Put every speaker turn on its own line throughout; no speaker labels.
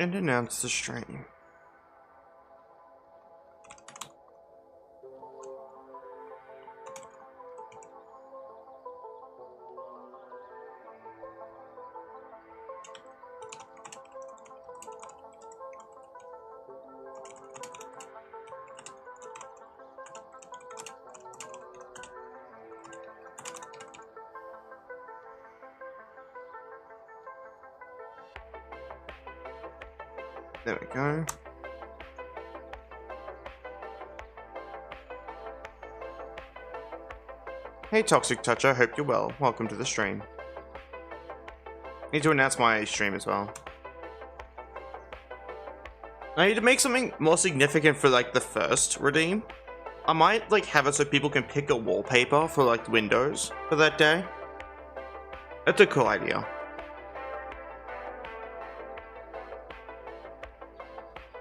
and announce the stream. There we go. Hey Toxic Toucher, hope you're well. Welcome to the stream. Need to announce my stream as well. I need to make something more significant for like the first redeem. I might like have it so people can pick a wallpaper for like Windows for that day. That's a cool idea.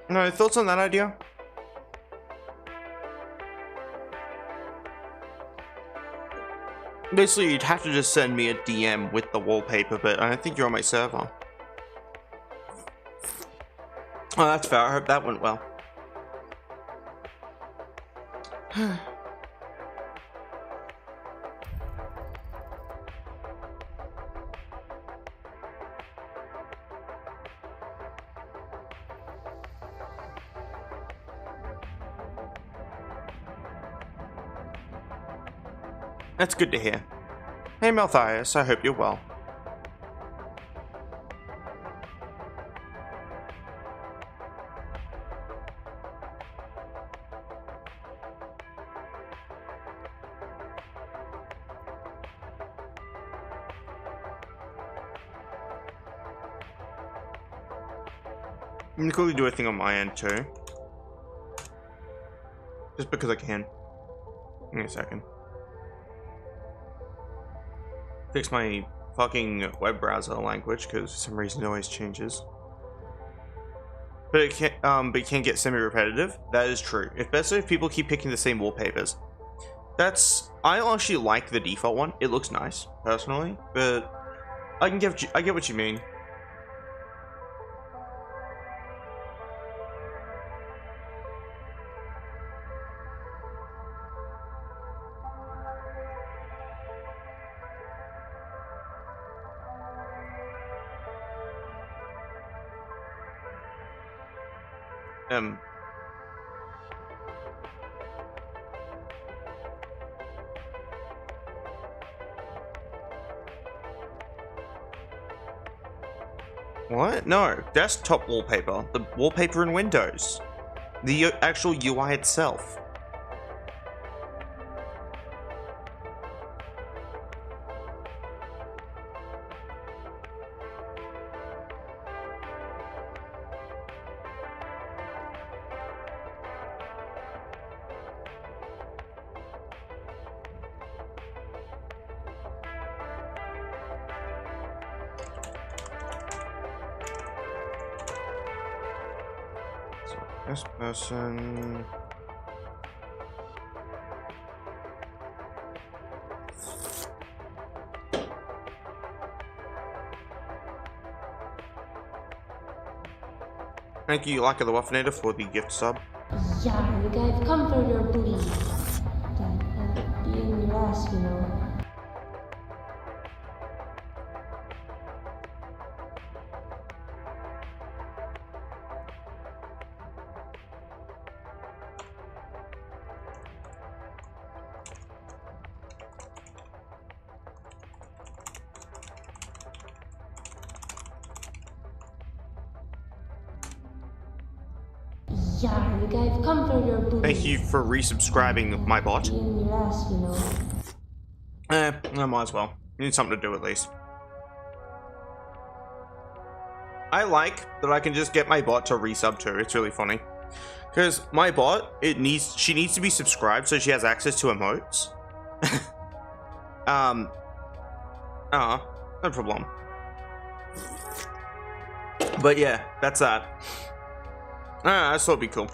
No thoughts on that idea? Basically, you'd have to just send me a DM with the wallpaper, but I don't think you're on my server. Oh, that's fair. I hope that went well. That's good to hear. Hey Malthias, I hope you're well. I'm gonna quickly do a thing on my end too. Just because I can. Give me a second. Fix my fucking web browser language because for some reason it always changes. But it can get semi-repetitive. That is true. Especially if people keep picking the same wallpapers. I actually like the default one. It looks nice, personally, but I get what you mean. What? No, desktop wallpaper. The wallpaper in Windows. The actual UI itself. This person. Thank you, Layka the Wuffinator, for the gift sub.
Yeah, you guys come for your booty. That be in your ass, you know. Yeah, you guys come for your booty.
Thank you for resubscribing my bot.
Be in your ass, you know.
I might as well. Need something to do at least. I like that I can just get my bot to resub too. It's really funny. Because my bot, she needs to be subscribed so she has access to emotes. No problem. But yeah, that's that. I thought it'd be cool.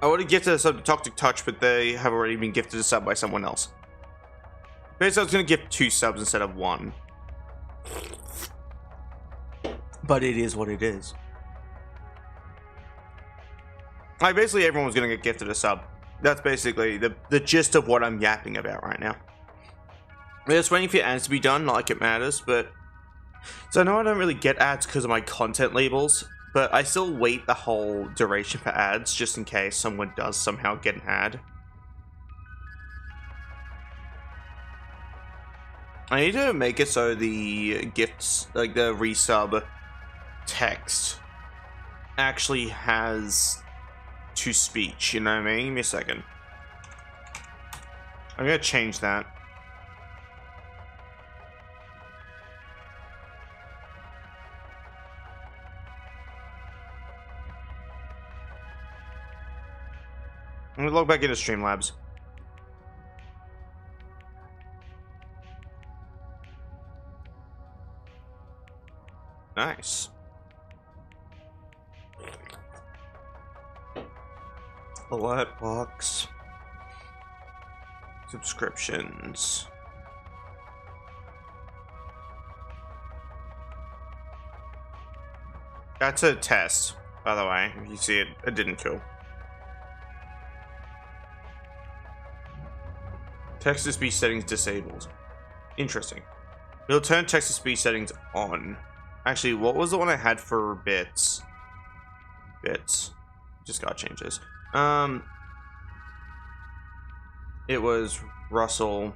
I would have gifted a sub to Toxic Touch, but they have already been gifted a sub by someone else. Basically, I was going to gift 2 subs instead of 1. But it is what it is. Like, basically everyone was going to get gifted a sub. That's basically the gist of what I'm yapping about right now. We're just waiting for ads to be done, not like it matters, but... So I know I don't really get ads because of my content labels, but I still wait the whole duration for ads, just in case someone does somehow get an ad. I need to make it so the gifts, like the resub text, actually has to speech, you know what I mean? Give me a second. I'm gonna change that. I'm gonna log back into Streamlabs. Nice. Alert box. Subscriptions. That's a test, by the way. If you see it, it didn't kill. Text-to-speech settings disabled. Interesting. It'll turn text-to-speech settings on. Actually, what was the one I had for bits? Bits. Just got changes. It was Russell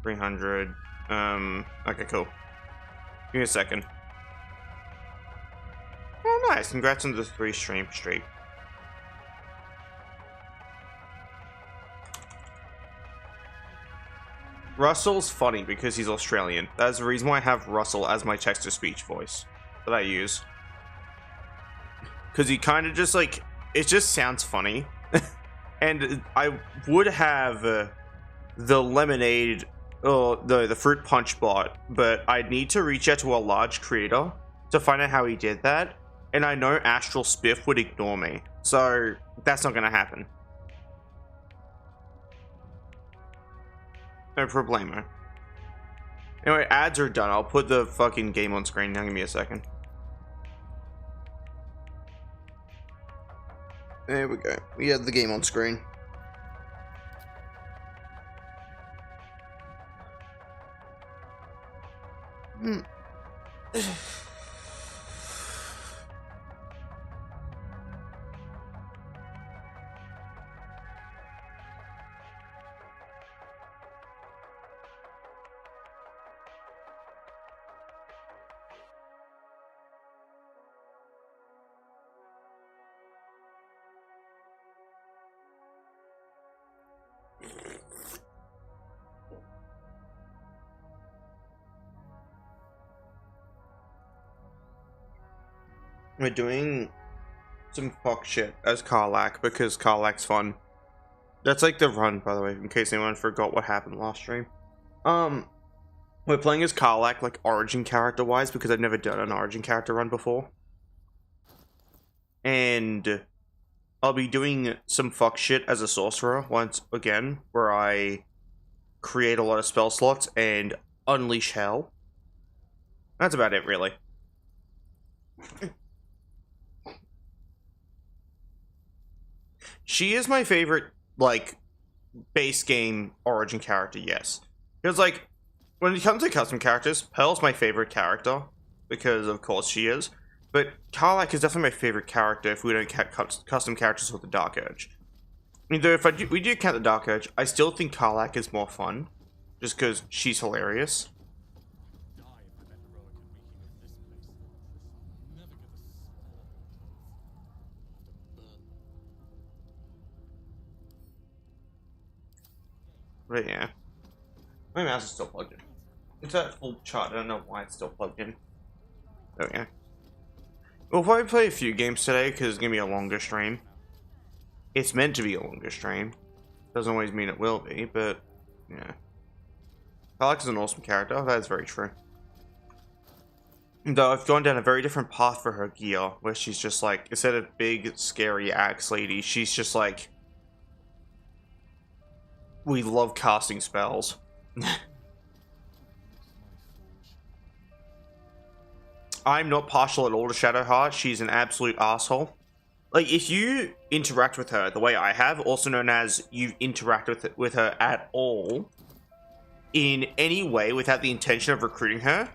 300. Okay, cool. Give me a second. Oh, nice. Congrats on the 3 stream streak. Russell's funny because he's Australian. That's the reason why I have Russell as my text-to-speech voice that I use. Because he kind of just like, it just sounds funny. And I would have the lemonade, or the fruit punch bot, but I'd need to reach out to a large creator to find out how he did that. And I know Astral Spiff would ignore me. So that's not going to happen. No problemo. Anyway, ads are done. I'll put the fucking game on screen now. Give me a second. There we go. We have the game on screen. We're doing some fuck shit as Karlak because Karlak's fun. That's like the run, by the way, in case anyone forgot what happened last stream. We're playing as Karlak, like origin character wise, because I've never done an origin character run before. And I'll be doing some fuck shit as a sorcerer once again, where I create a lot of spell slots and unleash hell. That's about it, really. She is my favorite, like, base game origin character, yes. Because, like, when it comes to custom characters, Pearl's my favorite character, because of course she is. But Karlak is definitely my favorite character if we don't count custom characters with the Dark Urge. I mean, though, if we do count the Dark Urge, I still think Karlak is more fun, just because she's hilarious. But yeah, my mouse is still plugged in. It's at full chart. I don't know why it's still plugged in. Oh yeah. We'll probably play a few games today because it's gonna be a longer stream. It's meant to be a longer stream. Doesn't always mean it will be, but yeah. Alex is an awesome character. That is very true. Though I've gone down a very different path for her gear, where she's just like, instead of big, scary axe lady, she's just like, we love casting spells. I'm not partial at all to Shadowheart. She's an absolute asshole. Like, if you interact with her the way I have, also known as you interact with her at all, in any way without the intention of recruiting her,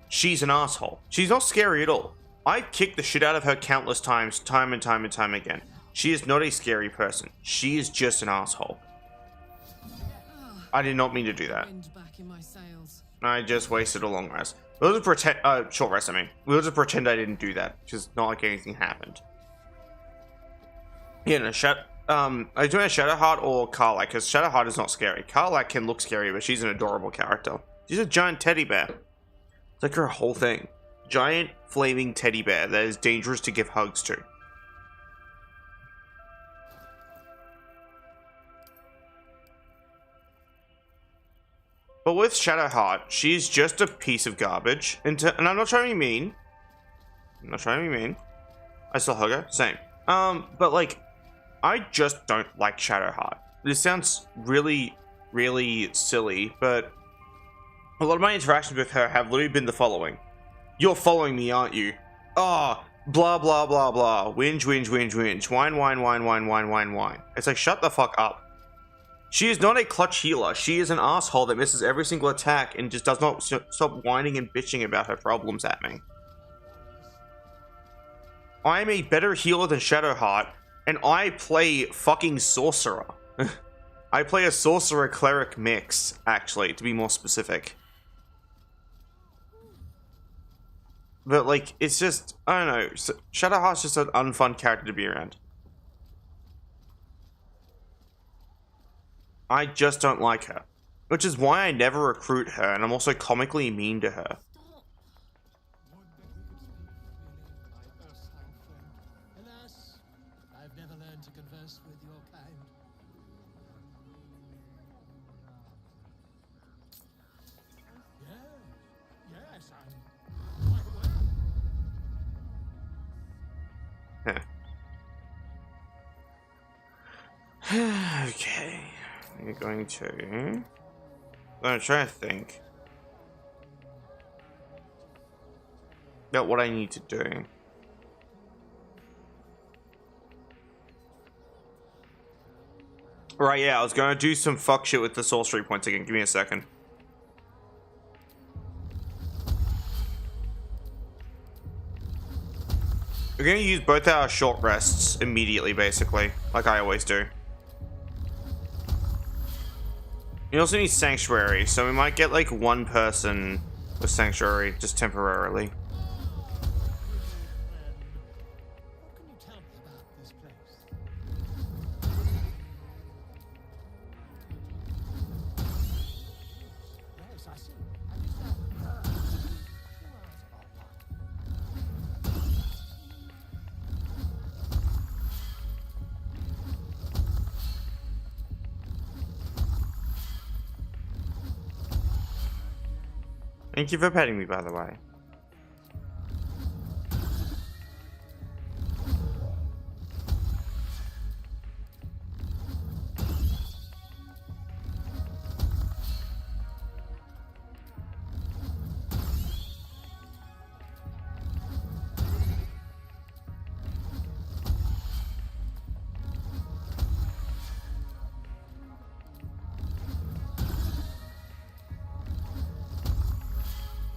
she's an asshole. She's not scary at all. I've kicked the shit out of her countless times, time and time and time again. She is not a scary person. She is just an asshole. I did not mean to do that. I just wasted a long rest. We'll just pretend, short rest, I mean. We'll just pretend I didn't do that, because not like anything happened. Yeah, no, are you doing a Shadowheart or Karlach? Because Shadowheart is not scary. Karlach can look scary, but she's an adorable character. She's a giant teddy bear. It's like her whole thing. Giant, flaming teddy bear that is dangerous to give hugs to. But with Shadowheart, she's just a piece of garbage. And I'm not trying to be mean. I'm not trying to be mean. I still hug her. Same. But like, I just don't like Shadowheart. This sounds really, really silly, but a lot of my interactions with her have literally been the following. You're following me, aren't you? Oh, blah, blah, blah, blah. Whinge, whinge, whinge, whinge. Whine, whine, whine, whine, whine, whine, whine. It's like, shut the fuck up. She is not a clutch healer. She is an asshole that misses every single attack and just does not stop whining and bitching about her problems at me. I am a better healer than Shadowheart, and I play fucking Sorcerer. I play a Sorcerer-Cleric mix, actually, to be more specific. But, like, it's just, I don't know, Shadowheart's just an unfun character to be around. I just don't like her. Which is why I never recruit her, and I'm also comically mean to her.
Alas, I've never learned to converse with your kind. Yes, I'm quite
aware. Okay. We're going to... I'm going to try to think about what I need to do. Right, yeah, I was going to do some fuck shit with the sorcery points again. Give me a second. We're going to use both our short rests immediately, basically, like I always do. You also need Sanctuary, so we might get like one person with Sanctuary just temporarily.
What can you tell me about this place? Yes, I see. And is that 2 hours or what?
Thank you for petting me, by the way.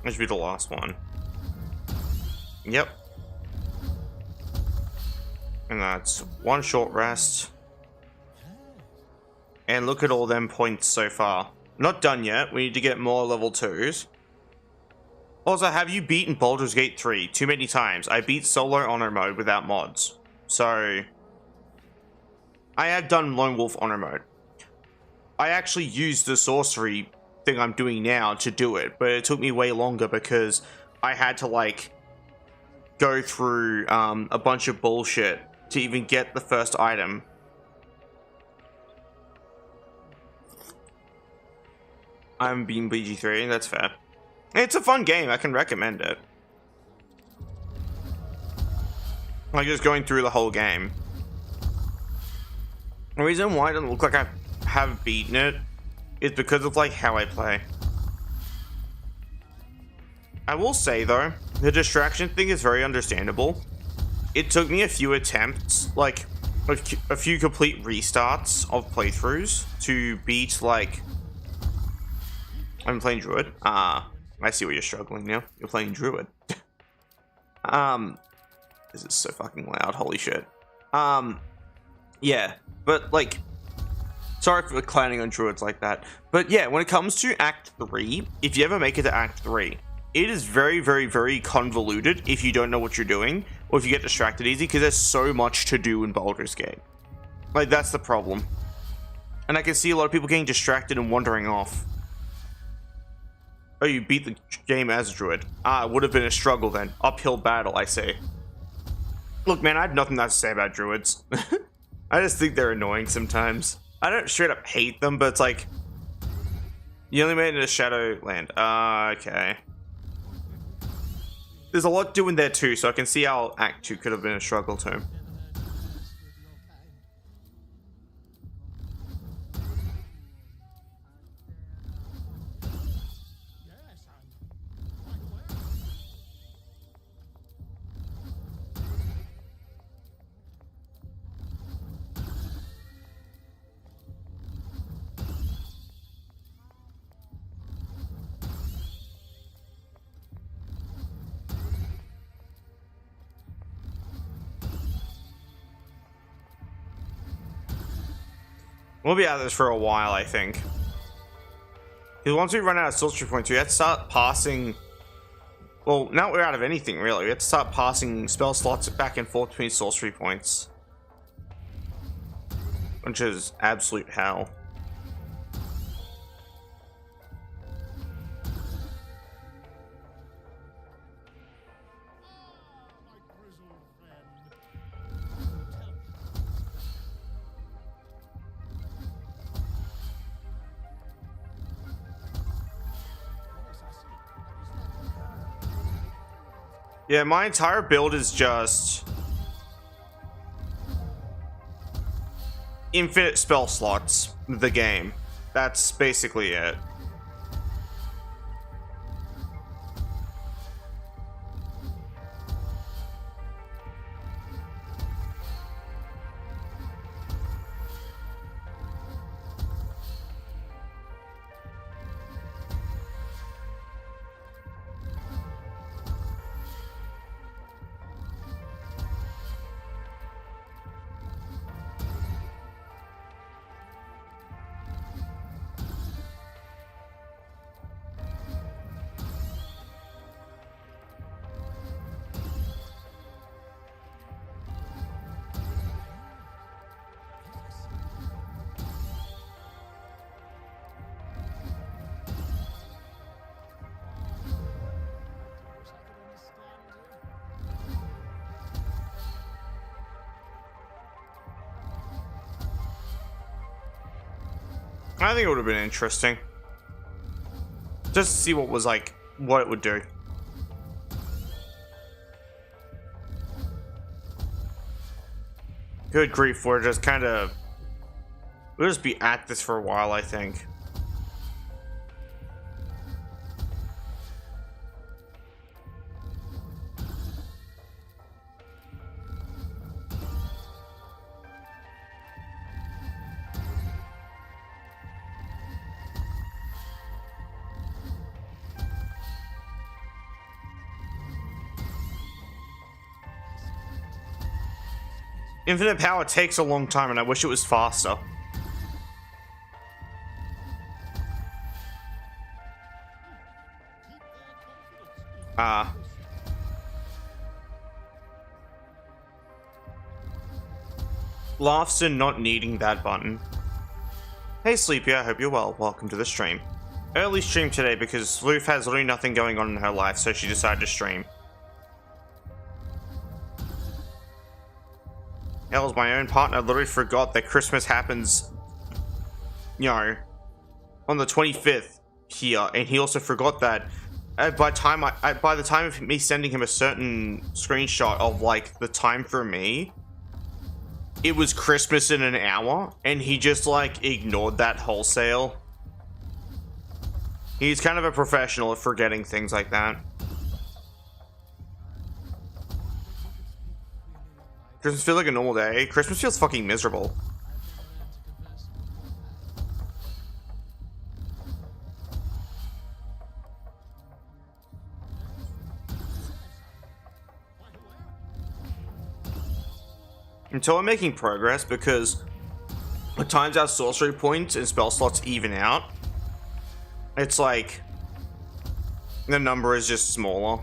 That should be the last one. Yep. And that's one short rest. And look at all them points so far. Not done yet. We need to get more level 2s. Also, have you beaten Baldur's Gate 3? Too many times. I beat solo honor mode without mods. So, I have done Lone Wolf honor mode. I actually used the sorcery thing I'm doing now to do it, but it took me way longer because I had to like go through a bunch of bullshit to even get the first item. I'm being BG3, that's fair. It's a fun game, I can recommend it. Like just going through the whole game. The reason why it doesn't look like I have beaten it is because of like how I play. I will say though, the distraction thing is very understandable. It took me a few attempts, like a few complete restarts of playthroughs to beat like... I'm playing Druid. I see where you're struggling now. You're playing Druid. This is so fucking loud, holy shit. Yeah, but like, sorry for clowning on Druids like that. But yeah, when it comes to Act 3, if you ever make it to Act 3, it is very, very, very convoluted if you don't know what you're doing, or if you get distracted easy, because there's so much to do in Baldur's Gate. Like, that's the problem. And I can see a lot of people getting distracted and wandering off. Oh, you beat the game as a Druid. It would have been a struggle then. Uphill battle, I say. Look, man, I have nothing nice to say about Druids. I just think they're annoying sometimes. I don't straight up hate them, but it's like... You only made it a Shadowland. Okay. There's a lot doing there too, so I can see how Act 2 could have been a struggle too. We'll be out of this for a while, I think. Because once we run out of sorcery points, we have to start passing... Well, now we're out of anything, really. We have to start passing spell slots back and forth between sorcery points. Which is absolute hell. Yeah, my entire build is just infinite spell slots, the game. That's basically it. I think it would have been interesting. Just to see what was like, what it would do. Good grief, we're just kind of... We'll just be at this for a while, I think. Infinite power takes a long time, and I wish it was faster. Laughs and not needing that button. Hey Sleepy, I hope you're well. Welcome to the stream. Early stream today because Sleuth has literally nothing going on in her life, so she decided to stream. Hell's my own partner literally forgot that Christmas happens, you know, on the 25th here, and he also forgot that by the time of me sending him a certain screenshot of like the time for me, it was Christmas in an hour, and he just like ignored that wholesale. He's kind of a professional at forgetting things like that. Christmas feels like a normal day. Christmas feels fucking miserable. Until I'm making progress, because at times our sorcery points and spell slots even out. It's like the number is just smaller.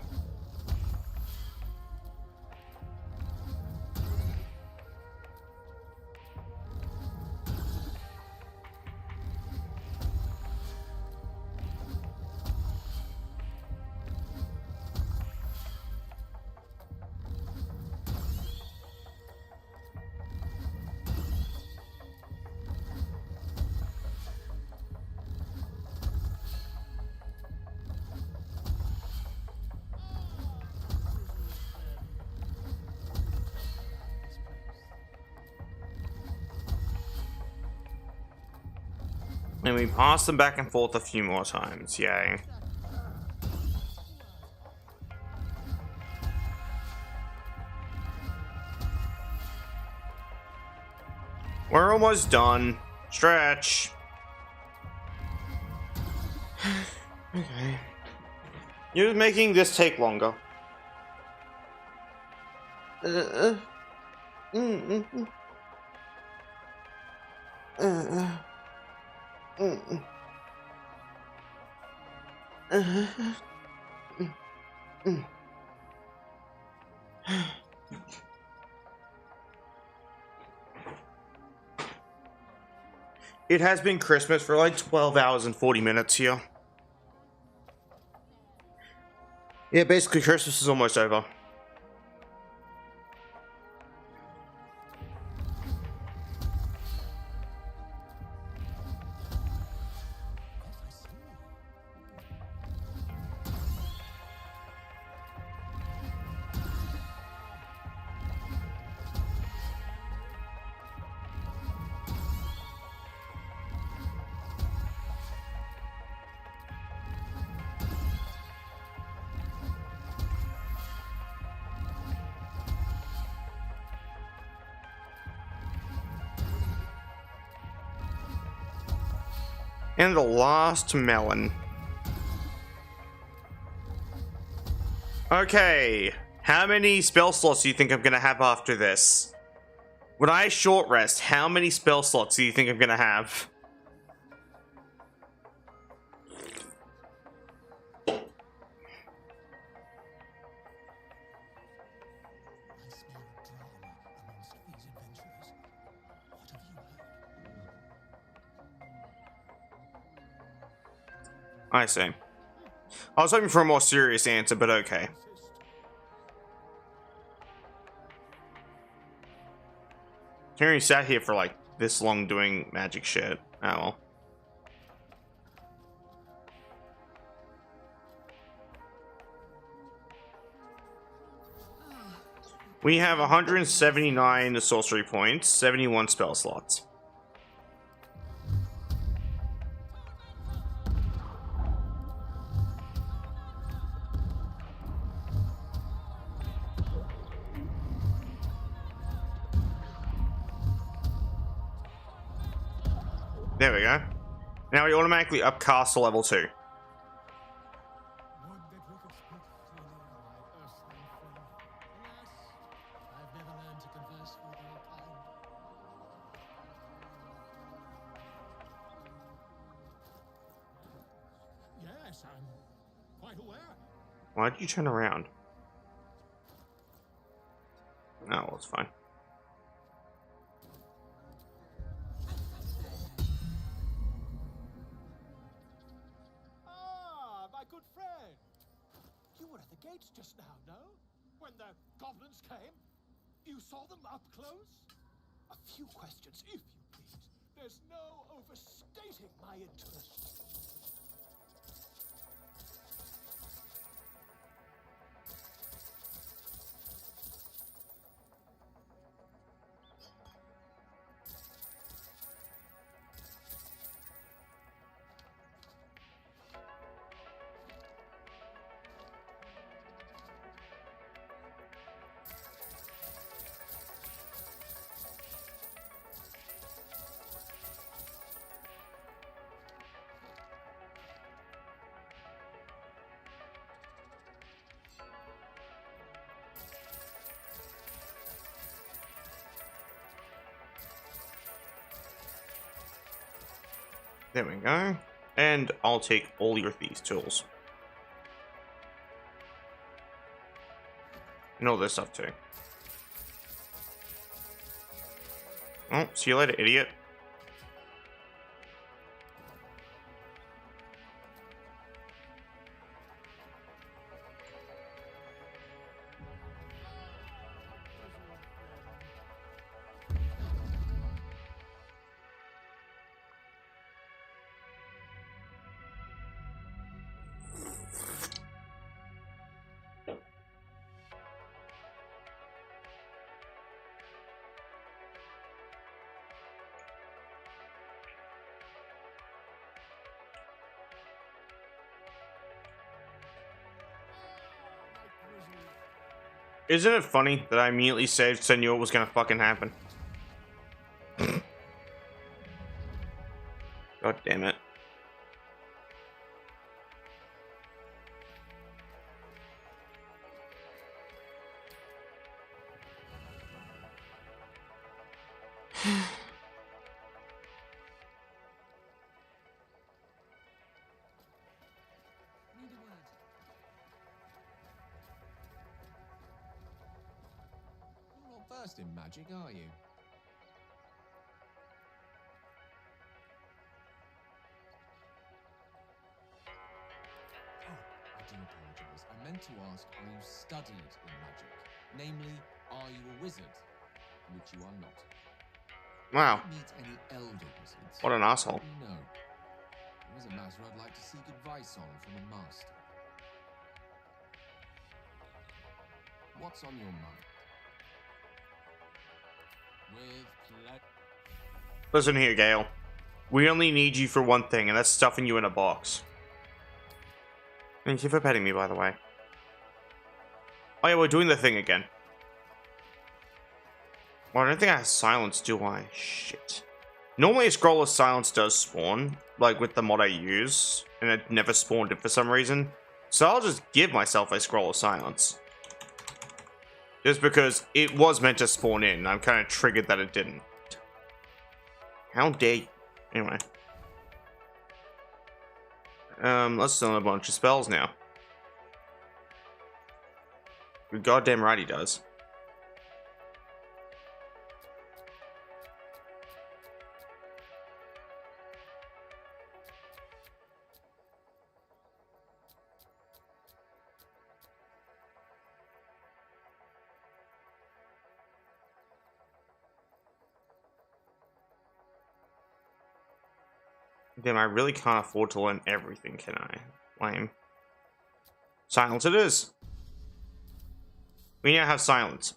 And we pass them back and forth a few more times, yay. We're almost done. Stretch. Okay. You're making this take longer. It has been Christmas for like 12 hours and 40 minutes here. Yeah, basically Christmas is almost over. And the last melon. Okay, how many spell slots do you think I'm gonna have after this? When I short rest, how many spell slots do you think I'm gonna have? I see. I was hoping for a more serious answer, but okay. Henry sat here for like this long doing magic shit. Oh well. We have 179 sorcery points, 71 spell slots. There we go. Now we automatically upcast to level 2.
Yes, I'm quite aware.
Why'd you turn around? Oh, well, it's fine.
Ah, my good friend. You were at the gates just now, no? When the goblins came? You saw them up close? A few questions, if you please. There's no overstating my interest.
There we go. And I'll take all your these tools. And all this stuff too. Oh, see you later, idiot. Isn't it funny that I immediately saved because I knew it was gonna fucking happen? God damn it.
You're not versed in magic, are you? Oh, I do apologize. I meant to ask, are you studied in magic? Namely, are you a wizard? Which you are not.
Wow.
Did you meet any elder wizards?
What an asshole.
No. There is a matter I'd like to seek advice on from a master. What's on your mind? With pleasure.
Listen here, Gale. We only need you for one thing, and that's stuffing you in a box. Thank you for petting me, by the way. Oh yeah, we're doing the thing again. Well, I don't think I have silence, do I? Shit. Normally a scroll of silence does spawn, like with the mod I use, and it never spawned it for some reason. So I'll just give myself a scroll of silence. Just because it was meant to spawn in, and I'm kind of triggered that it didn't. How dare you? Anyway. Let's learn a bunch of spells now. You're goddamn right he does. Damn, I really can't afford to learn everything, can I? Lame. Silence it is. We now have silence.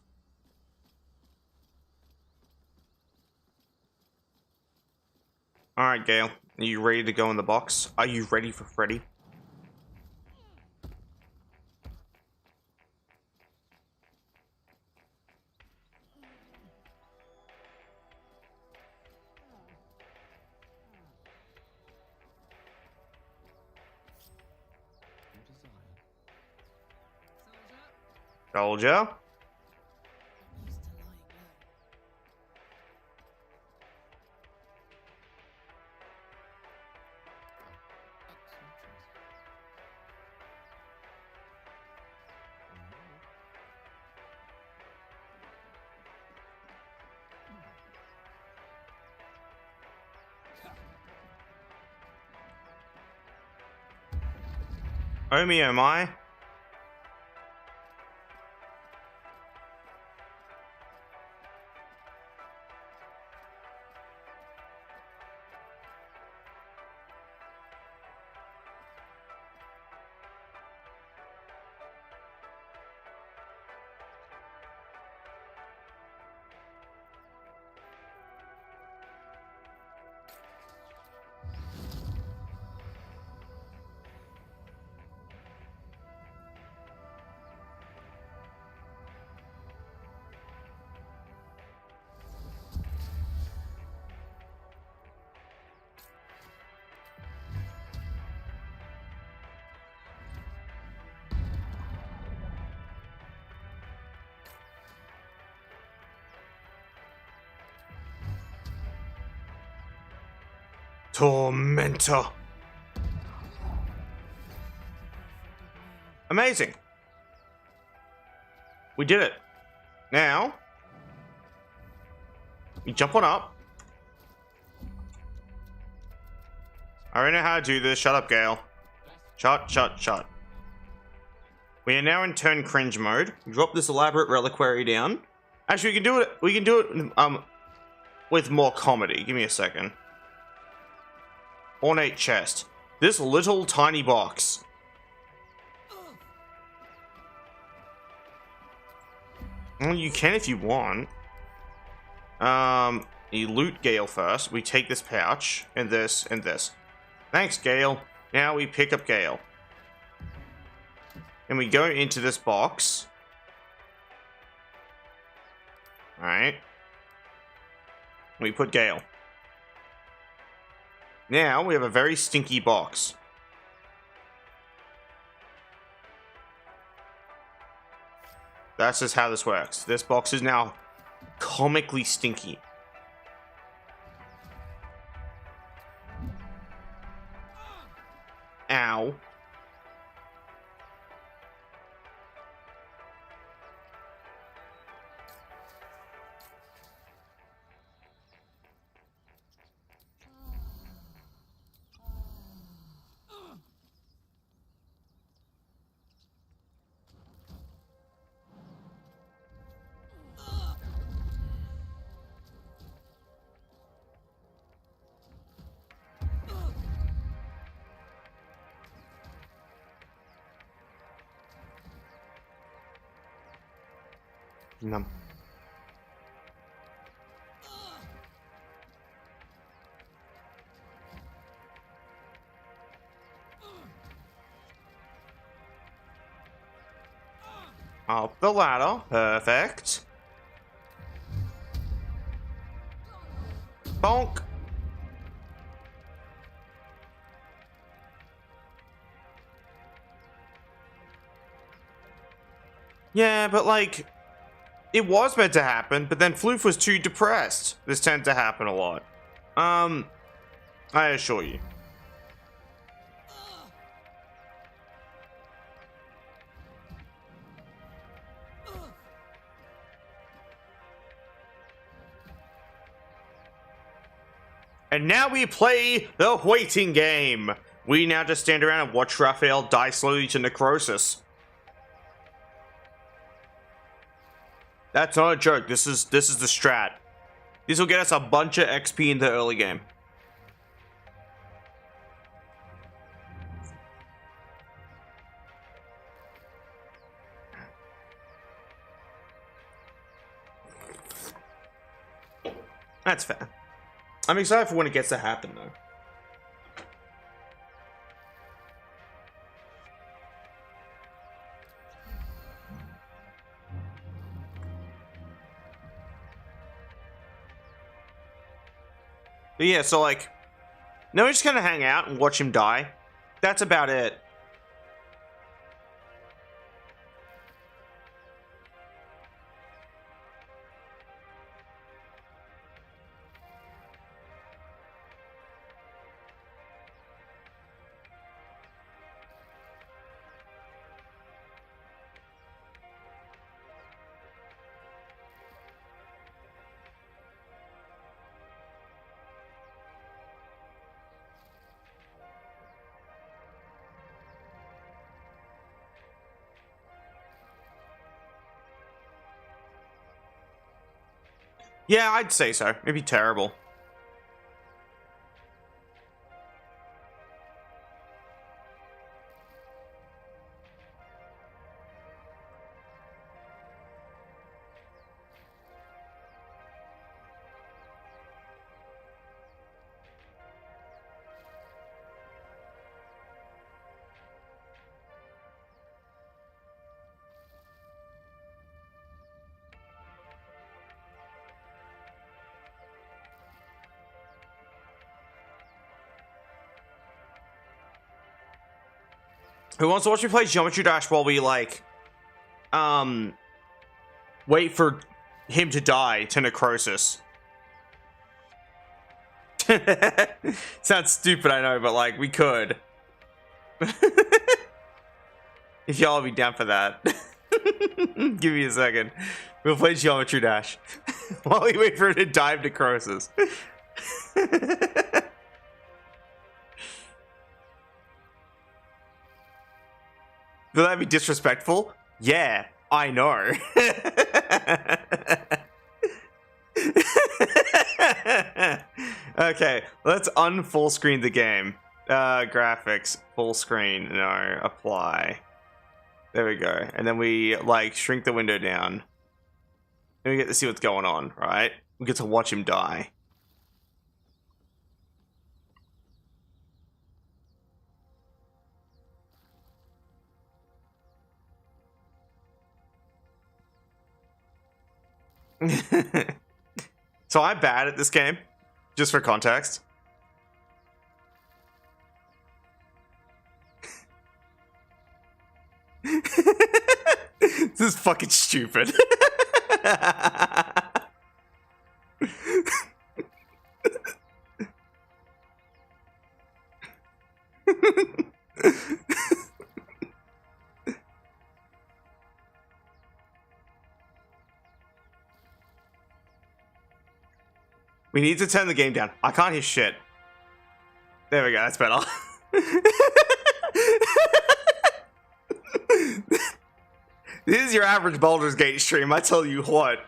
Alright, Gale. Are you ready to go in the box? Are you ready for Freddy? Soldier? Oh me, oh my. Tormentor. Amazing. We did it. Now, you jump on up. I already know how to do this. Shut up, Gale. Shut. We are now in turn cringe mode. Drop this elaborate reliquary down. Actually, we can do it with more comedy. Give me a second. Ornate chest. This little tiny box. Well, you can if you want. You loot Gale first. We take this pouch and this and this. Thanks, Gale. Now we pick up Gale. And we go into this box. Alright. We put Gale. Now we have a very stinky box. That's just how this works. This box is now comically stinky. Ow. Num. Up the ladder. Perfect. Bonk. Yeah, but like, it was meant to happen, but then Floof was too depressed. This tends to happen a lot. I assure you. And now we play the waiting game. We now just stand around and watch Raphael die slowly to necrosis. That's not a joke. This is the strat. This will get us a bunch of XP in the early game. That's fair. I'm excited for when it gets to happen, though. But yeah, so like, no, we just kind of hang out and watch him die. That's about it. Yeah, I'd say so. It'd be terrible. Who wants to watch me play Geometry Dash while we, like, wait for him to die to necrosis? Sounds stupid, I know, but like we could. If y'all be down for that. Give me a second. We'll play Geometry Dash while we wait for it to dive necrosis. Will that be disrespectful? Yeah, I know. Okay, let's unfull screen the game. Graphics, full screen, no, apply. There we go. And then we like shrink the window down. And we get to see what's going on, right? We get to watch him die. So I'm bad at this game, just for context. This is fucking stupid. We need to turn the game down. I can't hear shit. There we go, that's better. This is your average Baldur's Gate stream, I tell you what.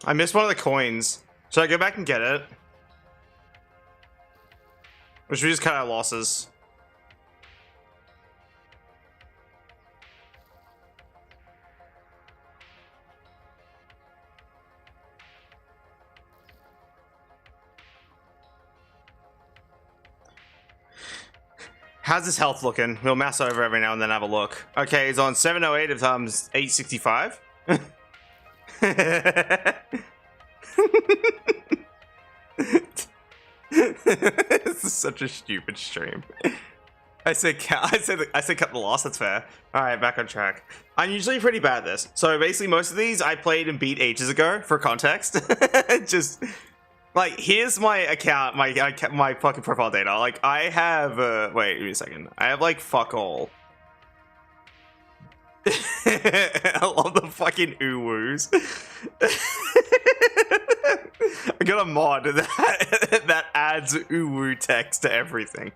I missed one of the coins. Should I go back and get it? Or should we just cut our losses? How's his health looking? We'll mouse over every now and then have a look. Okay, he's on 708 of 865. This is such a stupid stream. I said cut the loss, that's fair. Alright, back on track. I'm usually pretty bad at this. So basically most of these I played and beat ages ago, for context. Just like, here's my account, my fucking profile data. Like, I have wait, give me a second. I have like fuck all. I love the fucking ooh-woos. I got a mod that adds ooh-woo text to everything.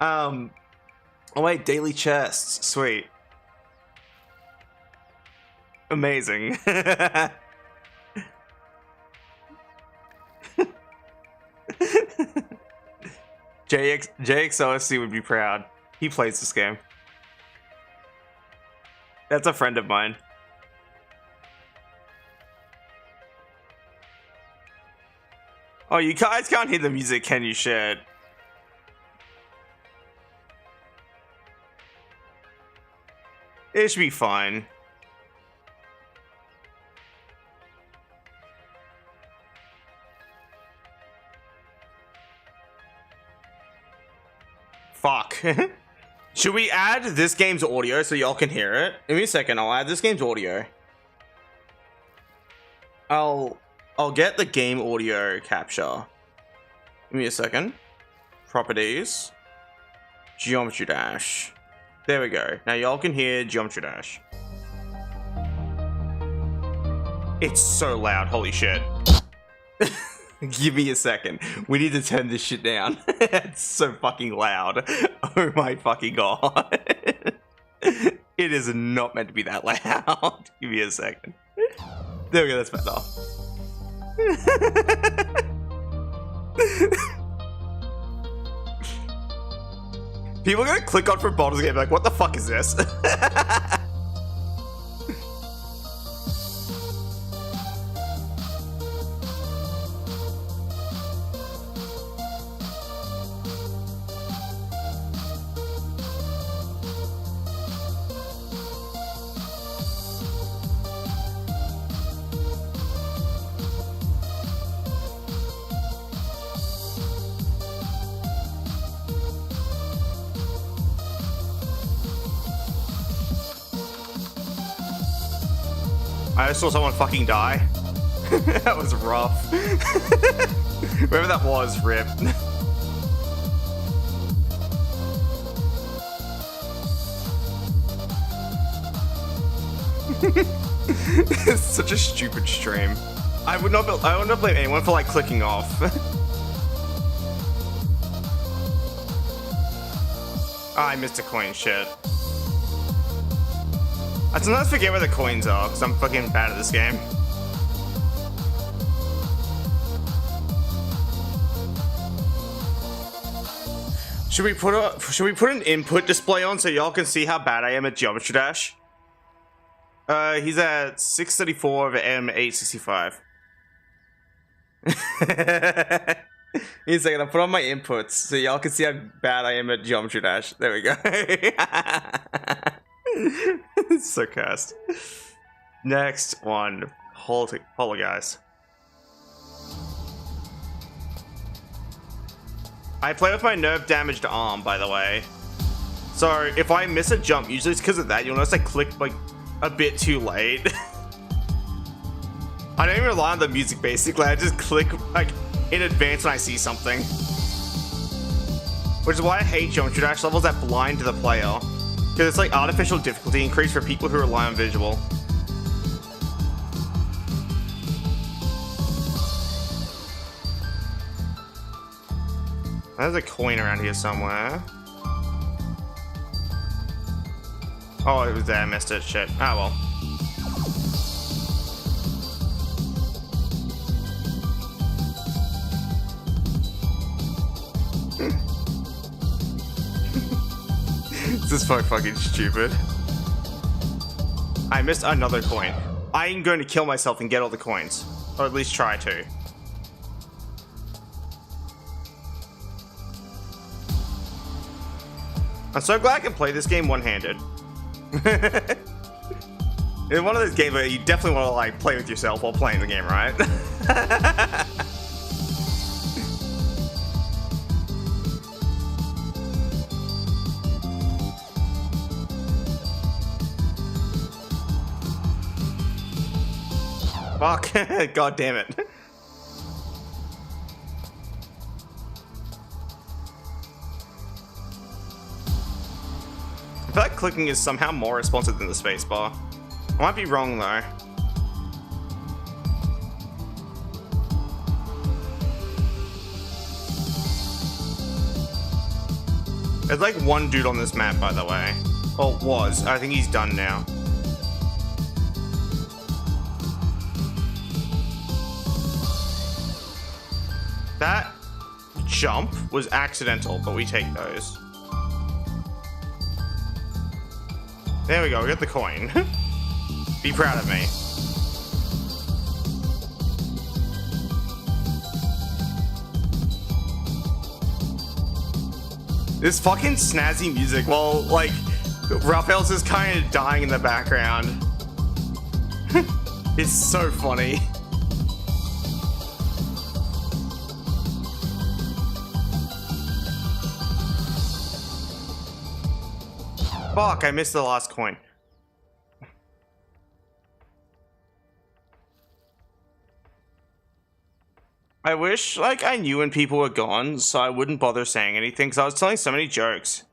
Oh wait, daily chests. Sweet. Amazing. JXOSC would be proud. He plays this game. That's a friend of mine. Oh, you guys can't hear the music, can you, shit? It should be fine. Fuck. Should we add this game's audio so y'all can hear it? Give me a second, I'll add this game's audio. I'll get the game audio capture. Give me a second. Properties. Geometry Dash. There we go. Now y'all can hear Geometry Dash. It's so loud, holy shit. Give me a second. We need to turn this shit down. It's so fucking loud. Oh my fucking god. It is not meant to be that loud. Give me a second. There we go, that's better. People are gonna click on for Baldur's Gate like, what the fuck is this? I just saw someone fucking die. That was rough. Whoever that was, rip. It's such a stupid stream. I would not blame anyone for like clicking off. I missed a coin, shit. I sometimes forget where the coins are because I'm fucking bad at this game. Should we put an input display on so y'all can see how bad I am at Geometry Dash? He's at 634 of M 865. He's like, I'll put on my inputs so y'all can see how bad I am at Geometry Dash. There we go. It's so cast. Next one. Hold on, guys. I play with my nerve damaged arm, by the way. So if I miss a jump, usually it's because of that. You'll notice I clicked like a bit too late. I don't even rely on the music basically. I just click like in advance when I see something. Which is why I hate Geometry Dash levels that blind to the player. Because it's like artificial difficulty increase for people who rely on visual. There's a coin around here somewhere. Oh, it was there. I missed it. Shit. Ah, well. This is so fucking stupid. I missed another coin. I'm going to kill myself and get all the coins. Or at least try to. I'm so glad I can play this game one-handed. It's one of those games where you definitely want to like play with yourself while playing the game, right? Fuck. God damn it. I feel like clicking is somehow more responsive than the spacebar. I might be wrong though. There's like one dude on this map, by the way. Well, was. I think he's done now. That jump was accidental, but we take those. There we go, we got the coin. Be proud of me. This fucking snazzy music while, like, Raphael's is kind of dying in the background. It's so funny. Fuck, I missed the last coin. I wish, like, I knew when people were gone, so I wouldn't bother saying anything, because I was telling so many jokes.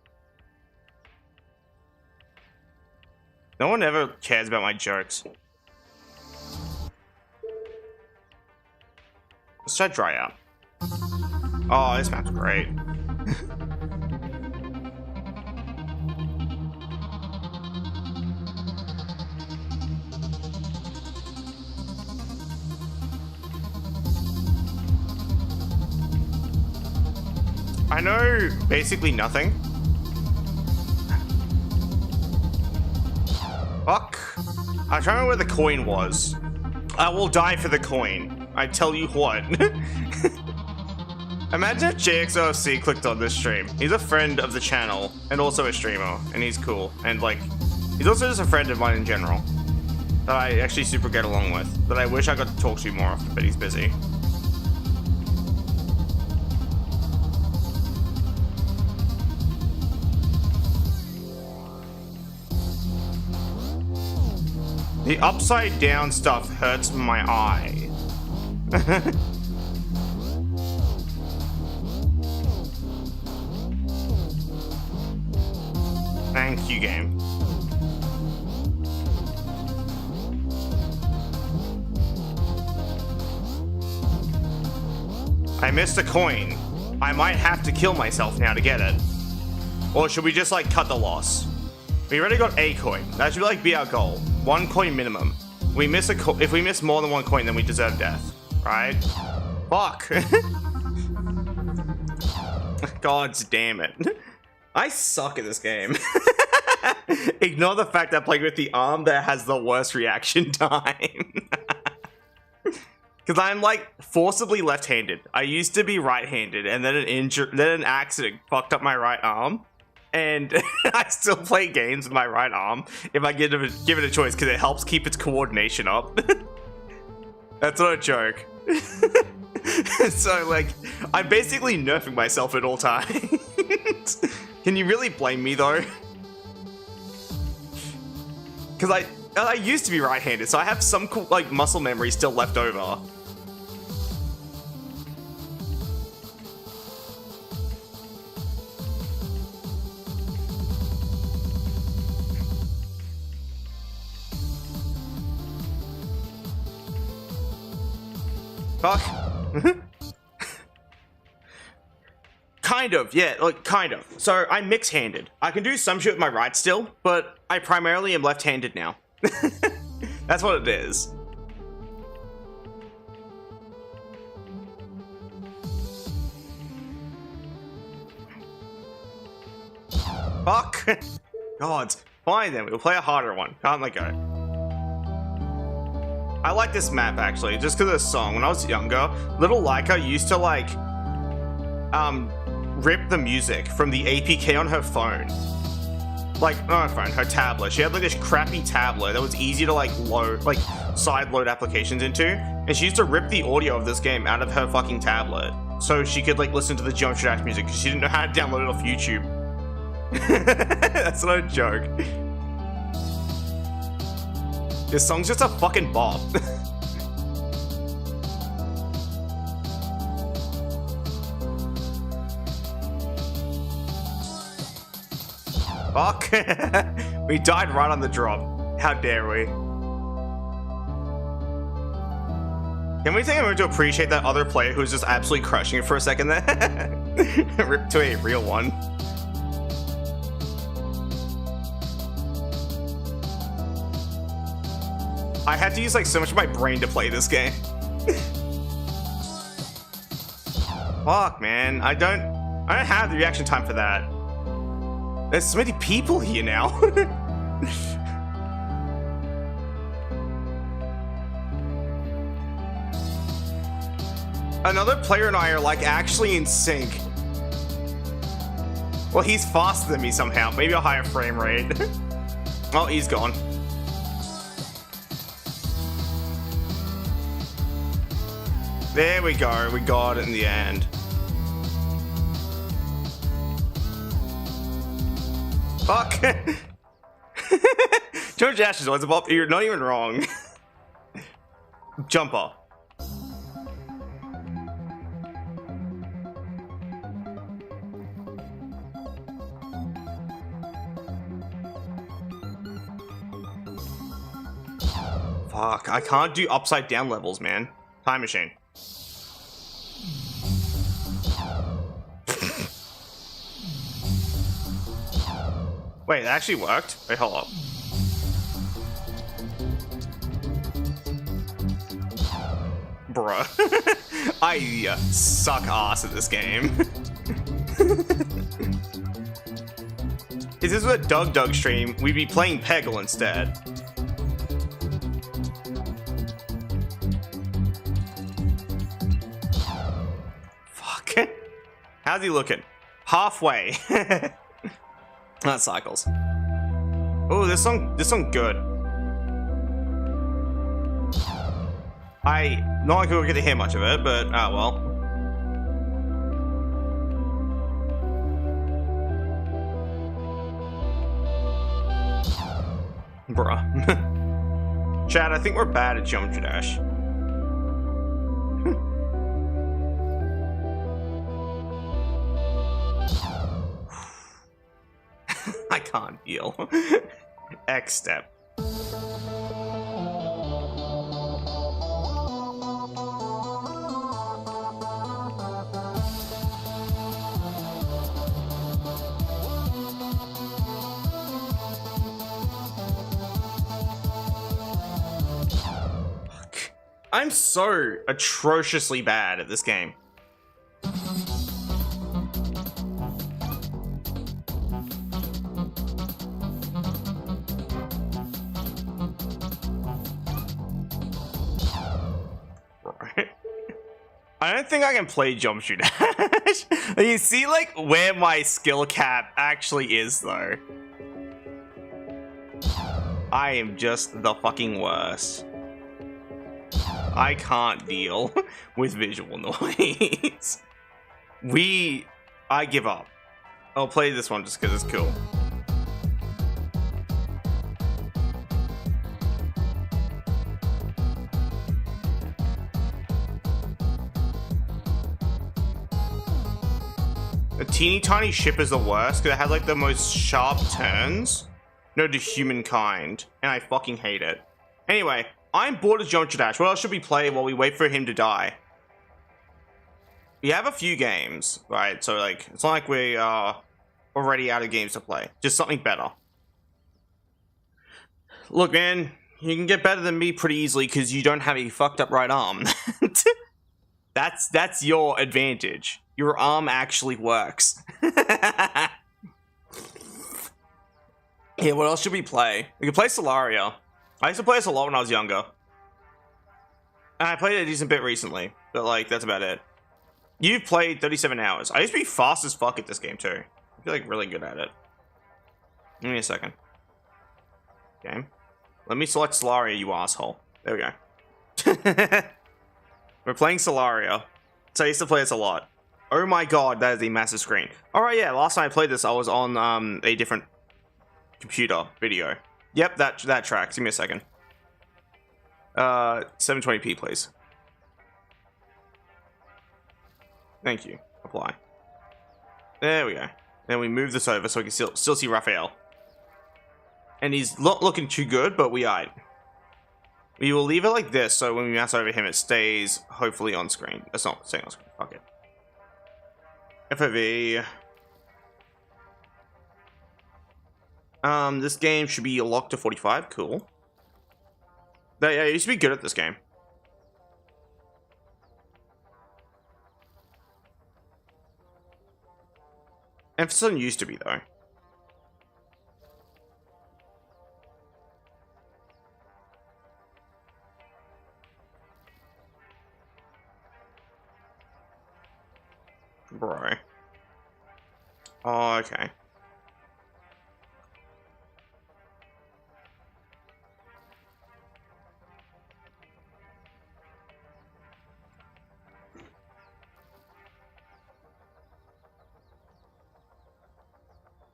No one ever cares about my jokes. Let's try dry out. Oh, this map's great. I know basically nothing. Fuck. I'm trying to remember where the coin was. I will die for the coin. I tell you what. Imagine if JXOFC clicked on this stream. He's a friend of the channel and also a streamer, and he's cool. And like, he's also just a friend of mine in general that I actually super get along with. That I wish I got to talk to more often, but he's busy. The upside down stuff hurts my eye. Thank you, game. I missed a coin. I might have to kill myself now to get it. Or should we just like cut the loss? We already got a coin. That should like be our goal. 1 coin minimum. We miss if we miss more than 1 coin, then we deserve death. Right? Fuck. God damn it. I suck at this game. Ignore the fact that playing with the arm that has the worst reaction time. Because I'm like forcibly left-handed. I used to be right-handed, and then an accident fucked up my right arm, and I still play games with my right arm if I give it a choice because it helps keep its coordination up. That's not a joke. So like, I'm basically nerfing myself at all times. Can you really blame me though? Because I used to be right-handed, so I have some cool like muscle memory still left over. Fuck. Kind of, yeah, like, kind of. So, I'm mixed-handed. I can do some shit with my right still, but I primarily am left-handed now. That's what it is. Fuck. God. Fine then, we'll play a harder one. Can't let go. I like this map actually, just because of the song. When I was younger, little Layka used to like, rip the music from the APK on her phone. Like, not her phone, her tablet. She had like this crappy tablet that was easy to like load, like side load applications into. And she used to rip the audio of this game out of her fucking tablet. So she could like listen to the Geometry Dash music because she didn't know how to download it off YouTube. That's not a joke. This song's just a fucking bop. Fuck. We died right on the drop. How dare we? Can we take a moment to appreciate that other player who was just absolutely crushing it for a second there? Rip to a real one. I had to use like so much of my brain to play this game. Fuck, man. I don't have the reaction time for that. There's so many people here now. Another player and I are like actually in sync. Well, he's faster than me somehow. Maybe a higher frame rate. Oh, he's gone. There we go, we got it in the end. Fuck! George Ash is always above. You're not even wrong. Jumper. Fuck, I can't do upside down levels, man. Time machine. Wait, that actually worked? Wait, hold up. Bruh. I suck ass at this game. If this was a Doug stream, we'd be playing Peggle instead. Fuck. How's he looking? Halfway. That cycles. Oh, this song good. Not like we'll get to hear much of it, but well. Bruh. Chad, I think we're bad at Geometry Dash. I can't deal. X step. I'm so atrociously bad at this game. I don't think I can play Geometry Dash. You see, like, where my skill cap actually is, though. I am just the fucking worst. I can't deal with visual noise. I give up. I'll play this one just because it's cool. A teeny tiny ship is the worst because it had like the most sharp turns. No, to humankind. And I fucking hate it. Anyway, I'm bored of Geometry Dash. What else should we play while we wait for him to die? We have a few games, right? So, like, it's not like we are already out of games to play. Just something better. Look, man, you can get better than me pretty easily because you don't have a fucked up right arm. That's your advantage. Your arm actually works. Yeah, what else should we play? We can play Solaria. I used to play this a lot when I was younger. And I played it a decent bit recently, but like, that's about it. You've played 37 hours. I used to be fast as fuck at this game too. I feel like really good at it. Give me a second. Game. Let me select Solaria, you asshole. There we go. We're playing Solaria. So I used to play this a lot. Oh my god, that is a massive screen. Alright, yeah, last time I played this, I was on a different computer video. Yep, that tracks. Give me a second. 720p, please. Thank you. Apply. There we go. Then we move this over so we can still see Raphael. And he's not looking too good, but we are. We will leave it like this, so when we mouse over him, it stays hopefully on screen. It's not staying on screen. Fuck it. FOV. This game should be locked to 45. Cool. Yeah, I used to be good at this game. Emphasis used to be, though. Bro. Oh, okay.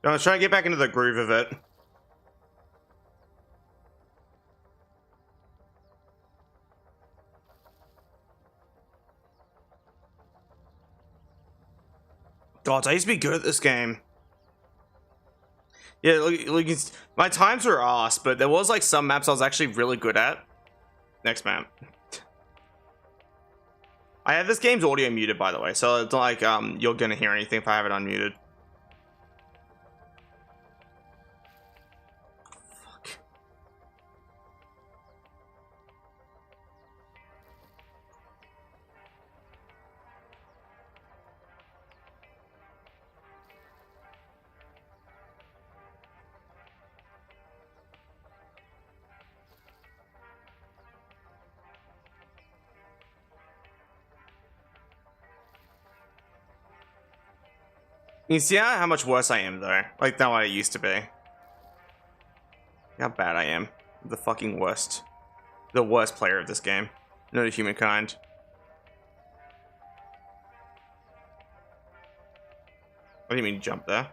I was trying to get back into the groove of it. God, I used to be good at this game. Yeah, look, my times were ass, but there was like some maps I was actually really good at. Next map. I have this game's audio muted, by the way, so it's not like you're gonna hear anything if I have it unmuted. You see how much worse I am, though? Like, than what I used to be. How bad I am. The fucking worst. The worst player of this game. No to humankind. What do you mean, jump there?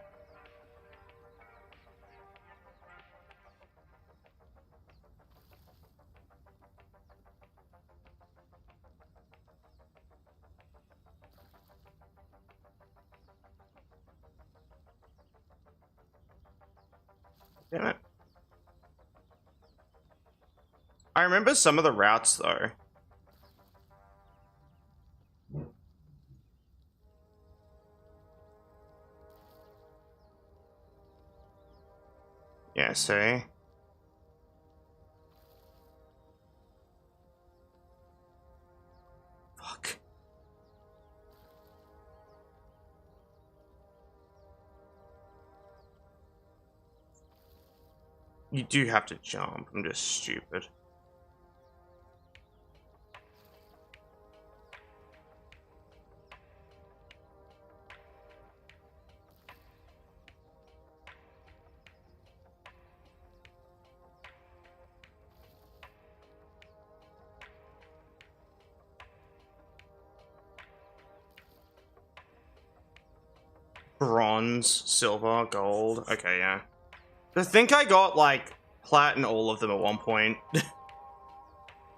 Damn it. I remember some of the routes though. Yeah, see? Fuck. You do have to jump. I'm just stupid. Bronze, silver, gold. Okay, yeah. I think I got, like, plat in all of them at one point.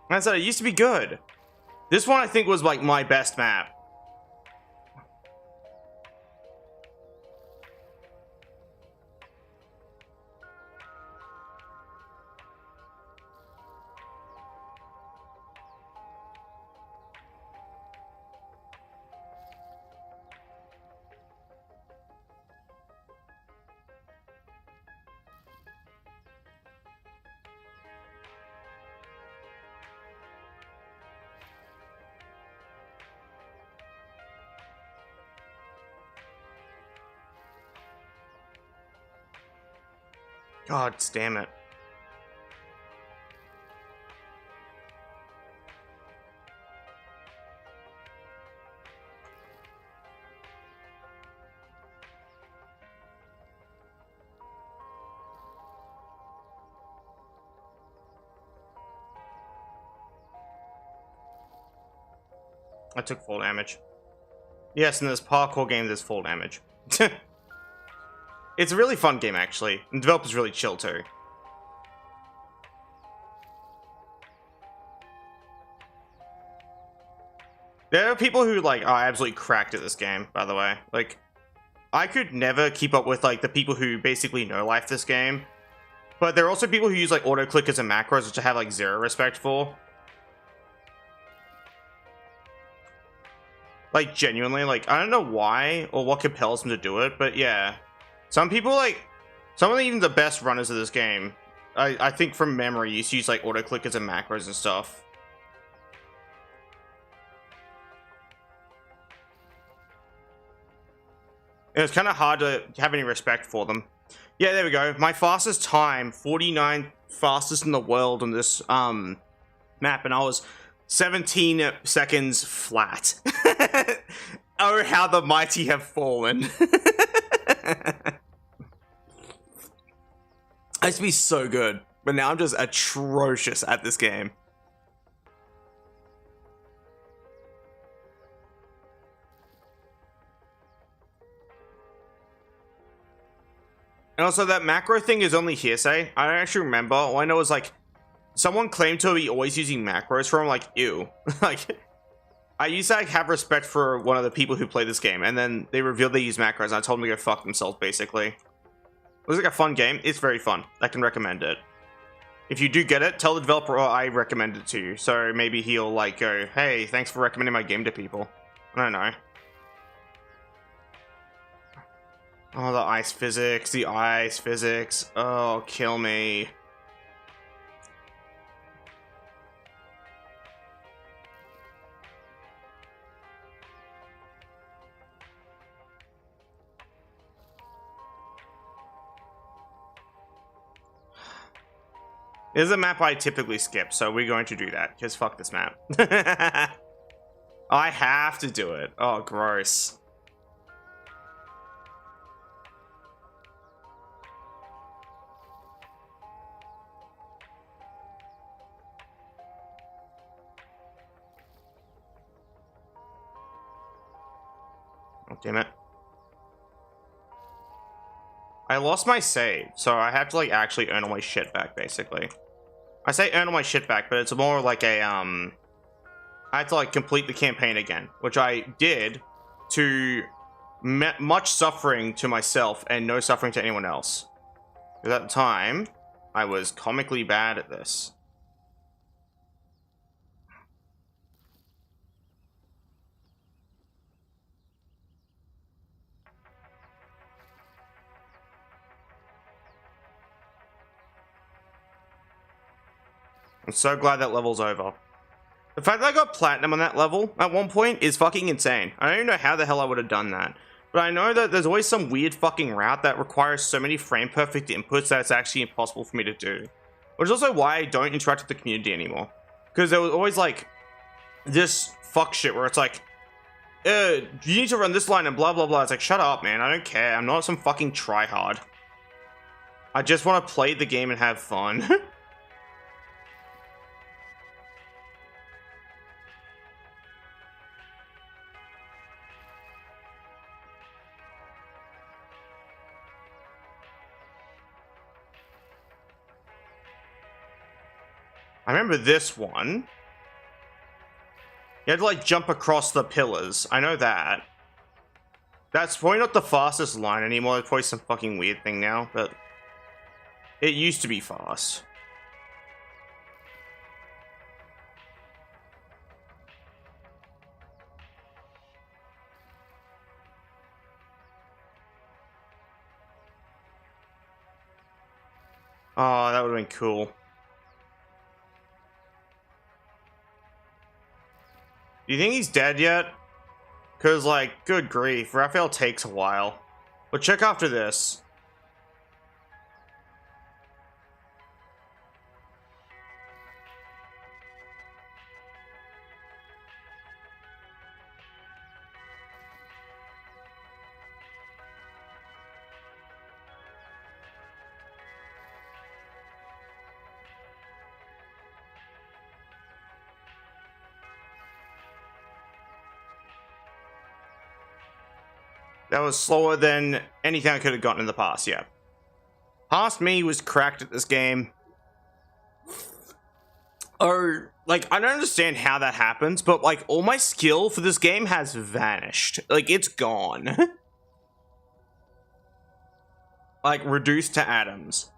I said, it used to be good. This one, I think, was, like, my best map. God damn it. I took full damage. Yes, in this parkour game, there's full damage. It's a really fun game, actually. And the developer's really chill, too. There are people who, like, are absolutely cracked at this game, by the way. Like, I could never keep up with, like, the people who basically no-life this game. But there are also people who use, like, auto-clickers and macros, which I have, like, zero respect for. Like, genuinely, like, I don't know why or what compels them to do it, but yeah. Some people, like, some of even the best runners of this game, I think from memory, used to use, like, auto-clickers and macros and stuff. And it's kind of hard to have any respect for them. Yeah, there we go. My fastest time, 49 fastest in the world on this map, and I was 17 seconds flat. Oh, how the mighty have fallen. I used to be so good, but now I'm just atrocious at this game. And also, that macro thing is only hearsay. I don't actually remember. All I know is, like, someone claimed to be always using macros for him, like, ew. Like, I used to, like, have respect for one of the people who play this game, and then they revealed they use macros, and I told them to go fuck themselves, basically. It was like a fun game. It's very fun. I can recommend it. If you do get it, tell the developer I recommend it to you. So maybe he'll, like, go, hey, thanks for recommending my game to people. I don't know. Oh, the ice physics. The ice physics. Oh, kill me. This is a map I typically skip, so we're going to do that, because fuck this map. I have to do it. Oh, gross. Oh, damn it. I lost my save, so I have to, like, actually earn all my shit back, basically. I say earn all my shit back, but it's more like a, I had to, like, complete the campaign again, which I did to much suffering to myself and no suffering to anyone else. Because at the time, I was comically bad at this. I'm so glad that level's over. The fact that I got platinum on that level at one point is fucking insane. I don't even know how the hell I would have done that. But I know that there's always some weird fucking route that requires so many frame perfect inputs that it's actually impossible for me to do. Which is also why I don't interact with the community anymore. Because there was always like this fuck shit where it's like, you need to run this line and blah blah blah. It's like, shut up, man. I don't care. I'm not some fucking tryhard. I just want to play the game and have fun. I remember this one. You had to like jump across the pillars. I know that. That's probably not the fastest line anymore. It's probably some fucking weird thing now, but it used to be fast. Oh, that would have been cool. Do you think he's dead yet? Because, like, good grief, Raphael takes a while. But check after this. That was slower than anything I could have gotten in the past, yeah. Past me was cracked at this game. Or, like, I don't understand how that happens, but, like, all my skill for this game has vanished. Like, it's gone. Like, reduced to atoms.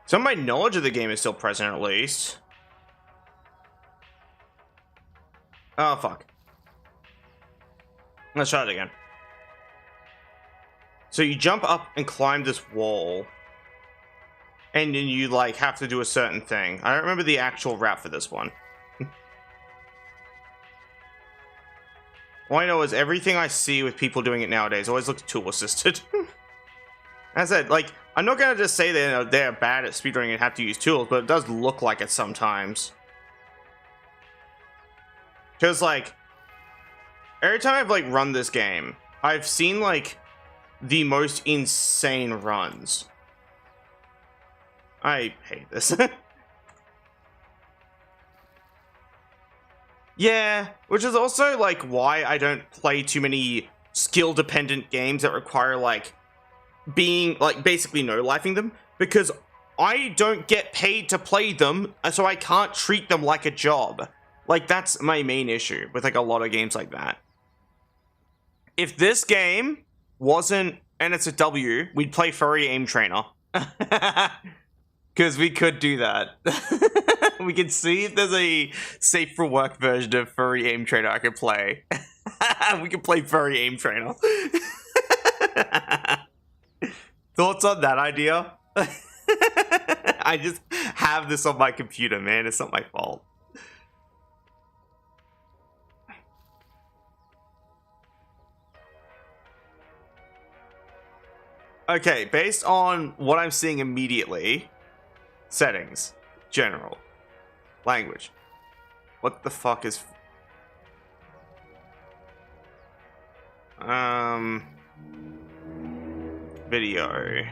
Some of my knowledge of the game is still present, at least. Oh, fuck. Let's try it again. So you jump up and climb this wall. And then you, like, have to do a certain thing. I don't remember the actual route for this one. All I know is everything I see with people doing it nowadays always looks tool-assisted. As I said, like, I'm not gonna just say that they're bad at speedrunning and have to use tools, but it does look like it sometimes. Because, like, every time I've, like, run this game, I've seen, like, the most insane runs. I hate this. Yeah, which is also, like, why I don't play too many skill-dependent games that require, like, being, like, basically no-lifing them, because I don't get paid to play them, so I can't treat them like a job. Like, that's my main issue with, like, a lot of games like that. If this game wasn't, and it's a W, we'd play Furry Aim Trainer. Because we could do that. We could see if there's a safe for work version of Furry Aim Trainer I could play. We could play Furry Aim Trainer. Thoughts on that idea? I just have this on my computer, man. It's not my fault. Okay, based on what I'm seeing immediately, settings, general, language. What the fuck is... Video.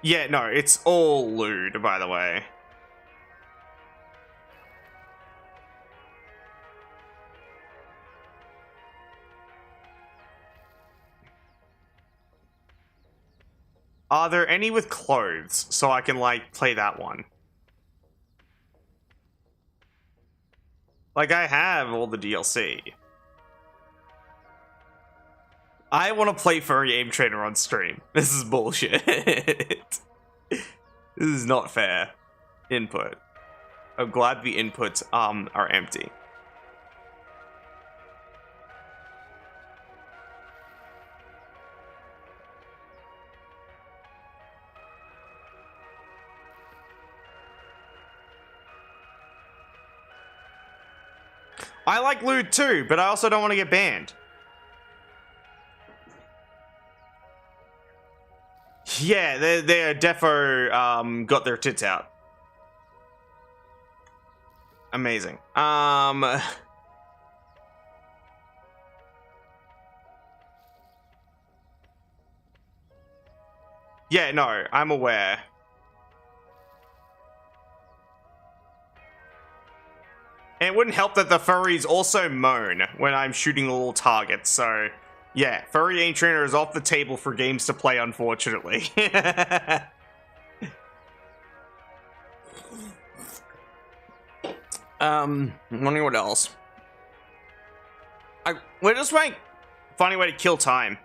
Yeah, no, it's all lewd, by the way. Are there any with clothes so I can like play that one? Like I have all the DLC. I want to play Furry Aim Trainer on stream. This is bullshit. This is not fair. Input. I'm glad the inputs are empty. I like loot too, but I also don't want to get banned. Yeah, they're defo got their tits out. Amazing. Yeah, no, I'm aware. And it wouldn't help that the furries also moan when I'm shooting the little targets, so yeah, Furry Aim Trainer is off the table for games to play, unfortunately. Wondering what else. We're just like finding a way to kill time.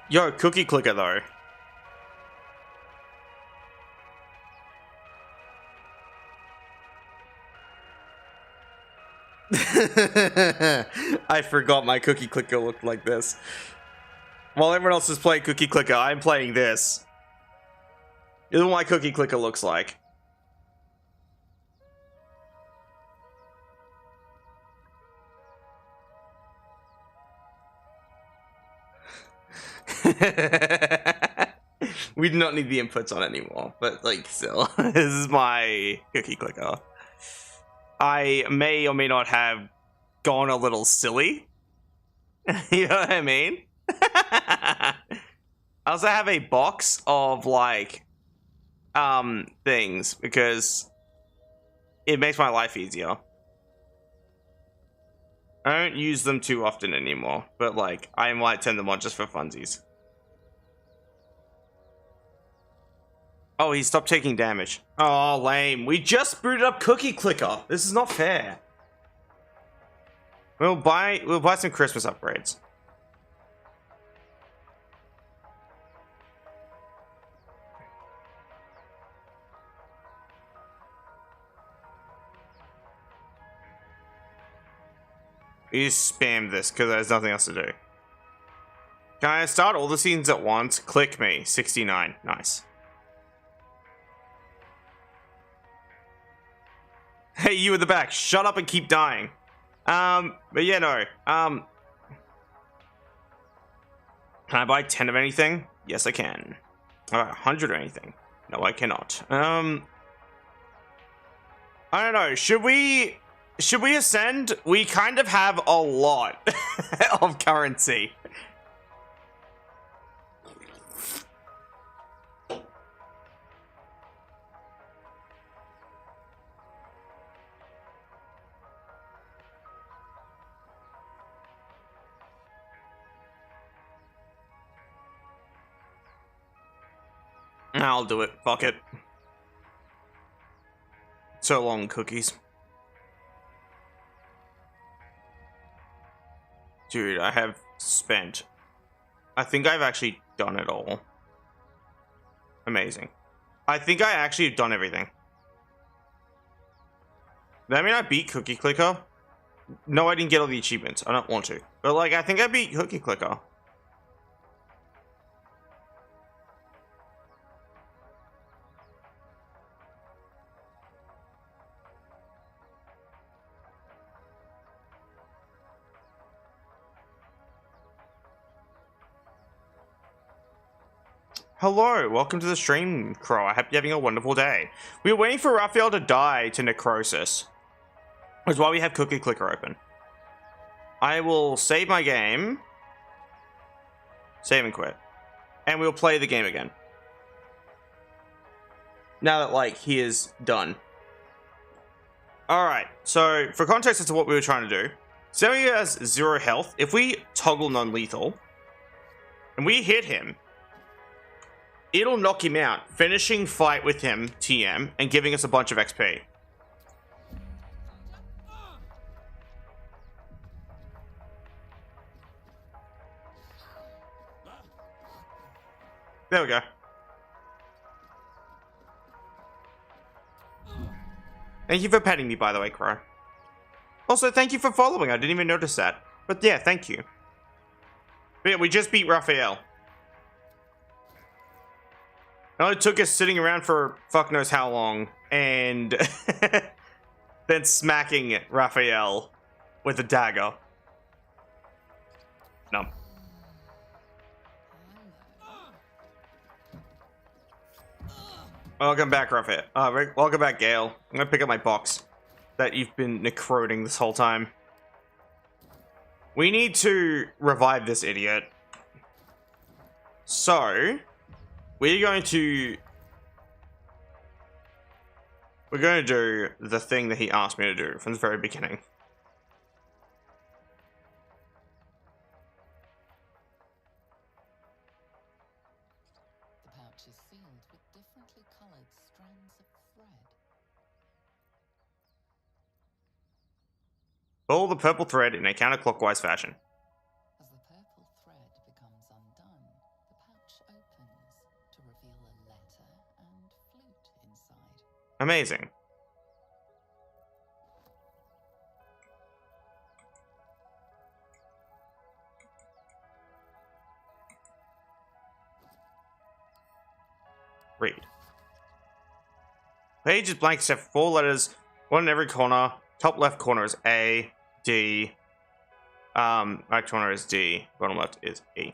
Yo, cookie clicker though. I forgot my cookie clicker looked like this. While everyone else is playing cookie clicker, I'm playing this. This is what my cookie clicker looks like. We do not need the inputs on anymore, but like still, this is my cookie clicker. I may or may not have gone a little silly. You know what I mean? I also have a box of like things because it makes my life easier. I don't use them too often anymore, but like I might turn them on just for funsies. Oh, he stopped taking damage. Oh, lame. We just booted up Cookie Clicker. This is not fair. We'll buy some Christmas upgrades. You spam this because there's nothing else to do. Can I start all the scenes at once? Click me. 69. Nice. Hey, you in the back. Shut up and keep dying. But yeah, no. Can I buy 10 of anything? Yes, I can. Can I buy 100 of anything? No, I cannot. I don't know. Should we ascend? We kind of have a lot of currency. I'll do it. Fuck it. So long, cookies. Dude, I have spent... I think I've actually done it all. Amazing. I think I actually have done everything. Does that mean I beat Cookie Clicker? No, I didn't get all the achievements. I don't want to. But, like, I think I beat Cookie Clicker. Hello, welcome to the stream, Crow. I hope you're having a wonderful day. We were waiting for Raphael to die to necrosis. That's why we have Cookie Clicker open. I will save my game. Save and quit. And we'll play the game again. Now that, like, he is done. Alright, so for context as to what we were trying to do. Samuel has 0 health. If we toggle non-lethal and we hit him, it'll knock him out, finishing fight with him, TM, and giving us a bunch of XP. There we go. Thank you for petting me, by the way, Crow. Also, thank you for following. I didn't even notice that. But yeah, thank you. But yeah, we just beat Raphael. It only took us sitting around for fuck knows how long, and then smacking Raphael with a dagger. No. Welcome back, Raphael. Welcome back, Gale. I'm gonna pick up my box that you've been necroting this whole time. We need to revive this idiot. So, we're going to do the thing that he asked me to do from the very beginning.
The pouch is sealed with differently colored strands of thread.
Pull the purple thread in a counterclockwise fashion.
As the purple thread becomes undone, the pouch opens to reveal a letter and flute inside.
Amazing. Read. Page is blank except for 4 letters, one in every corner. Top left corner is A, D. Right corner is D. Bottom left is E.
This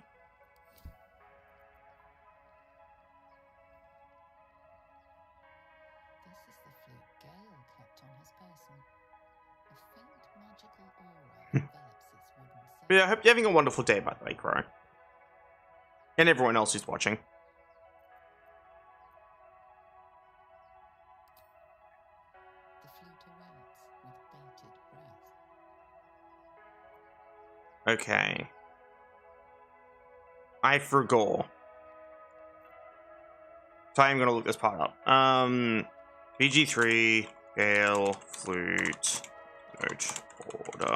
is the flute Gale kept on his person. A faint magical aura envelops its wooden
But yeah, I
surface.
hope you're having a wonderful day, by the way, Crow. And everyone else who's watching.
The flute awaits with bated breath.
Okay. I forgot. So I am gonna look this part up. PG3, Gale, flute, note, order,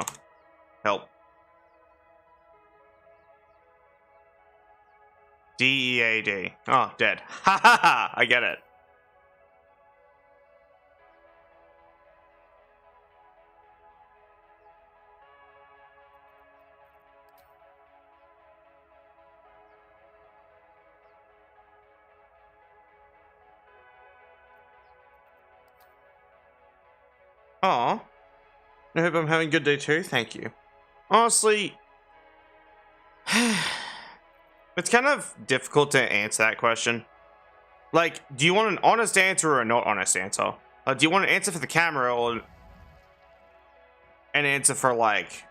help. DEAD. Oh, dead. Ha ha ha! I get it. Aw. I hope I'm having a good day too. Thank you. Honestly, it's kind of difficult to answer that question. Like, do you want an honest answer or a not honest answer? Do you want an answer for the camera or an answer for, like,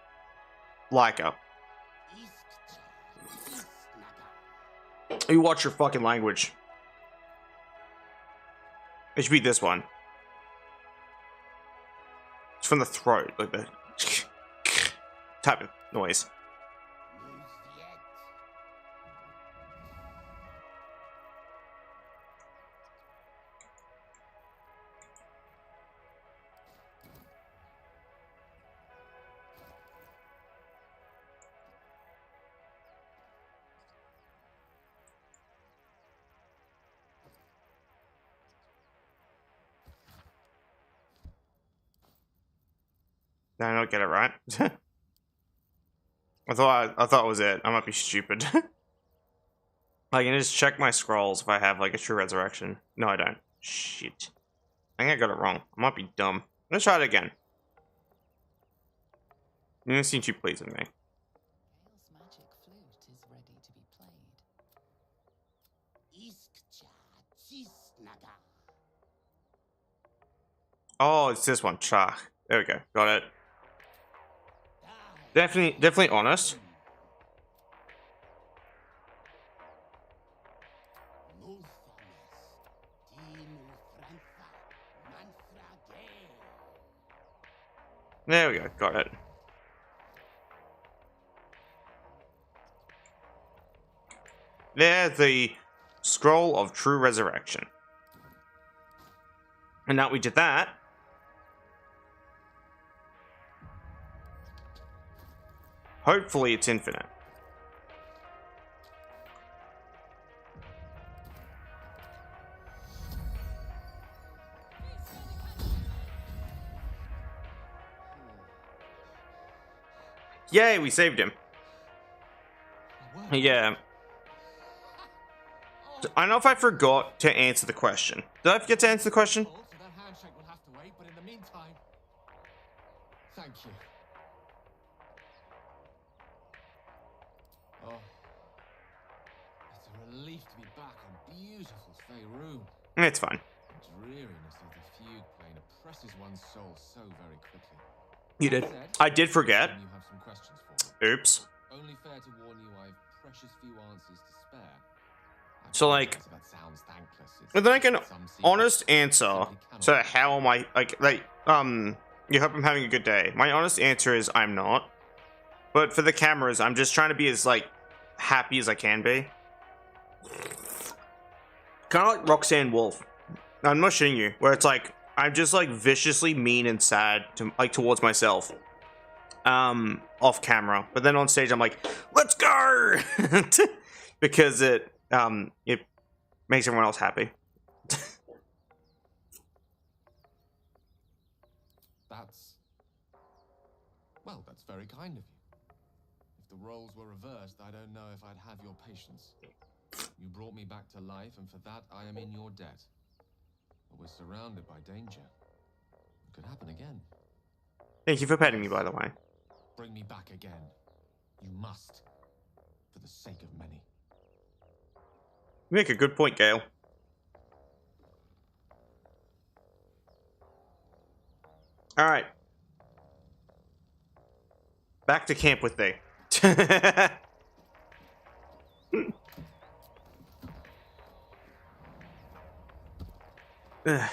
Layka? You watch your fucking language. It should be this one. It's from the throat, like the type of noise. Did I not get it right? I thought it was it. I might be stupid. I can just check my scrolls if I have like a true resurrection. No, I don't. Shit. I think I got it wrong. I might be dumb. Let's try it again. You don't seem too pleased with me.
Gale's magic flute is ready to be played.
Oh, it's this one. Cha. There we go. Got it. Definitely honest. There we go. Got it. There's the Scroll of True Resurrection. And now we did that. Hopefully it's infinite. Yay, we saved him. Yeah. I don't know if I forgot to answer the question. Did I forget to answer the question?
So that handshake will have to wait, but in the meantime, thank you. Oh, it's a relief to be back in beautiful Faerun.
It's fine.
The dreariness of the fugue plane oppresses one's soul so very quickly.
You did.
That said,
I did forget.
you have some questions for me.
Oops.
Only fair to warn you I've precious few answers to spare. I
So, like,
apologize if that sounds thankless. It's
with like an
some secrets
honest
I
answer
simply cannot
to how am I, you hope I'm having a good day. My honest answer is I'm not. But for the cameras, I'm just trying to be as, like, happy as I can be. Kind of like Roxanne Wolf. I'm not shitting you. Where it's like, I'm just, like, viciously mean and sad to, like, towards myself. Off camera. But then on stage, I'm like, let's go! Because it makes everyone else happy.
That's very kind of you. If the roles were reversed, I don't know if I'd have your patience. You brought me back to life, and for that I am in your debt. But we're surrounded by danger. It could happen again.
Thank you for petting me, by the way.
Bring me back again. You must. For the sake of many.
You make a good point, Gale. Alright. Back to camp with thee. Ugh.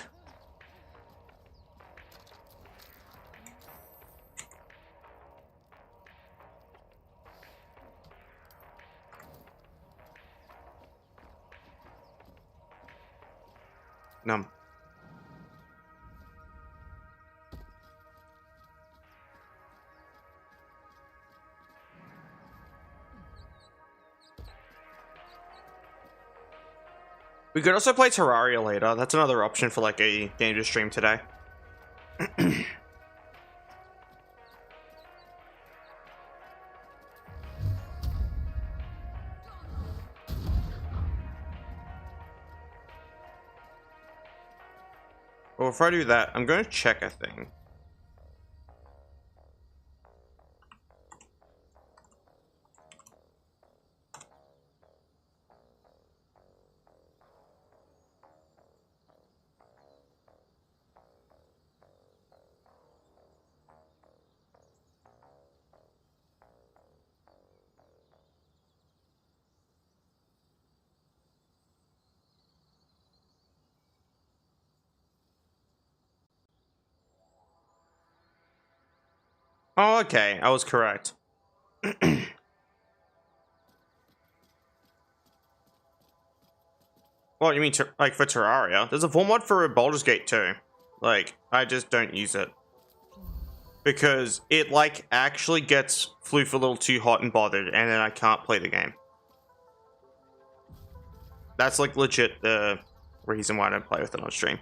Numb. We could also play Terraria later. That's another option for like a game to stream today. Well, before I do that, I'm going to check a thing. Oh, okay. I was correct. Well, you mean like for Terraria? There's a full mod for Baldur's Gate too. Like, I just don't use it. Because it, like, actually gets Floof a little too hot and bothered, and then I can't play the game. That's, like, legit the reason why I don't play with it on stream.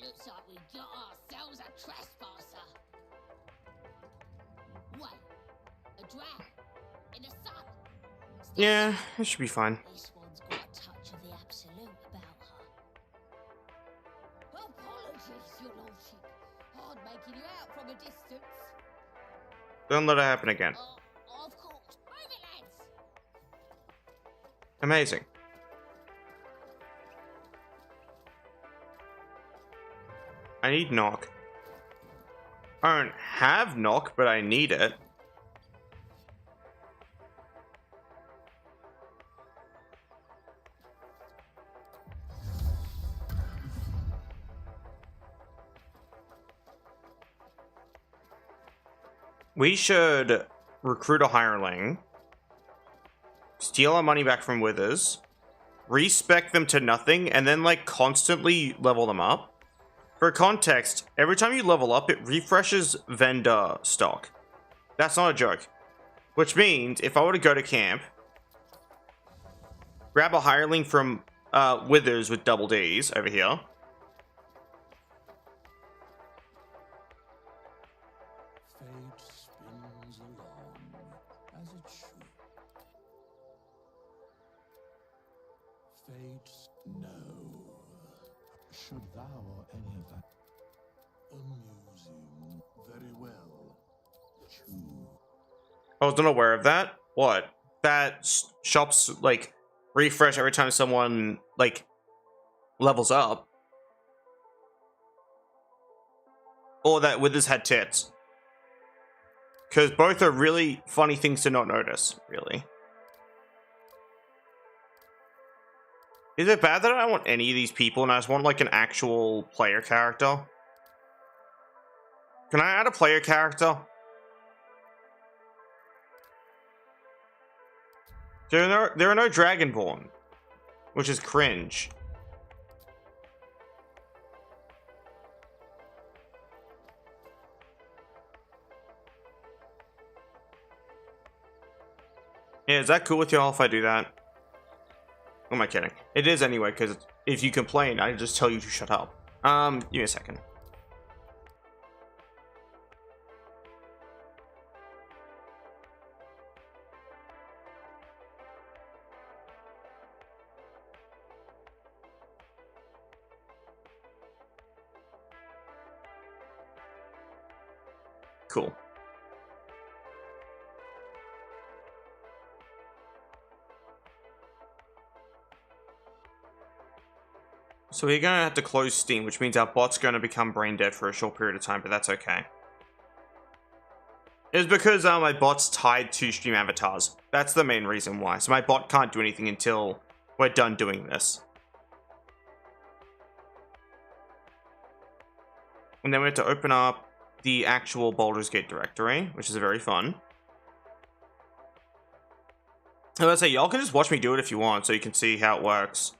Looks like we got ourselves a trespasser. What? A drag? In the sun?
Yeah, it should be fine.
This one's got a touch of the absolute about her. Apologies, your lordship. Hard making you out from a distance.
Don't let it happen again.
Of course. Move it, lads.
Amazing. I need knock. I don't have knock, but I need it. We should recruit a hireling, steal our money back from Withers, respec them to nothing, and then like constantly level them up. For context, every time you level up, it refreshes vendor stock. That's not a joke. Which means if I were to go to camp, grab a hireling from Withers with double Ds over here.
Fate spins along as it should. Fate's no. Should thou or any of that amusing? Very well. Choose.
I was not aware of that. What? That shops like refresh every time someone like levels up. Or that Withers had tits. Because both are really funny things to not notice, really. Is it bad that I don't want any of these people and I just want like an actual player character? Can I add a player character? There are no Dragonborn, which is cringe. Yeah, is that cool with y'all if I do that? Or am I kidding? It is anyway, because if you complain, I just tell you to shut up. Give me a second. Cool. So we're gonna have to close Steam, which means our bot's gonna become brain dead for a short period of time, but that's okay. It's because my bot's tied to stream avatars. That's the main reason why. So my bot can't do anything until we're done doing this. And then we have to open up the actual Baldur's Gate directory, which is very fun. And let's say y'all can just watch me do it if you want, so you can see how it works.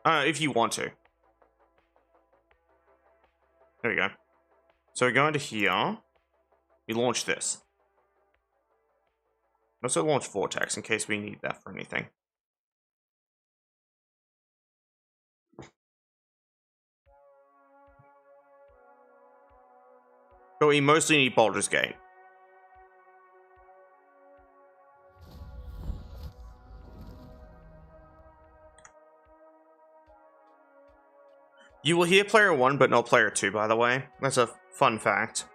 If you want to. There we go. So we go into here. We launch this. Also launch Vortex in case we need that for anything. But we mostly need Baldur's Gate. You will hear player 1, but not player 2, by the way. That's a fun fact.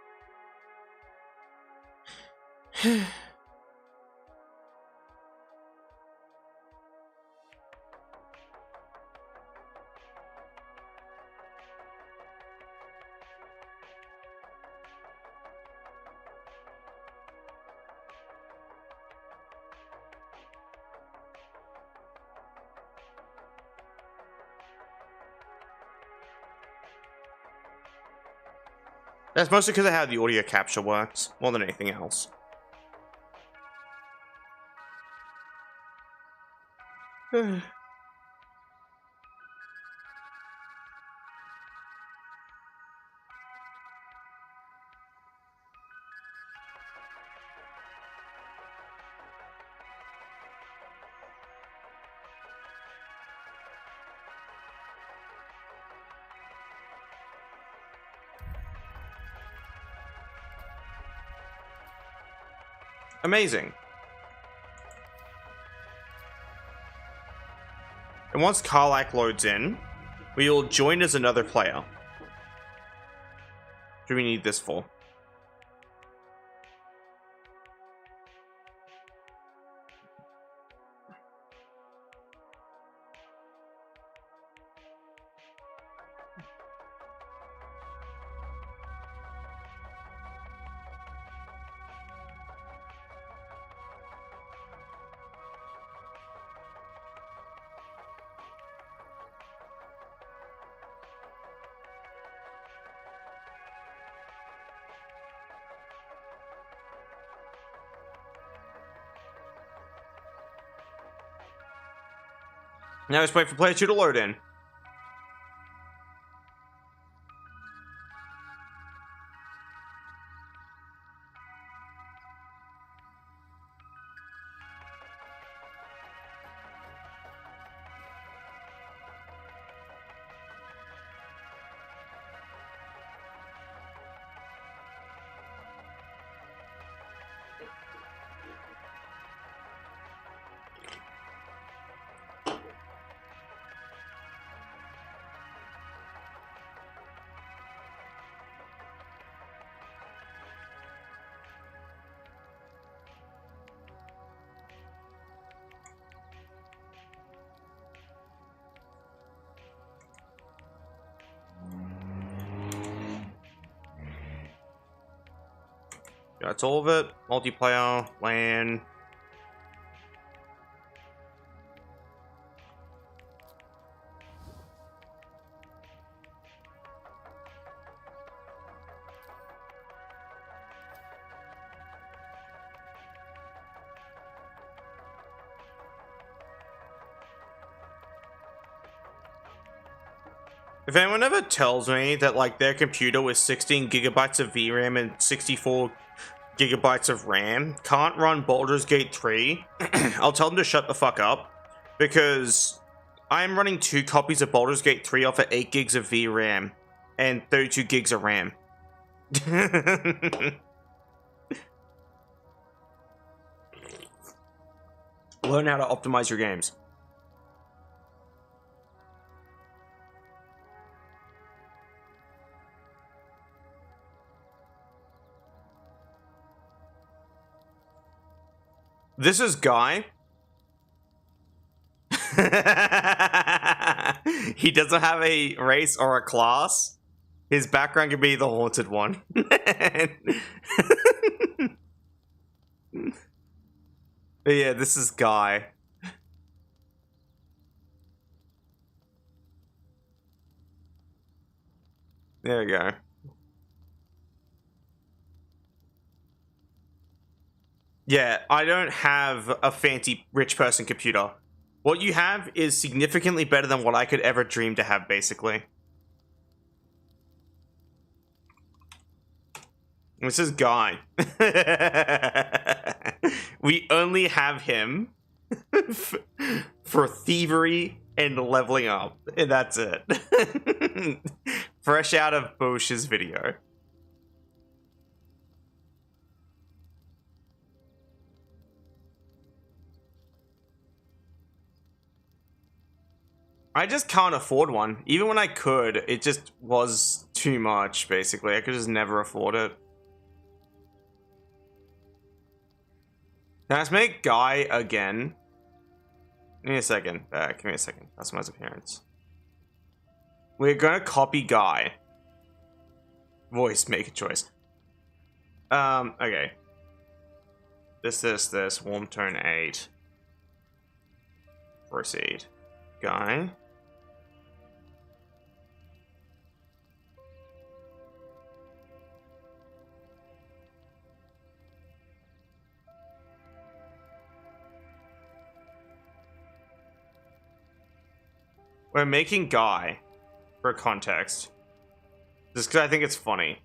That's mostly because of how the audio capture works, more than anything else. Amazing. And once Karlak loads in, we will join as another player. What do we need this for? Now let's wait for player 2 to load in. That's all of it. Multiplayer, LAN. If anyone ever tells me that like their computer with 16 gigabytes of VRAM and 64 gigabytes of RAM can't run Baldur's Gate 3, I'll tell them to shut the fuck up, because I'm running 2 copies of Baldur's Gate 3 off of 8 gigs of VRAM and 32 gigs of RAM. Learn how to optimize your games. This is Guy. He doesn't have a race or a class. His background could be the haunted one. But yeah, this is Guy. There we go. Yeah, I don't have a fancy rich person computer. What you have is significantly better than what I could ever dream to have, basically. This is Guy. We only have him for thievery and leveling up, and that's it. Fresh out of Bosch's video. I just can't afford one. Even when I could, it just was too much, basically. I could just never afford it. Can I just make Guy again? Give me a second. Give me a second. Customize appearance. We're gonna copy Guy. Voice, make a choice. Okay. This. Warm tone 8. Proceed. Guy. We're making Guy, for context. Just because I think it's funny.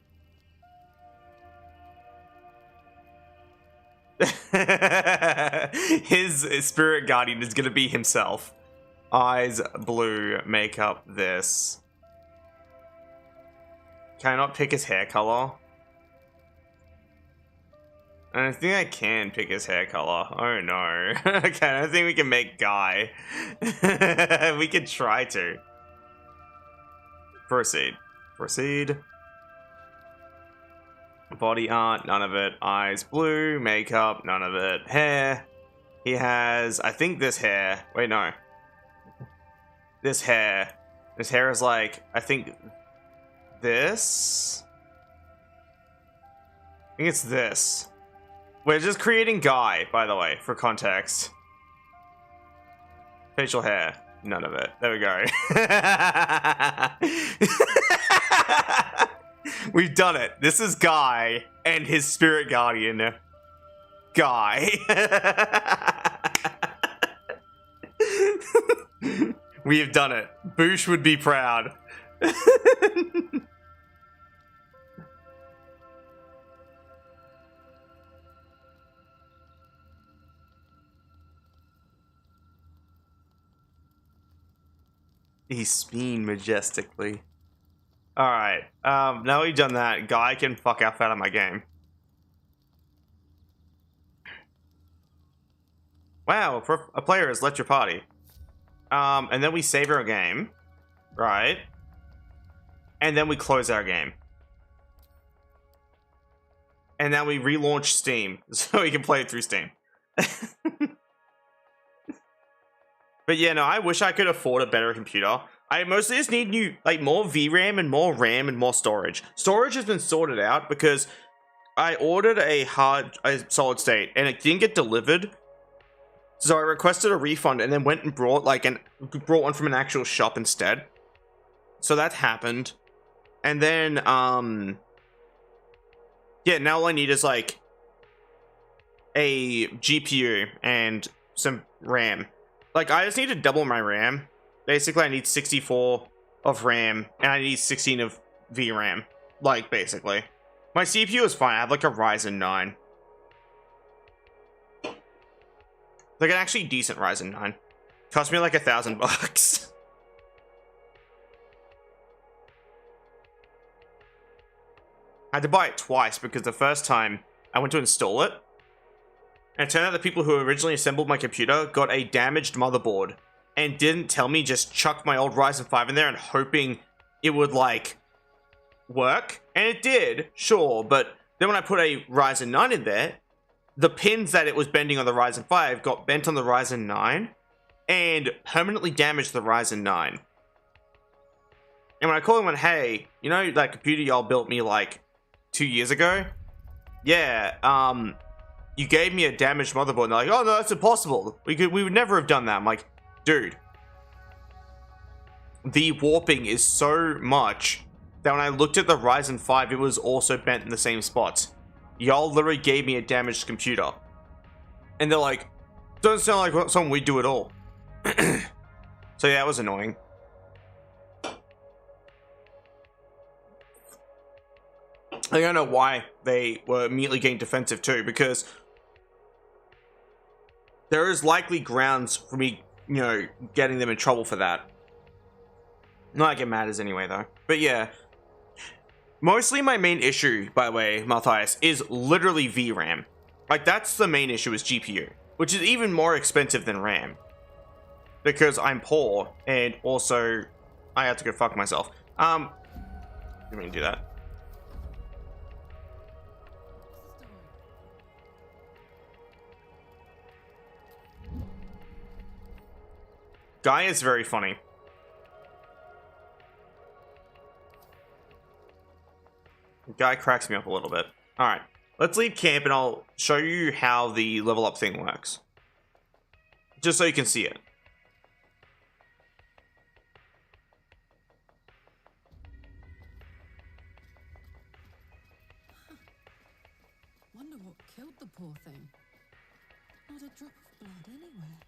His spirit guardian is gonna be himself. Eyes blue, makeup this. Can I not pick his hair color? I don't think I can pick his hair color. Oh no. Okay, I don't think we can make Guy. We could try to. Proceed. Proceed. Body art, none of it. Eyes blue, makeup, none of it. Hair. He has, I think this hair. Wait, no. This hair. His hair is like, I think this? I think it's this. We're just creating Guy, by the way, for context. Facial hair. None of it. There we go. We've done it. This is Guy and his spirit guardian. Guy. We have done it. Boosh would be proud. He's spinning majestically. Alright, now we've done that, Guy can fuck off out of my game. Wow, a player has left your party. And then we save our game, right? And then we close our game. And now we relaunch Steam, so we can play it through Steam. But yeah, no, I wish I could afford a better computer. I mostly just need new, like, more VRAM and more RAM and more storage. Storage has been sorted out because I ordered a solid state and it didn't get delivered. So I requested a refund and then went and brought brought one from an actual shop instead. So that happened. And then, yeah, now all I need is like a GPU and some RAM. Like, I just need to double my RAM. Basically, I need 64 of RAM and I need 16 of VRAM. Like, basically. My CPU is fine. I have like a Ryzen 9. Like an actually decent Ryzen 9. Cost me like $1,000. I had to buy it twice because the first time I went to install it, and it turned out the people who originally assembled my computer got a damaged motherboard and didn't tell me, just chucked my old Ryzen 5 in there and hoping it would, like, work. And it did, sure, but then when I put a Ryzen 9 in there, the pins that it was bending on the Ryzen 5 got bent on the Ryzen 9 and permanently damaged the Ryzen 9. And when I called them and went, hey, you know that computer y'all built me like 2 years ago? Yeah, you gave me a damaged motherboard. And they're like, oh no, that's impossible. We would never have done that. I'm like, dude, the warping is so much that when I looked at the Ryzen 5, it was also bent in the same spots. Y'all literally gave me a damaged computer. And they're like, doesn't sound like something we do at all. So yeah, that was annoying. I don't know why they were immediately getting defensive too, because there is likely grounds for me, you know, getting them in trouble for that. Not like it matters anyway, though. But yeah. Mostly my main issue, by the way, Matthias, is literally VRAM. Like, that's the main issue, is GPU. Which is even more expensive than RAM. Because I'm poor, and also, I have to go fuck myself. Let me do that. Guy is very funny. Guy cracks me up a little bit. Alright, let's leave camp and I'll show you how the level up thing works. Just so you can see it.
Wonder what killed the poor thing. Not a drop of blood anywhere.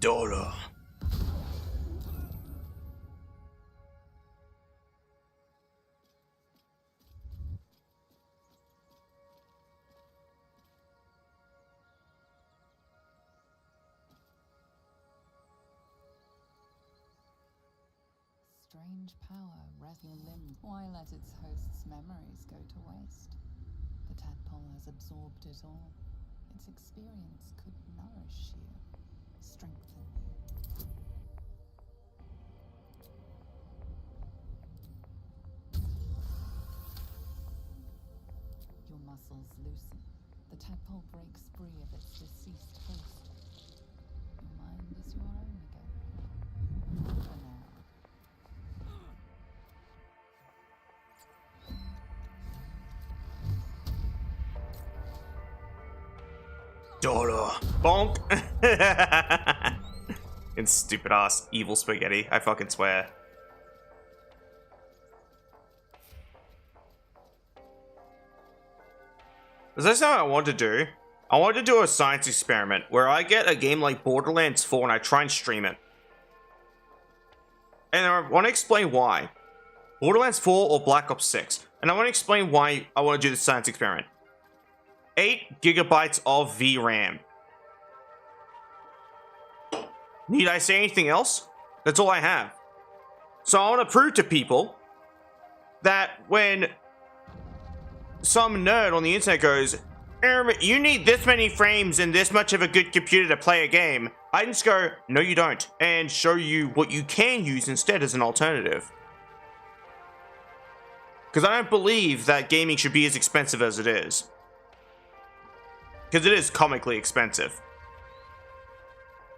Dora.
Strange power rests your limbs. Why let its host's memories go to waste? The tadpole has absorbed it all. Its experience could nourish you, strengthen you. Your muscles loosen. The tadpole breaks free of its deceased host. Your mind is your own again.
Daughter. Bonk. And stupid ass evil spaghetti. I fucking swear. Is this something I want to do? I want to do a science experiment where I get a game like Borderlands 4 and I try and stream it. And I want to explain why. Borderlands 4 or Black Ops 6. And I want to explain why I want to do this science experiment. 8 gigabytes of VRAM. Need I say anything else? That's all I have. So I want to prove to people that when some nerd on the internet goes, you need this many frames and this much of a good computer to play a game, I just go, no you don't, and show you what you can use instead as an alternative. Because I don't believe that gaming should be as expensive as it is. Because it is comically expensive.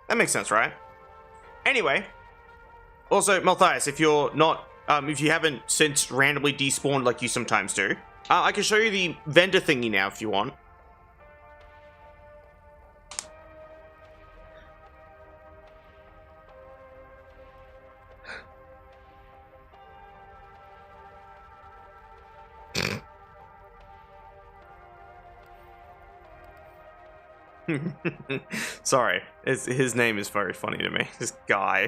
That makes sense, right? Anyway. Also, Malthias, if you're not, if you haven't since randomly despawned like you sometimes do, I can show you the vendor thingy now if you want. Sorry, his name is very funny to me. This guy.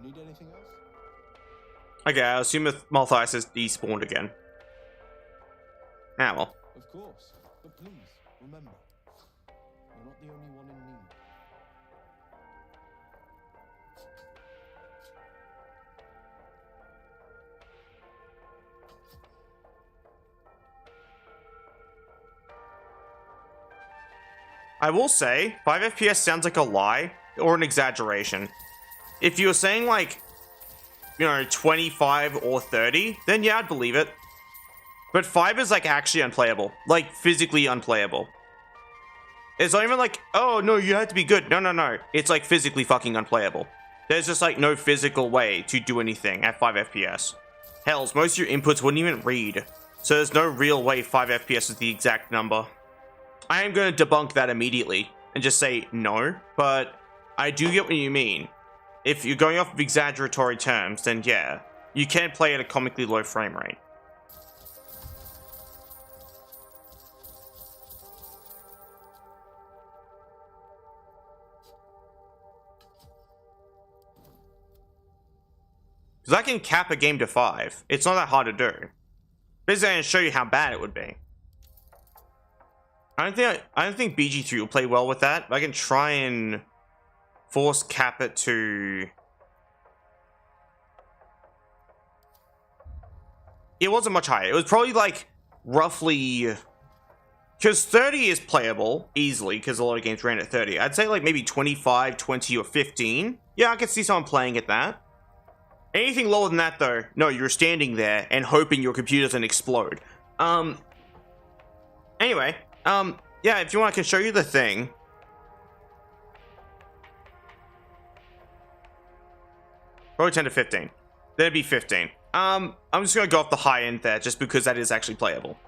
Need anything else?
Okay, I assume if Malthias has despawned again. Ah, well.
Of course, but please remember, you're not the only one in need.
I will say, 5 FPS sounds like a lie or an exaggeration. If you were saying like, 25 or 30, then yeah, I'd believe it. But 5 is like actually unplayable. Like physically unplayable. It's not even like, oh no, you have to be good. No. It's like physically fucking unplayable. There's just like no physical way to do anything at 5 FPS. Hells, most of your inputs wouldn't even read. So there's no real way 5 FPS is the exact number. I am going to debunk that immediately and just say no, but I do get what you mean. If you're going off of exaggeratory terms, then yeah, you can play at a comically low frame rate. Because I can cap a game to 5. It's not that hard to do. Basically, I'm going to show you how bad it would be. I don't think BG3 will play well with that, but I can try and force cap it to... It wasn't much higher. It was probably like roughly... Because 30 is playable easily, because a lot of games ran at 30. I'd say like maybe 25, 20, or 15. Yeah, I could see someone playing at that. Anything lower than that, though, no, you're standing there and hoping your computer doesn't explode. Anyway... yeah, if you want, I can show you the thing. Probably 10 to 15. Then it'd be 15. I'm just gonna go off the high end there, just because that is actually playable.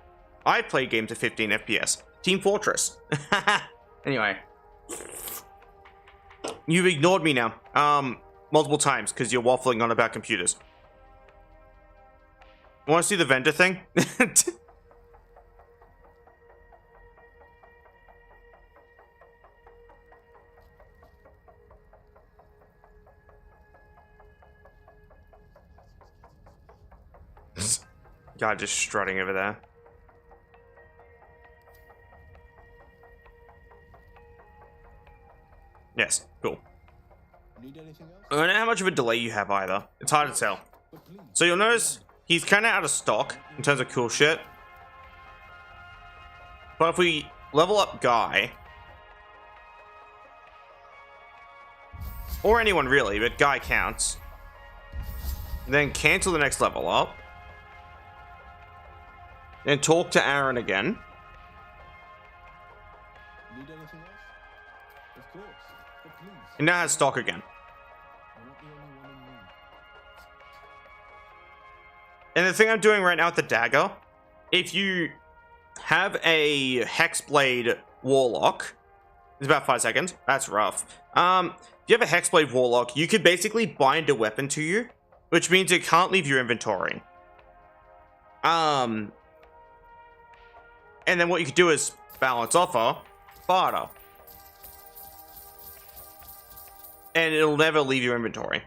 I play games at 15 FPS. Team Fortress. Anyway. You've ignored me now. Multiple times, because you're waffling on about computers. Want to see the vendor thing? Guy just strutting over there. Yes, cool.
Need anything else?
I don't know how much of a delay you have either. It's hard to tell.
But please.
So you'll notice he's kind of out of stock in terms of cool shit. But if we level up Guy, or anyone really, but Guy counts, then cancel the next level up, then talk to Aaron again.
Need anything else? Of course, but please.
And now has stock again.
You're not the only one in
And the thing I'm doing right now with the dagger, if you have a Hexblade Warlock, it's about 5 seconds. That's rough. If you have a Hexblade Warlock, you could basically bind a weapon to you, which means it can't leave your inventory. And then what you could do is balance offer, barter. And it'll never leave your inventory.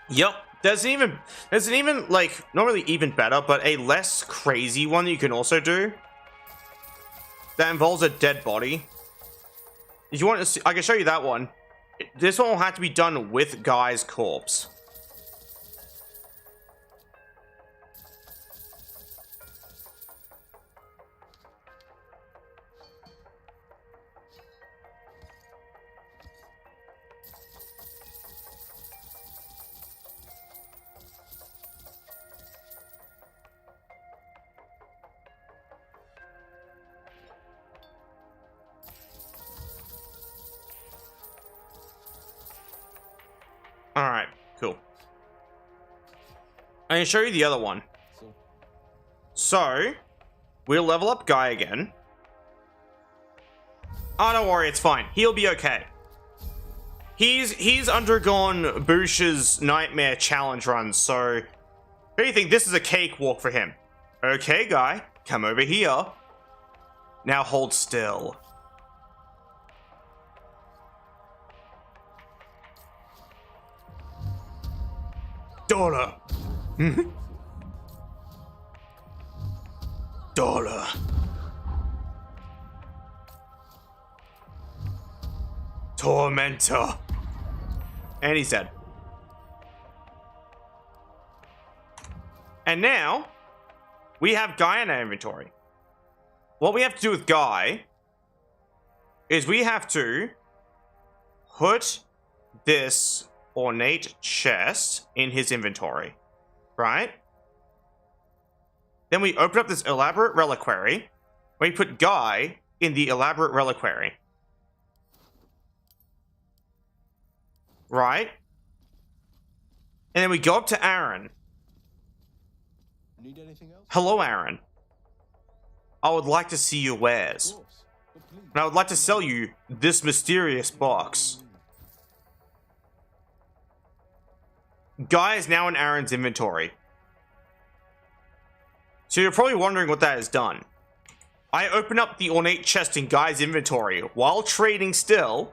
Yep. There's an even like not really even better, but a less crazy one that you can also do that involves a dead body. If you want to see, I can show you that one. This one will have to be done with Guy's corpse. Alright, cool. I can show you the other one. So, we'll level up Guy again. Oh, don't worry, it's fine. He'll be okay. He's undergone Bush's nightmare challenge run, so if anything, this is a cakewalk for him. Okay, Guy, come over here. Now hold still. Dollar. Dollar. Tormentor. And he's dead. And now, we have Guy in our inventory. What we have to do with Guy is we have to put this ornate chest in his inventory, right? Then we open up this elaborate reliquary. We put Guy in the elaborate reliquary, right? And then we go up to Aaron.
Need anything else?
Hello, Aaron. I would like to see your wares.
Of course, but please.
And I would like to sell you this mysterious box. Guy is now in Aaron's inventory. So you're probably wondering what that has done. I open up the ornate chest in Guy's inventory while trading still,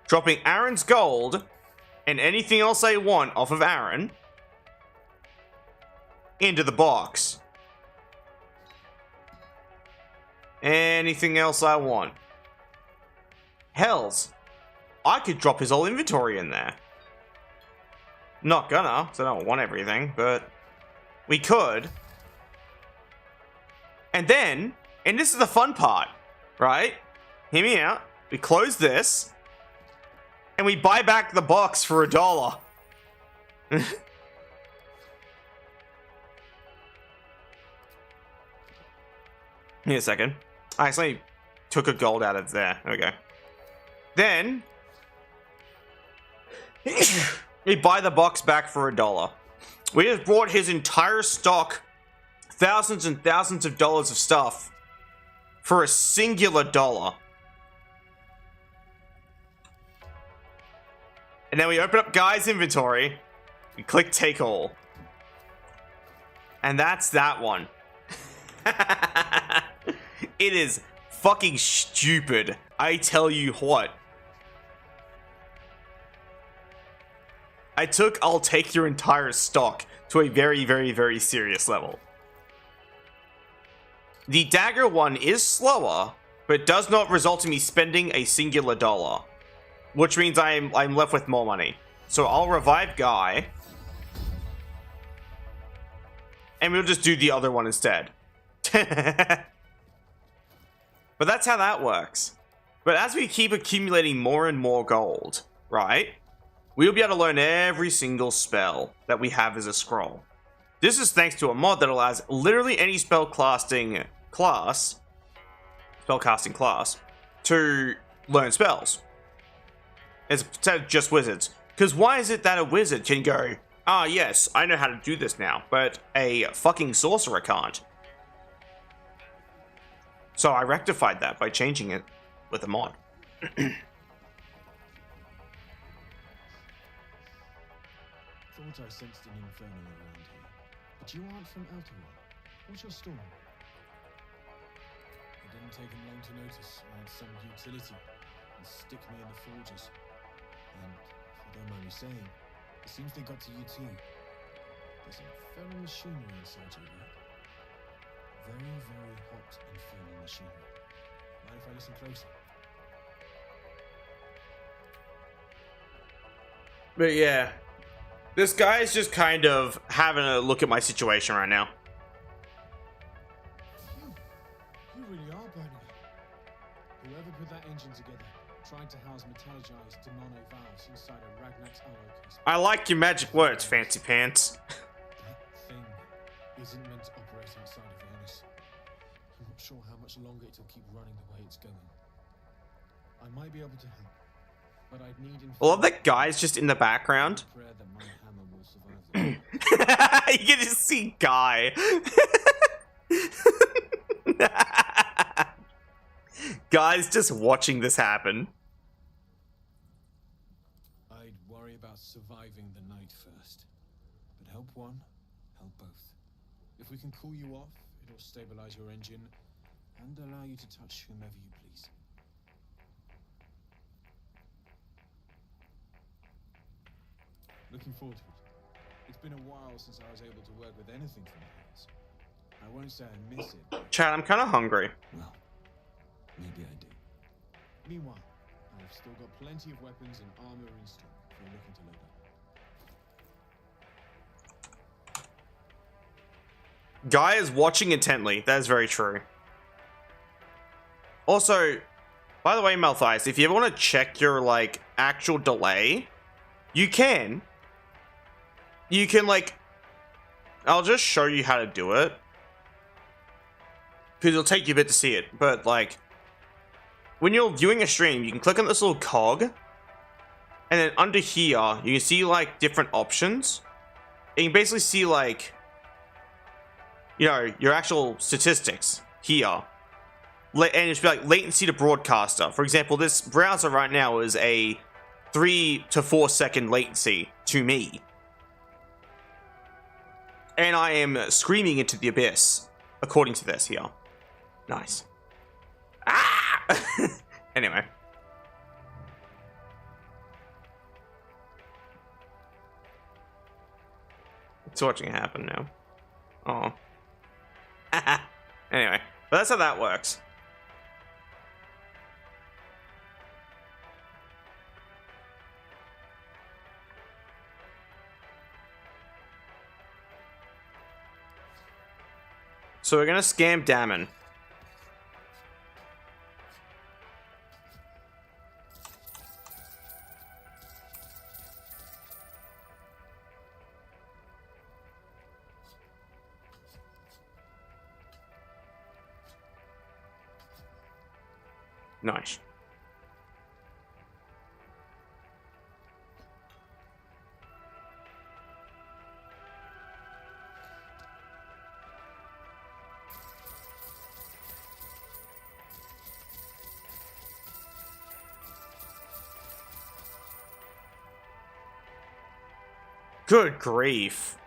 dropping Aaron's gold and anything else I want off of Aaron into the box. Anything else I want. Hells, I could drop his whole inventory in there. Not gonna, so I don't want everything, but we could. And then, and this is the fun part, right? Hear me out. We close this, and we buy back the box for $1. Give me a second. I actually took a gold out of there. There we go. Then, we buy the box back for $1. We just bought his entire stock, thousands and thousands of dollars of stuff, for a singular dollar. And then we open up Guy's inventory, we click take all. And that's that one. It is fucking stupid, I tell you what. I took I'll take your entire stock to a very, very, very serious level. The dagger one is slower, but does not result in me spending a singular dollar, which means I'm left with more money. So I'll revive Guy, and we'll just do the other one instead. But that's how that works. But as we keep accumulating more and more gold, right, we'll be able to learn every single spell that we have as a scroll. This is thanks to a mod that allows literally any spellcasting class to learn spells. Instead of just wizards. Because why is it that a wizard can go, ah yes, I know how to do this now, but a fucking sorcerer can't? So I rectified that by changing it with a mod.
Thought I sensed an infernal around here. But you aren't from Outerworld. What's your story? It didn't take them long to notice I had some utility and stick me in the forges. And if you don't mind me saying, it seems they got to you too. There's infernal machinery inside you, right? Very, very hot infernal machinery. Mind if I listen closer?
But yeah, this guy is just kind of having a look at my situation right now.
You really are burning up. Whoever put that engine together tried to house metallogized demonic valves inside a Ragnak's arrow case.
I like your magic words, fancy pants.
That thing isn't meant to operate outside of Venice. I'm not sure how much longer it'll keep running the way it's going. I might be able to help, but I'd need
I love that guy's just in the background.
prayer that my hammer will survive the
You can just see Guy. Guy's just watching this happen.
I'd worry about surviving the night first. But help one, help both. If we can cool you off, it'll stabilize your engine and allow you to touch whomever you please. Looking forward to it. It's been a while since I was able to work with anything from the house. I won't say I miss it, but,
Chad, I'm kind of hungry.
well, maybe I do. Meanwhile, I've still got plenty of weapons and armor in stock if you're looking to load up.
Guy is watching intently. That is very true. Also, by the way, Malthias, if you ever want to check your, like, actual delay, you can. You can, like... I'll just show you how to do it. Because it'll take you a bit to see it. But, like... When you're viewing a stream, you can click on this little cog. And then under here, you can see, like, different options. And you can basically see, like... You know, your actual statistics here. And it's like latency to broadcaster. For example, this browser right now is a 3 to 4 second latency to me. And I am screaming into the abyss, according to this here. Nice. Ah! Anyway. It's watching it happen now. Oh. Anyway, but that's how that works. So we're gonna scam Damon. Nice. Good grief.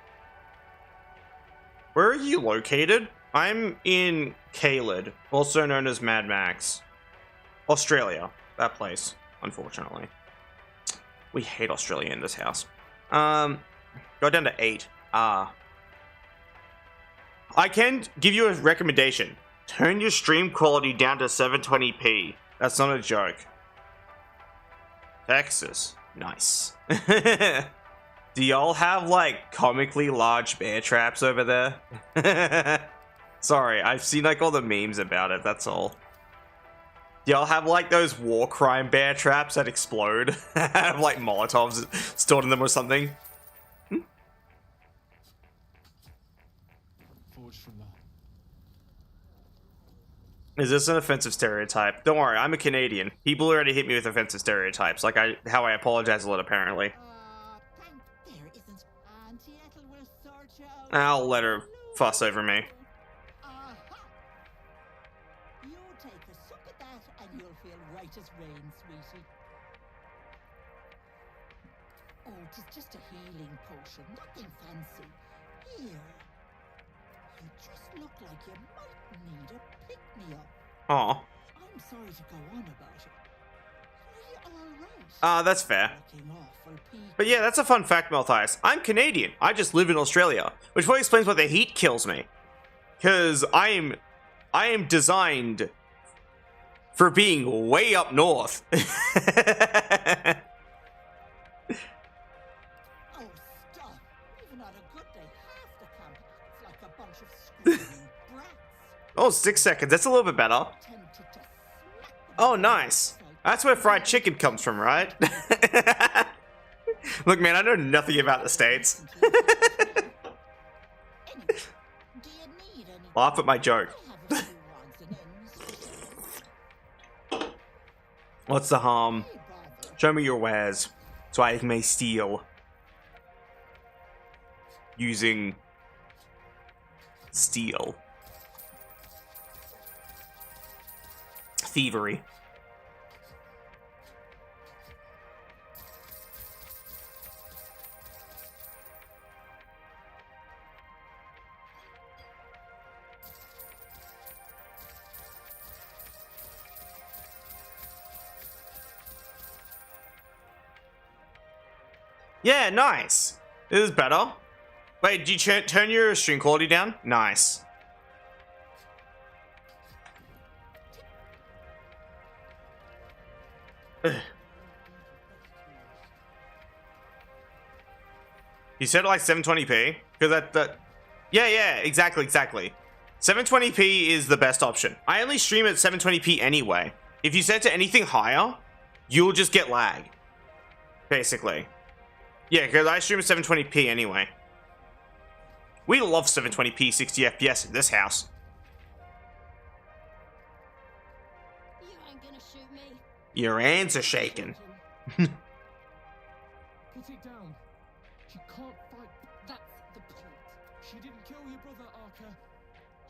Where are you located? I'm in Caelid, also known as Mad Max. Australia. That place, unfortunately. We hate Australia in this house. Go down to 8. I can give you a recommendation. Turn your stream quality down to 720p. That's not a joke. Texas. Nice. Do y'all have, like, comically large bear traps over there? Sorry, I've seen, like, all the memes about it, that's all. Y'all have like those war crime bear traps that explode. Have like Molotovs stored in them or something.
Forged from that.
Is this an offensive stereotype? Don't worry, I'm a Canadian. People already hit me with offensive stereotypes, like how I apologize a lot apparently.
Thank there isn't. Auntie Ethel will sort you out.
I'll let her fuss over me.
Aha! You take a sup at that and you'll feel right as rain, sweetie. Oh, it is just a healing potion, nothing fancy. Here. You just look like you might need a pick-me-up.
Aw.
I'm sorry to go on about it. Are you alright?
That's fair.
Looking awful peaked.
But yeah, that's a fun fact, Malthias. I'm Canadian. I just live in Australia, which probably explains why the heat kills me. Cause I am designed for being way up north.
Oh, stop! Even on a good day, half the camp acts like a bunch of screaming brats.
Oh, 6 seconds. That's a little bit better.
Tempted to smack them
Oh, nice. That's where fried chicken comes from, right? Look, man, I know nothing about the States.
Anyway, do you need any?
Laugh at my joke.
I have a few odds and ends.
What's the harm?
Hey, bother.
Show me your wares, so I may steal. Using steel. Thievery. Yeah, nice. This is better. Wait, did you turn your stream quality down? Nice. You said like 720p? Because that... Yeah, exactly. 720p is the best option. I only stream at 720p anyway. If you set to anything higher, you'll just get lag. Basically. Yeah, because I stream at 720p anyway. We love 720p 60 FPS in this house.
You ain't gonna shoot me.
Your hands are shaking.
Put it down. She can't fight.
That's the point.
She didn't kill your brother, Arca.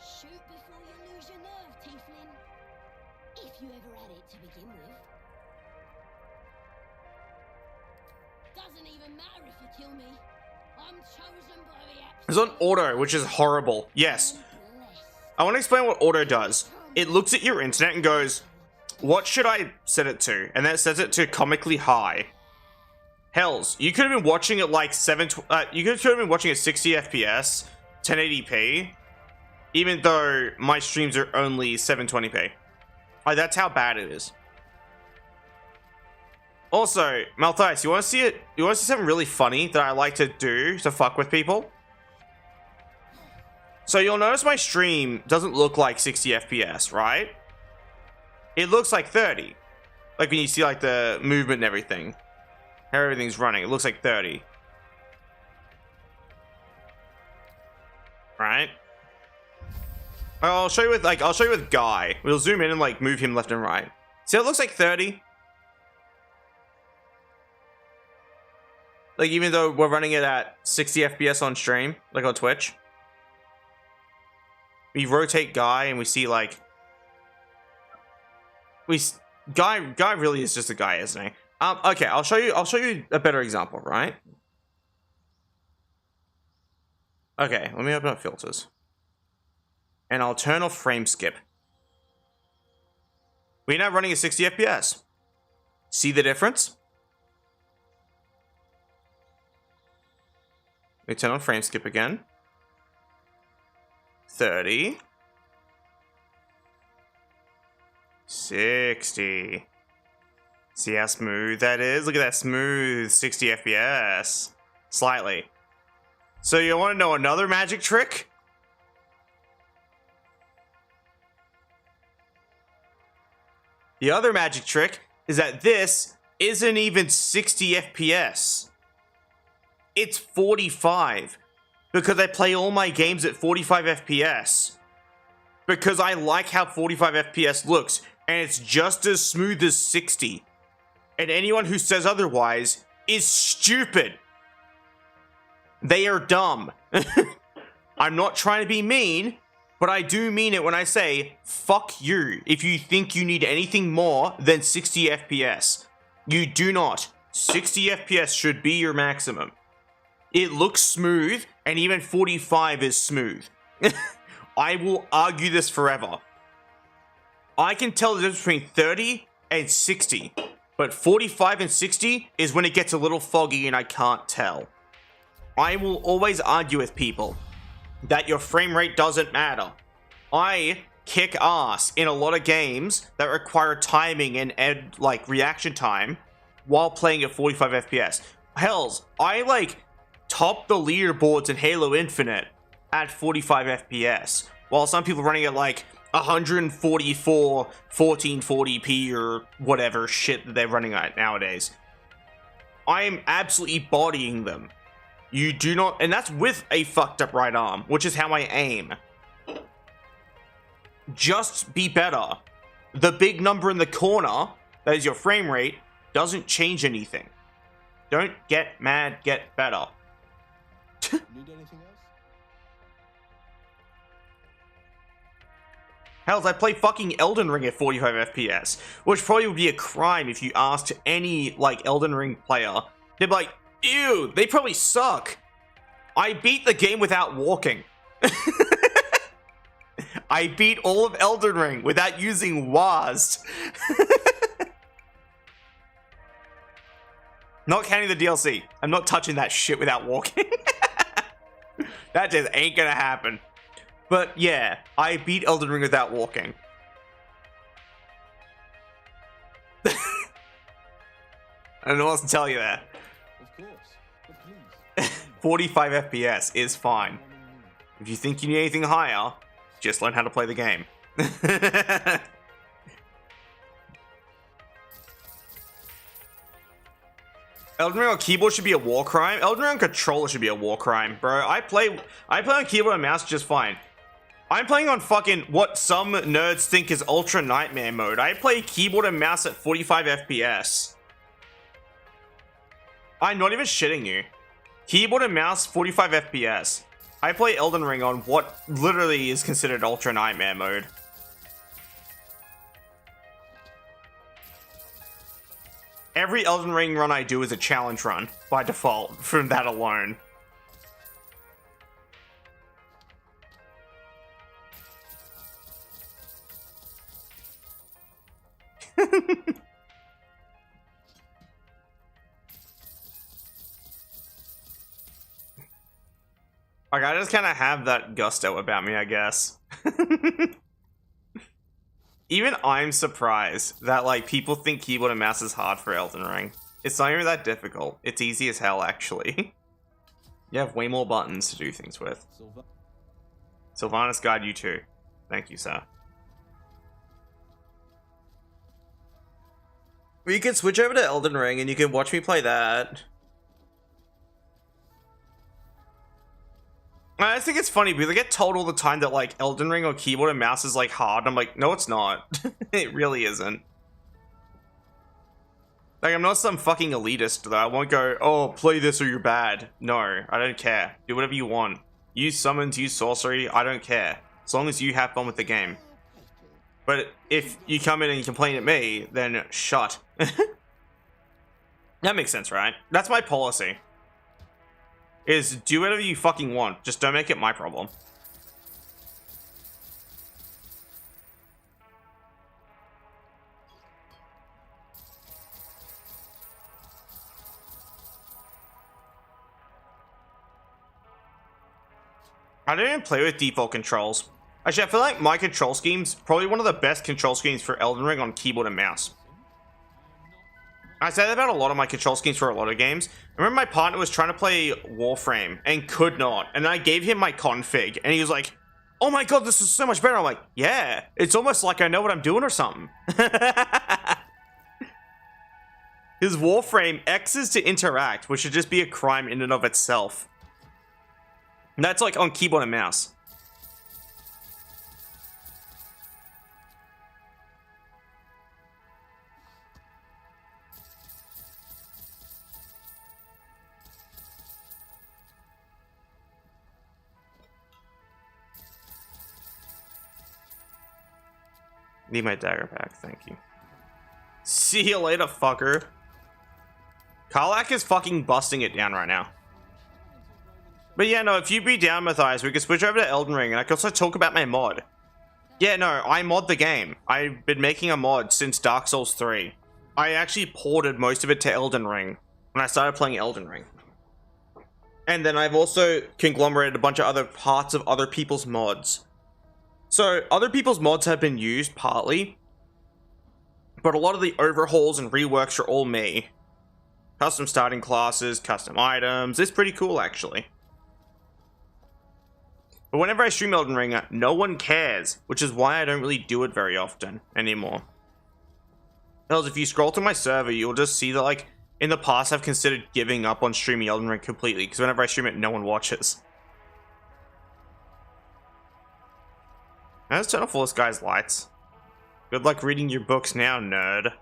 Shoot before you lose your nerve, Tiefling. If you ever had it to begin with. Doesn't even matter if you kill me. I'm chosen by the
It's on auto, which is horrible. Yes. I want to explain what auto does. It looks at your internet and goes, what should I set it to? And then it sets it to comically high. Hells, you could have been watching at like you could have been watching at 60 FPS, 1080p, even though my streams are only 720p. Like, that's how bad it is. Also, Malthias, you want to see it? You want to see something really funny that I like to do to fuck with people? So you'll notice my stream doesn't look like 60 FPS, right? It looks like 30. Like when you see like the movement and everything. How everything's running, it looks like 30. Right? I'll show you with Guy. We'll zoom in and like move him left and right. See how it looks like 30? Like, even though we're running it at 60 FPS on stream, like on Twitch. We rotate Guy and we see like... Guy really is just a guy, isn't he? Okay, I'll show you a better example, right? Okay, let me open up filters. And I'll turn off frame skip. We're now running at 60 FPS. See the difference? We turn on frame skip again. 30. 60. See how smooth that is? Look at that smooth 60 FPS. Slightly. So you want to know another magic trick? The other magic trick is that this isn't even 60 FPS. It's 45. Because I play all my games at 45 FPS. Because I like how 45 FPS looks, and it's just as smooth as 60. And anyone who says otherwise is stupid. They are dumb. I'm not trying to be mean, but I do mean it when I say, fuck you if you think you need anything more than 60 FPS. You do not. 60 FPS should be your maximum. It looks smooth, and even 45 is smooth. I will argue this forever. I can tell the difference between 30 and 60, but 45 and 60 is when it gets a little foggy and I can't tell. I will always argue with people that your frame rate doesn't matter. I kick ass in a lot of games that require timing and like reaction time while playing at 45 FPS. Hells, I top the leaderboards in Halo Infinite at 45 FPS, while some people running at 144 1440p or whatever shit that they're running at nowadays. I am absolutely bodying them. You do not, and that's with a fucked up right arm, which is how I aim. Just be better. The big number in the corner, that is your frame rate, doesn't change anything. Don't get mad, get better.
Need anything else?
Hells, I play fucking Elden Ring at 45 FPS, which probably would be a crime if you asked any, Elden Ring player. They'd be like, ew, they probably suck. I beat the game without walking. I beat all of Elden Ring without using WASD. Not counting the DLC. I'm not touching that shit without walking. That just ain't gonna happen. But yeah, I beat Elden Ring without walking. I don't know what else to tell you there.
Of course. But please.
45 FPS is fine. If you think you need anything higher, just learn how to play the game. Elden Ring on keyboard should be a war crime. Elden Ring on controller should be a war crime, bro. I play on keyboard and mouse just fine. I'm playing on fucking what some nerds think is Ultra Nightmare mode. I play keyboard and mouse at 45 FPS. I'm not even shitting you. Keyboard and mouse, 45 FPS. I play Elden Ring on what literally is considered Ultra Nightmare mode. Every Elden Ring run I do is a challenge run, by default, from that alone. Like, I just kind of have that gusto about me, I guess. Even I'm surprised that, people think keyboard and mouse is hard for Elden Ring. It's not even that difficult. It's easy as hell, actually. You have way more buttons to do things with. Sylvanas Guide you too. Thank you, sir. Well, you can switch over to Elden Ring and you can watch me play that. I think it's funny because I get told all the time that Elden Ring or keyboard and mouse is hard. I'm like, no, it's not. It really isn't. I'm not some fucking elitist though. I won't go, oh, play this or you're bad. No, I don't care. Do whatever you want. Use summons, use sorcery. I don't care. As long as you have fun with the game. But if you come in and you complain at me, then shut. That makes sense, right? That's my policy. Is do whatever you fucking want. Just don't make it my problem. I don't even play with default controls. Actually, I feel like my control scheme's probably one of the best control schemes for Elden Ring on keyboard and mouse. I say that about a lot of my control schemes for a lot of games. I remember my partner was trying to play Warframe and could not. And then I gave him my config and he was like, oh my god, this is so much better. I'm like, yeah, it's almost like I know what I'm doing or something. His Warframe X's to interact, which should just be a crime in and of itself. And that's like on keyboard and mouse. Need my dagger back, thank you. See you later, fucker. Karlach is fucking busting it down right now. But yeah, no, if you'd be down, Matthias, we could switch over to Elden Ring, and I could also talk about my mod. Yeah, no, I mod the game. I've been making a mod since Dark Souls 3. I actually ported most of it to Elden Ring when I started playing Elden Ring. And then I've also conglomerated a bunch of other parts of other people's mods. So, other people's mods have been used, partly. But a lot of the overhauls and reworks are all me. Custom starting classes, custom items. It's pretty cool, actually. But whenever I stream Elden Ring, no one cares. Which is why I don't really do it very often anymore. Else, if you scroll to my server, you'll just see that, like, in the past I've considered giving up on streaming Elden Ring completely. Because whenever I stream it, no one watches. Now let's turn off all this guy's lights. Good luck reading your books now, nerd.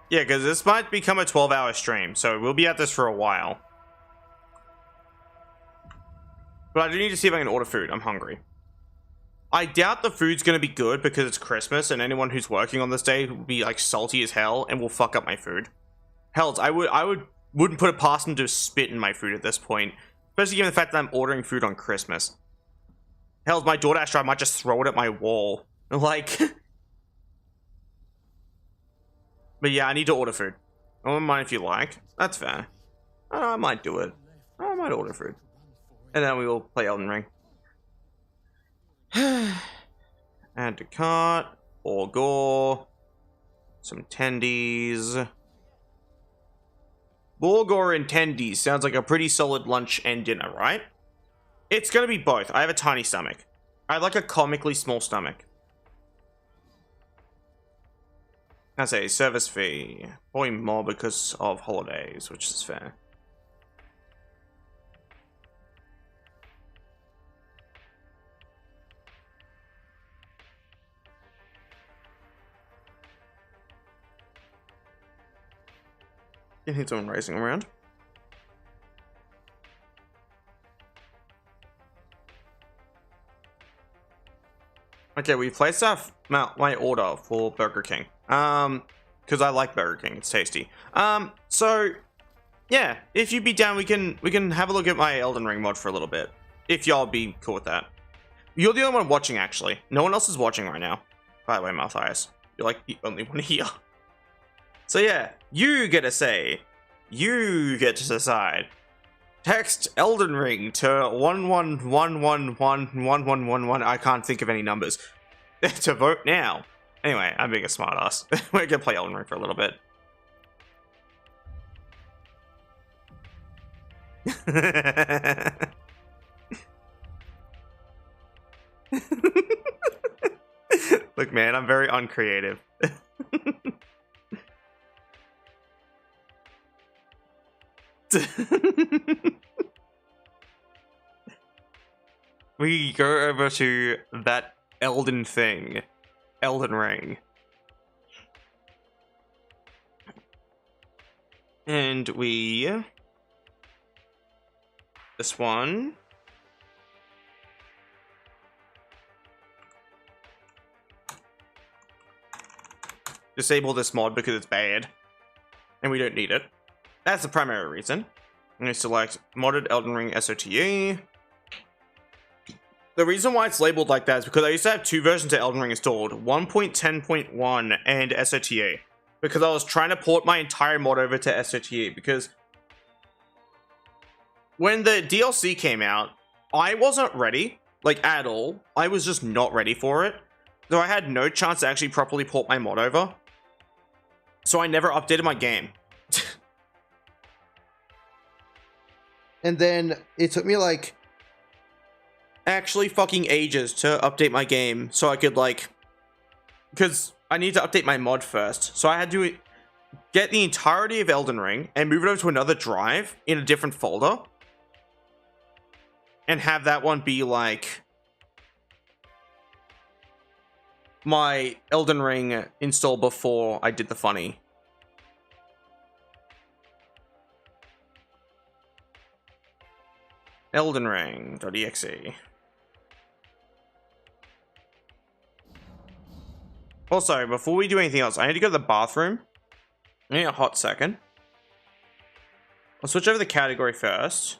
Yeah, because this might become a 12-hour stream, so we'll be at this for a while. But I do need to see if I can order food. I'm hungry. I doubt the food's going to be good because it's Christmas and anyone who's working on this day will be like salty as hell and will fuck up my food. Hells, I wouldn't put it past them to spit in my food at this point. Especially given the fact that I'm ordering food on Christmas. Hells, my DoorDash driver might just throw it at my wall. Like... But yeah, I need to order food. I don't mind if you like. That's fair. I might do it. I might order food. And then we will play Elden Ring. Add to cart. Or gore. Some tendies. Bulgur and tendies sounds like a pretty solid lunch and dinner, right? It's gonna be both. I have a tiny stomach. I have like a comically small stomach. I say service fee. Probably more because of holidays, which is fair. You need someone racing around. Okay, we placed my order for Burger King. Because I like Burger King, it's tasty. So yeah, if you'd be down, we can have a look at my Elden Ring mod for a little bit. If y'all be cool with that. You're the only one watching, actually. No one else is watching right now. By the way, Matthias, you're like the only one here. So yeah, you get a say. You get to decide. Text Elden Ring to 11111111. I can't think of any numbers. To vote now. Anyway, I'm being a smartass. We're gonna play Elden Ring for a little bit. Look, man, I'm very uncreative. We go over to that Elden thing. Elden Ring. And we... This one. Disable this mod because it's bad. And we don't need it. That's the primary reason. I'm going to select modded Elden Ring SOTE. The reason why it's labeled like that is because I used to have two versions of Elden Ring installed, 1.10.1 and SOTE, because I was trying to port my entire mod over to SOTE, because when the DLC came out, I wasn't ready, like, at all. I was just not ready for it. So I had no chance to actually properly port my mod over. So I never updated my game. And then it took me, like, actually fucking ages to update my game so I could, like, because I need to update my mod first. So I had to get the entirety of Elden Ring and move it over to another drive in a different folder and have that one be like my Elden Ring install before I did the funny. Elden Ring.exe. Also, before we do anything else, I need to go to the bathroom. I need a hot second. I'll switch over the category first.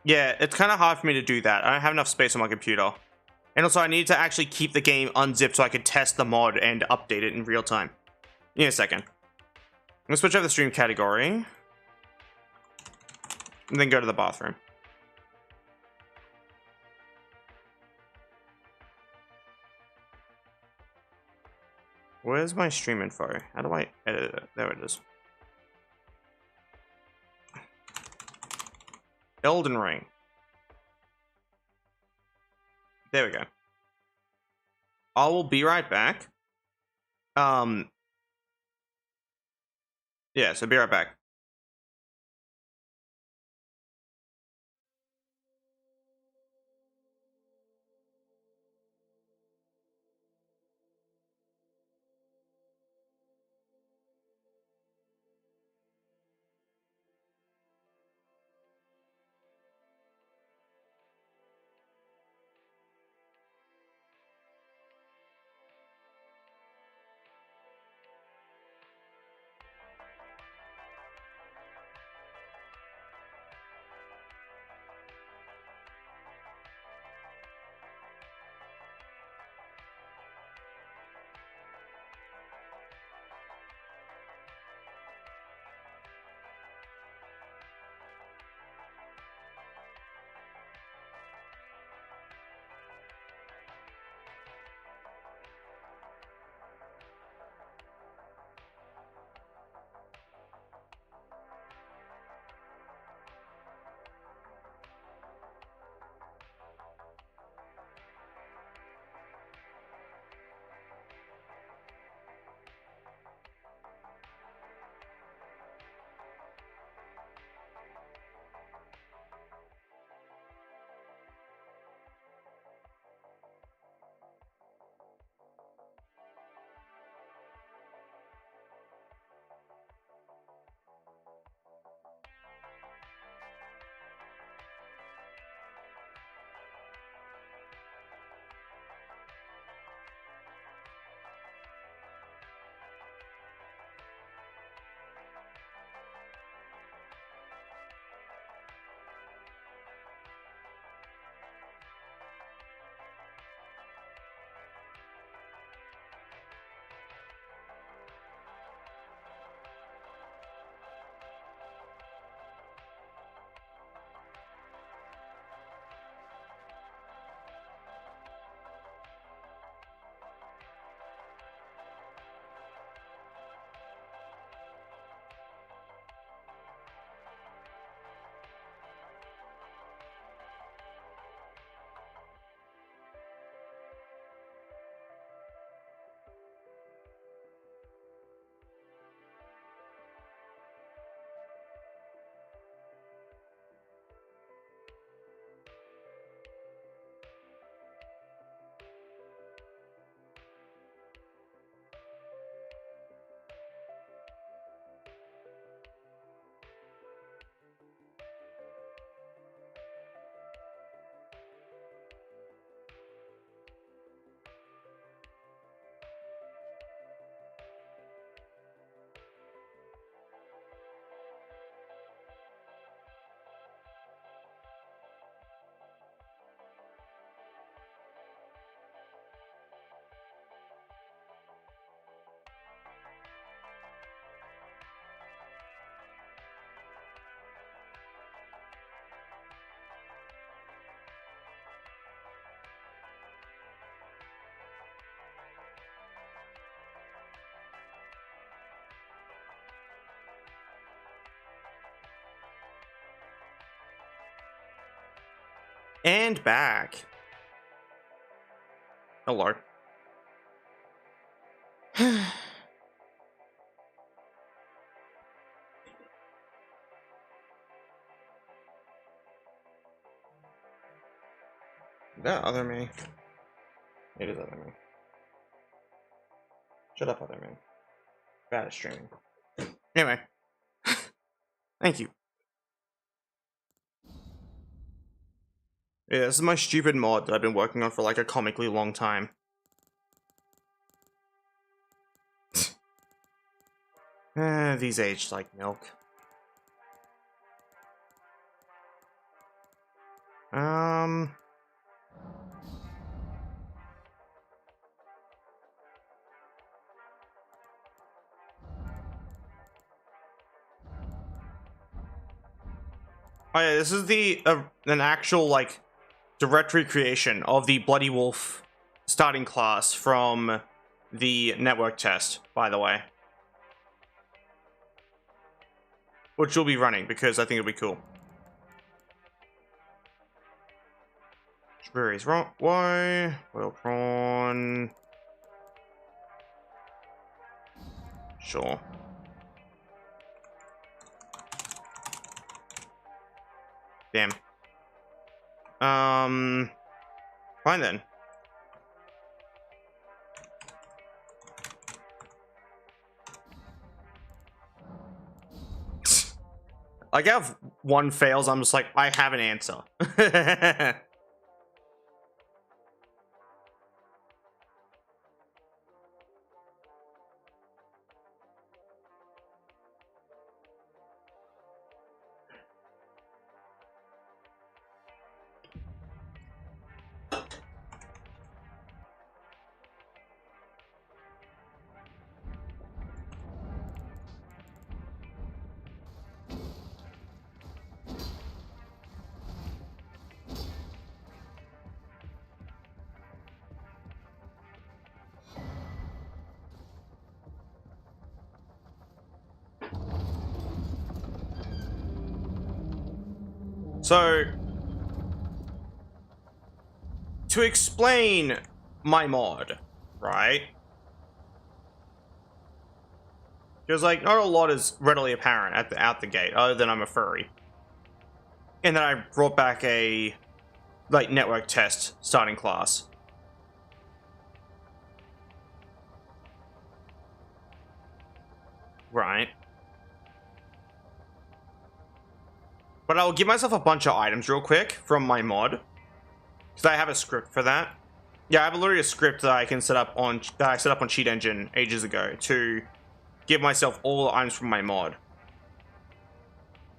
Yeah, it's kind of hard for me to do that. I don't have enough space on my computer. And also, I need to actually keep the game unzipped so I could test the mod and update it in real time. Give me a second. I'm gonna switch over the stream category. And then go to the bathroom. Where's my stream info? How do I edit it? There it is. Elden Ring. There we go. I will be right back. Yeah, so be right back. And back. Hello. That other me. It is other me. Shut up, other me. Bad at streaming. Anyway. Thank you. Yeah, this is my stupid mod that I've been working on for like a comically long time. These aged like milk. Oh yeah, this is the an actual like direct recreation of the Bloody Wolf starting class from the network test, by the way. Which we'll be running because I think it'll be cool. Strawberries, why? Boiled prawn. Sure. Damn. Fine then. Like, if one fails, I'm just like, I have an answer. So, to explain my mod, right? Because, like, not a lot is readily apparent out the gate, other than I'm a furry. And then I brought back a, like, network test starting class. Right. But I'll give myself a bunch of items real quick from my mod. Because I have a script for that. Yeah, I have literally a script that I can set up on Cheat Engine ages ago to give myself all the items from my mod.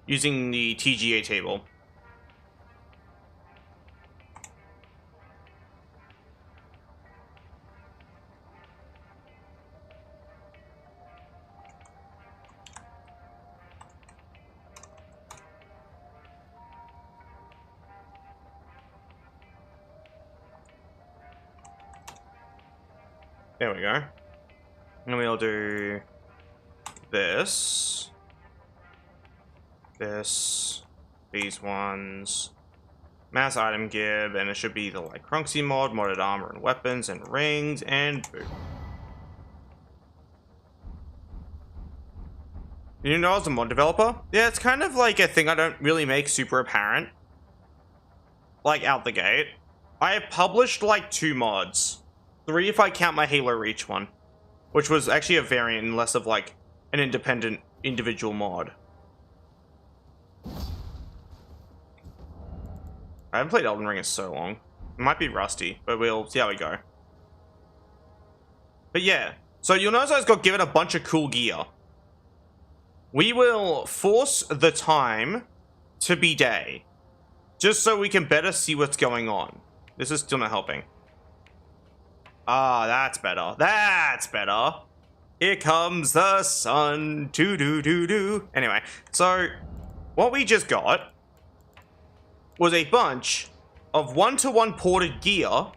Using the TGA table. There we go. And we'll do this. This. These ones. Mass item give, and it should be the like Crunksy mod, modded armor and weapons and rings, and boom. You know I was a mod developer? Yeah, it's kind of like a thing I don't really make super apparent. Like, out the gate. I have published like 2 mods. 3 if I count my Halo Reach one. Which was actually a variant and less of like an independent individual mod. I haven't played Elden Ring in so long. It might be rusty, but we'll see how we go. But yeah, so you'll notice I just got given a bunch of cool gear. We will force the time to be day. Just so we can better see what's going on. This is still not helping. Ah, that's better. That's better. Here comes the sun. Do-do-do-do. Anyway, so what we just got was a bunch of one-to-one ported gear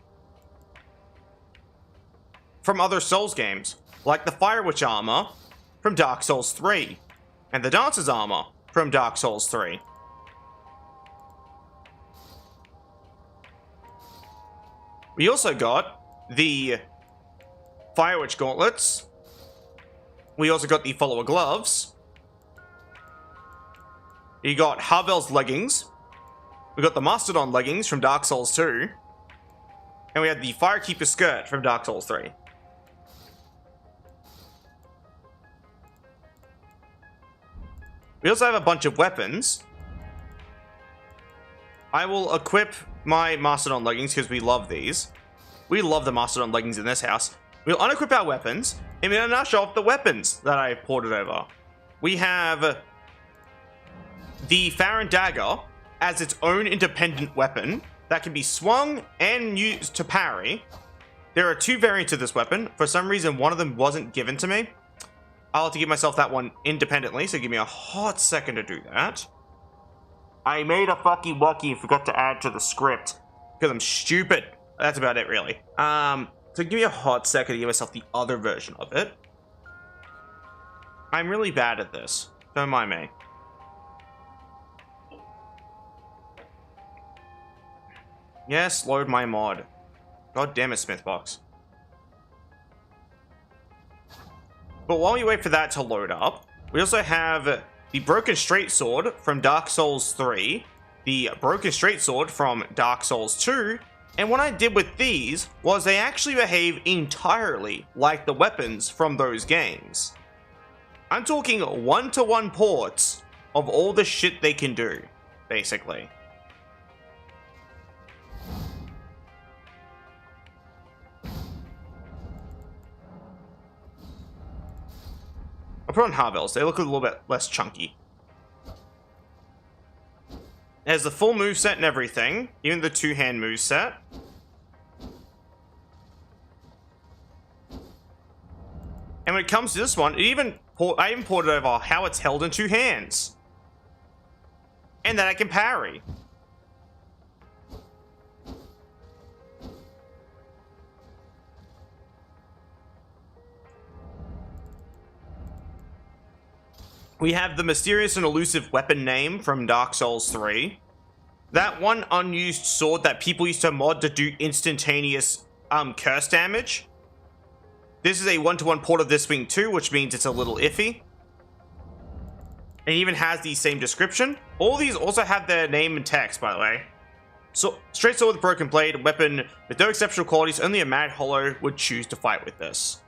from other Souls games, like the Fire Witch armor from Dark Souls 3, and the Dancer's armor from Dark Souls 3. We also got the Fire Witch Gauntlets. We also got the Follower Gloves. You got Harvel's Leggings. We got the Mastodon Leggings from Dark Souls 2. And we had the Firekeeper Skirt from Dark Souls 3. We also have a bunch of weapons. I will equip my Mastodon Leggings because we love these. We love the Mastodon Leggings in this house. We'll unequip our weapons, and we'll now show off the weapons that I ported over. We have the Farron Dagger as its own independent weapon that can be swung and used to parry. There are two variants of this weapon. For some reason, one of them wasn't given to me. I'll have to give myself that one independently, so give me a hot second to do that. I made a fucking wucky and forgot to add to the script because I'm stupid. That's about it, really. So give me a hot second to give myself the other version of it. I'm really bad at this. Don't mind me. Yes, load my mod. God damn it, Smithbox. But while we wait for that to load up, we also have the Broken Straight Sword from Dark Souls 3, the Broken Straight Sword from Dark Souls 2, and what I did with these was they actually behave entirely like the weapons from those games. I'm talking one-to-one ports of all the shit they can do, basically. I'll put on Harvel's. They look a little bit less chunky. It has the full moveset and everything, even the two-hand moveset. And when it comes to this one, I even ported over how it's held in two hands. And that I can parry. We have the mysterious and elusive weapon name from Dark Souls 3. That one unused sword that people used to mod to do instantaneous curse damage. This is a one-to-one port of this wing too, which means it's a little iffy. It even has the same description. All these also have their name and text, by the way. So, straight sword with broken blade, weapon with no exceptional qualities, only a Mad Hollow would choose to fight with this.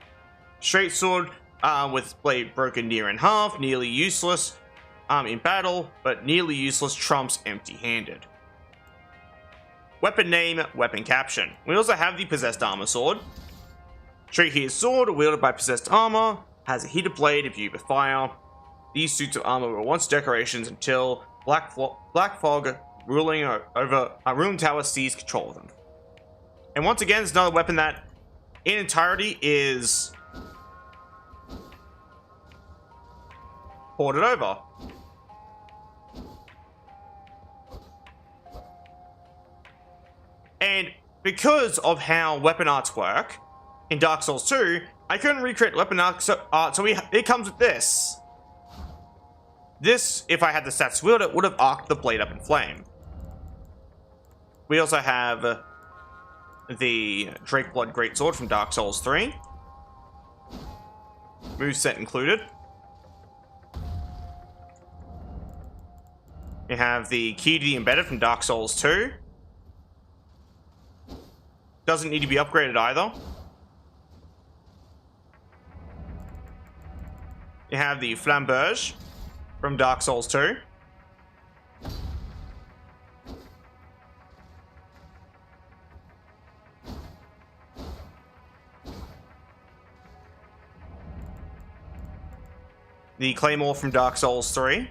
Straight sword with blade broken near in half, nearly useless in battle, but nearly useless trumps empty-handed. Weapon name, weapon caption. We also have the Possessed Armor Sword. Straight here sword, wielded by Possessed Armor, has a heated blade imbued with fire. These suits of armor were once decorations until Black Fog ruling tower seized control of them. And once again, it's another weapon that in entirety is ported over. And because of how weapon arts work in Dark Souls 2, I couldn't recreate weapon art, so it comes with this. This, if I had the stats to wield it, would have arced the blade up in flame. We also have the Drakeblood Greatsword from Dark Souls 3. Moveset included. We have the Key to the Embedded from Dark Souls 2. Doesn't need to be upgraded either. You have the Flamberge from Dark Souls 2. The Claymore from Dark Souls 3.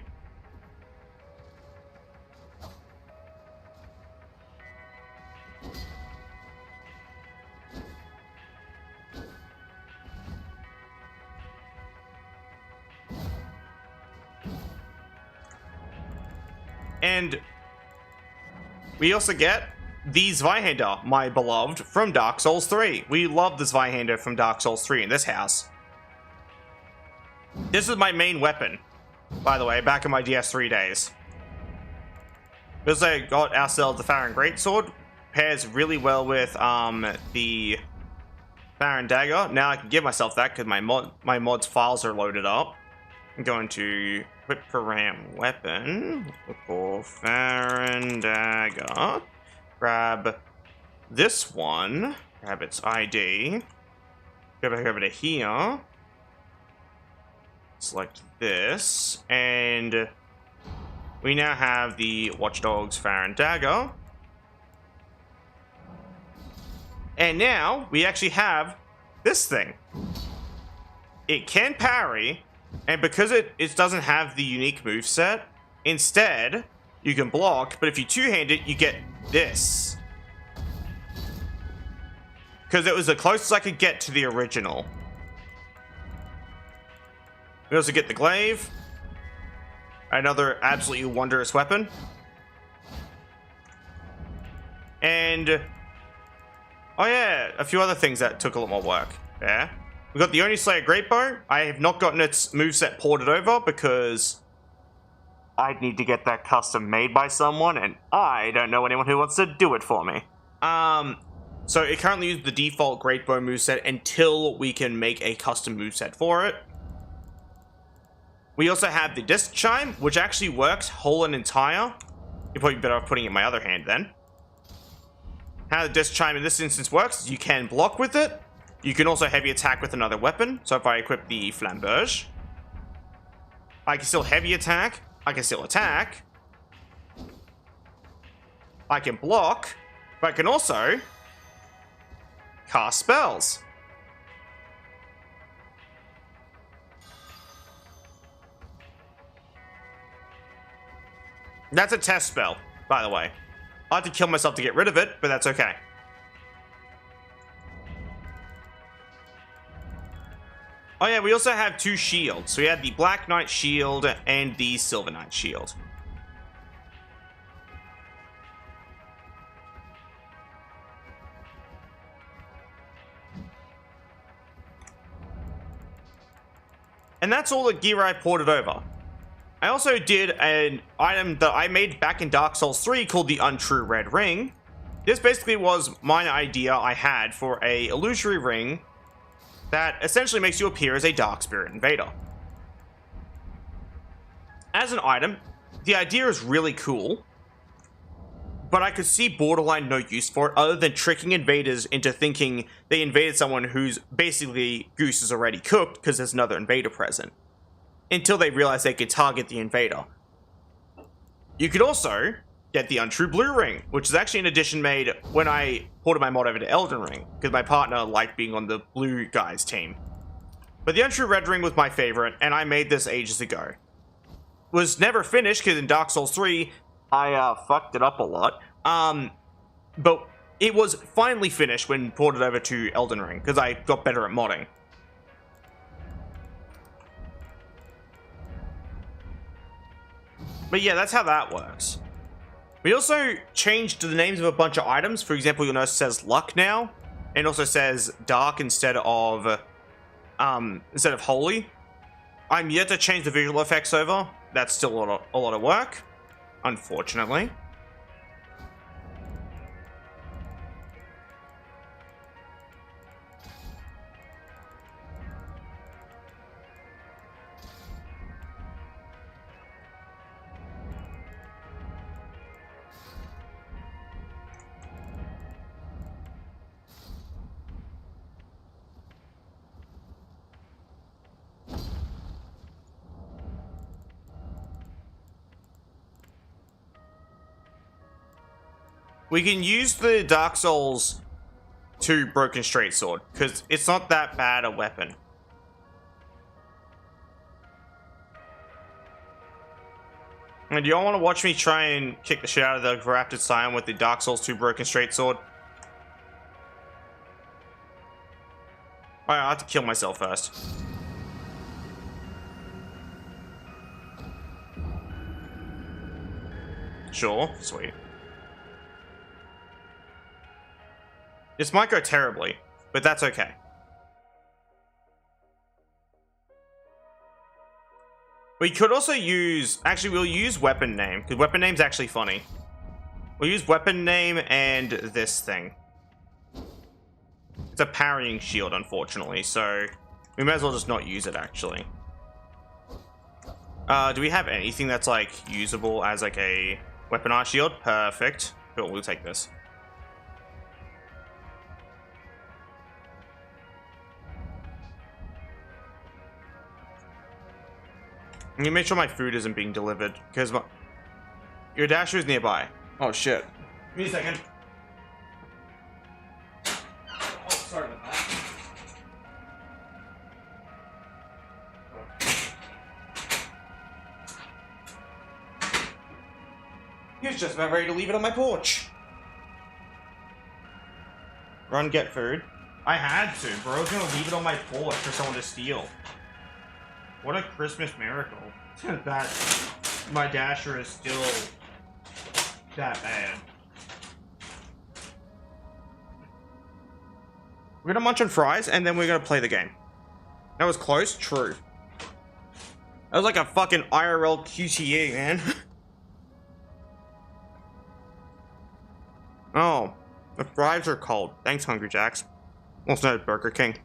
And we also get the Zweihander, my beloved, from Dark Souls 3. We love the Zweihander from Dark Souls 3 in this house. This is my main weapon, by the way, back in my DS3 days. We also got ourselves the Farron Greatsword, pairs really well with the Baron Dagger. Now I can give myself that because my mod's files are loaded up. I'm going to equip Param weapon for Baron Dagger. Grab this one. Grab its ID. Go back over to here. Select this, and we now have the Watchdogs Farron Dagger. And now we actually have this thing. It can parry, and because it doesn't have the unique moveset, instead you can block, but if you two-hand it, you get this. Because it was the closest I could get to the original. We also get the glaive. Another absolutely wondrous weapon. And oh yeah, a few other things that took a lot more work. Yeah. We got the Oni Slayer Greatbow. I have not gotten its moveset ported over because I'd need to get that custom made by someone, and I don't know anyone who wants to do it for me. So it currently uses the default Greatbow moveset until we can make a custom moveset for it. We also have the Disc Chime, which actually works whole and entire. You're probably better off putting it in my other hand then. How the Disc Chime in this instance works is you can block with it. You can also heavy attack with another weapon. So if I equip the Flamberge, I can still heavy attack. I can still attack. I can block. But I can also cast spells. That's a test spell, by the way. I had to kill myself to get rid of it, but that's okay. Oh yeah, we also have two shields. So we have the Black Knight shield and the Silver Knight shield. And that's all the gear I ported over. I also did an item that I made back in Dark Souls 3 called the Untrue Red Ring. This basically was my idea I had for a illusory ring that essentially makes you appear as a Dark Spirit Invader. As an item, the idea is really cool, but I could see borderline no use for it other than tricking invaders into thinking they invaded someone who's basically goose is already cooked because there's another invader present, until they realize they could target the invader. You could also get the Untrue Blue Ring, which is actually an addition made when I ported my mod over to Elden Ring, because my partner liked being on the blue guy's team. But the Untrue Red Ring was my favorite, and I made this ages ago. Was never finished, because in Dark Souls 3, I fucked it up a lot. But it was finally finished when ported over to Elden Ring, because I got better at modding. But yeah, that's how that works. We also changed the names of a bunch of items. For example, you'll notice it says Luck now, and also says Dark instead of Holy. I'm yet to change the visual effects over. That's still a lot of work, unfortunately. We can use the Dark Souls 2 Broken Straight Sword, because it's not that bad a weapon. And do y'all want to watch me try and kick the shit out of the Grafted Scion with the Dark Souls 2 Broken Straight Sword? Alright, I have to kill myself first. Sure, sweet. This might go terribly, but that's okay. We could also use... Actually, we'll use weapon name, because weapon name's actually funny. We'll use weapon name and this thing. It's a parrying shield, unfortunately, so we may as well just not use it, actually. Do we have anything that's, like, usable as, like, a weaponized shield? Perfect. Cool, we'll take this. I'm gonna make sure my food isn't being delivered, because your dasher is nearby. Oh, shit. Give me a second. Oh, sorry about that. He was just about ready to leave it on my porch. Run, get food. I had to, bro. I was gonna leave it on my porch for someone to steal. What a Christmas miracle. That my dasher is still that bad. We're gonna munch on fries and then we're gonna play the game. That was close? True. That was like a fucking IRL QTE, man. Oh, the fries are cold. Thanks, Hungry Jacks. Also known as Burger King.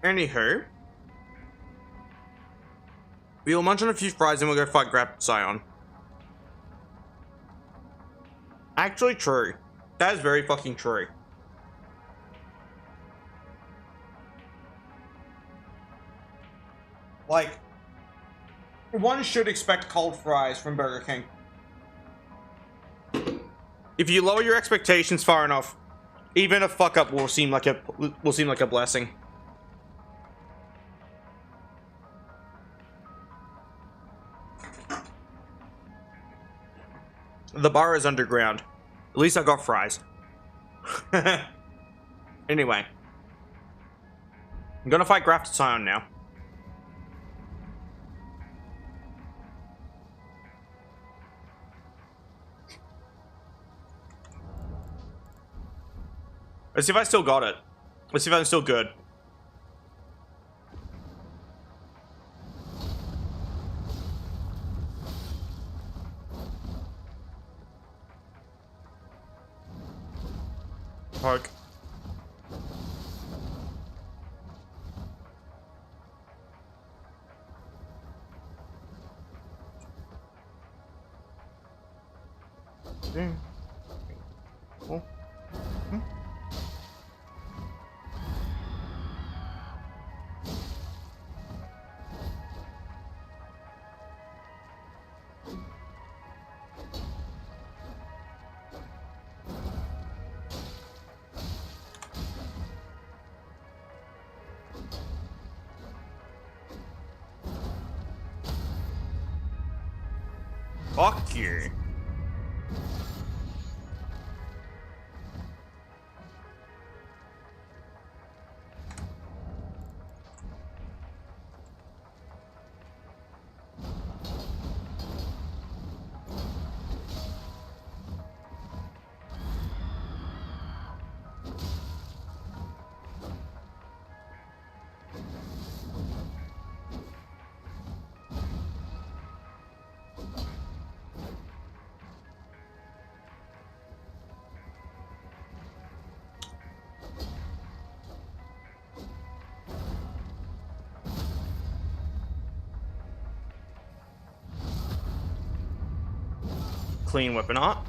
Anywho, we'll munch on a few fries and we'll go fight Grab Scion. Actually, true. That is very fucking true. Like, one should expect cold fries from Burger King. If you lower your expectations far enough, even a fuck up will seem like a blessing. The bar is underground. At least I got fries. Anyway. I'm gonna fight Grafted Scion now. Let's see if I still got it. Let's see if I'm still good. Poke. Oh. Fuck you. Clean weapon art.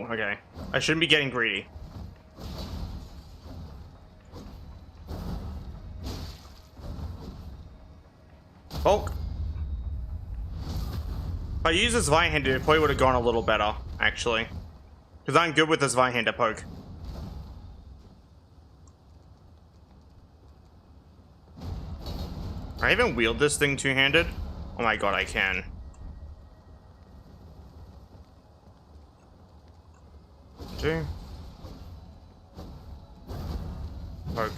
Oh, okay. I shouldn't be getting greedy. Bulk. If I use this Vine-Hander, it probably would have gone a little better, actually. Because I'm good with this Vine-Hander poke. Can I even wield this thing two-handed? Oh my god, I can. Two. Poke.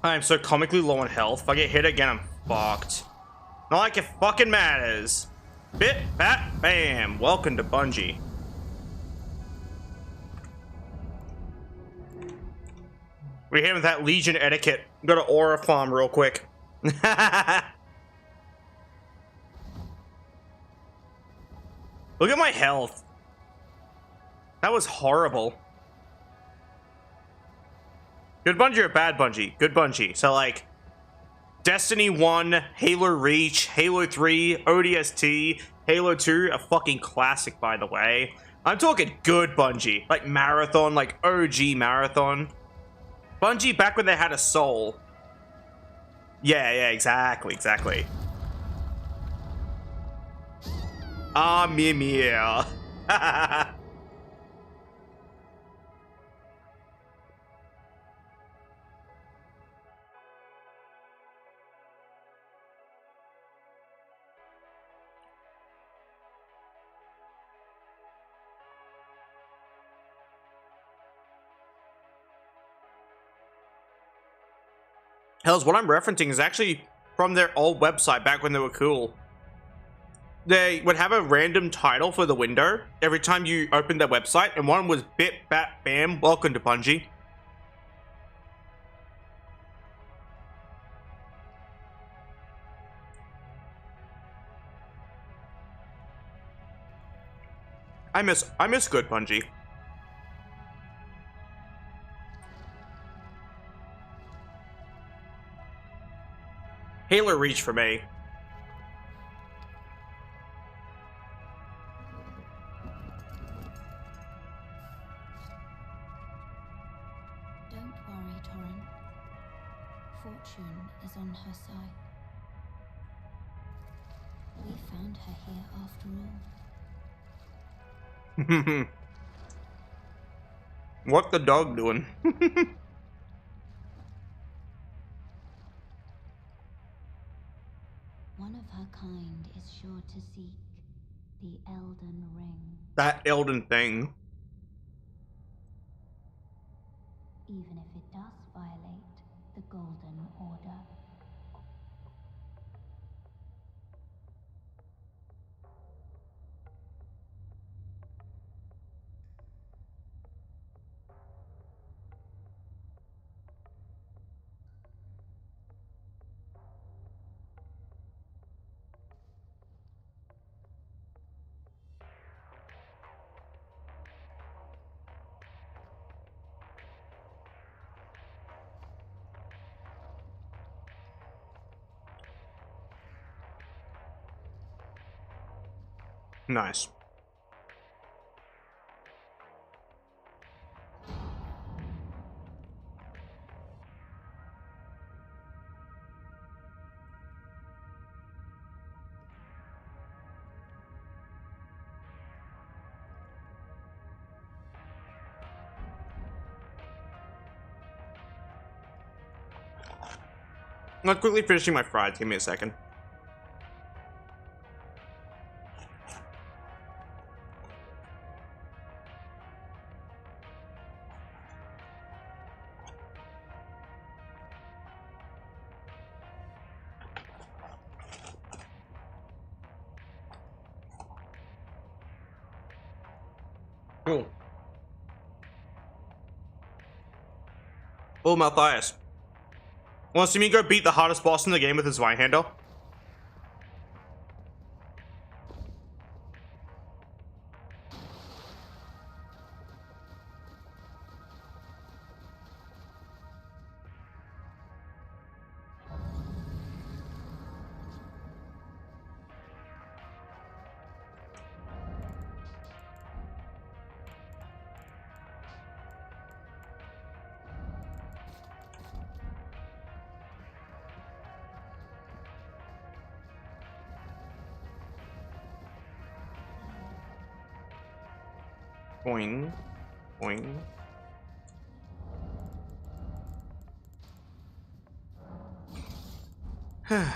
I am so comically low on health. If I get hit again, I'm fucked. Not like it fucking matters. Bit, bat, bam. Welcome to Bungie. We're here with that Legion etiquette. Go to Aura Farm real quick. Look at my health. That was horrible. Good Bungie or bad Bungie? Good Bungie. So like, Destiny 1, Halo Reach, Halo 3, ODST, Halo 2, a fucking classic by the way. I'm talking good Bungie. Like Marathon, like OG Marathon. Bungie back when they had a soul. Yeah, exactly. Ah, Mimir. Hells, what I'm referencing is actually from their old website back when they were cool. They would have a random title for the window every time you opened their website, and one was Bit Bat Bam, welcome to Bungie. I miss good Bungie. Halo Reach for me.
Don't worry, Torrin. Fortune is on her side. We found her here after all.
What the dog doing?
One of her kind is sure to seek the Elden Ring.
That Elden thing.
Even if it does violate the Golden Order.
Nice. I'm quickly finishing my fries. Give me a second. Cool. Oh, Malthias. Want to see me go beat the hardest boss in the game with his Vine-Hander? Boing. Boing. Okay.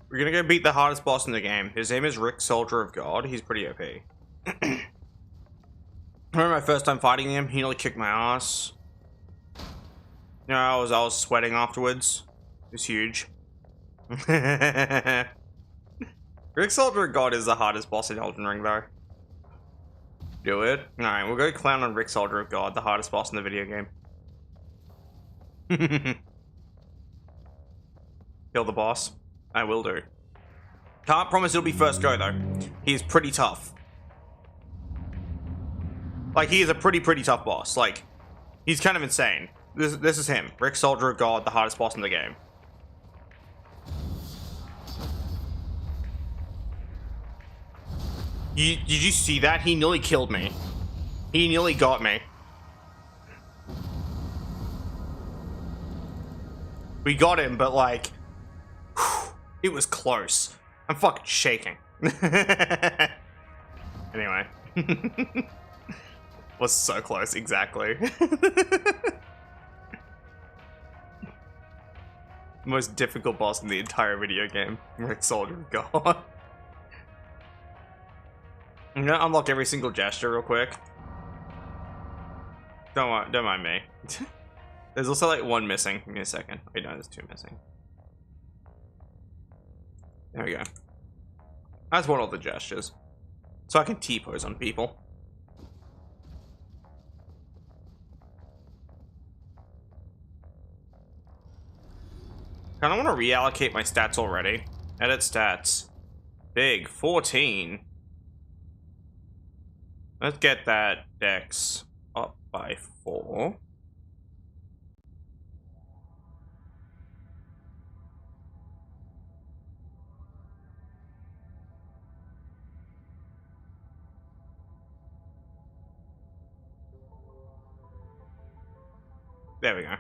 We're gonna go beat the hardest boss in the game. His name is Rick, Soldier of God. He's pretty OP. I remember my first time fighting him, he nearly kicked my ass. You know, I was sweating afterwards. It was huge. Rick, Soldier of God is the hardest boss in Elden Ring, though. Do it. Alright, we'll go clown on Rick, Soldier of God, the hardest boss in the video game. Kill the boss. I will do. Can't promise it'll be first go, though. He is pretty tough. Like, he is a pretty tough boss. Like, he's kind of insane. This is him. Rick, Soldier of God, the hardest boss in the game. Did you see that? He nearly killed me. He nearly got me. We got him, but like... Whew, it was close. I'm fucking shaking. Anyway. Was so close, exactly. Most difficult boss in the entire video game. Rick, Soldier of God. I'm gonna unlock every single gesture real quick. Don't mind me. There's also like one missing. Give me a second. Wait, no, there's two missing. There we go. I just want all the gestures. So I can T-pose on people. Kinda wanna reallocate my stats already. Edit stats. Big, 14. Let's get that dex up by 4. There we go.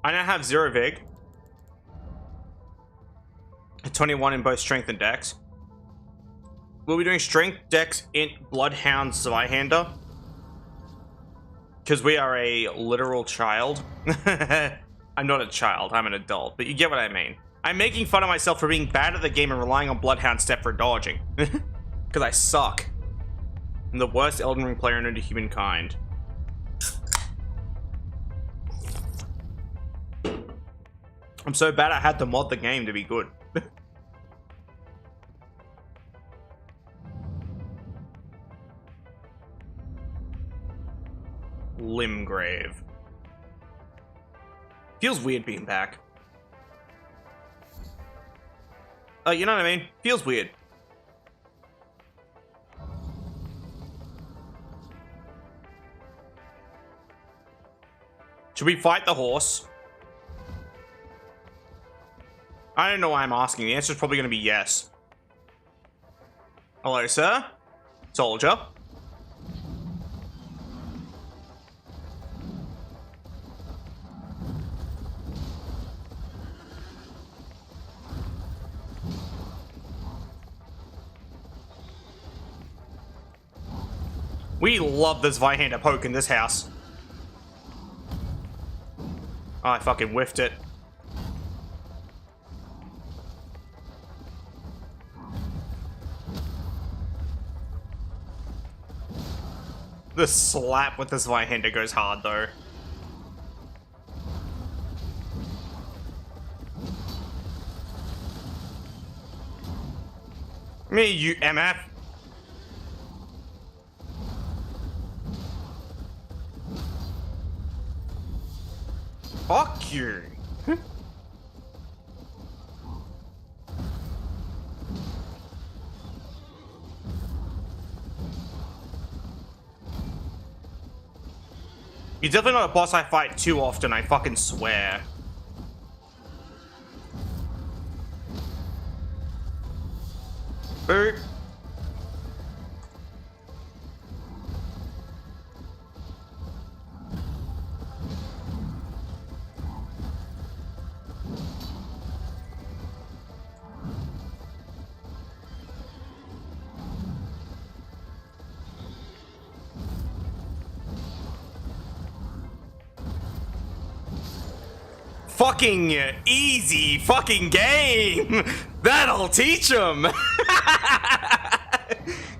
I now have 0 Vig. 21 in both strength and dex. We'll be doing strength, dex, int, bloodhound, Zweihander. Because we are a literal child. I'm not a child, I'm an adult, but you get what I mean. I'm making fun of myself for being bad at the game and relying on bloodhound step for dodging. Because I suck. I'm the worst Elden Ring player known to humankind. I'm so bad I had to mod the game to be good. Limgrave. Feels weird being back. You know what I mean? Feels weird. Should we fight the horse? I don't know why I'm asking. The answer is probably going to be yes. Hello, sir? Soldier? We love this Zweihander poke in this house. Oh, I fucking whiffed it. The slap with this Zweihander goes hard, though. Me, you MF. Fuck you. You're definitely not a boss I fight too often, I fucking swear. Boop. fucking easy fucking game. That'll teach them.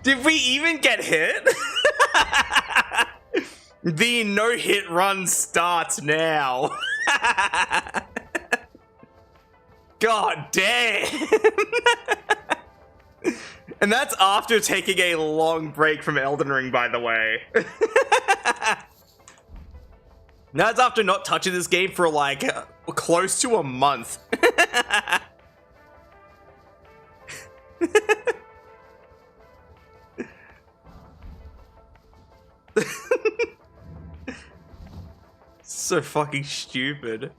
Did we even get hit? The no-hit run starts now. God damn. And that's after taking a long break from Elden Ring, by the way. That's after not touching this game for like close to a month. So fucking stupid.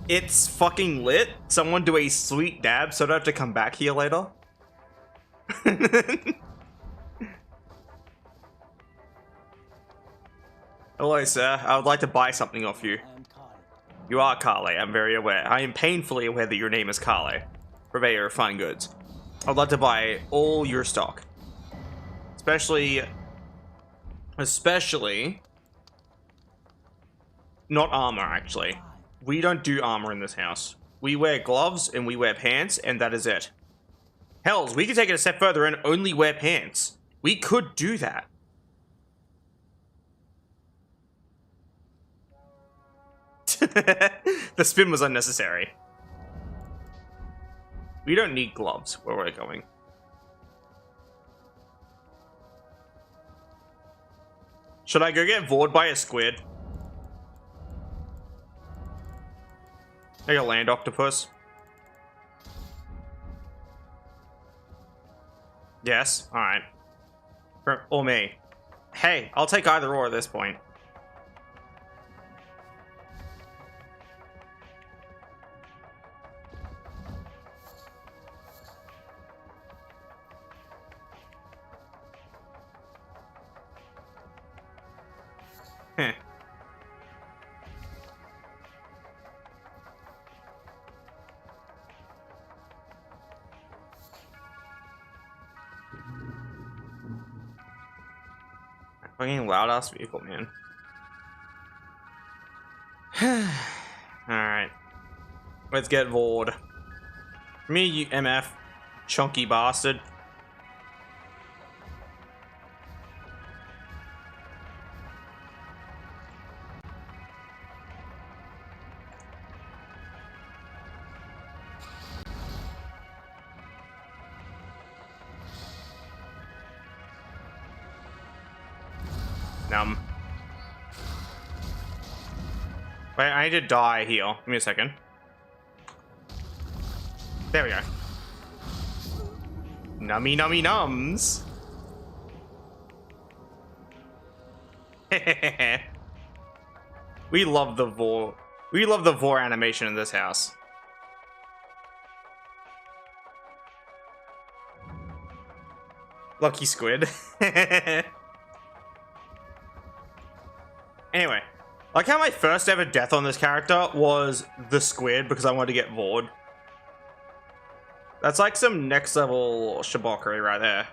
It's fucking lit. Someone do a sweet dab so I don't have to come back here later. Hello, sir. I would like to buy something off you. You are Carly, I'm very aware. I am painfully aware that your name is Carly, purveyor of fine goods. I would like to buy all your stock. Especially... Not armor, actually. We don't do armor in this house. We wear gloves and we wear pants, and that is it. Hells, we could take it a step further and only wear pants. We could do that. The spin was unnecessary. We don't need gloves where we're going. Should I go get vored by a squid? Like a land octopus? Yes, alright. Or me. Hey, I'll take either or at this point. Heh. Fucking loud ass vehicle, man. Alright. Let's get vored. Me, you MF. Chunky bastard. Wait, I need to die here. Give me a second. There we go. Nummy nummy nums. We love the vor. We love the vor animation in this house. Lucky squid. Anyway. Like how my first ever death on this character was the squid because I wanted to get vored. That's like some next level shabockery right there.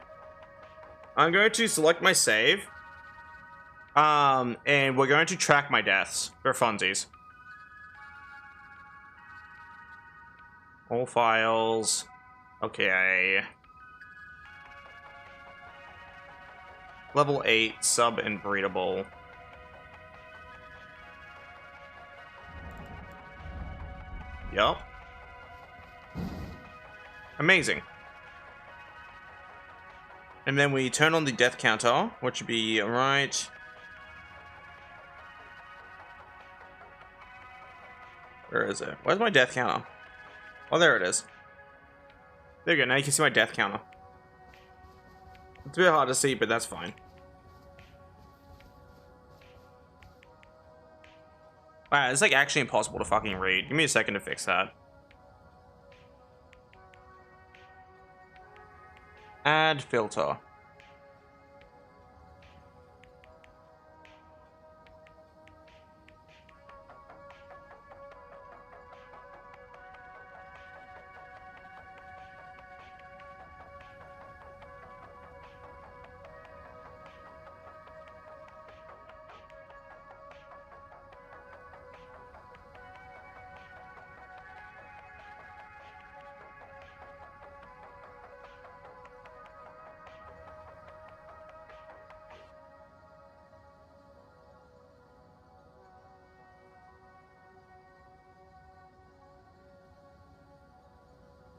I'm going to select my save. And we're going to track my deaths for funsies. All files. Okay. Level 8, sub and breedable. Yup. Amazing. And then we turn on the death counter, which would be right. Where is it? Where's my death counter? Oh, there it is. There you go. Now you can see my death counter. It's a bit hard to see, but that's fine. Wow, it's like actually impossible to fucking read. Give me a second to fix that. Add filter.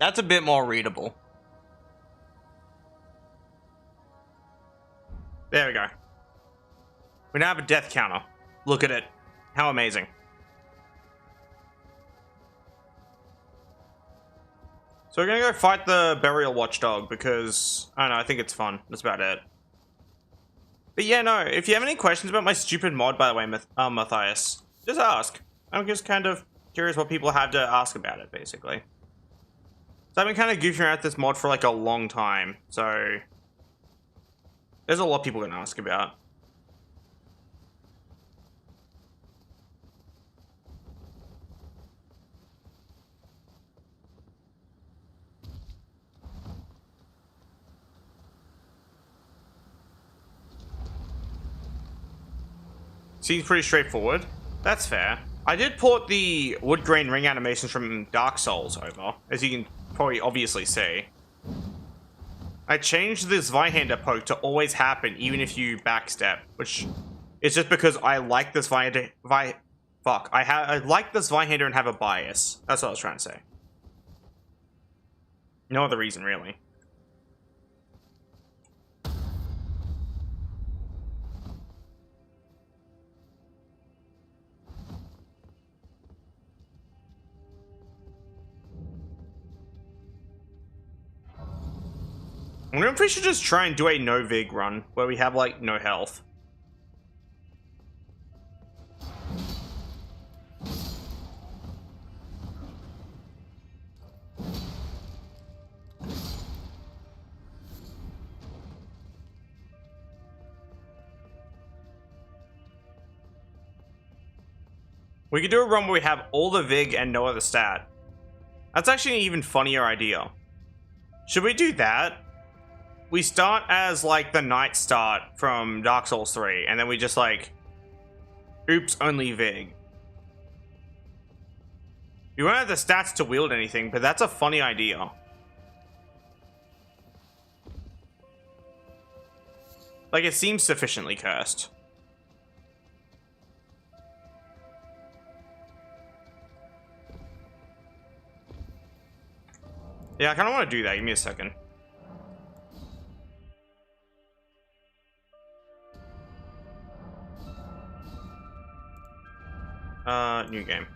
That's a bit more readable. There we go. We now have a death counter. Look at it. How amazing. So we're gonna go fight the burial watchdog because, I don't know, I think it's fun. That's about it. But yeah, no, if you have any questions about my stupid mod, by the way, Matthias, just ask. I'm just kind of curious what people have to ask about it, basically. So I've been kind of goofing around with this mod for like a long time, so there's a lot people can ask about. Seems pretty straightforward. That's fair. I did port the wood grain ring animations from Dark Souls over, as you can probably obviously see. I changed this Zweihander poke to always happen even if you backstep, which is just because I like this I like this Zweihander and have a bias. That's what I was trying to say. No other reason, really. I wonder if we should just try and do a no vig run where we have like no health. We could do a run where we have all the vig and no other stat. That's actually an even funnier idea. Should we do that? We start as like the night start from Dark Souls 3, and then we just like, oops, only vig. You won't have the stats to wield anything, but that's a funny idea. Like, it seems sufficiently cursed. Yeah, I kind of want to do that. Give me a second. New game.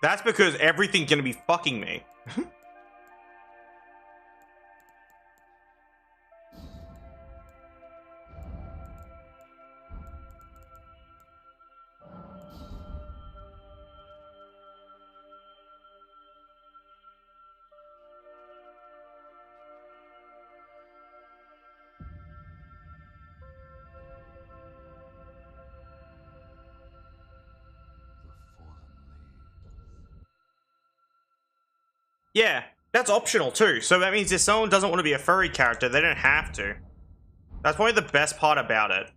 That's because everything's gonna be fucking me. Yeah, that's optional too. So that means if someone doesn't want to be a furry character, they don't have to. That's probably the best part about it.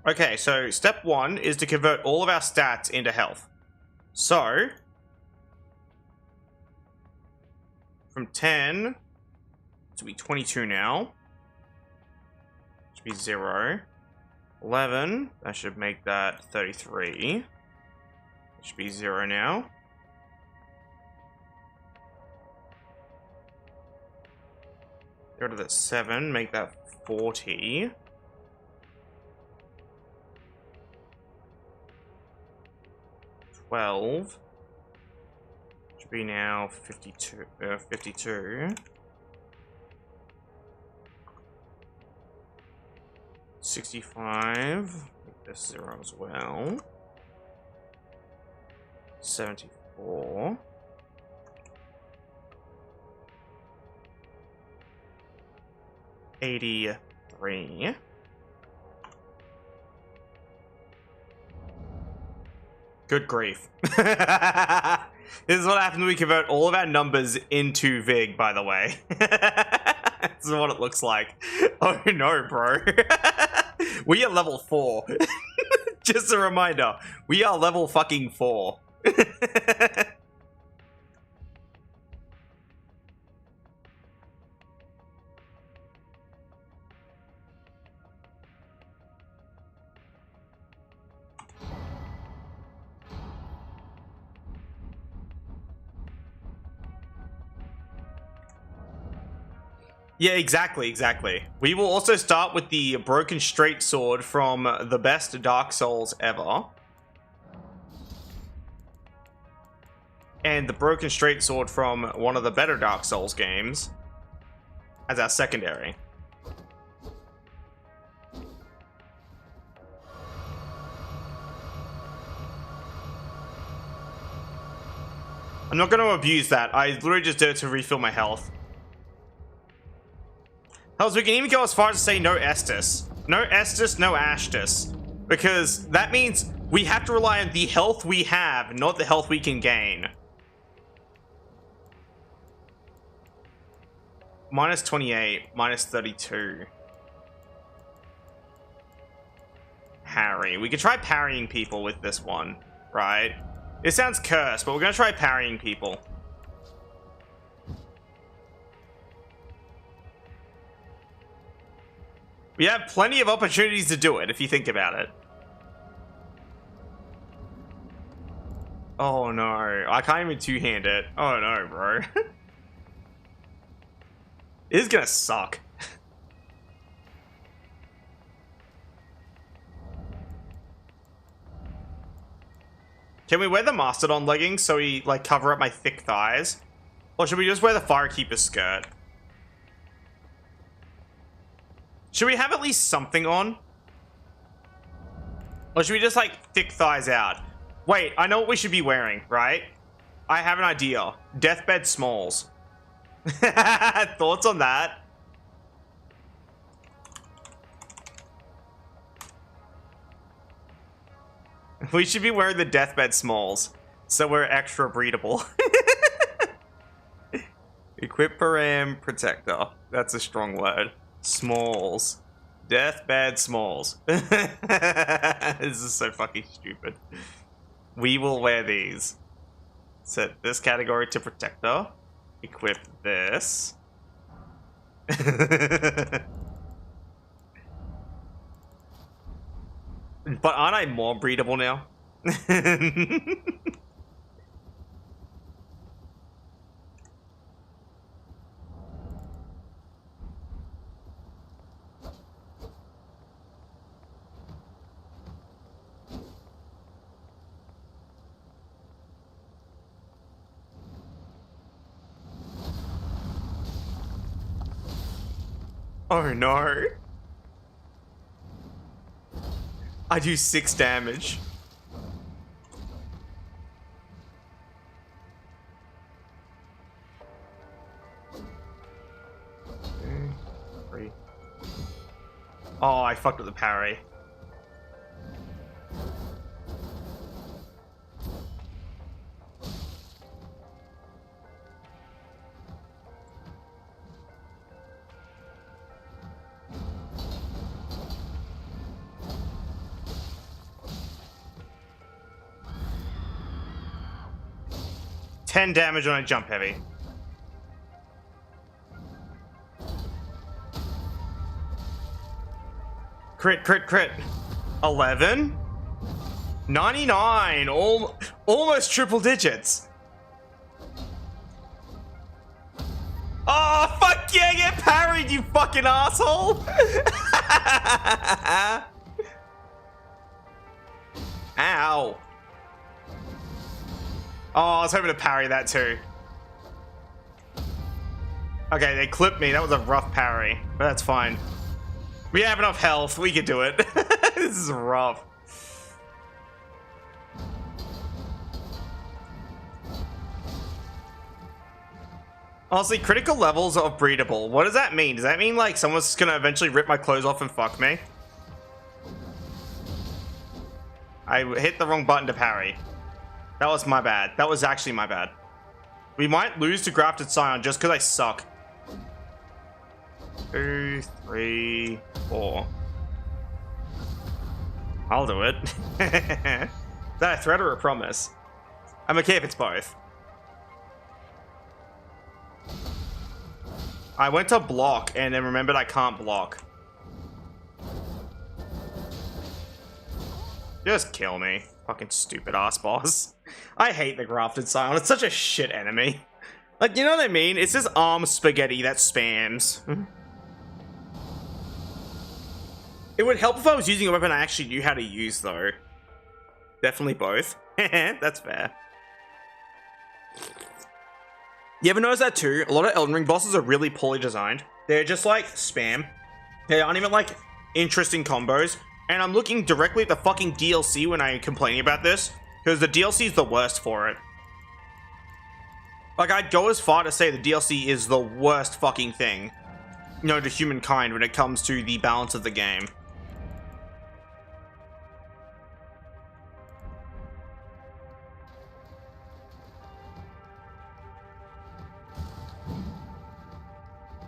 Okay, so step 1 is to convert all of our stats into health. So, from 10 to be 22 now. Should be 0. 11, that should make that 33. It should be 0 now. Go to the 7, make that 40. 12 should be now 52. 52. 65. Make this 0 as well. 74. 83. Good grief. This is what happens when we convert all of our numbers into Vig, by the way. This is what it looks like. Oh no, bro. We are level 4. Just a reminder, we are level fucking 4. Yeah, exactly. We will also start with the broken straight sword from the best Dark Souls ever. And the broken straight sword from one of the better Dark Souls games as our secondary. I'm not going to abuse that. I literally just did it to refill my health. Hells, we can even go as far as to say no Estus. No Estus, no Ashtus. Because that means we have to rely on the health we have, not the health we can gain. Minus 28, minus 32. Parry. We could try parrying people with this one, right? It sounds cursed, but we're gonna try parrying people. We have plenty of opportunities to do it, if you think about it. Oh no, I can't even two-hand it. Oh no, bro. This is gonna suck. Can we wear the Mastodon leggings so we, like, cover up my thick thighs? Or should we just wear the Firekeeper's skirt? Should we have at least something on? Or should we just, like, thick thighs out? Wait, I know what we should be wearing, right? I have an idea. Deathbed Smalls. Thoughts on that? We should be wearing the Deathbed Smalls, so we're extra breedable. Equip Param Protector. That's a strong word. Smalls. Deathbed Smalls. This is so fucking stupid. We will wear these. Set this category to Protector. Equip this. But aren't I more breedable now? Oh no. I do 6 damage. Three. Oh, I fucked with the parry. Ten damage on a jump heavy. Crit, crit, crit. 11? 99! Almost triple digits. Oh, fuck yeah, get parried, you fucking asshole! Ow. Oh, I was hoping to parry that too. Okay, they clipped me. That was a rough parry, but that's fine. We have enough health. We can do it. This is rough. Honestly, critical levels of breedable. What does that mean? Does that mean like someone's just gonna eventually rip my clothes off and fuck me? I hit the wrong button to parry. That was my bad. That was actually my bad. We might lose to Grafted Scion just because I suck. 2, 3, 4. I'll do it. Is that a threat or a promise? I'm okay if it's both. I went to block and then remembered I can't block. Just kill me. Fucking stupid ass boss. I hate the Grafted Scion. It's such a shit enemy. Like, you know what I mean? It's just arm spaghetti that spams. It would help if I was using a weapon I actually knew how to use, though. Definitely both. That's fair. You ever notice that too? A lot of Elden Ring bosses are really poorly designed. They're just like spam. They aren't even like interesting combos. And I'm looking directly at the fucking DLC when I'm complaining about this, because the DLC is the worst for it. Like, I'd go as far to say the DLC is the worst fucking thing, you know, to humankind when it comes to the balance of the game.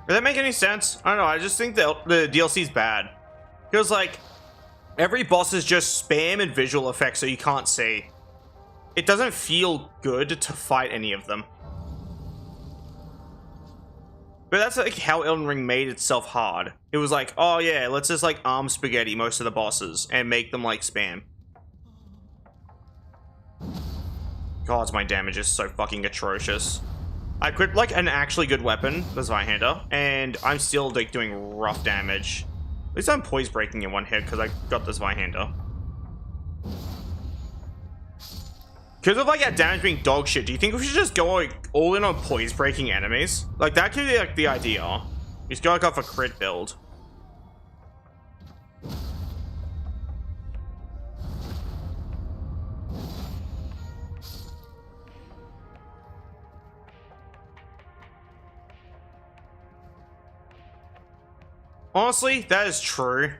Does that make any sense? I don't know, I just think the DLC is bad. Because, like, every boss is just spam and visual effects so you can't see. It doesn't feel good to fight any of them. But that's like how Elden Ring made itself hard. It was like, oh yeah, let's just like arm spaghetti most of the bosses and make them like spam. God, my damage is so fucking atrocious. I equipped like an actually good weapon, the Zweihander, and I'm still like doing rough damage. At least I'm poise breaking in one hit because I got the Zweihander. Because of like that damage being dog shit, do you think we should just go like all in on poise breaking enemies? Like that could be like the idea. Just go like off a crit build. Honestly, that is true.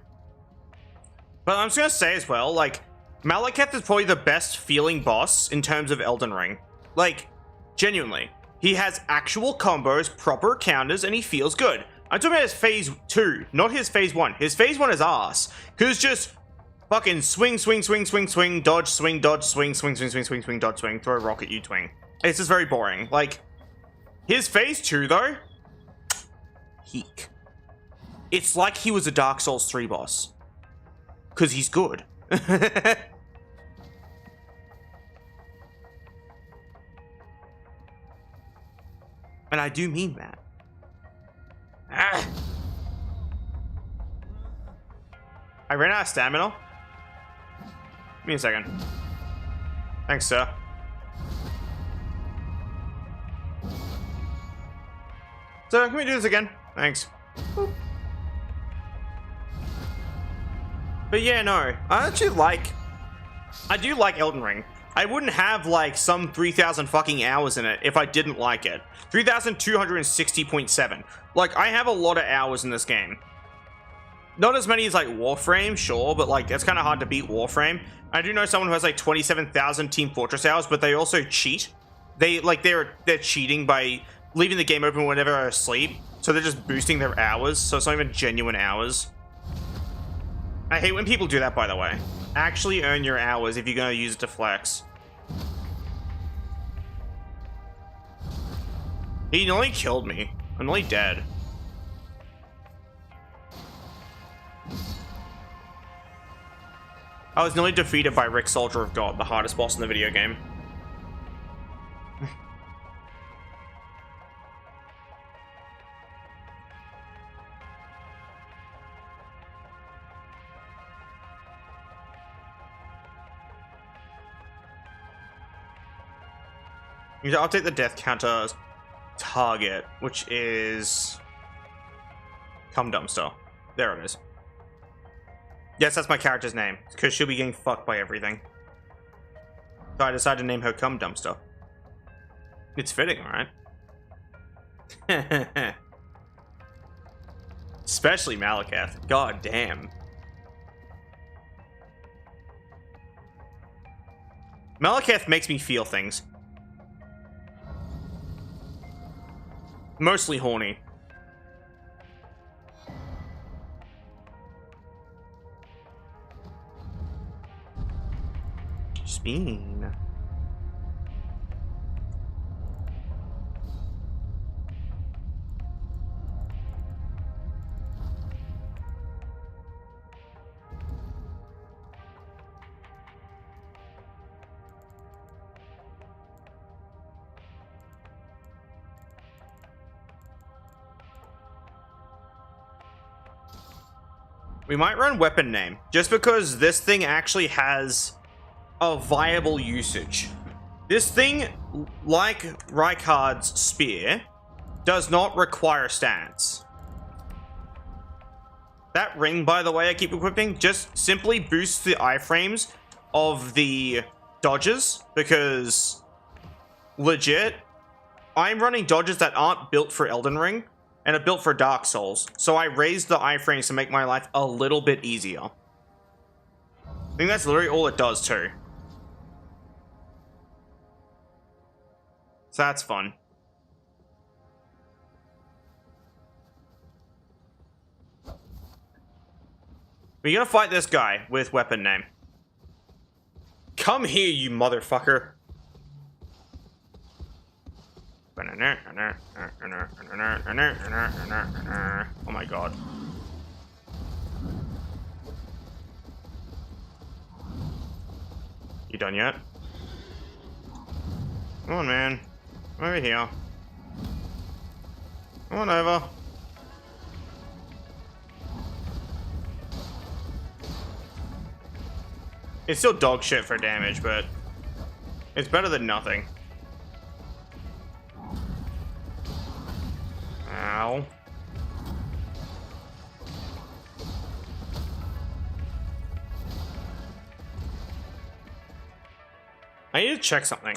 But I'm just gonna say as well, like, Malekith is probably the best feeling boss in terms of Elden Ring. Like, genuinely. He has actual combos, proper counters, and he feels good. I'm talking about his phase 2, not his phase 1. His phase 1 is ass. Cause just fucking swing, swing, swing, swing, swing, dodge, swing, dodge, swing, swing, swing, swing, swing, swing, dodge, swing, throw a rock at you, twing. It's just very boring. Like, his phase 2 though, heek. It's like he was a Dark Souls 3 boss. Cause he's good. And I do mean that. Ah. I ran out of stamina. Give me a second. Thanks, sir. So, can we do this again? Thanks. Boop. But yeah, no. I do like Elden Ring. I wouldn't have like some 3,000 fucking hours in it if I didn't like it. 3,260.7. Like, I have a lot of hours in this game. Not as many as like Warframe, sure, but like it's kind of hard to beat Warframe. I do know someone who has like 27,000 Team Fortress hours, but they also cheat. They're cheating by leaving the game open whenever they're asleep, so they're just boosting their hours, so it's not even genuine hours. I hate when people do that, by the way. Actually earn your hours if you're gonna use it to flex. He nearly killed me. I'm nearly dead. I was nearly defeated by Rick, Soldier of God, the hardest boss in the video game. I'll take the death counter target, which is Cum Dumpster. There it is. Yes, that's my character's name, because she'll be getting fucked by everything. So I decided to name her Cum Dumpster. It's fitting, right? Especially Malekith. God damn. Malekith makes me feel things. Mostly horny. Spin. We might run weapon name, just because this thing actually has a viable usage. This thing, like Rykard's spear, does not require stance. That ring, by the way, I keep equipping, just simply boosts the iframes of the dodges, because legit, I'm running dodges that aren't built for Elden Ring, and are built for Dark Souls, so I raised the iframes to make my life a little bit easier. I think that's literally all it does too. So that's fun. We're gonna fight this guy with weapon name. Come here, you motherfucker. Oh my god. You done yet? Come on, man. Come over here. Come on over. It's still dog shit for damage, but it's better than nothing. Ow. I need to check something.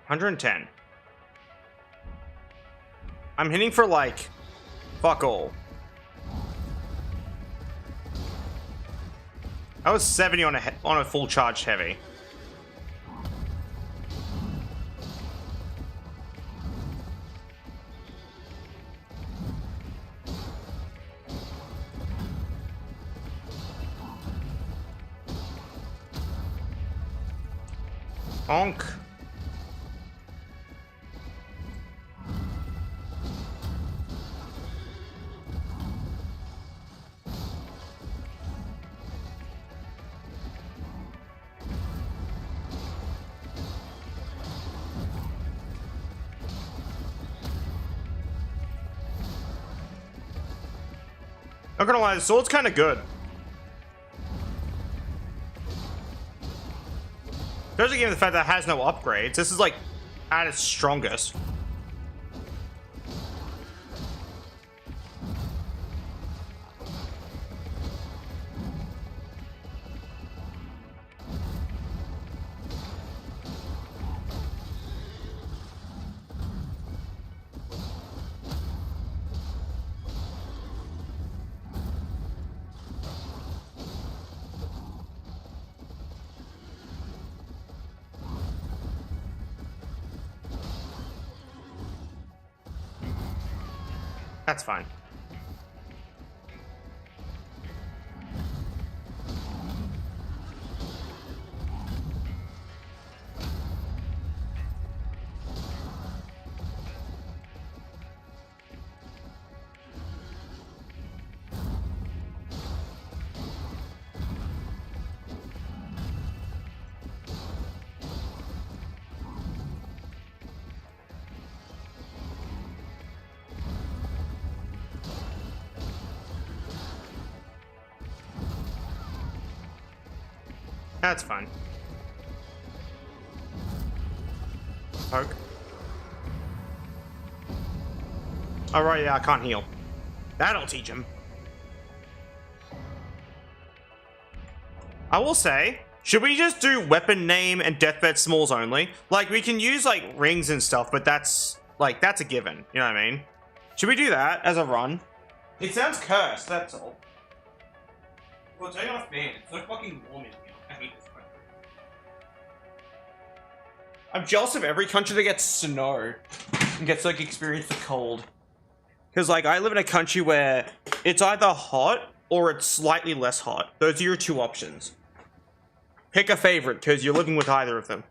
110. I'm hitting for like fuck all. I was 70 on a full charged heavy. Honk. Not gonna lie, the sword's kind of good. Especially given the fact that it has no upgrades. This is like at its strongest. That's fine. That's fine. Poke. Alright, yeah, I can't heal. That'll teach him. I will say, should we just do weapon name and deathbed smalls only? Like, we can use, like, rings and stuff, but that's, like, that's a given. You know what I mean? Should we do that as a run? It sounds cursed, that's all. Well, turn off fan. It's so fucking warm in here. I hate this place. I'm jealous of every country that gets snow and gets like experience the cold. Because like I live in a country where it's either hot or it's slightly less hot. Those are your two options. Pick a favorite because you're living with either of them.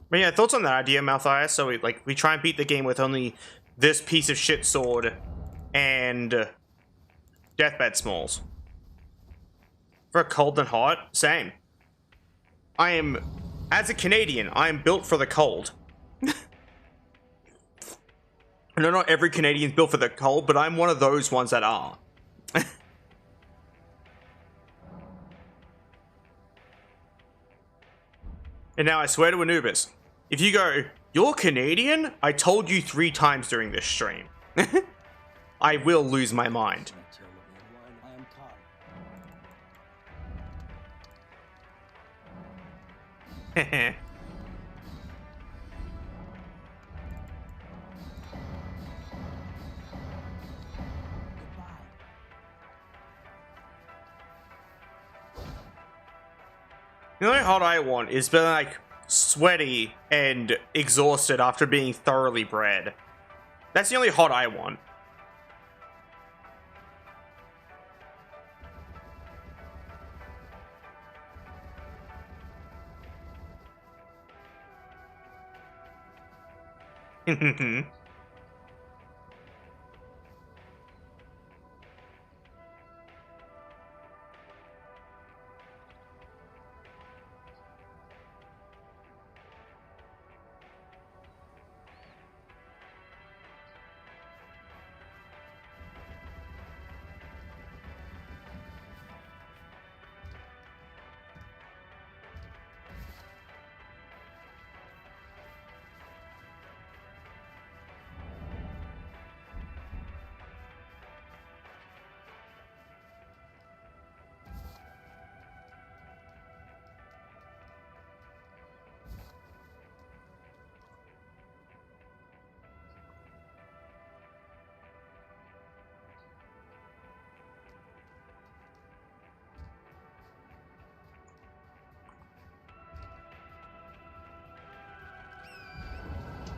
But yeah, thoughts on that idea, Malthus? So we try and beat the game with only this piece of shit sword and deathbed smalls. For cold and hot, same. As a Canadian, I am built for the cold. I know not every Canadian's built for the cold, but I'm one of those ones that are. And now I swear to Anubis, if you go, "You're Canadian?" I told you 3 times during this stream. I will lose my mind. The only hot I want is being like sweaty and exhausted after being thoroughly bred. That's the only hot I want.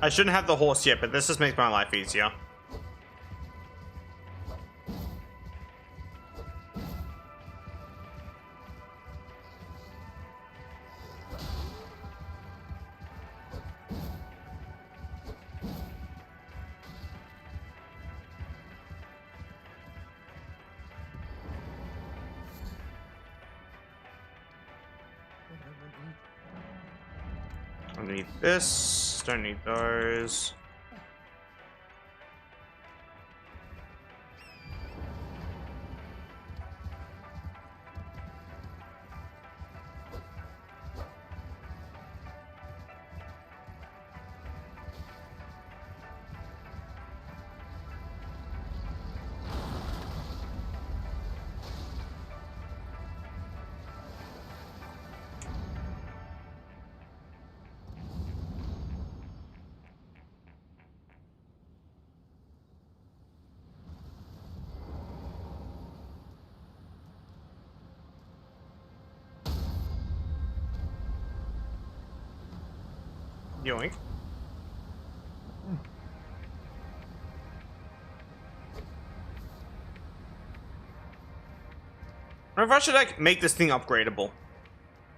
I shouldn't have the horse yet, but this just makes my life easier. I need this, don't need those. Yoink. I wonder if I should like make this thing upgradable.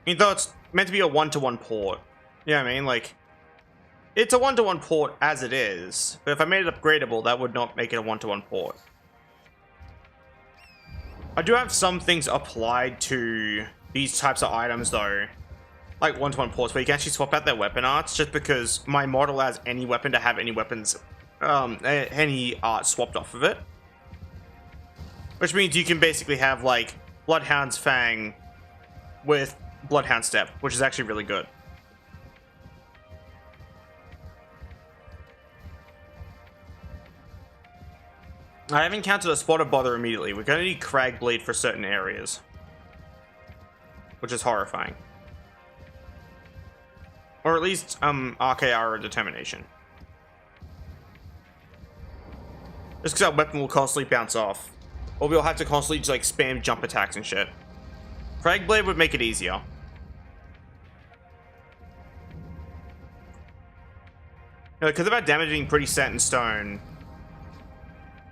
Even though it's meant to be a one-to-one port. You know what I mean? Like, it's a one-to-one port as it is, but if I made it upgradable, that would not make it a one-to-one port. I do have some things applied to these types of items though. Like one-to-one ports where you can actually swap out their weapon arts, just because my model has any weapon to have any weapons, any art swapped off of it. Which means you can basically have like Bloodhound's Fang with Bloodhound Step, which is actually really good. I haven't encountered a spot of bother immediately. We're gonna need Crag Bleed for certain areas, which is horrifying. Or at least, RKR or Determination. Just because our weapon will constantly bounce off. Or we'll have to constantly just like spam jump attacks and shit. Frag Blade would make it easier. Because of our damage being pretty set in stone.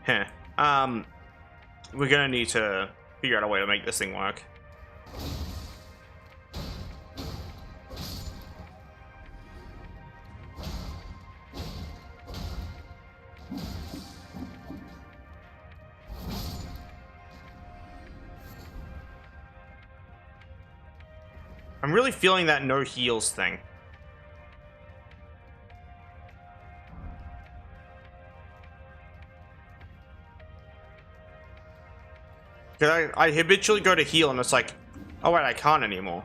Heh. We're gonna need to figure out a way to make this thing work. I'm really feeling that no heals thing. Cause I habitually go to heal and it's like, oh wait, I can't anymore.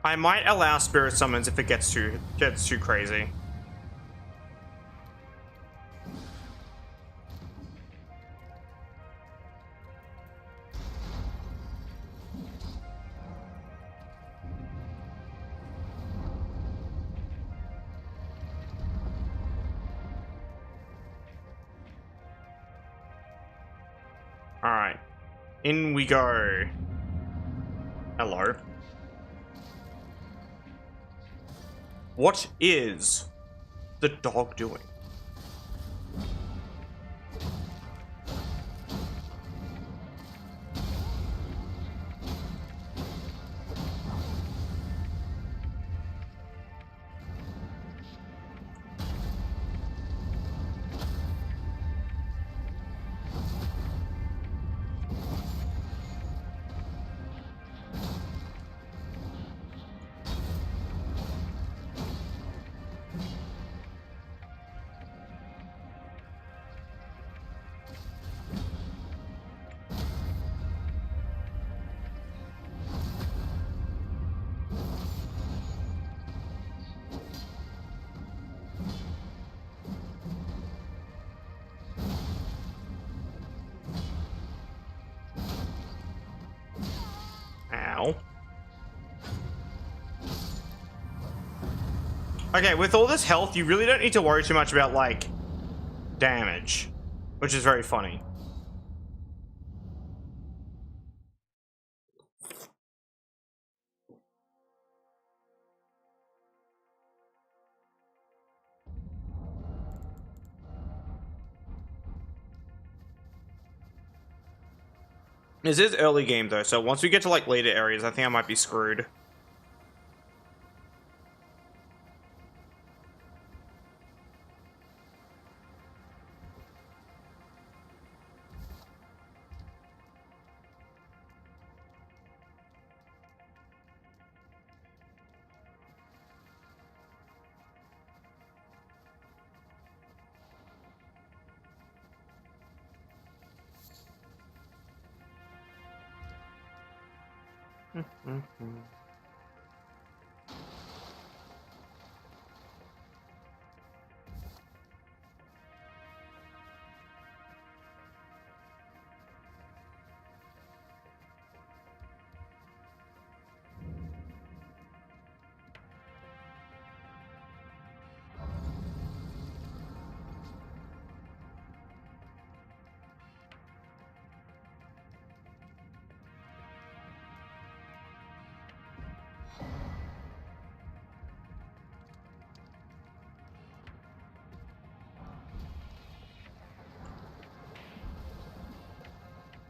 I might allow spirit summons if it gets too crazy. All right, in we go. Hello. What is the dog doing? Ow. Okay, with all this health, you really don't need to worry too much about, like, damage. Which is very funny. This is early game though, so once we get to like later areas, I think I might be screwed.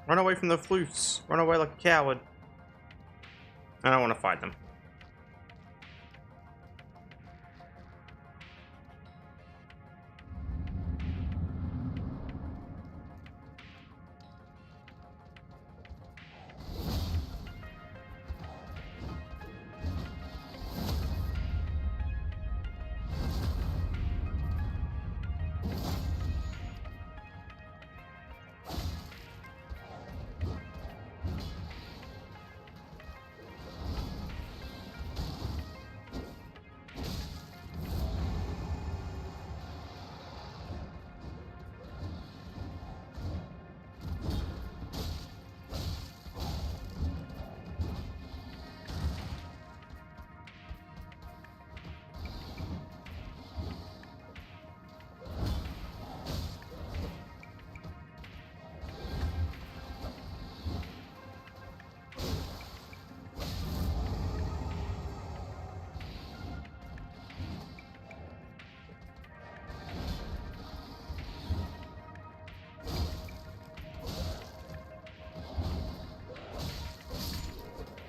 Run away from the floofs. Run away like a coward. I don't want to fight them.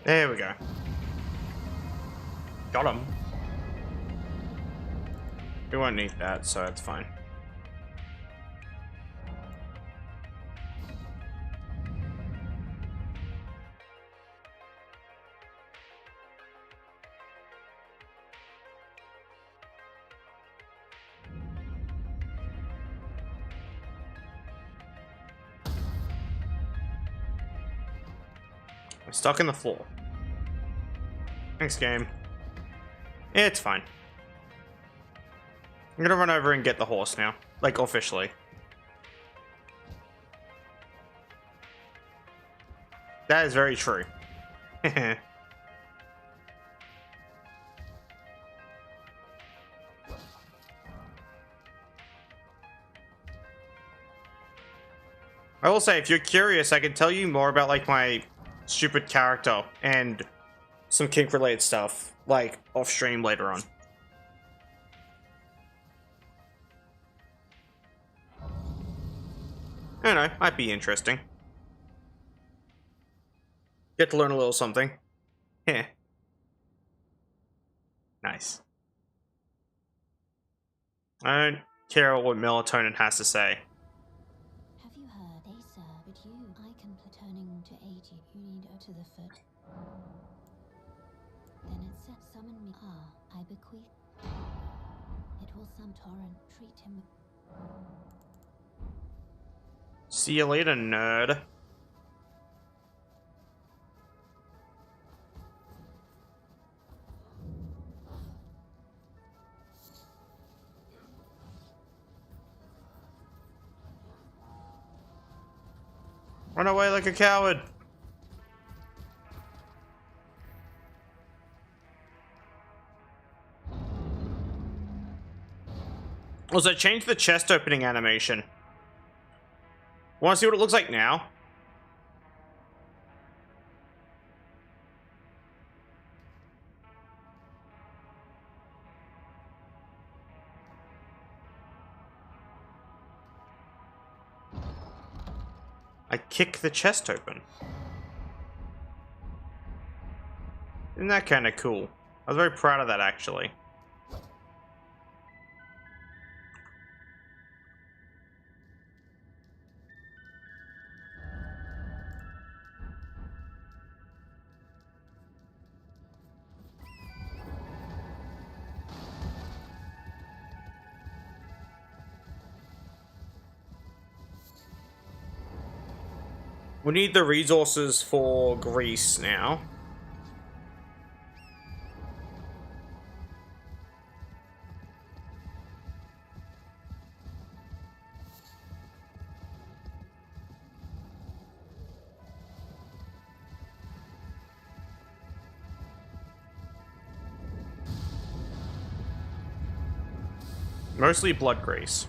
There we go. Got him. We won't need that, so it's fine. I'm stuck in the floor. Thanks, game. It's fine. I'm gonna run over and get the horse now. Like, officially. That is very true. I will say, if you're curious, I can tell you more about, like, my stupid character and some kink-related stuff, like, off-stream later on. I don't know, might be interesting. Get to learn a little something. Heh. Nice. I don't care what melatonin has to say.
Have you heard? They sir, but you, I can turning to 80. You need her to the foot. Then it said, summon me. Ah, I bequeath. It will some torrent treat him.
See you later, nerd. Run away like a coward. Also, change the chest opening animation. Want to see what it looks like now? I kick the chest open. Isn't that kind of cool? I was very proud of that, actually. We need the resources for Greece now. Mostly blood Greece.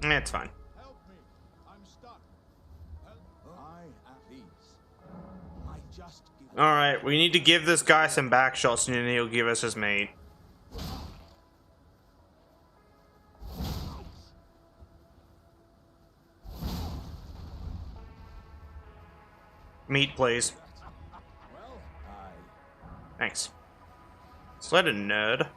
It's fine.
Help me. I'm stuck. I at ease. I just give
Alright, we need to give this guy some back shots and then he'll give us his mate. Meat, please.
well,
Thanks. Sled a nerd.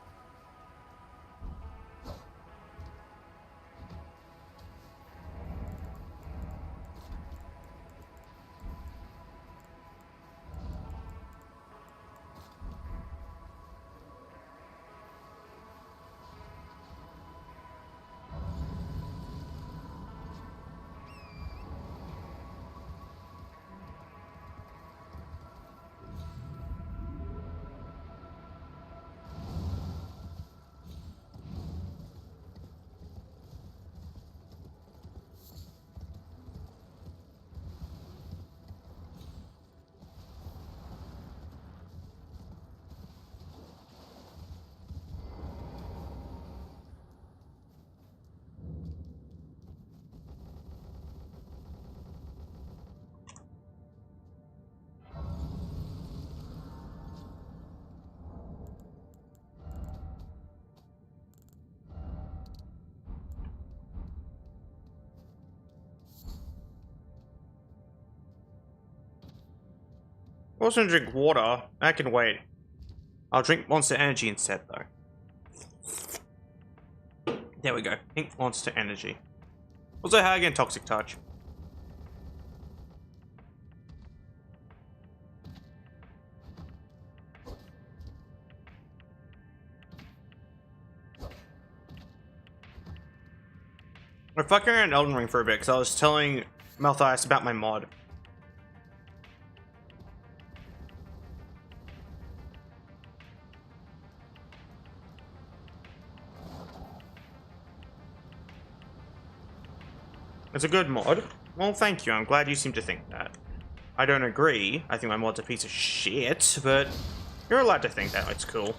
I was gonna drink water. I can wait. I'll drink Monster Energy instead, though. There we go. Pink Monster Energy. Also, how again? Toxic Touch. We're fucking around Elden Ring for a bit because I was telling Malthias about my mod. It's a good mod. Well, thank you. I'm glad you seem to think that. I don't agree. I think my mod's a piece of shit, but you're allowed to think that. It's cool.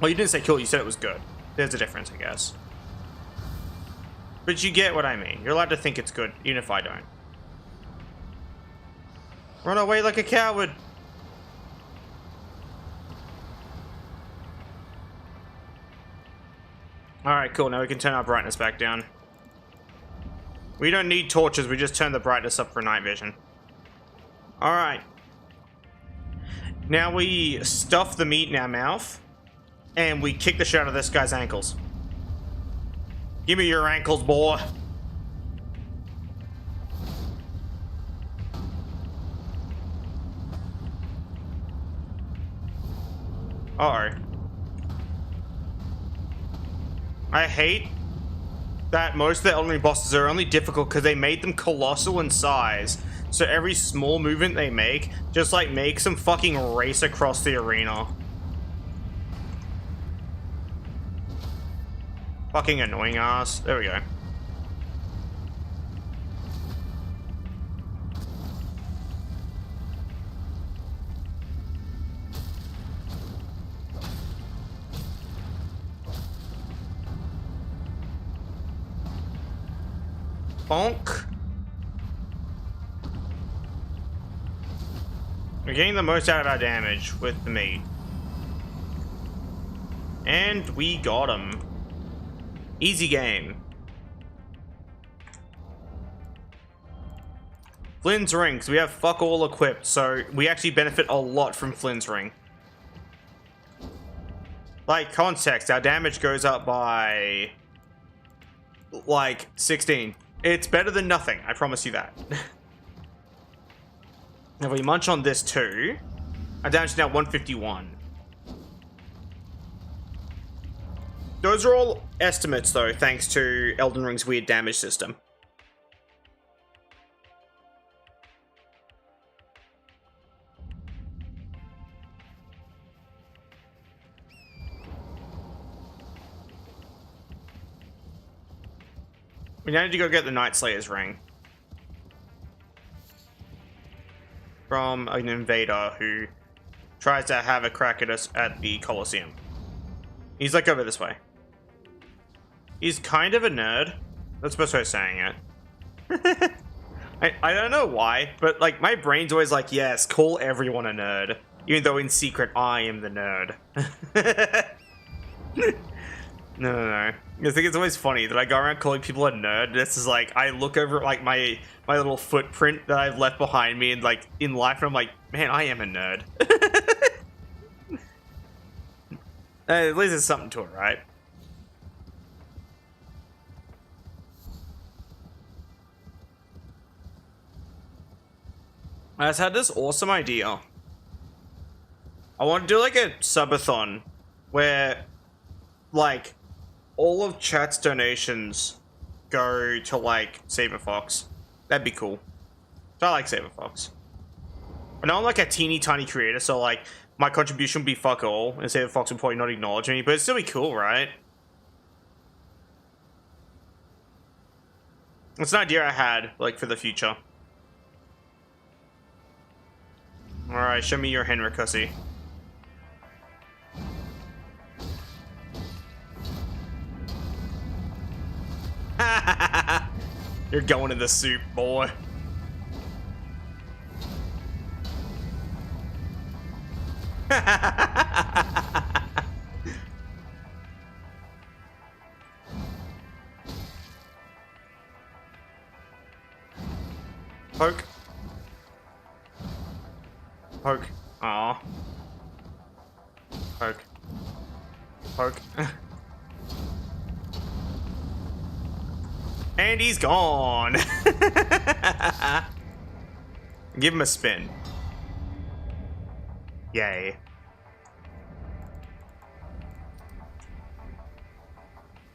Well, you didn't say cool. You said it was good. There's a difference, I guess. But you get what I mean. You're allowed to think it's good, even if I don't. Run away like a coward. Alright, cool. Now we can turn our brightness back down. We don't need torches. We just turn the brightness up for night vision. Alright. Now we stuff the meat in our mouth. And we kick the shit out of this guy's ankles. Give me your ankles, boy. Uh-oh. I hate that most of the Elden Ring bosses are only difficult because they made them colossal in size. So every small movement they make just like makes them fucking race across the arena. Fucking annoying ass. There we go. Bonk. We're getting the most out of our damage with the meat. And we got him. Easy game. Flynn's ring, so we have fuck all equipped, so we actually benefit a lot from Flynn's ring. Like, context, our damage goes up by like 16. It's better than nothing, I promise you that. If we munch on this too, our damage is now 151. Those are all estimates though, thanks to Elden Ring's weird damage system. We now need to go get the Night Slayer's ring. From an invader who tries to have a crack at us at the Colosseum. He's like over this way. He's kind of a nerd. That's the best way of saying it. I don't know why, but like my brain's always like, yes, call everyone a nerd. Even though in secret, I am the nerd. No. I think it's always funny that I go around calling people a nerd. This is like, I look over like my little footprint that I've left behind me and like in life, and I'm like, man, I am a nerd. At least there's something to it, right? I just had this awesome idea. I want to do like a subathon where like all of chat's donations go to like Saber Fox. That'd be cool. So I like Saber Fox. But now I'm like a teeny tiny creator, so like my contribution would be fuck all, and Saber Fox would probably not acknowledge me, but it'd still be cool, right? It's an idea I had, like, for the future. Alright, show me your Henrik Hussey. You're going in the soup, boy. Poke. Poke. Aw. Poke. Poke. And he's gone. Give him a spin. Yay.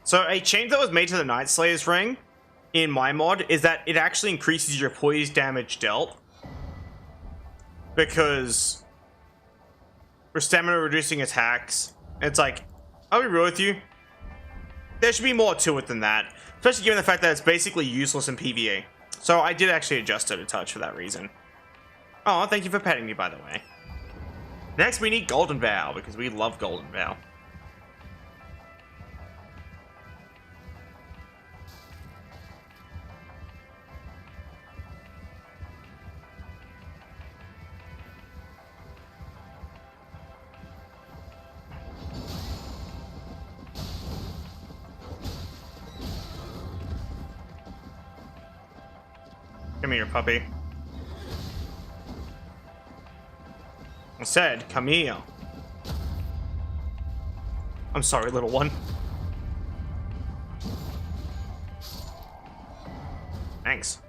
So a change that was made to the Night Slayer's ring in my mod is that it actually increases your poise damage dealt. Because for stamina reducing attacks, it's like, I'll be real with you, there should be more to it than that. Especially given the fact that it's basically useless in PvE. So I did actually adjust it a touch for that reason. Oh, thank you for petting me, by the way. Next, we need Golden Vow, because we love Golden Vow. Come here, puppy. I said, come here. I'm sorry, little one. Thanks.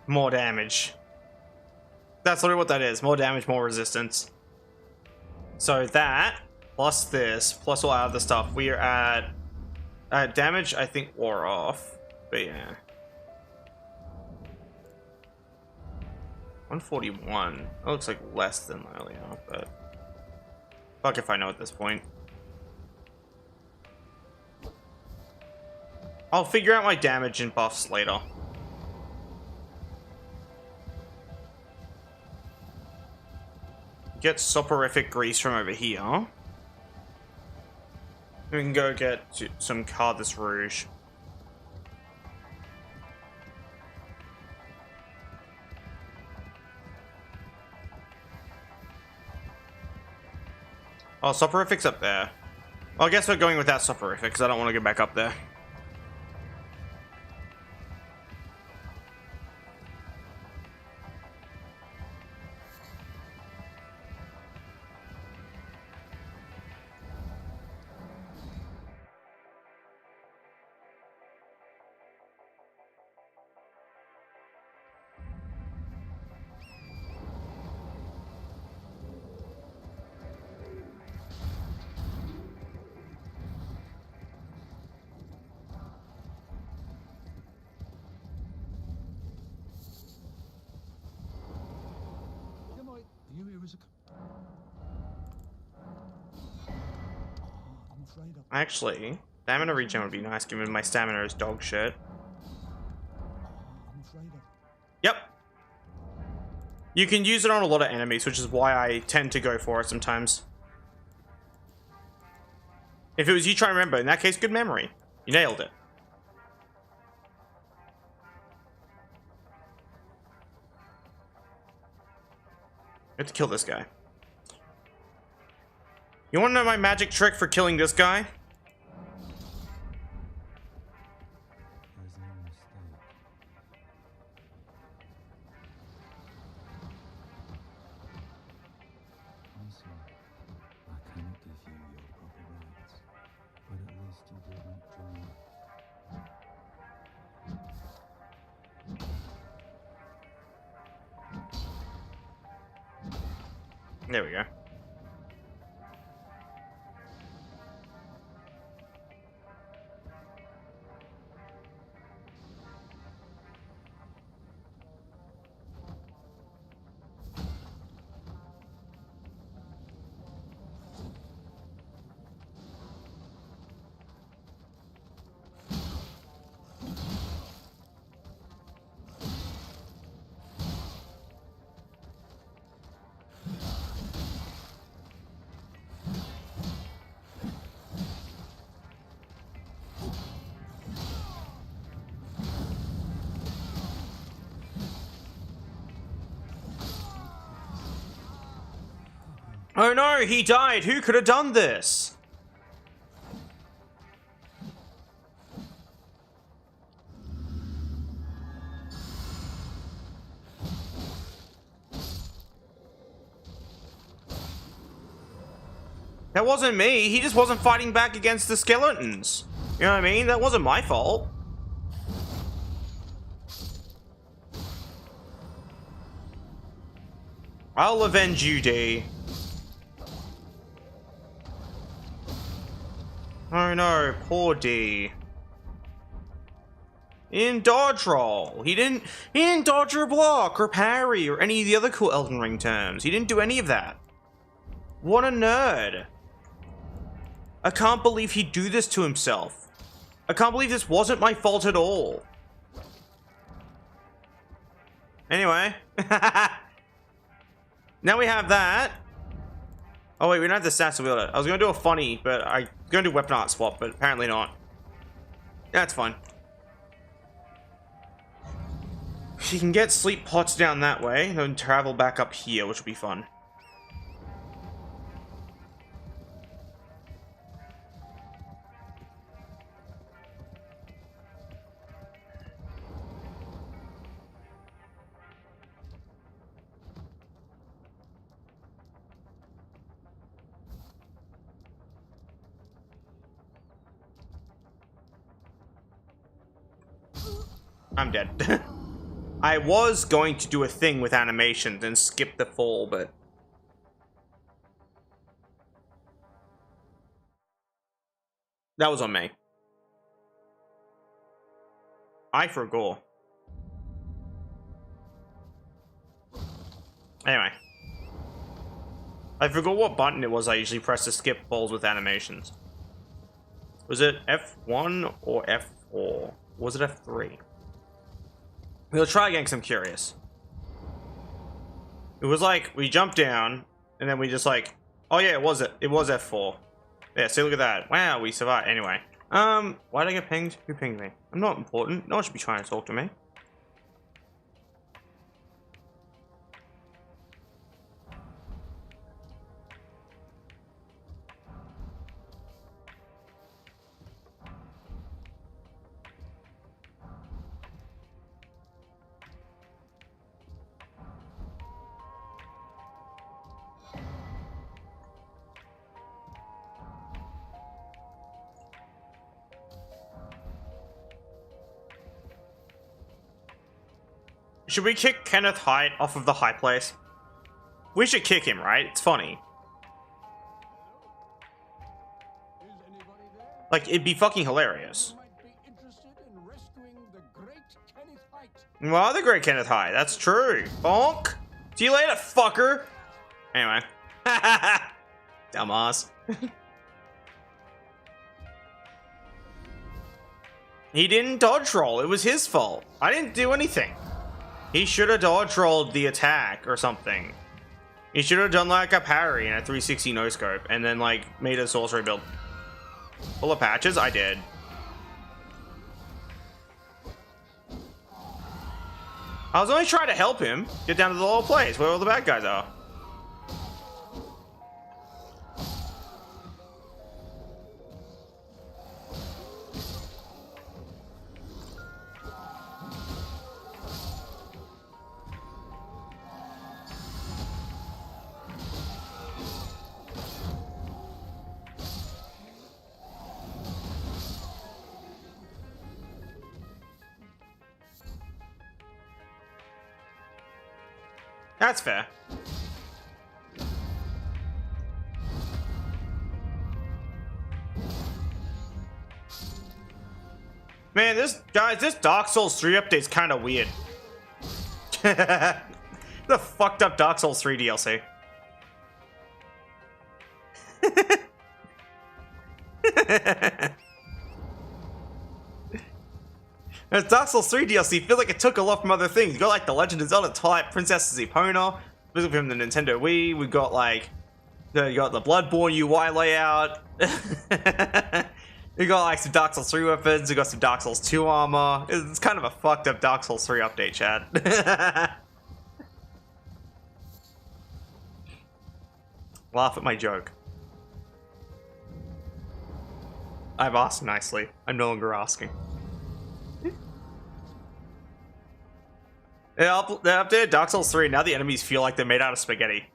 More damage. That's literally what that is. More damage, more resistance. So that, plus this, plus all our other stuff, we are at damage, I think wore off. But yeah. 141. That looks like less than earlier, but fuck if I know at this point. I'll figure out my damage and buffs later. Get soporific grease from over here. We can go get some Cardus Rouge. Oh, soporific's up there. Well, I guess we're going without soporific because I don't want to go back up there. Actually, stamina regen would be nice given my stamina is dog shit. Yep. You can use it on a lot of enemies, which is why I tend to go for it sometimes. If it was you, try and remember. In that case, good memory. You nailed it. I have to kill this guy. You want to know my magic trick for killing this guy? There we go. Oh no, he died! Who could have done this? That wasn't me. He just wasn't fighting back against the skeletons. You know what I mean? That wasn't my fault. I'll avenge you, D. Oh no, poor D. He didn't dodge roll. He didn't dodge or block or parry or any of the other cool Elden Ring terms. He didn't do any of that. What a nerd. I can't believe he'd do this to himself. I can't believe this wasn't my fault at all. Anyway. Now we have that. Oh wait, we don't have the stats to wield it. I was gonna do a funny, but I'm gonna do weapon art swap, but apparently not. That's fine. She can get sleep pots down that way, and then travel back up here, which will be fun. I'm dead. I was going to do a thing with animations and skip the fall, but... that was on me. I forgot. Anyway. I forgot what button it was I usually press to skip balls with animations. Was it F1 or F4? Was it F3? We'll try again because I'm curious. It was like, we jumped down, and then we just like... oh yeah, it was F4. Yeah, see, look at that. Wow, we survived. Anyway. Why did I get pinged? Who pinged me? I'm not important. No one should be trying to talk to me. Should we kick Kenneth Haidt off of the high place? We should kick him, right? It's funny. Like, it'd be fucking hilarious. Well, the great Kenneth Haidt. That's true. Bonk. See you later, fucker. Anyway. Dumbass. He didn't dodge roll. It was his fault. I didn't do anything. He should have dodge rolled the attack or something. He should have done like a parry and a 360 no scope and then like made a sorcery build. Full of patches? I did. I was only trying to help him get down to the lower place where all the bad guys are. That's fair. Man, this Dark Souls 3 update's kind of weird. The fucked up Dark Souls 3 DLC. As Dark Souls 3 DLC, feel like it took a lot from other things. You got like the Legend of Zelda Twilight Princess's Epona, specifically from the Nintendo Wii. We got like, you got the Bloodborne UI layout. You got like some Dark Souls 3 weapons. You got some Dark Souls 2 armor. It's kind of a fucked up Dark Souls 3 update, chat. Laugh at my joke. I've asked nicely. I'm no longer asking. They updated Dark Souls 3, now the enemies feel like they're made out of spaghetti.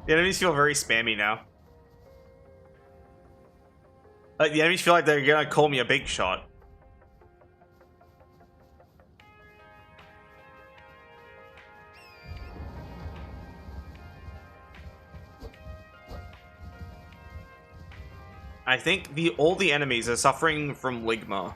The enemies feel very spammy now. The enemies feel like they're gonna call me a big shot. I think all the enemies are suffering from ligma.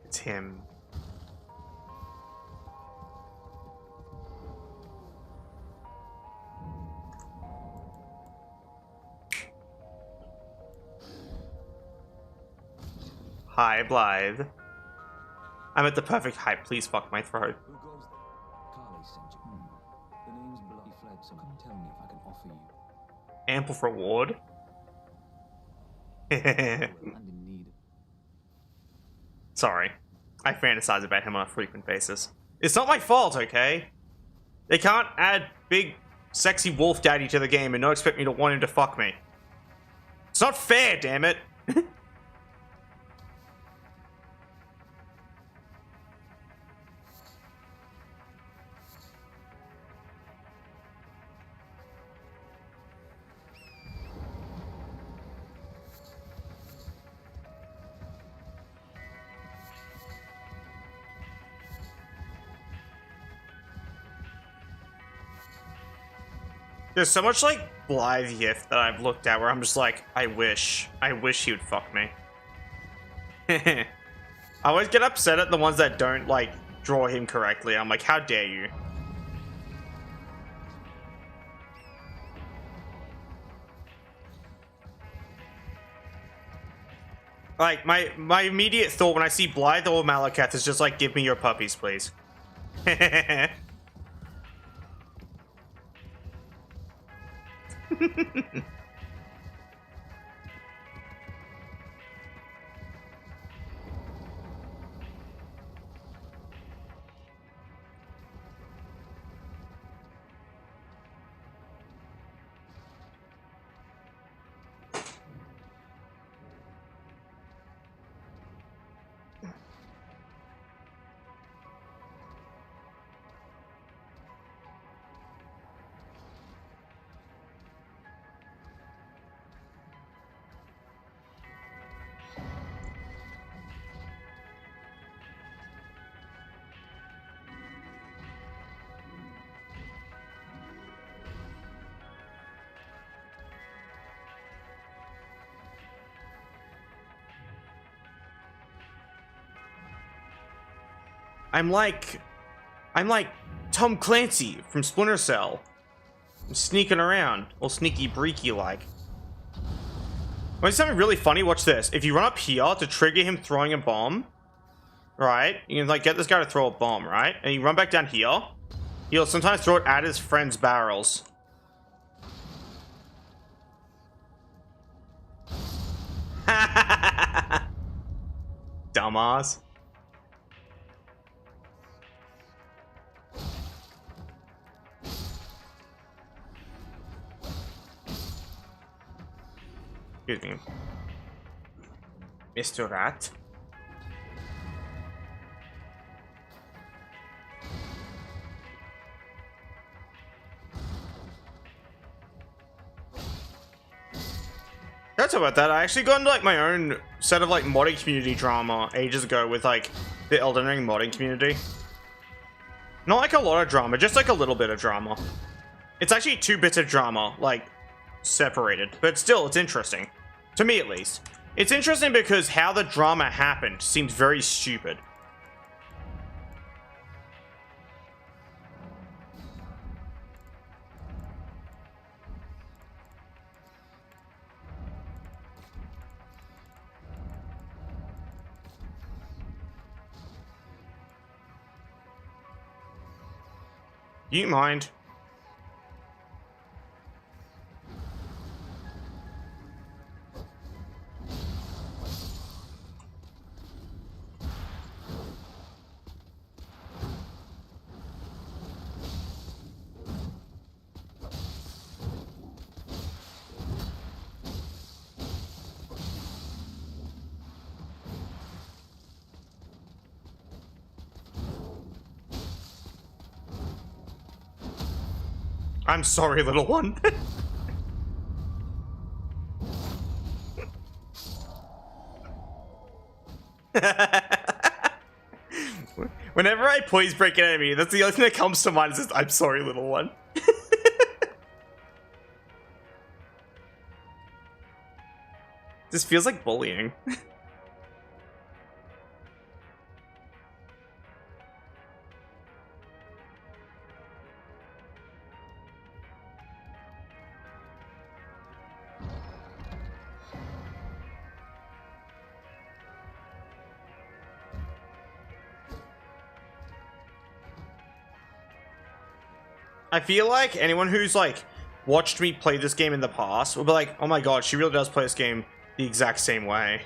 It's him. Hi, Blythe. I'm at the perfect height. Please fuck my throat.
Who goes there? Carly sent you. The name's Bloody Fled, so come tell me if I can offer you.
Ample reward.
I'm in need.
Sorry. I fantasize about him on a frequent basis. It's not my fault, okay? They can't add big, sexy wolf daddy to the game and not expect me to want him to fuck me. It's not fair, damn it! There's so much, like, Blythe Yiff that I've looked at where I'm just like, I wish he would fuck me. I always get upset at the ones that don't, like, draw him correctly. I'm like, how dare you? Like, my immediate thought when I see Blythe or Malakath is just like, give me your puppies, please. I'm like Tom Clancy from Splinter Cell. I'm sneaking around, all sneaky breaky like. Want something really funny? Watch this. If you run up here to trigger him throwing a bomb, right? You can like get this guy to throw a bomb, right? And you run back down here. He'll sometimes throw it at his friend's barrels. Dumbass. Excuse me. Mr. Rat. That's about that. I actually got into like my own set of like modding community drama ages ago with like the Elden Ring modding community. Not like a lot of drama, just like a little bit of drama. It's actually 2 bits of drama, like separated, but still it's interesting. To me at least. It's interesting because how the drama happened seems very stupid. Do you mind? I'm sorry, little one. Whenever I poise break an enemy, that's the only thing that comes to mind is just, I'm sorry, little one. This feels like bullying. I feel like anyone who's like watched me play this game in the past will be like, oh my god, she really does play this game the exact same way.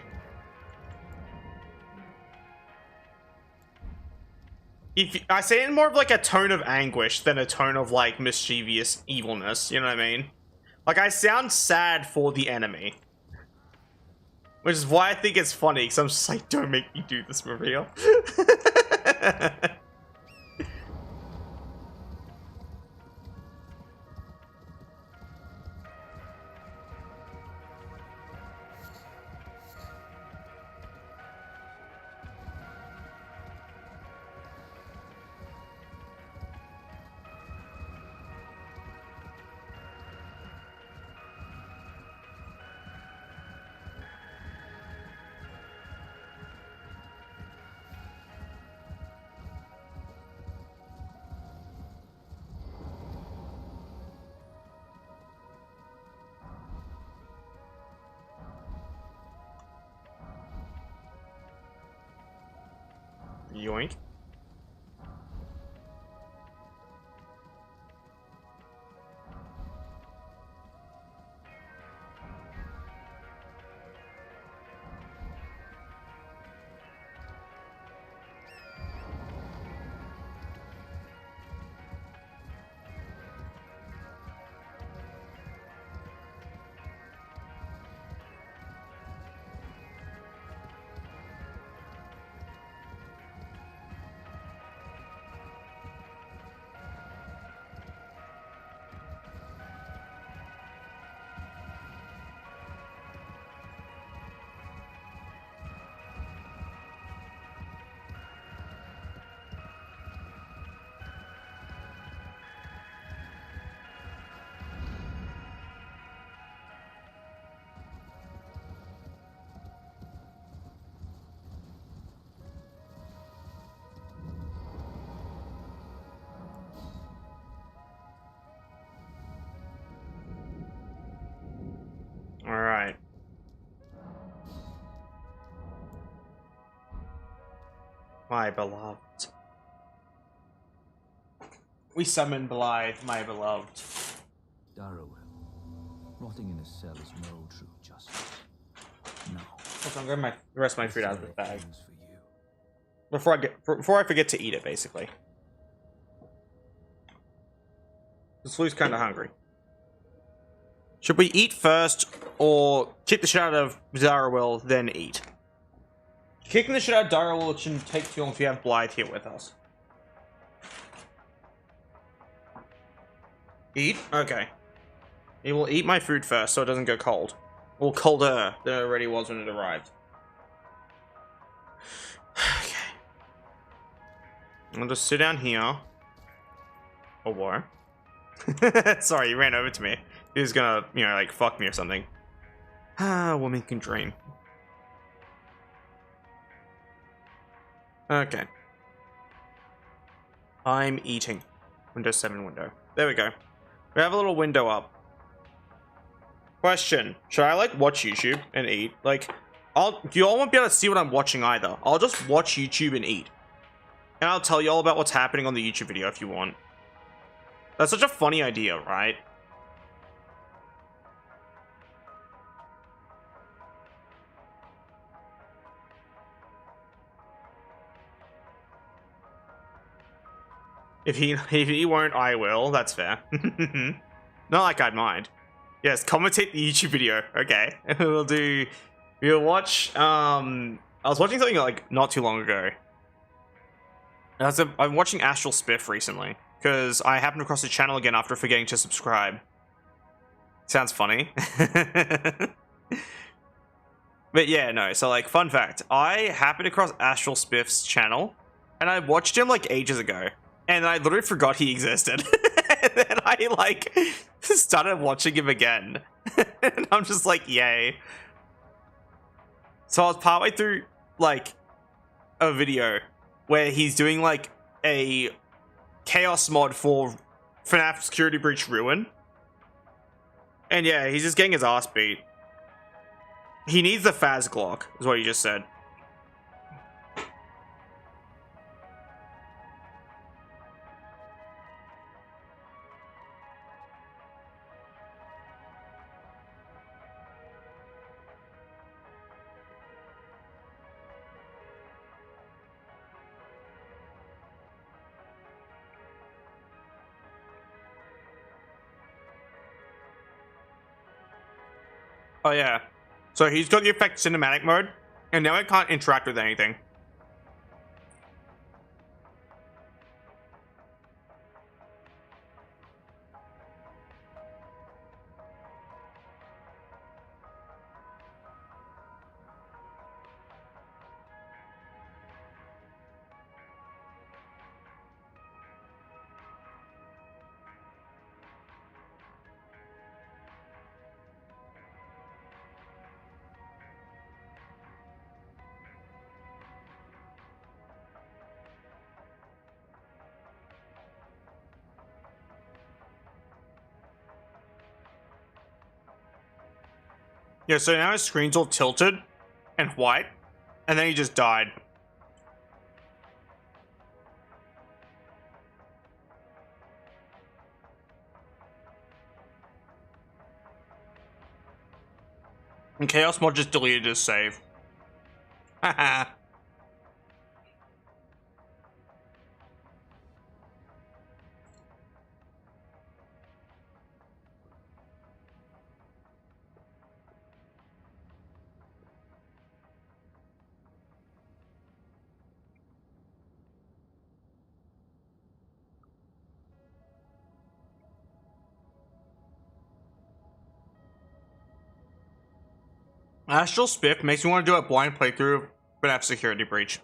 I say it in more of like a tone of anguish than a tone of like mischievous evilness, you know what I mean? Like I sound sad for the enemy. Which is why I think it's funny, because I'm just like, don't make me do this, Maria. Yoink. Alright. My beloved. We summon Blythe, my beloved.
Darrowell, rotting in a cell is no true justice. No.
Okay, I'm getting the rest of my food out of the bag.
Things for you.
Before I forget to eat it, basically. This Lou's kind of hungry. Should we eat first, or kick the shit out of Darrowell, then eat? Kicking the shit out of Darrowell shouldn't take too long if you have Blythe here with us. Eat? Okay. It will eat my food first so it doesn't go cold. Or colder than it already was when it arrived. Okay. I'll just sit down here. Or what? Sorry, you ran over to me. He was gonna, you know, like, fuck me or something. Ah, woman can dream. Okay. I'm eating. Windows 7 window. There we go. We have a little window up. Question. Should I, like, watch YouTube and eat? Like, you all won't be able to see what I'm watching either. I'll just watch YouTube and eat. And I'll tell you all about what's happening on the YouTube video if you want. That's such a funny idea, right? If he won't, I will. That's fair. Not like I'd mind. Yes, commentate the YouTube video. Okay. We'll watch I was watching something like not too long ago. I'm watching Astral Spiff recently because I happened across the channel again after forgetting to subscribe. Sounds funny. But yeah, no, so like fun fact, I happened across Astral Spiff's channel and I watched him like ages ago. And I literally forgot he existed. And then I like started watching him again. And I'm just like, yay. So I was partway through like a video where he's doing like a chaos mod for FNAF Security Breach Ruin. And yeah, he's just getting his ass beat. He needs the Faz Glock, is what he just said. Oh yeah. So he's got the effect cinematic mode, and now I can't interact with anything. Yeah, so now his screen's all tilted and white, and then he just died. And Chaos Mod just deleted his save. Haha. Astral Spiff makes me want to do a blind playthrough of FNAF Security Breach.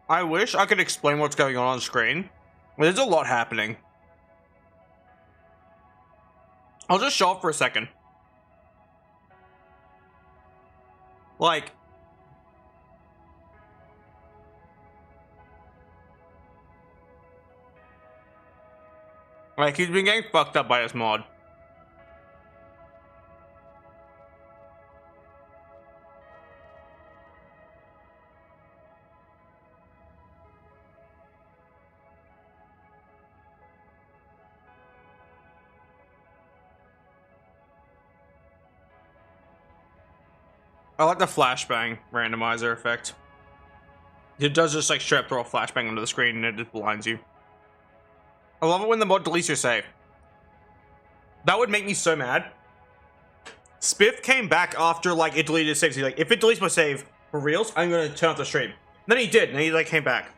I wish I could explain what's going on screen. There's a lot happening. I'll just show up for a second. Like, he's been getting fucked up by his mod. I like the flashbang randomizer effect. It does just like straight up throw a flashbang onto the screen and it just blinds you. I love it when the mod deletes your save. That would make me so mad. Spiff came back after like it deleted his save. He's like, if it deletes my save for reals, I'm gonna turn off the stream. And then he did, and he like came back.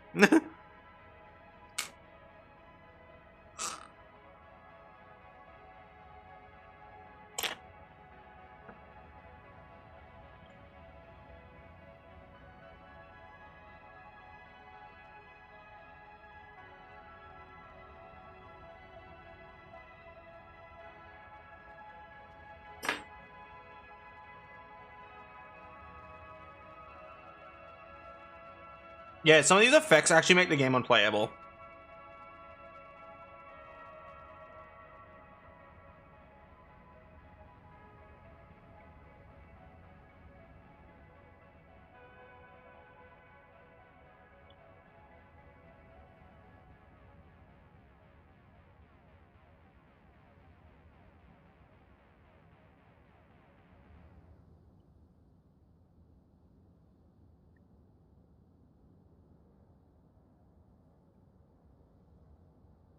Yeah, some of these effects actually make the game unplayable.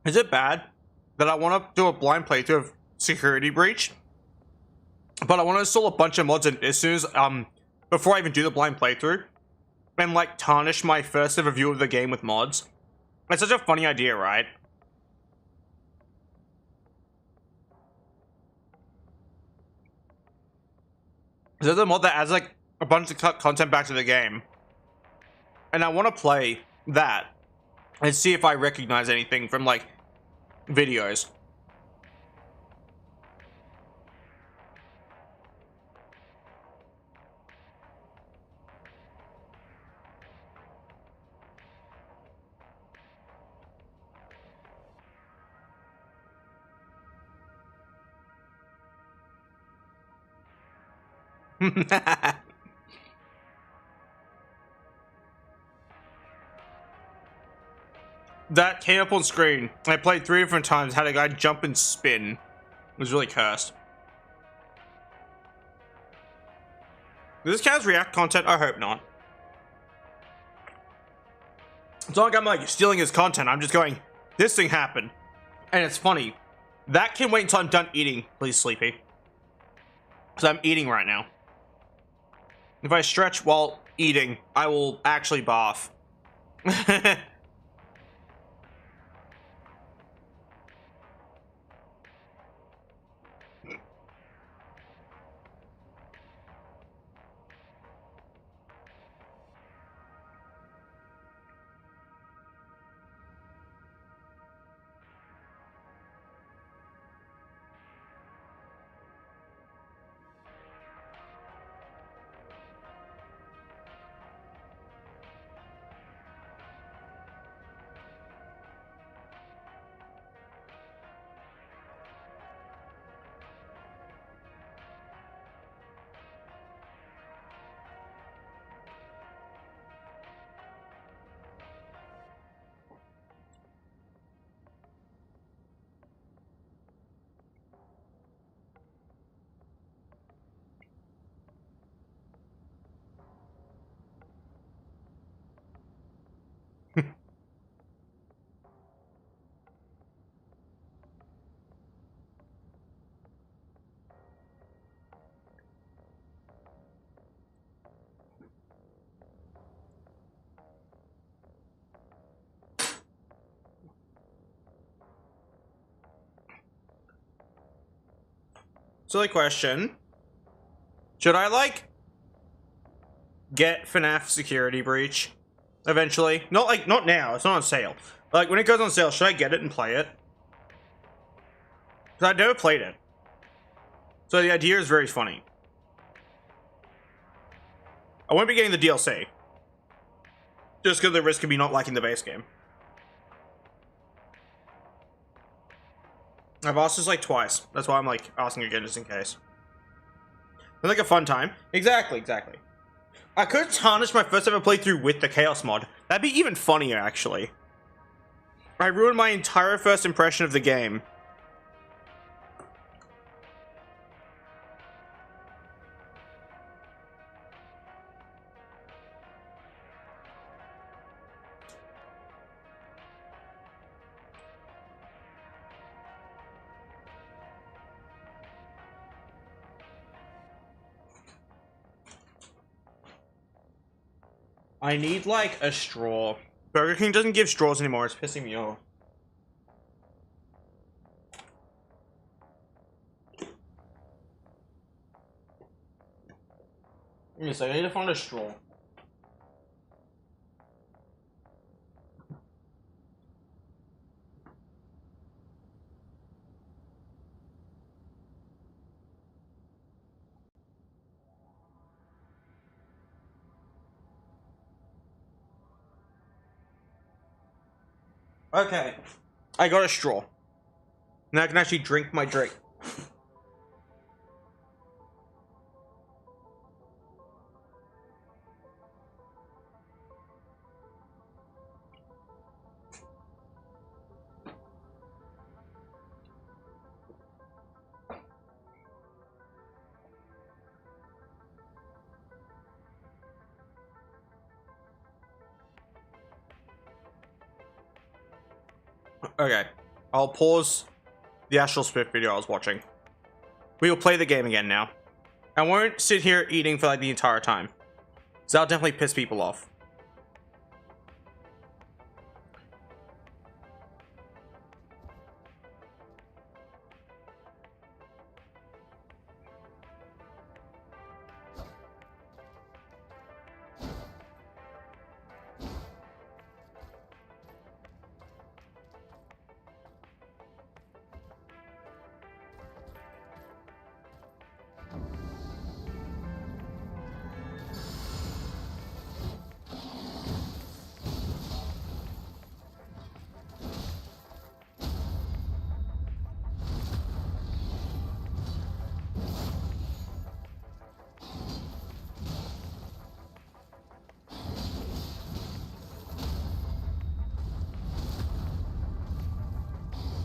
Is it bad that I want to do a blind playthrough of Security Breach, but I want to install a bunch of mods as soon as before I even do the blind playthrough, and like tarnish my first ever view of the game with mods? It's such a funny idea, right? There's a mod that adds like a bunch of content back to the game, and I want to play that and see if I recognize anything from like videos. That came up on screen. I played 3 different times, had a guy jump and spin. It was really cursed. Does this count as React content? I hope not. It's not like I'm like stealing his content. I'm just going, this thing happened. And it's funny. That can wait until I'm done eating. Please, Sleepy. Because I'm eating right now. If I stretch while eating, I will actually barf. Silly question. Should I, like, get FNAF Security Breach eventually? Not now. It's not on sale. Like, when it goes on sale, should I get it and play it? Because I've never played it. So the idea is very funny. I won't be getting the DLC. Just because of the risk of me not liking the base game. I've asked this like twice. That's why I'm like asking again just in case. It's like a fun time. Exactly. I could tarnish my first ever playthrough with the Chaos mod. That'd be even funnier, actually. I ruined my entire first impression of the game. I need, like, a straw. Burger King doesn't give straws anymore. It's pissing me off. Give me a second. I need to find a straw. Okay. I got a straw. Now I can actually drink my drink. Okay. I'll pause the Astral Swift video I was watching. We will play the game again now. I won't sit here eating for like the entire time. So that'll definitely piss people off.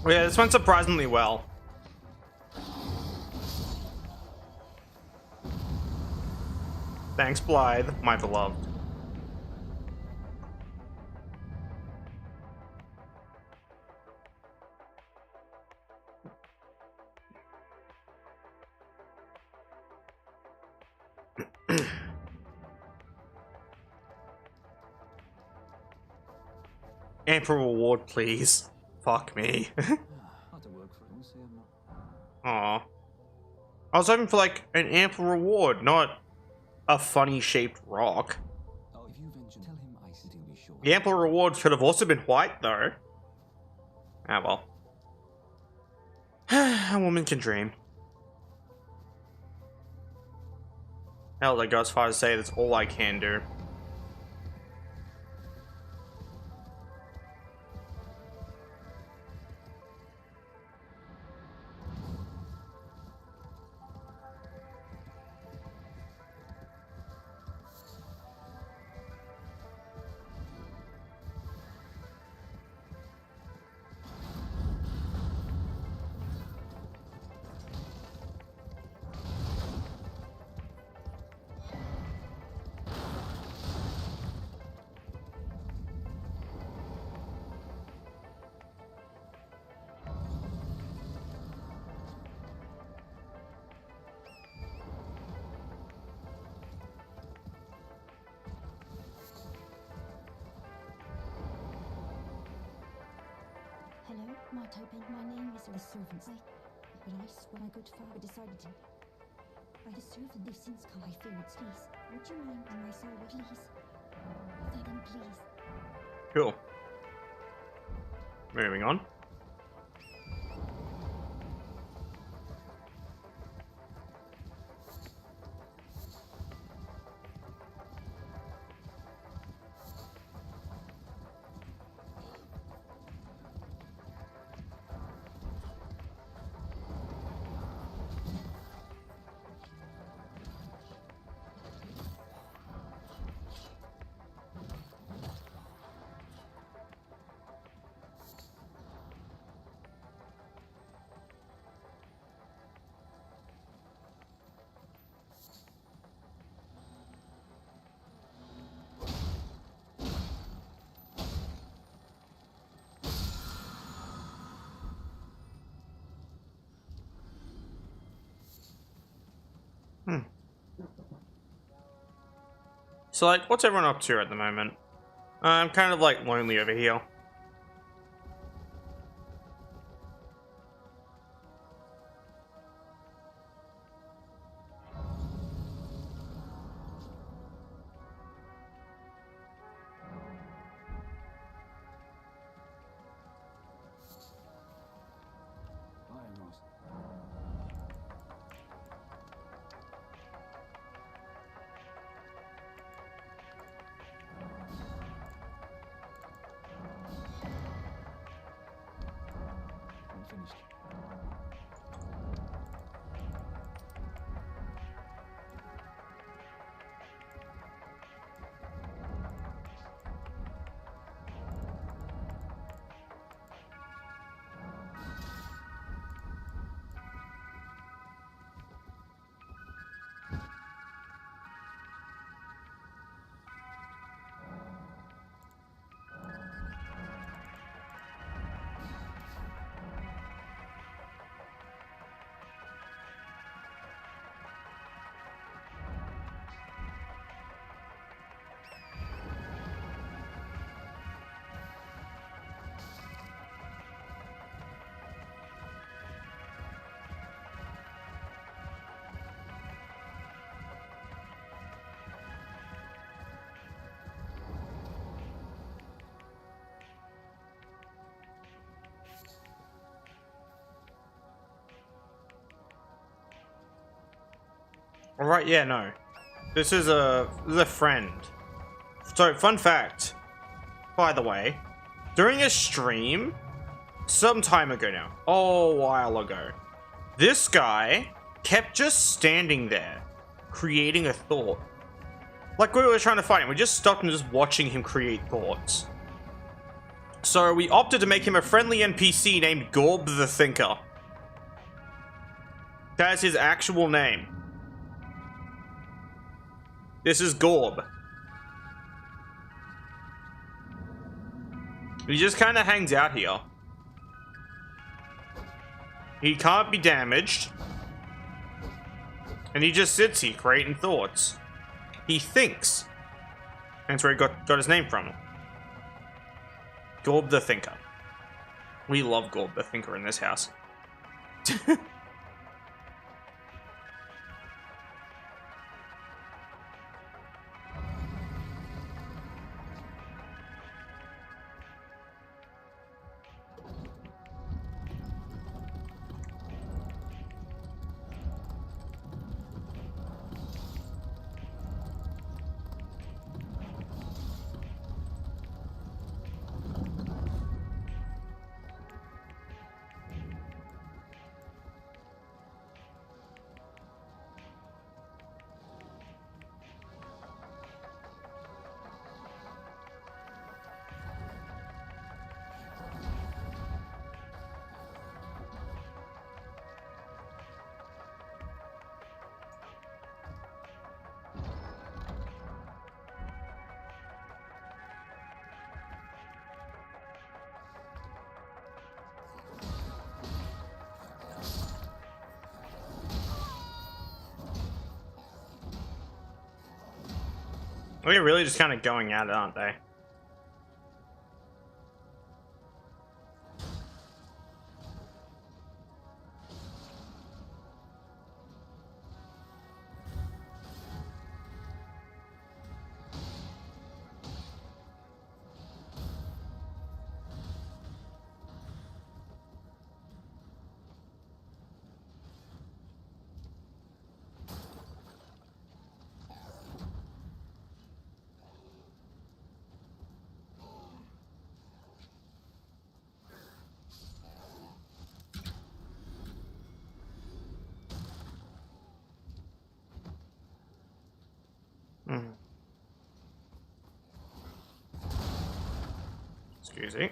Yeah, this went surprisingly well. Thanks, Blythe, my beloved. Ample reward, please. Fuck me.
Had to work for it, see, I'm not.
Aw. I was hoping for like an ample reward, not a funny shaped rock.
Oh, if you venture, tell him I said he'll be sure.
The ample reward could have also been white, though. Ah, well. A woman can dream. Hell, I go as far as to say that's all I can do.
Hello, my Topin. My name is the servants. But I swear my good father decided to. By the servant, they've since come. I fear it's please. Would you mind in my service, please? Thank them, please.
Cool. Moving on. So, like, what's everyone up to at the moment? I'm kind of, like, lonely over here.
Bye, Ross.
Alright, yeah, no. This is a friend. So, fun fact, by the way, during a stream, some time ago now, a while ago, this guy kept just standing there, creating a thought. Like we were trying to fight him, we just stopped and just watching him create thoughts. So we opted to make him a friendly NPC named Gorb the Thinker. That's his actual name. This is Gorb. He just kind of hangs out here. He can't be damaged. And he just sits here creating thoughts. He thinks. That's where he got his name from. Gorb the Thinker. We love Gorb the Thinker in this house. They're really just kind of going at it, aren't they? Excuse me.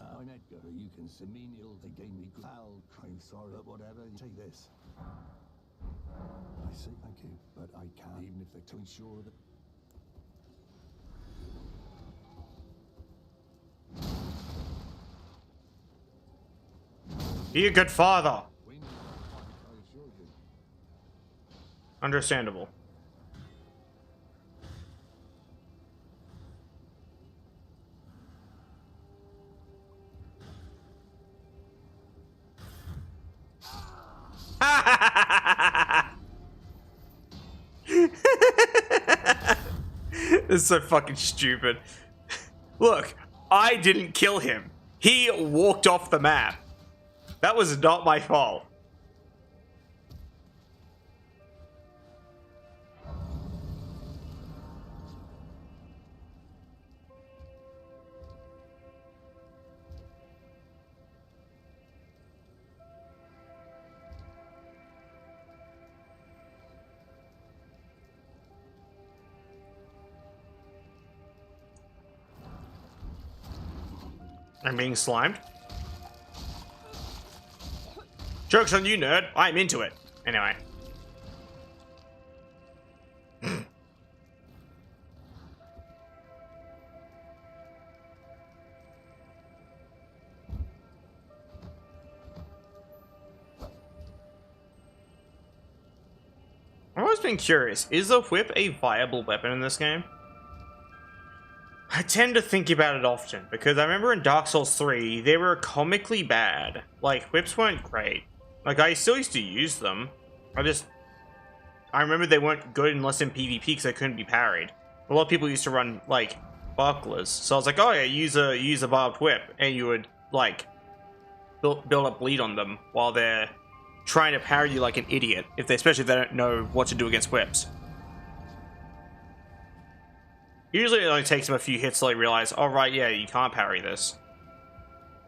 I'm Edgar. You can see menial. They gave me good. I'll try sorry, but whatever. Take this. I see. Thank you, but I can't. Even if they're too sure that.
Be a good father. Understandable. This is so fucking stupid. Look, I didn't kill him. He walked off the map. That was not my fault. I'm being slimed. Joke's on you, nerd. I'm into it. Anyway. I've always been curious, is the whip a viable weapon in this game? I tend to think about it often, because I remember in Dark Souls 3, they were comically bad. Like, whips weren't great. Like, I still used to use them. I remember they weren't good unless in PvP because they couldn't be parried. A lot of people used to run like bucklers, so I was like, oh yeah, use a barbed whip, and you would like build up bleed on them while they're trying to parry you like an idiot, especially if they don't know what to do against whips. Usually it only takes them a few hits till they realize, oh right, yeah, you can't parry this.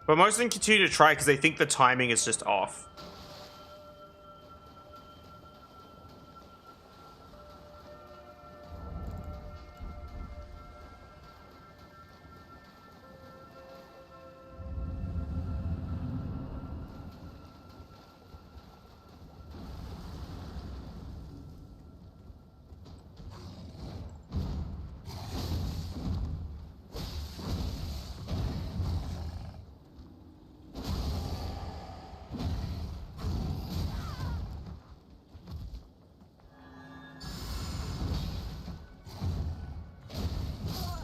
But most of them continue to try because they think the timing is just off.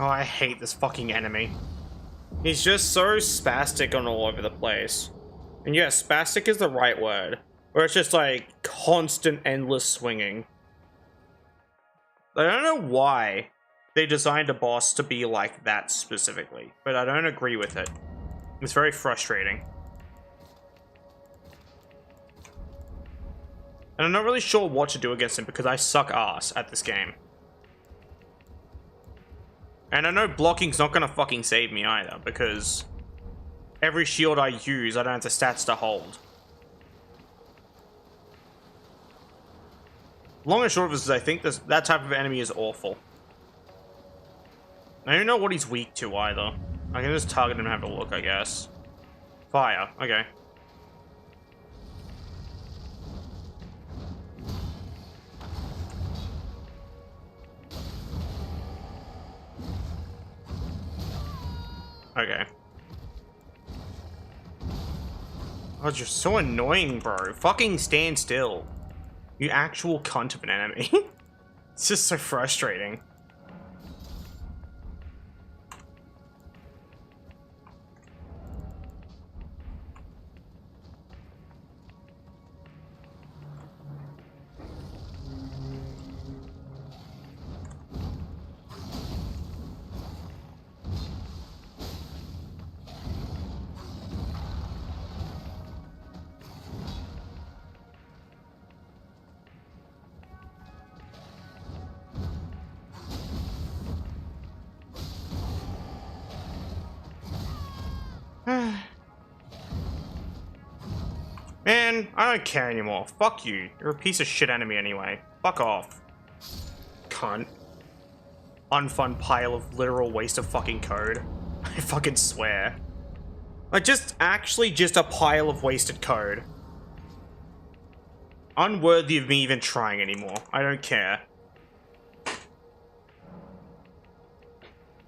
Oh, I hate this fucking enemy. He's just so spastic and all over the place. And yeah, spastic is the right word. Where it's just like constant, endless swinging. I don't know why they designed a boss to be like that specifically, but I don't agree with it. It's very frustrating. And I'm not really sure what to do against him because I suck ass at this game. And I know blocking's not gonna fucking save me either, because every shield I use, I don't have the stats to hold. Long and short of it is, I think that type of enemy is awful. I don't know what he's weak to either. I can just target him and have a look, I guess. Fire, okay. Okay. Oh, you're so annoying, bro. Fucking stand still. You actual cunt of an enemy. It's just so frustrating. Man, I don't care anymore. Fuck you. You're a piece of shit enemy anyway. Fuck off. Cunt. Unfun pile of literal waste of fucking code. I fucking swear. Like, just a pile of wasted code. Unworthy of me even trying anymore. I don't care.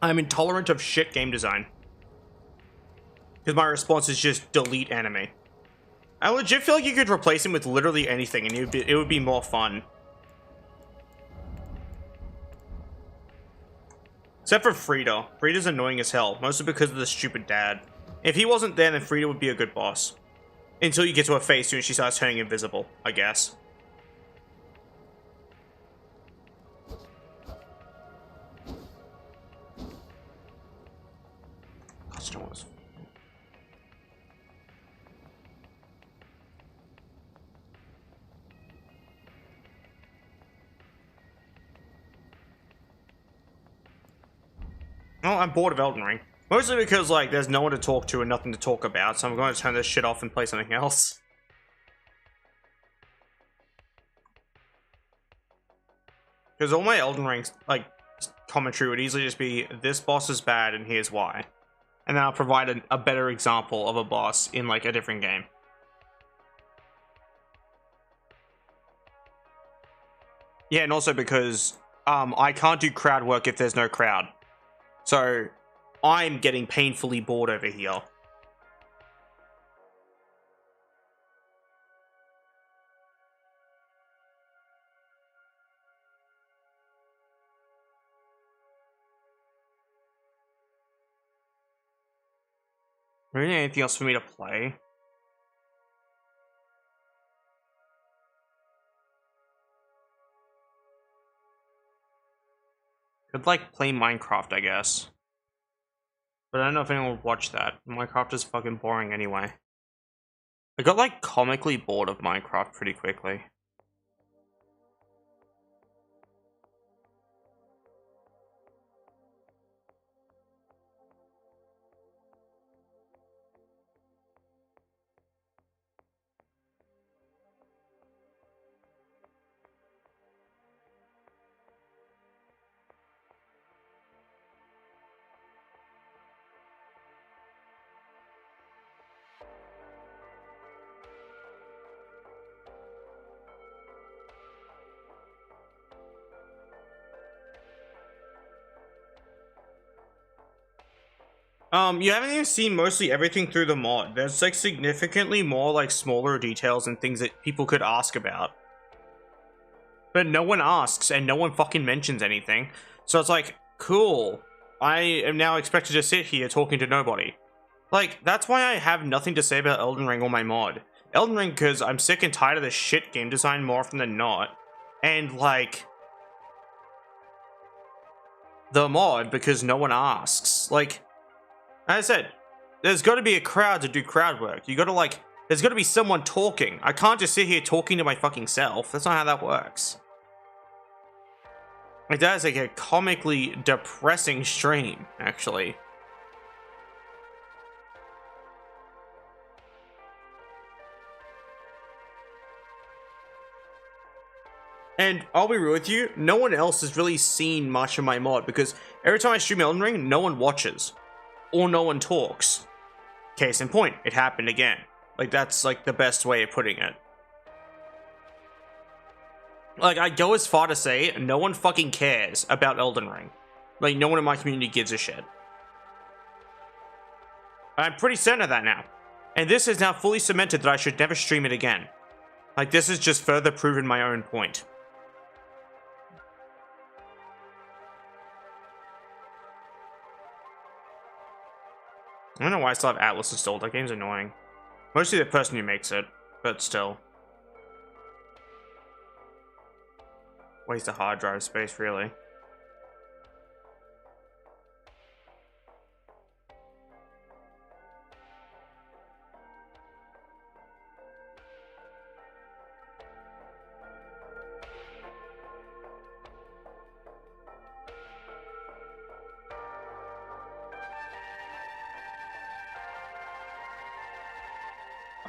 I'm intolerant of shit game design. Because my response is just delete enemy. I legit feel like you could replace him with literally anything and it would be more fun. Except for Frida. Frida's annoying as hell, mostly because of the stupid dad. If he wasn't there, then Frida would be a good boss. Until you get to her face and she starts turning invisible, I guess. Customers. Oh, I'm bored of Elden Ring. Mostly because, like, there's no one to talk to and nothing to talk about, so I'm going to turn this shit off and play something else. Because all my Elden Ring, like, commentary would easily just be, this boss is bad and here's why. And then I'll provide a better example of a boss in, like, a different game. Yeah, and also because, I can't do crowd work if there's no crowd. So, I'm getting painfully bored over here. Really anything else for me to play? Could like play Minecraft, I guess. But I don't know if anyone would watch that. Minecraft is fucking boring anyway. I got like comically bored of Minecraft pretty quickly. You haven't even seen mostly everything through the mod. There's like significantly more like smaller details and things that people could ask about. But no one asks and no one fucking mentions anything. So it's like, cool. I am now expected to sit here talking to nobody. Like, that's why I have nothing to say about Elden Ring or my mod. Elden Ring because I'm sick and tired of this shit game design more often than not. And like... the mod because no one asks. Like... as I said, there's got to be a crowd to do crowd work. You got to like, there's got to be someone talking. I can't just sit here talking to my fucking self. That's not how that works. Like that is like a comically depressing stream, actually. And I'll be real with you, no one else has really seen much of my mod because every time I stream Elden Ring, no one watches. Or no one talks. Case in point, it happened again. Like, that's, like, the best way of putting it. Like, I go as far to say, no one fucking cares about Elden Ring. Like, no one in my community gives a shit. I'm pretty certain of that now. And this is now fully cemented that I should never stream it again. Like, this has just further proven my own point. I don't know why I still have Atlas installed. That game's annoying. Mostly the person who makes it, but still. Waste of hard drive space, really.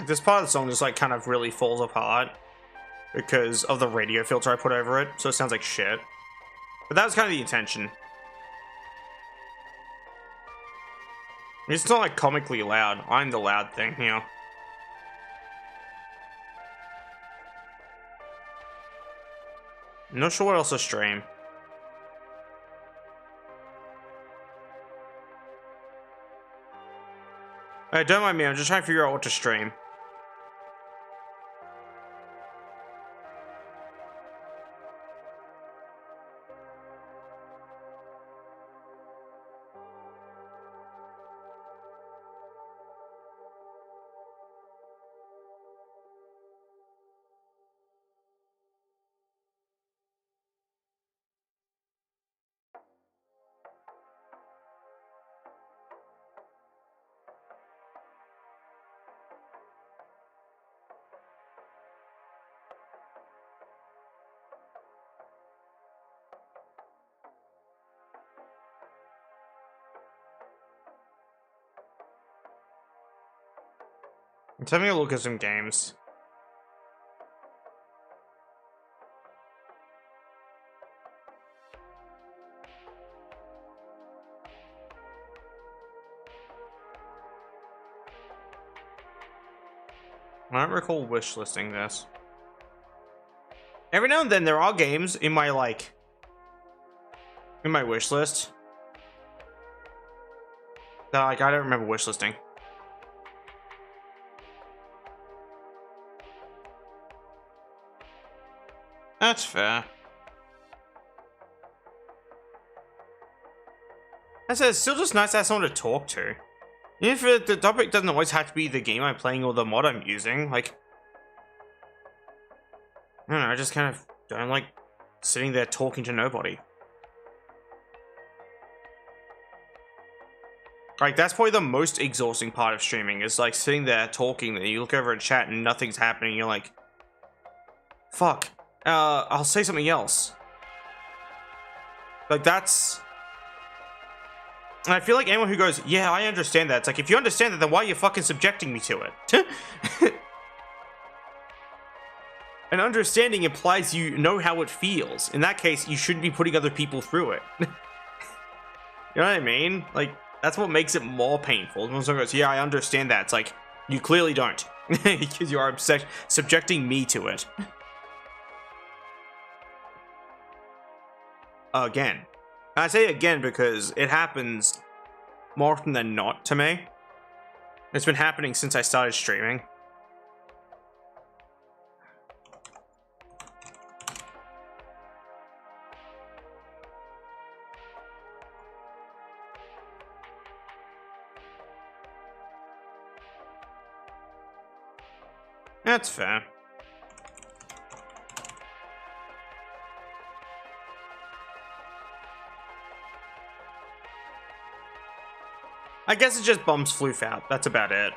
This part of the song just like kind of really falls apart because of the radio filter I put over it, so it sounds like shit. But that was kind of the intention. It's not like comically loud. I'm the loud thing here. I'm not sure what else to stream. Hey, don't mind me, I'm just trying to figure out what to stream. I'm having a look at some games. I don't recall wishlisting this. Every now and then there are games in my in my wish list that like I don't remember wishlisting. That's fair. I said, it's still just nice to have someone to talk to. Even if the topic doesn't always have to be the game I'm playing or the mod I'm using, like... I don't know, I just kind of don't like sitting there talking to nobody. Like, that's probably the most exhausting part of streaming, is like sitting there talking, and you look over a chat and nothing's happening, you're like, fuck, I'll say something else. Like, that's... And I feel like anyone who goes, yeah, I understand that, it's like, if you understand that, then why are you fucking subjecting me to it? And understanding implies you know how it feels. In that case, you shouldn't be putting other people through it. You know what I mean? Like, that's what makes it more painful. When someone goes, yeah, I understand that. It's like, you clearly don't. Because you are subjecting me to it. Again. And I say again because it happens more often than not to me. It's been happening since I started streaming. That's fair. I guess it just bums Floof out. That's about it.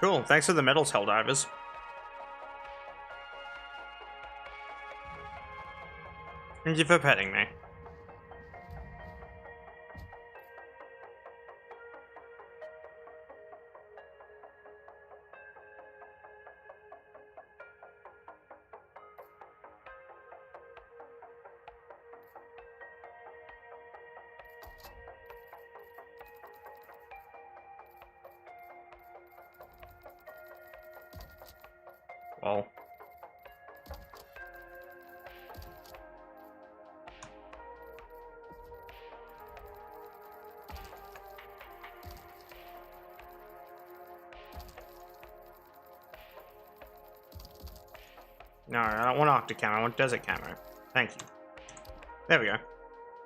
Cool. Thanks for the medals, Helldivers. Thank you for petting me. Well. No, I don't want Octa camo, I want Desert camo. Thank you. There we go.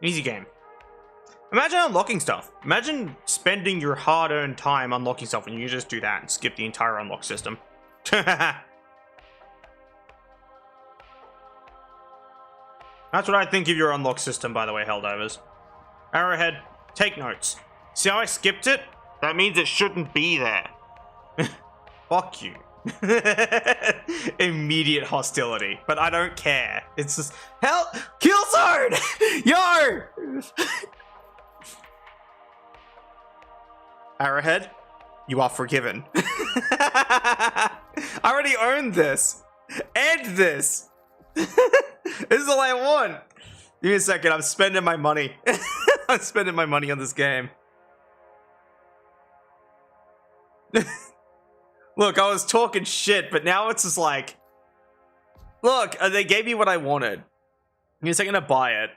Easy game. Imagine unlocking stuff. Imagine spending your hard-earned time unlocking stuff and you just do that and skip the entire unlock system. That's what I think of your unlock system, by the way, Helldivers. Arrowhead, take notes. See how I skipped it? That means it shouldn't be there. Fuck you. Immediate hostility, but I don't care. It's just hell, Killzone! Yo! Arrowhead, you are forgiven. I already owned this. End this. This is all I want. Give me a second, I'm spending my money. I'm spending my money on this game. Look, I was talking shit, but now it's just like, look, they gave me what I wanted. Give me a second to buy it.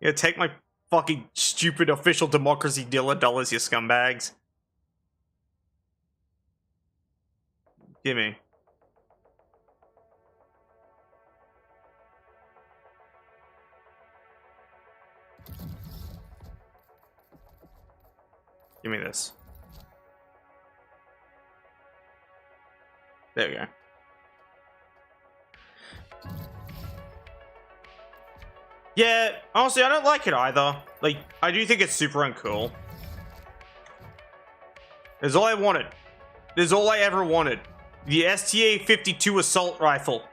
Yeah, take my fucking stupid official democracy dealer dollars, you scumbags. Gimme. Give me this. There we go. Yeah, honestly, I don't like it either. Like, I do think it's super uncool. It's all I wanted. It's all I ever wanted. The STA-52 assault rifle.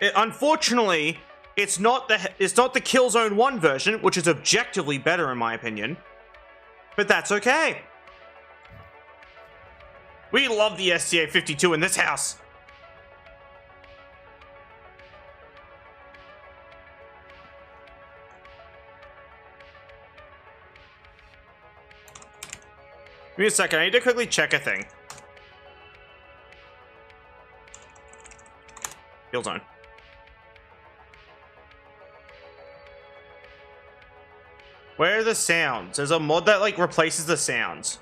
Unfortunately, it's not the Killzone 1 version, which is objectively better in my opinion. But that's okay. We love the STA-52 in this house. Give me a second, I need to quickly check a thing. Killzone. Where are the sounds? There's a mod that like replaces the sounds.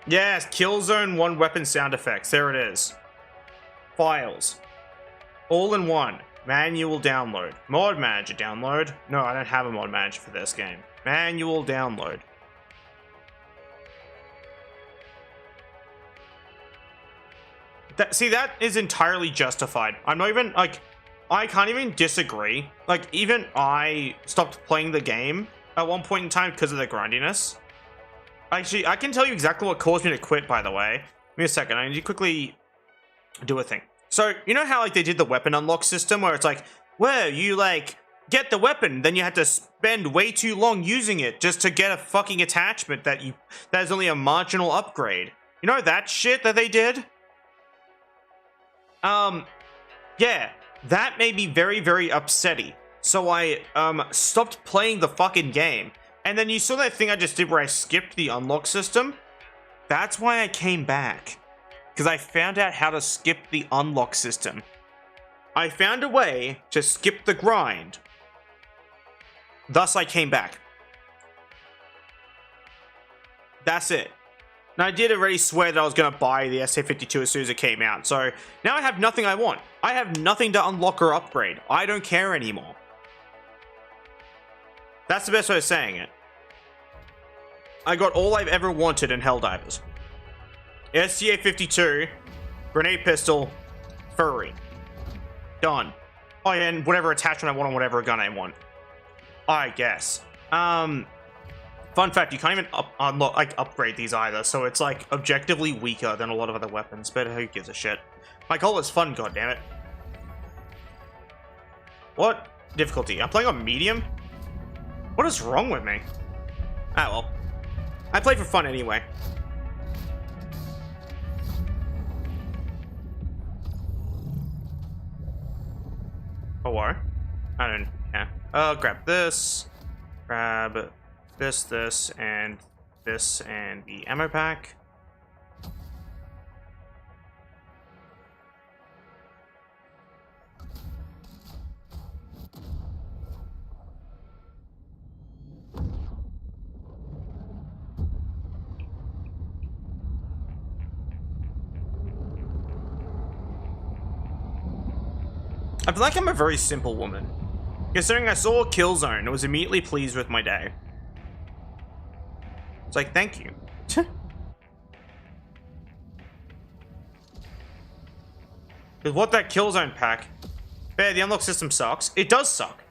Yes, Killzone 1 weapon sound effects. There it is. Files. All in one. Manual download. Mod manager download. No, I don't have a mod manager for this game. Manual download. See, that is entirely justified. I'm not even, like, I can't even disagree. Like, even I stopped playing the game at one point in time because of the grindiness. Actually, I can tell you exactly what caused me to quit, by the way. Give me a second. I need to quickly do a thing. So, you know how, like, they did the weapon unlock system where it's like, well, you, like, get the weapon, then you had to spend way too long using it just to get a fucking attachment that is only a marginal upgrade. You know that shit that they did? Yeah, that made me very, very upsetty. So I, stopped playing the fucking game. And then you saw that thing I just did where I skipped the unlock system? That's why I came back. Because I found out how to skip the unlock system. I found a way to skip the grind. Thus I came back. That's it. And I did already swear that I was going to buy the SA52 as soon as it came out. So now I have nothing I want. I have nothing to unlock or upgrade. I don't care anymore. That's the best way of saying it. I got all I've ever wanted in Helldivers. SCA-52, grenade pistol, furry. Done. Oh yeah, and whatever attachment I want on whatever gun I want. I guess. Fun fact, you can't even upgrade these either, so it's like objectively weaker than a lot of other weapons, but who gives a shit? My goal is fun, goddammit. What difficulty? I'm playing on medium? What is wrong with me? Ah well. I play for fun anyway. Oh, what? I don't, yeah. Grab this. Grab this, and the ammo pack. I feel like I'm a very simple woman. Considering I saw Killzone, I was immediately pleased with my day. It's like, thank you. Because what that Killzone pack... Yeah, the unlock system sucks. It does suck.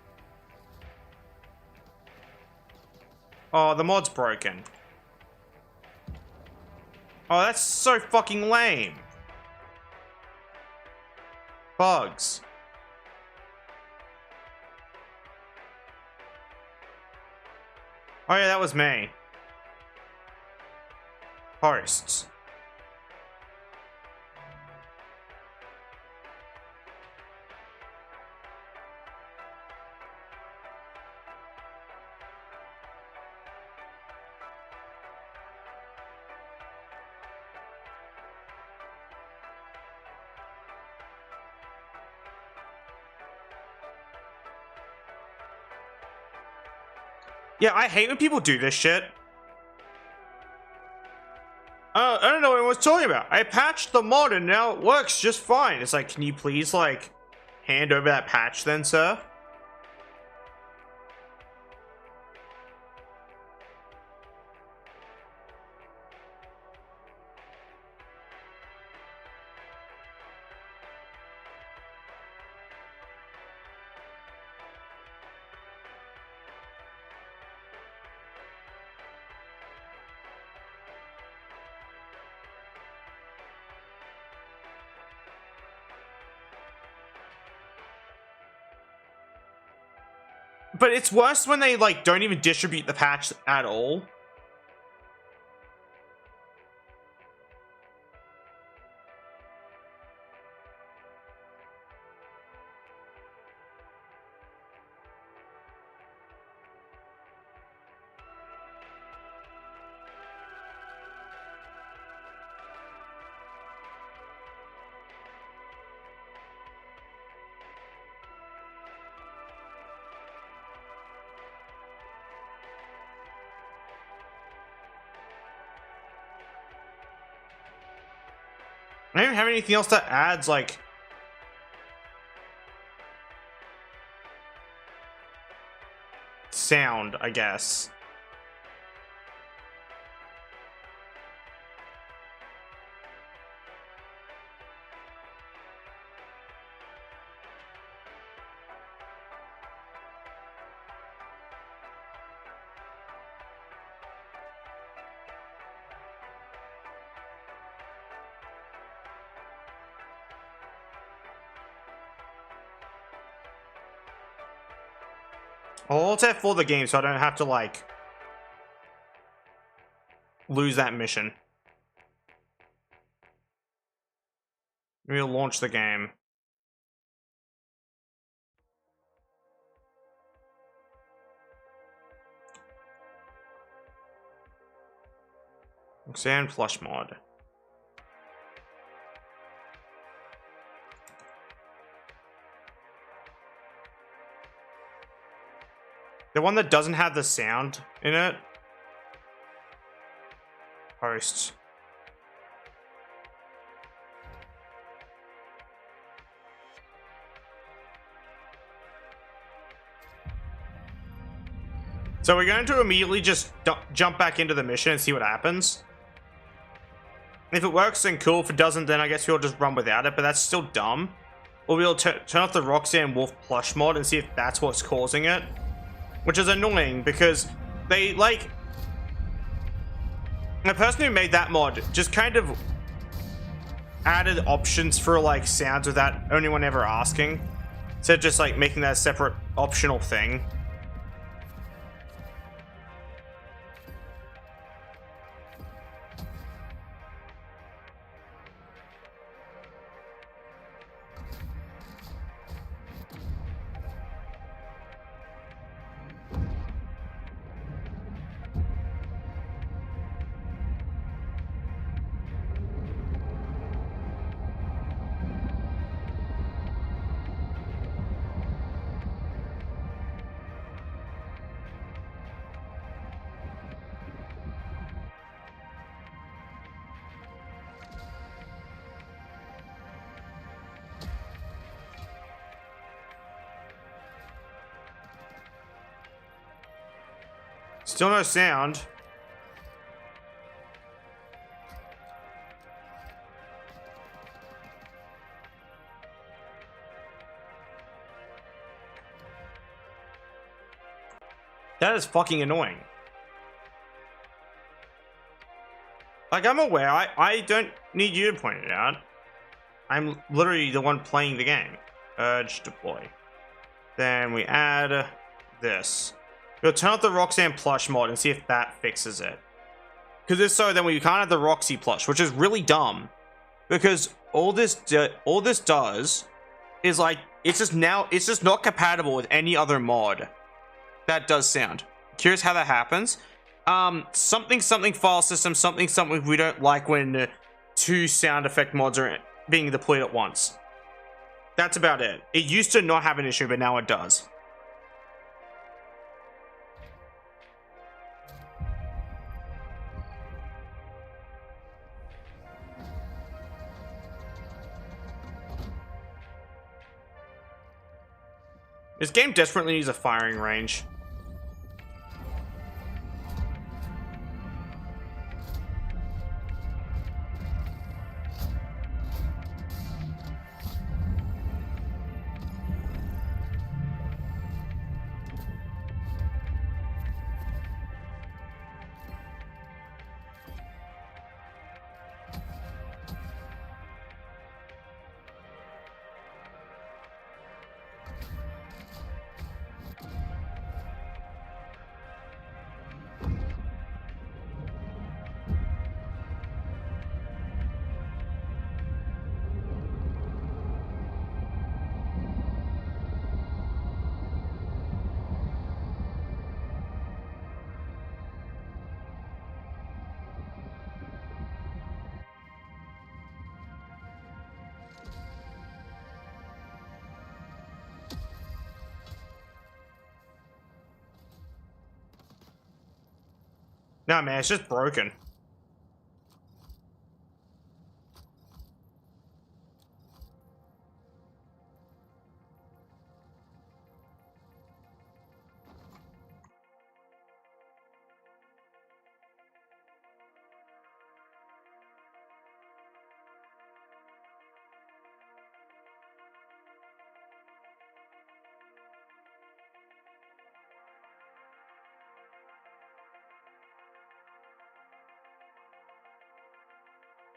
Oh, the mod's broken. Oh, that's so fucking lame. Bugs. Oh yeah, that was me. Hosts. Yeah, I hate when people do this shit. I don't know what I was talking about. I patched the mod and now it works just fine. It's like, can you please, like, hand over that patch then, sir? But it's worse when they, like, don't even distribute the patch at all. I don't even have anything else that adds, like... sound, I guess. I'll alt F4 the game so I don't have to, like, lose that mission. We'll launch the game. Sand plush mod. The one that doesn't have the sound in it. Posts. So we're going to immediately just jump back into the mission and see what happens. If it works, then cool. If it doesn't, then I guess we'll just run without it, but that's still dumb. Or we'll turn off the Roxanne Wolf plush mod and see if that's what's causing it. Which is annoying because they, like... the person who made that mod just kind of added options for, like, sounds without anyone ever asking. Instead of just, like, making that a separate optional thing. Still no sound. That is fucking annoying. Like, I'm aware, I don't need you to point it out. I'm literally the one playing the game. Urge deploy. Then we add this. We'll turn off the Roxanne plush mod and see if that fixes it. Because if so, then we can't have the Roxy plush, which is really dumb. Because all this does is, like, it's just not compatible with any other mod that does sound. Curious how that happens. Something file system, something we don't like when two sound effect mods are being deployed at once. That's about it. It used to not have an issue, but now it does. This game desperately needs a firing range. No, man, it's just broken.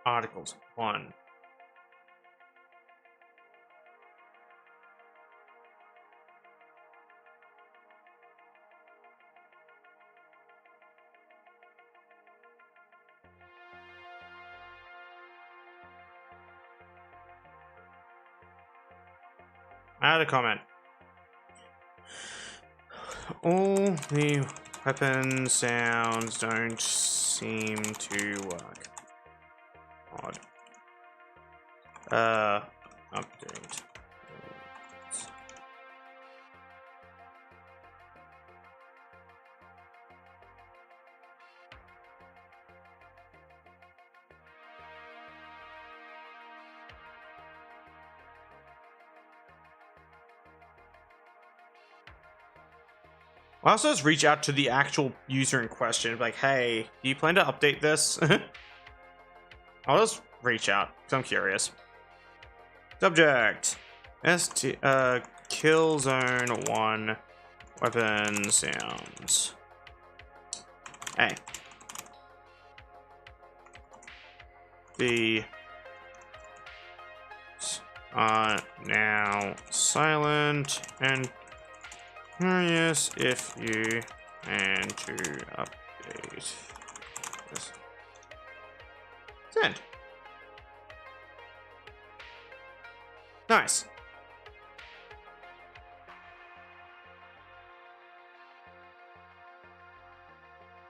articles. 1. Add a comment. All the weapon sounds don't seem to work. Odd. Update. I also just reach out to the actual user in question, like, hey, do you plan to update this? I'll just reach out, because I'm curious. Subject. Kill zone 1. Weapon sounds. Hey. The are now silent and curious if you plan to update this. Send. Nice.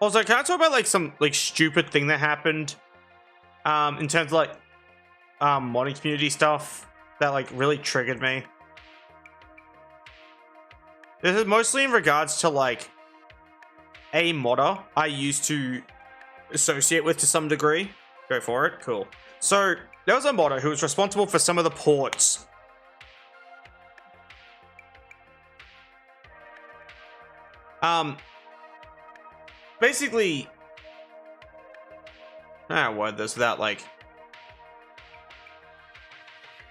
Also, can I talk about like some like stupid thing that happened in terms of like modding community stuff that like really triggered me? This is mostly in regards to like a modder I used to associate with to some degree. Go for it. Cool. So there was a modder who was responsible for some of the ports. Basically, I word this without like.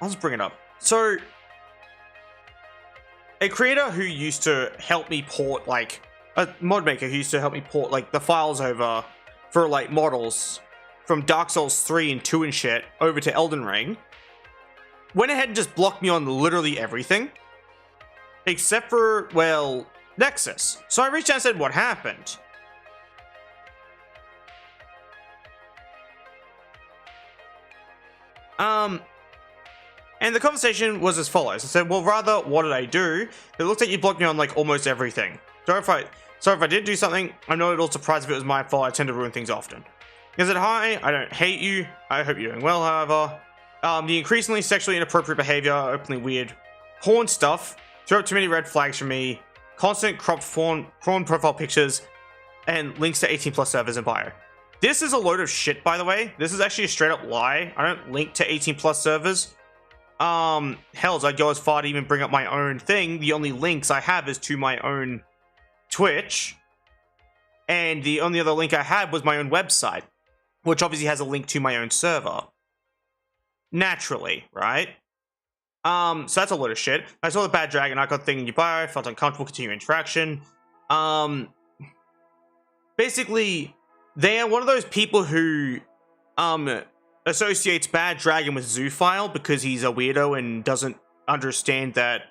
I'll just bring it up. So, a creator who used to help me port, like, a mod maker who used to help me port, like, the files over for, like, models from Dark Souls 3 and 2 and shit over to Elden Ring, went ahead and just blocked me on literally everything. Except for, well, Nexus. So I reached out and said, what happened? And the conversation was as follows. I said, well, rather, what did I do? It looks like you blocked me on, like, almost everything. So if I did do something, I'm not at all surprised if it was my fault. I tend to ruin things often. He said, hi, I don't hate you. I hope you're doing well, however. The increasingly sexually inappropriate behavior, openly weird porn stuff, throw up too many red flags from me, constant cropped porn profile pictures, and links to 18+ servers in bio. This is a load of shit, by the way. This is actually a straight up lie. I don't link to 18+ servers. Hells, I'd go as far to even bring up my own thing. The only links I have is to my own Twitch. And the only other link I had was my own website, which obviously has a link to my own server. Naturally, right? So that's a load of shit. I saw the bad dragon icon thing in your bio. I felt uncomfortable continuing interaction. Basically, they are one of those people who, associates Bad Dragon with Zoophile because he's a weirdo and doesn't understand that,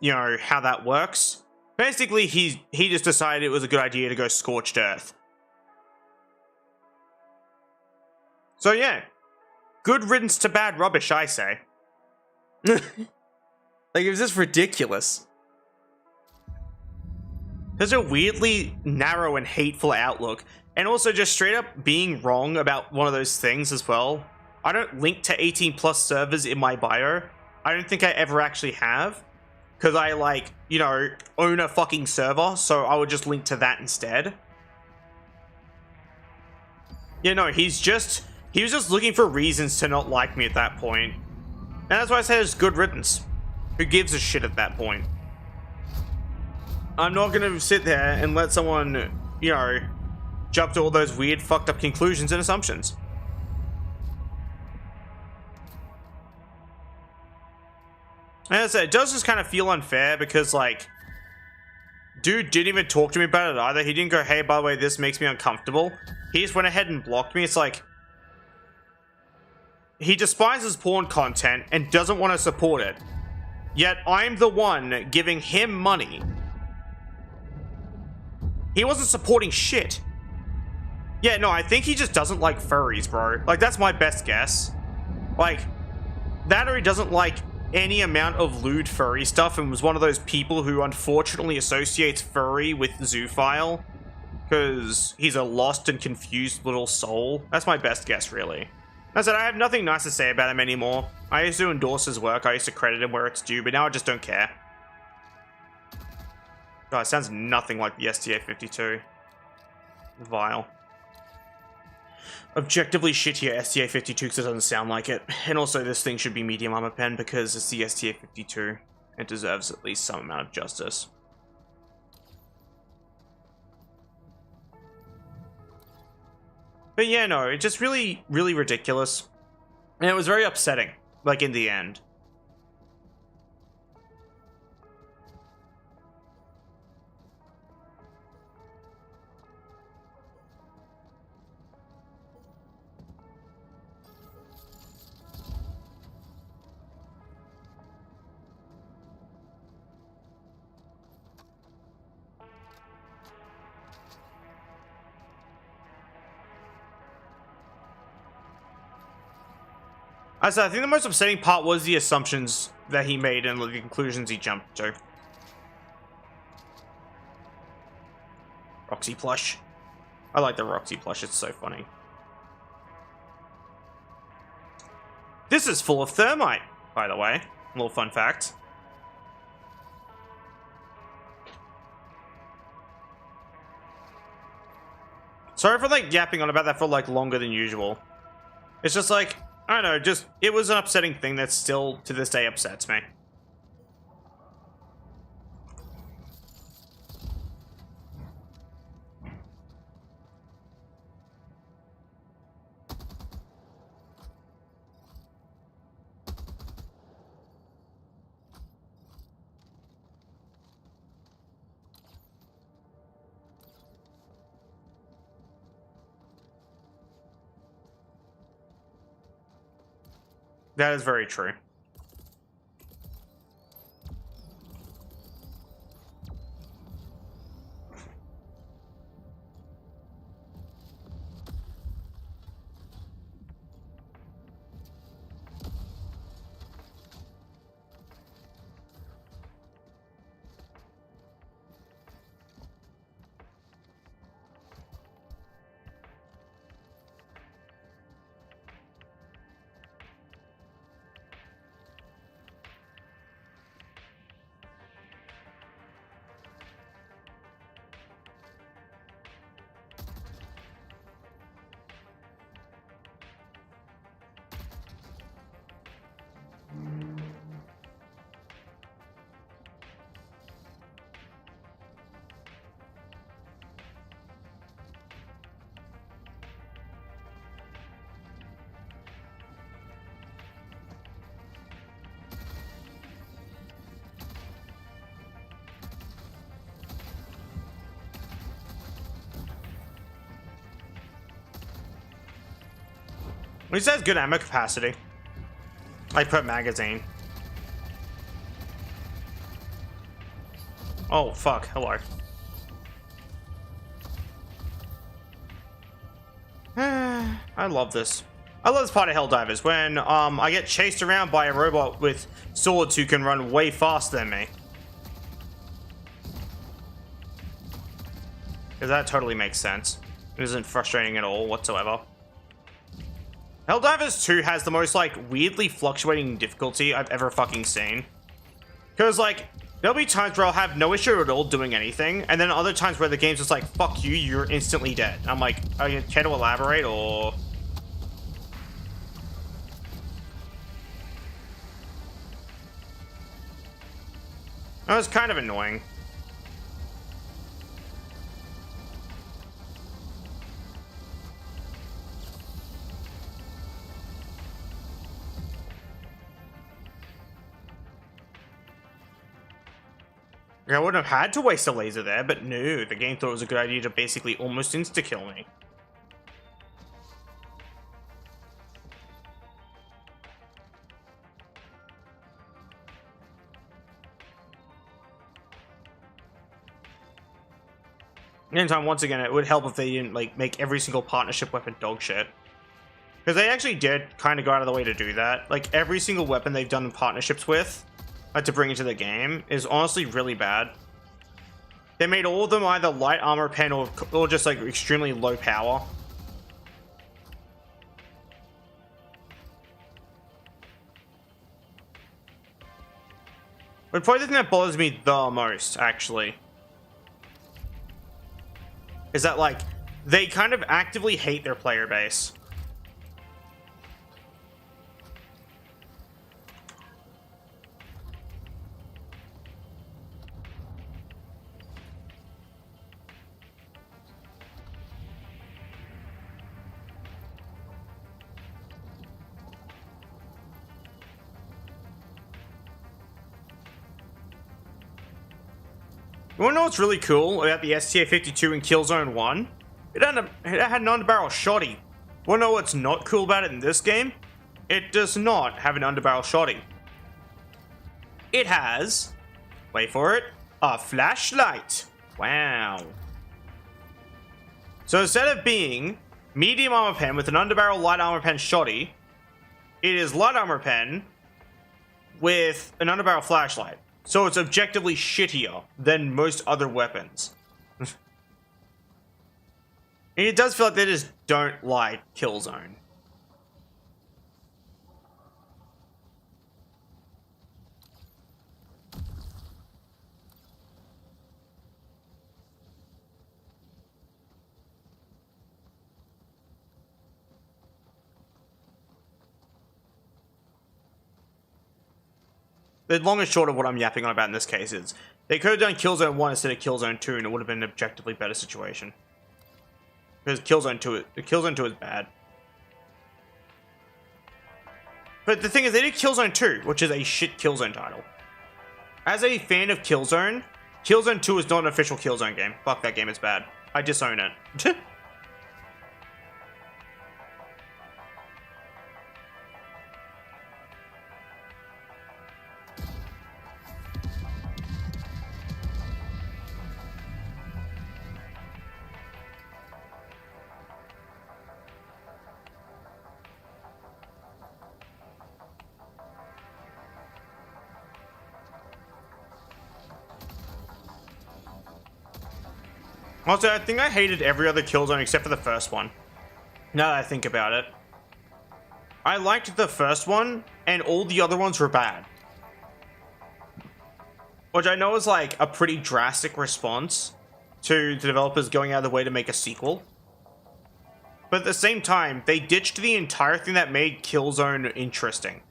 you know, how that works. Basically, he just decided it was a good idea to go Scorched Earth. So yeah, good riddance to bad rubbish, I say. Like, it was just ridiculous. There's a weirdly narrow and hateful outlook. And also just straight up being wrong about one of those things as well. I don't link to 18+ servers in my bio. I don't think I ever actually have. Because I, like, you know, own a fucking server. So I would just link to that instead. Yeah, no, he was just looking for reasons to not like me at that point. And that's why I said it's good riddance. Who gives a shit at that point? I'm not going to sit there and let someone, you know, jump to all those weird, fucked up conclusions and assumptions. And as I said, it does just kind of feel unfair because, like, dude didn't even talk to me about it either. He didn't go, hey, by the way, this makes me uncomfortable. He just went ahead and blocked me. It's like, he despises porn content and doesn't want to support it. Yet I'm the one giving him money. He wasn't supporting shit. Yeah, no, I think he just doesn't like furries, bro. Like, that's my best guess. Like, that or he doesn't like any amount of lewd furry stuff and was one of those people who unfortunately associates furry with zoophile because he's a lost and confused little soul. That's my best guess, really. I said, I have nothing nice to say about him anymore. I used to endorse his work, I used to credit him where it's due, but now I just don't care. God, it sounds nothing like the STA-52. Vile. Objectively shittier STA-52 because it doesn't sound like it. And also, this thing should be medium armor pen because it's the STA-52. It deserves at least some amount of justice. But yeah, no, it's just really, really ridiculous. And it was very upsetting, like, in the end. I said, I think the most upsetting part was the assumptions that he made and the conclusions he jumped to. Roxy plush. I like the Roxy plush, it's so funny. This is full of thermite, by the way. A little fun fact. Sorry for like yapping on about that for like longer than usual. It's just like, I don't know, just, it was an upsetting thing that still, to this day, upsets me. That is very true. At least it has good ammo capacity. Like per magazine. Oh, fuck. Hello. I love this. I love this part of Helldivers when I get chased around by a robot with swords who can run way faster than me. Because that totally makes sense. It isn't frustrating at all whatsoever. Helldivers 2 has the most, like, weirdly fluctuating difficulty I've ever fucking seen. Because, like, there'll be times where I'll have no issue at all doing anything, and then other times where the game's just like, fuck you, you're instantly dead. I'm like, are you care to elaborate, or... That was kind of annoying. I wouldn't have had to waste a laser there, but no, the game thought it was a good idea to basically almost insta-kill me. Meantime, once again, it would help if they didn't like make every single partnership weapon dog shit. Because they actually did kind of go out of the way to do that. Like, every single weapon they've done partnerships with to bring into the game is honestly really bad. They made all of them either light armor pen or just like extremely low power. But probably the thing that bothers me the most, actually, is that, like, they kind of actively hate their player base. You wanna know what's really cool about the STA-52 in Killzone 1? It had an underbarrel shotty. Wanna know what's not cool about it in this game? It does not have an underbarrel shotty. It has, wait for it, a flashlight. Wow. So instead of being medium armor pen with an underbarrel light armor pen shotty, it is light armor pen with an underbarrel flashlight. So it's objectively shittier than most other weapons. And it does feel like they just don't like Killzone. The long and short of what I'm yapping on about in this case is they could have done Killzone 1 instead of Killzone 2 and it would have been an objectively better situation. Because Killzone 2 is bad. But the thing is, they did Killzone 2, which is a shit Killzone title. As a fan of Killzone, Killzone 2 is not an official Killzone game. Fuck that game, it's bad. I disown it. Also, I think I hated every other Killzone except for the first one. Now that I think about it. I liked the first one, and all the other ones were bad. Which I know is like a pretty drastic response to the developers going out of the way to make a sequel. But at the same time, they ditched the entire thing that made Killzone interesting.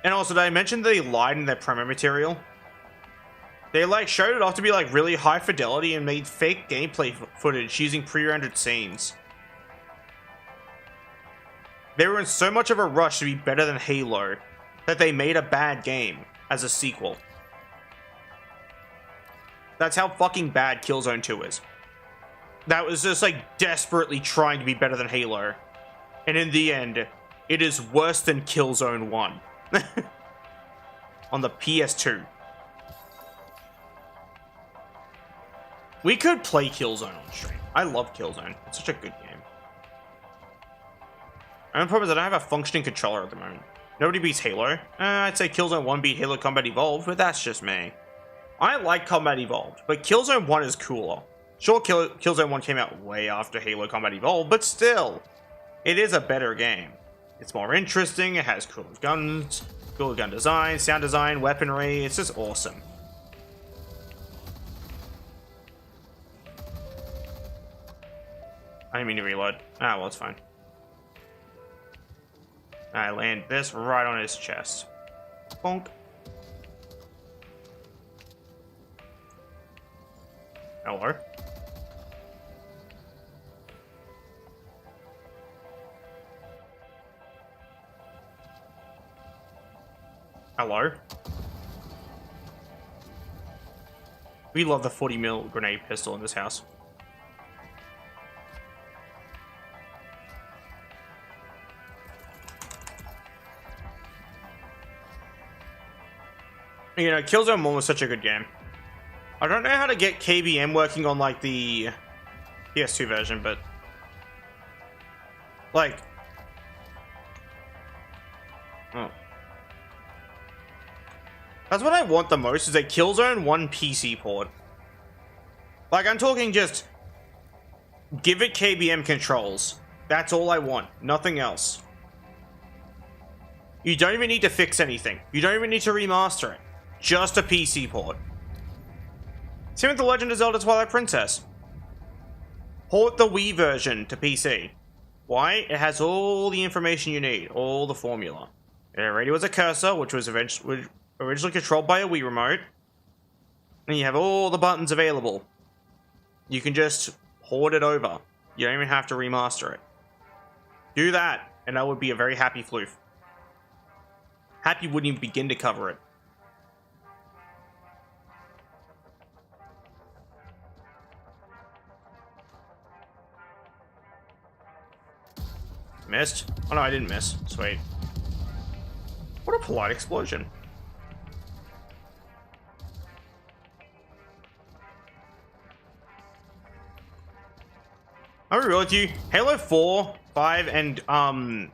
And also, did I mention they lied in their promo material? They like showed it off to be like really high fidelity and made fake gameplay footage using pre-rendered scenes. They were in so much of a rush to be better than Halo that they made a bad game as a sequel. That's how fucking bad Killzone 2 is. That was just like desperately trying to be better than Halo. And in the end, it is worse than Killzone 1. On the PS2. We could play Killzone on stream. I love Killzone. It's such a good game. And the problem is that I have a functioning controller at the moment. Nobody beats Halo. I'd say Killzone 1 beat Halo Combat Evolved, but that's just me. I like Combat Evolved, but Killzone 1 is cooler. Sure, Killzone 1 came out way after Halo Combat Evolved, but still, it is a better game. It's more interesting, it has cooler guns, cooler gun design, sound design, weaponry, it's just awesome. I didn't mean to reload. Ah, well, it's fine. I land this right on his chest. Bonk. Hello. Hello. We love the 40mm grenade pistol in this house. You know, Killzone 1 was such a good game. I don't know how to get KBM working on, like, the PS2 version, but... Like... Oh. That's what I want the most, is a Killzone 1 PC port. Like, I'm talking just... Give it KBM controls. That's all I want. Nothing else. You don't even need to fix anything. You don't even need to remaster it. Just a PC port. Same with The Legend of Zelda Twilight Princess. Port the Wii version to PC. Why? It has all the information you need. All the formula. It already was a cursor, which was originally controlled by a Wii remote. And you have all the buttons available. You can just port it over. You don't even have to remaster it. Do that, and I would be a very happy floof. Happy wouldn't even begin to cover it. Missed? Oh no, I didn't miss. Sweet. What a polite explosion. I'll be real with you. Halo 4, 5, and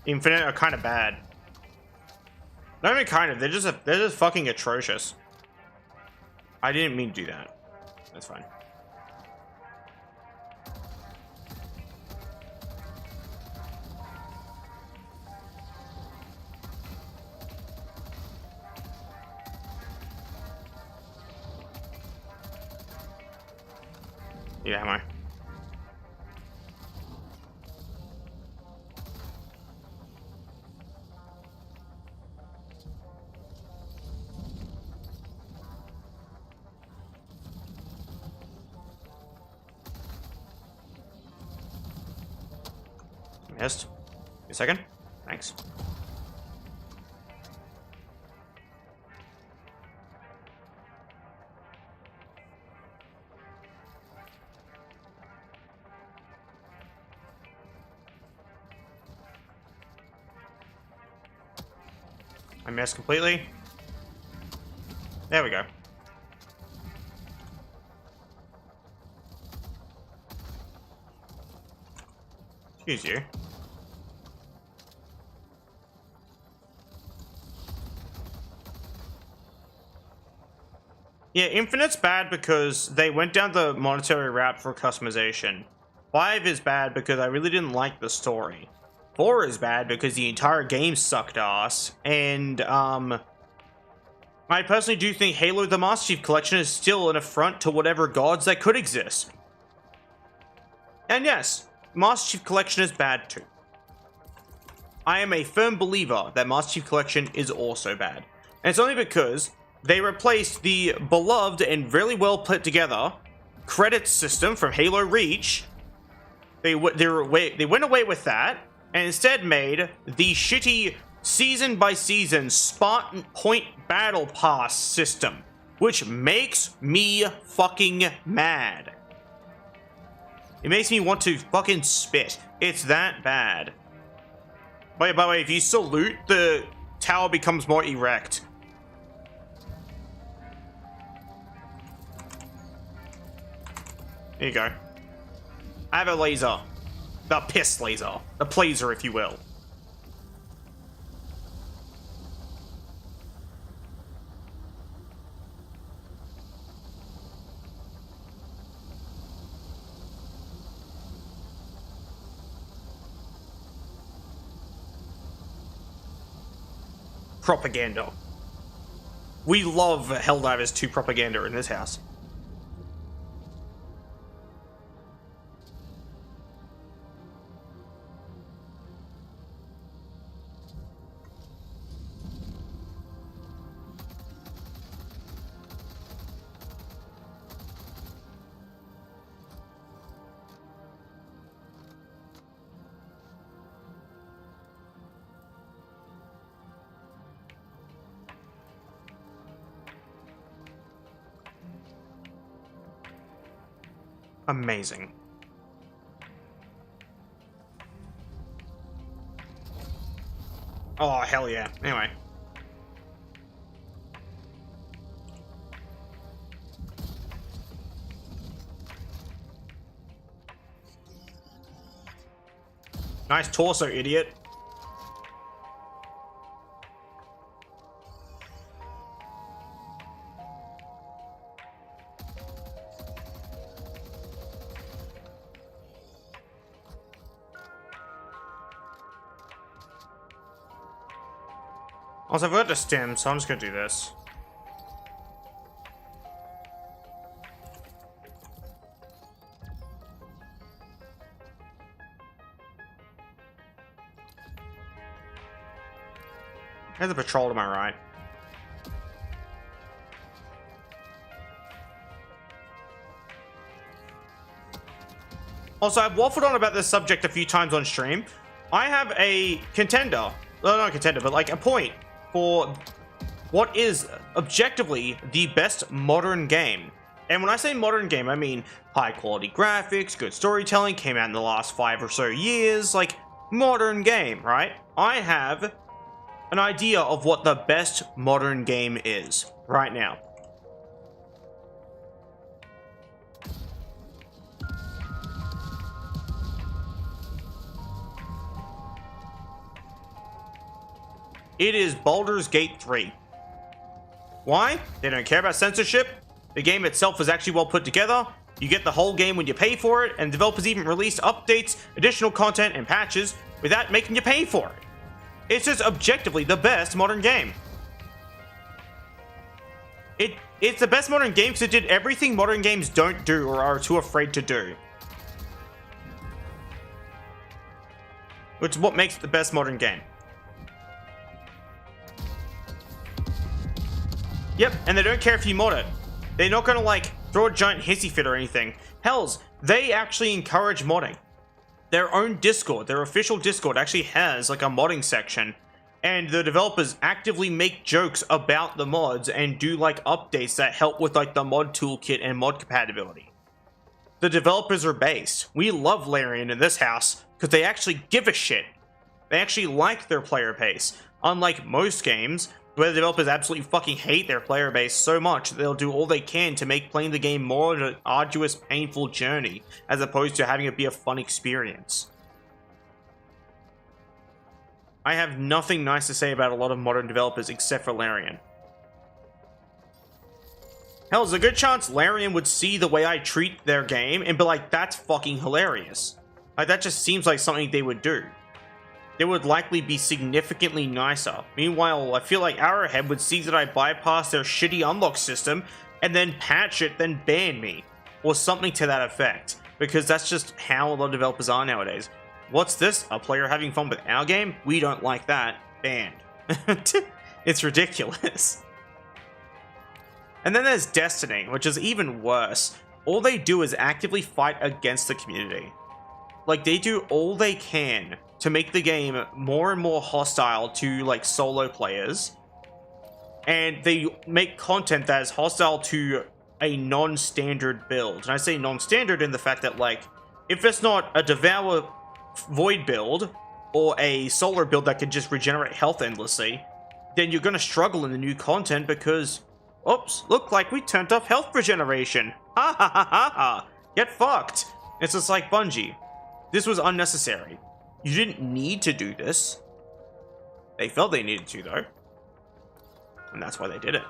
Infinite are kind of bad. Not even kind of. They're just fucking atrocious. I didn't mean to do that. That's fine. Yeah, am I? Missed. A second. Thanks. I missed completely. There we go. Excuse you. Yeah, Infinite's bad because they went down the monetary route for customization. 5 is bad because I really didn't like the story. 4 is bad because the entire game sucked ass. And, I personally do think Halo the Master Chief Collection is still an affront to whatever gods that could exist. And yes, Master Chief Collection is bad too. I am a firm believer that Master Chief Collection is also bad. And it's only because they replaced the beloved and really well put together credits system from Halo Reach. They went away with that and instead made the shitty season by season Spartan Point Battle Pass system, which makes me fucking mad. It makes me want to fucking spit. It's that bad. By the way, if you salute, the tower becomes more erect. There you go. I have a laser. The piss laser. The plaser, if you will. Propaganda. We love Helldivers 2 propaganda in this house. Amazing. Oh, hell yeah. Anyway. Nice torso, idiot. Also, I've got the stem, so I'm just gonna do this. There's a patrol to my right. Also, I've waffled on about this subject a few times on stream. I have a contender. Well, not a contender, but like a point for what is objectively the best modern game. And when I say modern game, I mean high quality graphics, good storytelling, came out in the last 5 or so years, like modern game, right? I have an idea of what the best modern game is right now. It is Baldur's Gate 3. Why? They don't care about censorship. The game itself is actually well put together. You get the whole game when you pay for it, and developers even released updates, additional content, and patches without making you pay for it. It's just objectively the best modern game. It's the best modern game because it did everything modern games don't do or are too afraid to do. Which is what makes it the best modern game. Yep, and they don't care if you mod it. They're not gonna like throw a giant hissy fit or anything. Hells, they actually encourage modding. Their own Discord, their official Discord actually has like a modding section, and the developers actively make jokes about the mods and do like updates that help with like the mod toolkit and mod compatibility. The developers are based. We love Larian in this house because they actually give a shit. They actually like their player base. Unlike most games, where the developers absolutely fucking hate their player base so much that they'll do all they can to make playing the game more of an arduous, painful journey, as opposed to having it be a fun experience. I have nothing nice to say about a lot of modern developers except for Larian. Hell, there's a good chance Larian would see the way I treat their game and be like, that's fucking hilarious. Like, that just seems like something they would do. They would likely be significantly nicer. Meanwhile, I feel like Arrowhead would see that I bypass their shitty unlock system and then patch it, then ban me. Or something to that effect. Because that's just how a lot of developers are nowadays. What's this? A player having fun with our game? We don't like that. Banned. It's ridiculous. And then there's Destiny, which is even worse. All they do is actively fight against the community. Like, they do all they can to make the game more and more hostile to like solo players, and they make content that is hostile to a non-standard build. And I say non-standard in the fact that like, if it's not a Devour Void build or a solar build that can just regenerate health endlessly, then you're gonna struggle in the new content because, oops, look, like we turned off health regeneration. Ha ha ha ha ha. Get fucked. It's just like, Bungie, this was unnecessary. You didn't need to do this. They felt they needed to, though. And that's why they did it.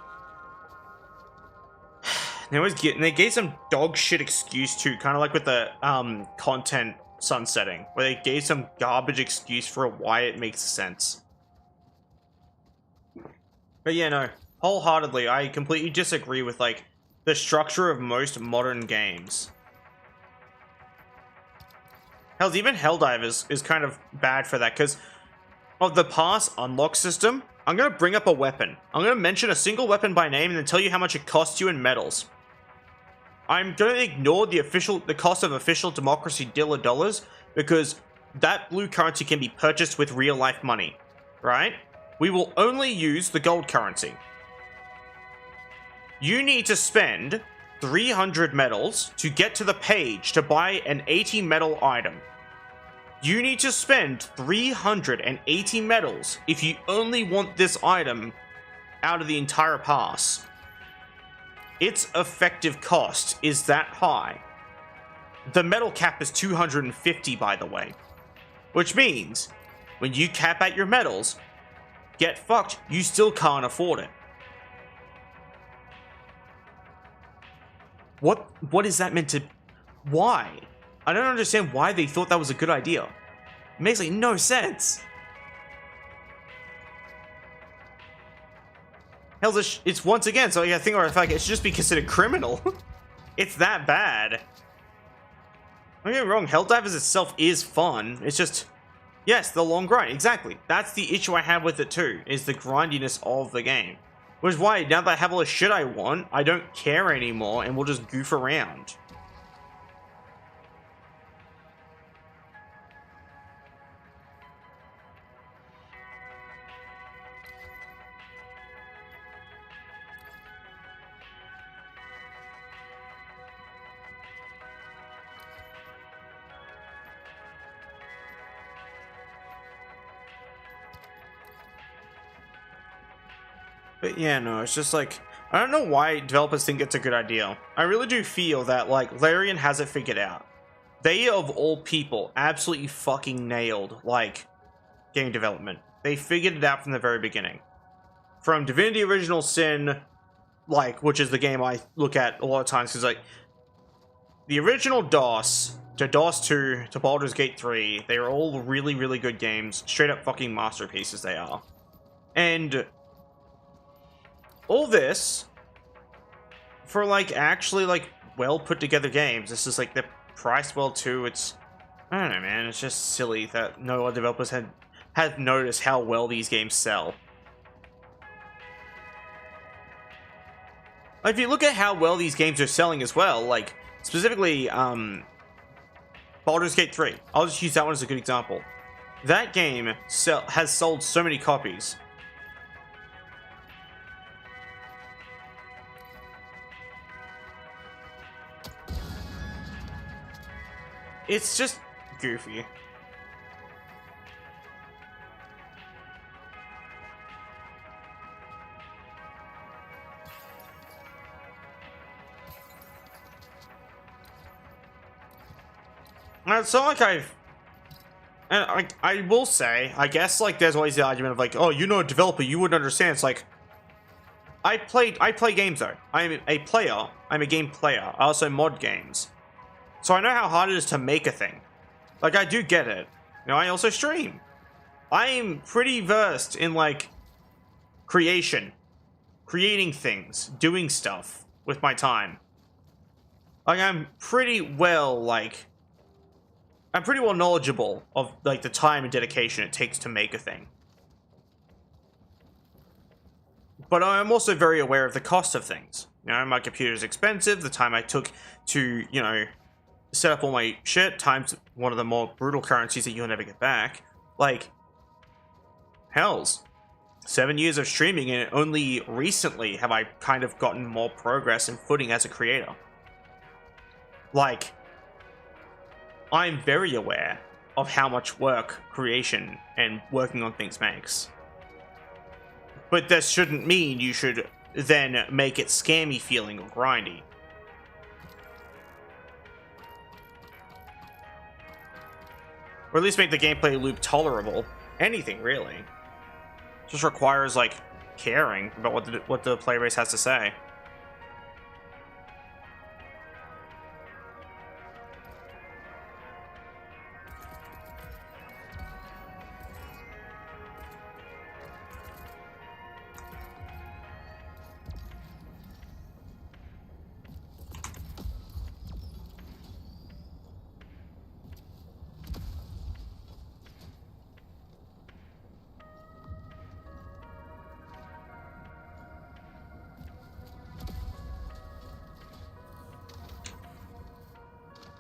They gave some dog shit excuse, too. Kind of like with the content sunsetting. Where they gave some garbage excuse for why it makes sense. But yeah, no. Wholeheartedly, I completely disagree with, like, the structure of most modern games. Hell, even Helldivers is kind of bad for that, because of the pass unlock system. I'm going to bring up a weapon. I'm going to mention a single weapon by name and then tell you how much it costs you in medals. I'm going to ignore the cost of official democracy dealer dollars, because that blue currency can be purchased with real life money, right? We will only use the gold currency. You need to spend 300 medals to get to the page to buy an 80 medal item. You need to spend 380 medals if you only want this item out of the entire pass. Its effective cost is that high. The medal cap is 250, by the way. Which means, when you cap out your medals, get fucked, you still can't afford it. What is that meant to... Why? I don't understand why they thought that was a good idea. It makes like no sense. Hell, it's once again, so I think like it should just be considered criminal. It's that bad. Don't get me wrong, Helldivers itself is fun. It's just, yes, the long grind. Exactly. That's the issue I have with it too, is the grindiness of the game. Which is why, now that I have all the shit I want, I don't care anymore and we'll just goof around. But yeah, no, it's just like, I don't know why developers think it's a good idea. I really do feel that, like, Larian has it figured out. They, of all people, absolutely fucking nailed, like, game development. They figured it out from the very beginning. From Divinity Original Sin, like, which is the game I look at a lot of times, because, like, the original DOS, to DOS 2, to Baldur's Gate 3, they are all really, really good games. Straight up fucking masterpieces they are. And... all this for like actually like well put together games. This is like the priced well too. It's, I don't know, man. It's just silly that no other developers have noticed how well these games sell. Like, if you look at how well these games are selling as well, like specifically Baldur's Gate 3. I'll just use that one as a good example. That game has sold so many copies. It's just goofy. It's not like I've... And I will say, I guess, like, there's always the argument of, like, oh, you know a developer, you wouldn't understand. It's like, I play games, though. I'm a player. I'm a game player. I also mod games. So I know how hard it is to make a thing. Like, I do get it. You know, I also stream. I'm pretty versed in, like, creation. Creating things. Doing stuff with my time. Like, I'm pretty well, like... I'm pretty well knowledgeable of, like, the time and dedication it takes to make a thing. But I'm also very aware of the cost of things. You know, my computer's expensive. The time I took to, you know, set up all my shit, time's one of the more brutal currencies that you'll never get back. Like, hells. 7 years of streaming, and only recently have I kind of gotten more progress and footing as a creator. Like, I'm very aware of how much work creation and working on things makes. But this shouldn't mean you should then make it scammy feeling or grindy. Or at least make the gameplay loop tolerable. Anything, really. Just requires, like, caring about what the player base has to say.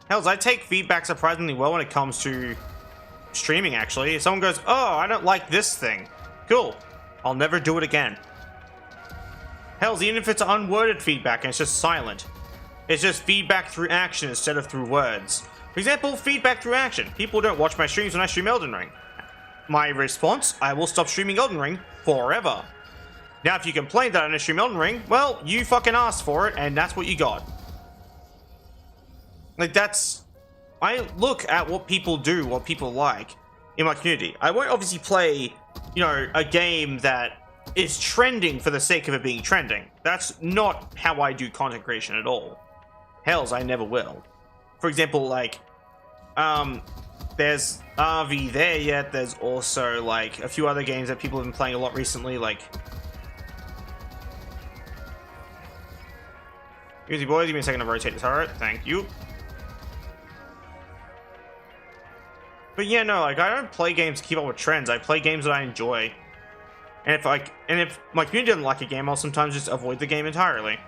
Hells, I take feedback surprisingly well when it comes to streaming, actually. If someone goes, oh, I don't like this thing. Cool. I'll never do it again. Hells, even if it's unworded feedback and it's just silent. It's just feedback through action instead of through words. For example, feedback through action. People don't watch my streams when I stream Elden Ring. My response, I will stop streaming Elden Ring forever. Now, if you complain that I don't stream Elden Ring, well, you fucking asked for it, and that's what you got. Like, that's... I look at what people do, what people like, in my community. I won't obviously play, you know, a game that is trending for the sake of it being trending. That's not how I do content creation at all. Hells, I never will. For example, like, there's RV there yet. There's also, like, a few other games that people have been playing a lot recently, like... Easy boys, give me a second to rotate this turret. Thank you. But yeah, no, like, I don't play games to keep up with trends. I play games that I enjoy. And if my community doesn't like a game, I'll sometimes just avoid the game entirely.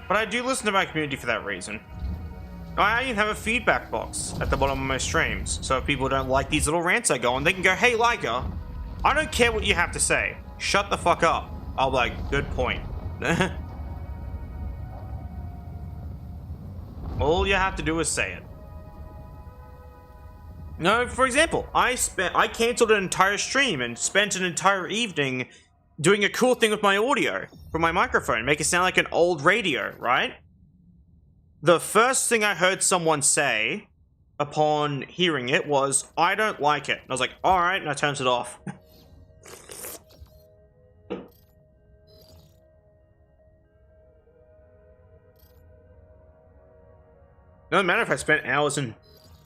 But I do listen to my community for that reason. I even have a feedback box at the bottom of my streams, so if people don't like these little rants I go on, they can go, "Hey, Layka, I don't care what you have to say. Shut the fuck up." I'll be like, "Good point." All you have to do is say it. No, for example, I cancelled an entire stream and spent an entire evening doing a cool thing with my audio from my microphone, make it sound like an old radio, right? The first thing I heard someone say upon hearing it was, "I don't like it." And I was like, "Alright," and I turned it off. No matter if I spent hours and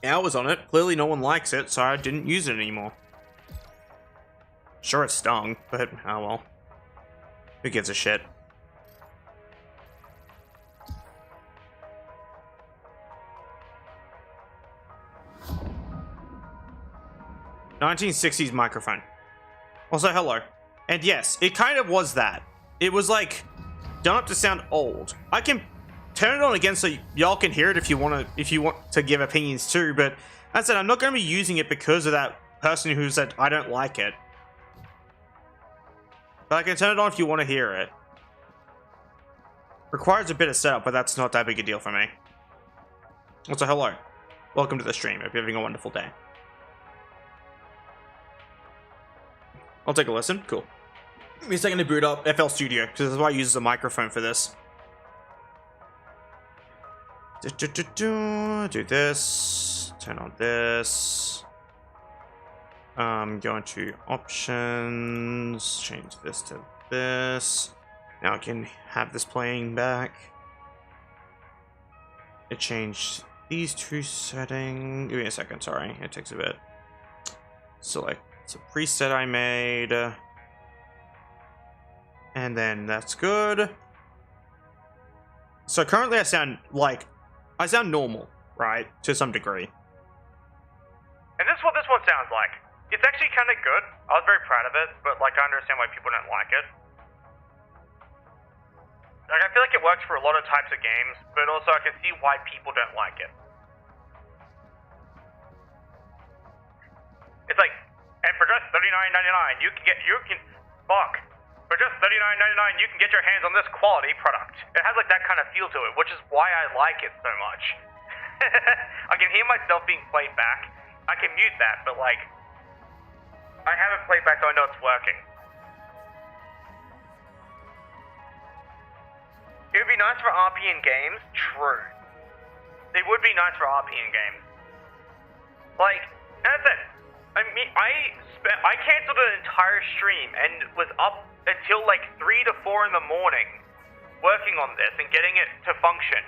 hours on it, clearly no one likes it, so I didn't use it anymore. Sure, it stung, but oh well. Who gives a shit? "1960s microphone." Also, hello. And yes, it kind of was that. It was like done up to sound old. I can turn it on again so y'all can hear it if you want to give opinions too, but as I said, I'm not going to be using it because of that person who said I don't like it. But I can turn it on if you want to hear it. Requires a bit of setup, but that's not that big a deal for me. Also, hello. Welcome to the stream. Hope you're having a wonderful day. I'll take a listen. Cool. Give me a second to boot up FL Studio, because that's why I use a microphone for this. Do this. Turn on this. Go into options. Change this to this. Now I can have this playing back. It changed these two settings. Give me a second, sorry. It takes a bit. Select. It's a preset I made. And then that's good. So currently I sound normal, right? To some degree. And this is what this one sounds like. It's actually kind of good. I was very proud of it, but like I understand why people don't like it. Like I feel like it works for a lot of types of games, but also I can see why people don't like it. It's like, and for just $39.99, for just $39.99, you can get your hands on this quality product. It has like that kind of feel to it, which is why I like it so much. I can hear myself being played back. I can mute that, but like, I have it played back so I know it's working. It would be nice for RP in games, true. It would be nice for RP in games. Like, as I said, I canceled an entire stream and was up until like 3 to 4 in the morning working on this and getting it to function.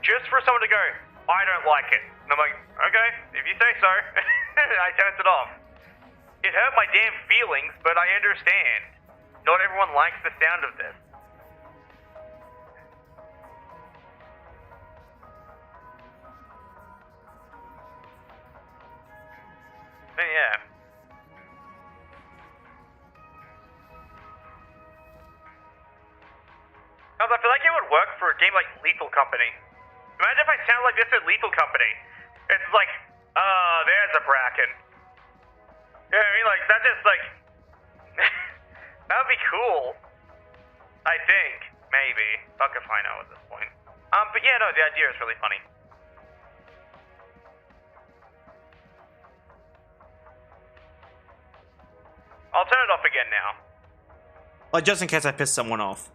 Just for someone to go, "I don't like it." And I'm like, okay, if you say so. I turned it off. It hurt my damn feelings, but I understand. Not everyone likes the sound of this. But yeah. I feel like it would work for a game like Lethal Company. Imagine if I sound like this at Lethal Company. It's like, there's a Bracken. You know what I mean? Like, that just like, that would be cool. I think, maybe. Fuck if I know at this point. But yeah, no, the idea is really funny. I'll turn it off again now. Like, just in case I piss someone off.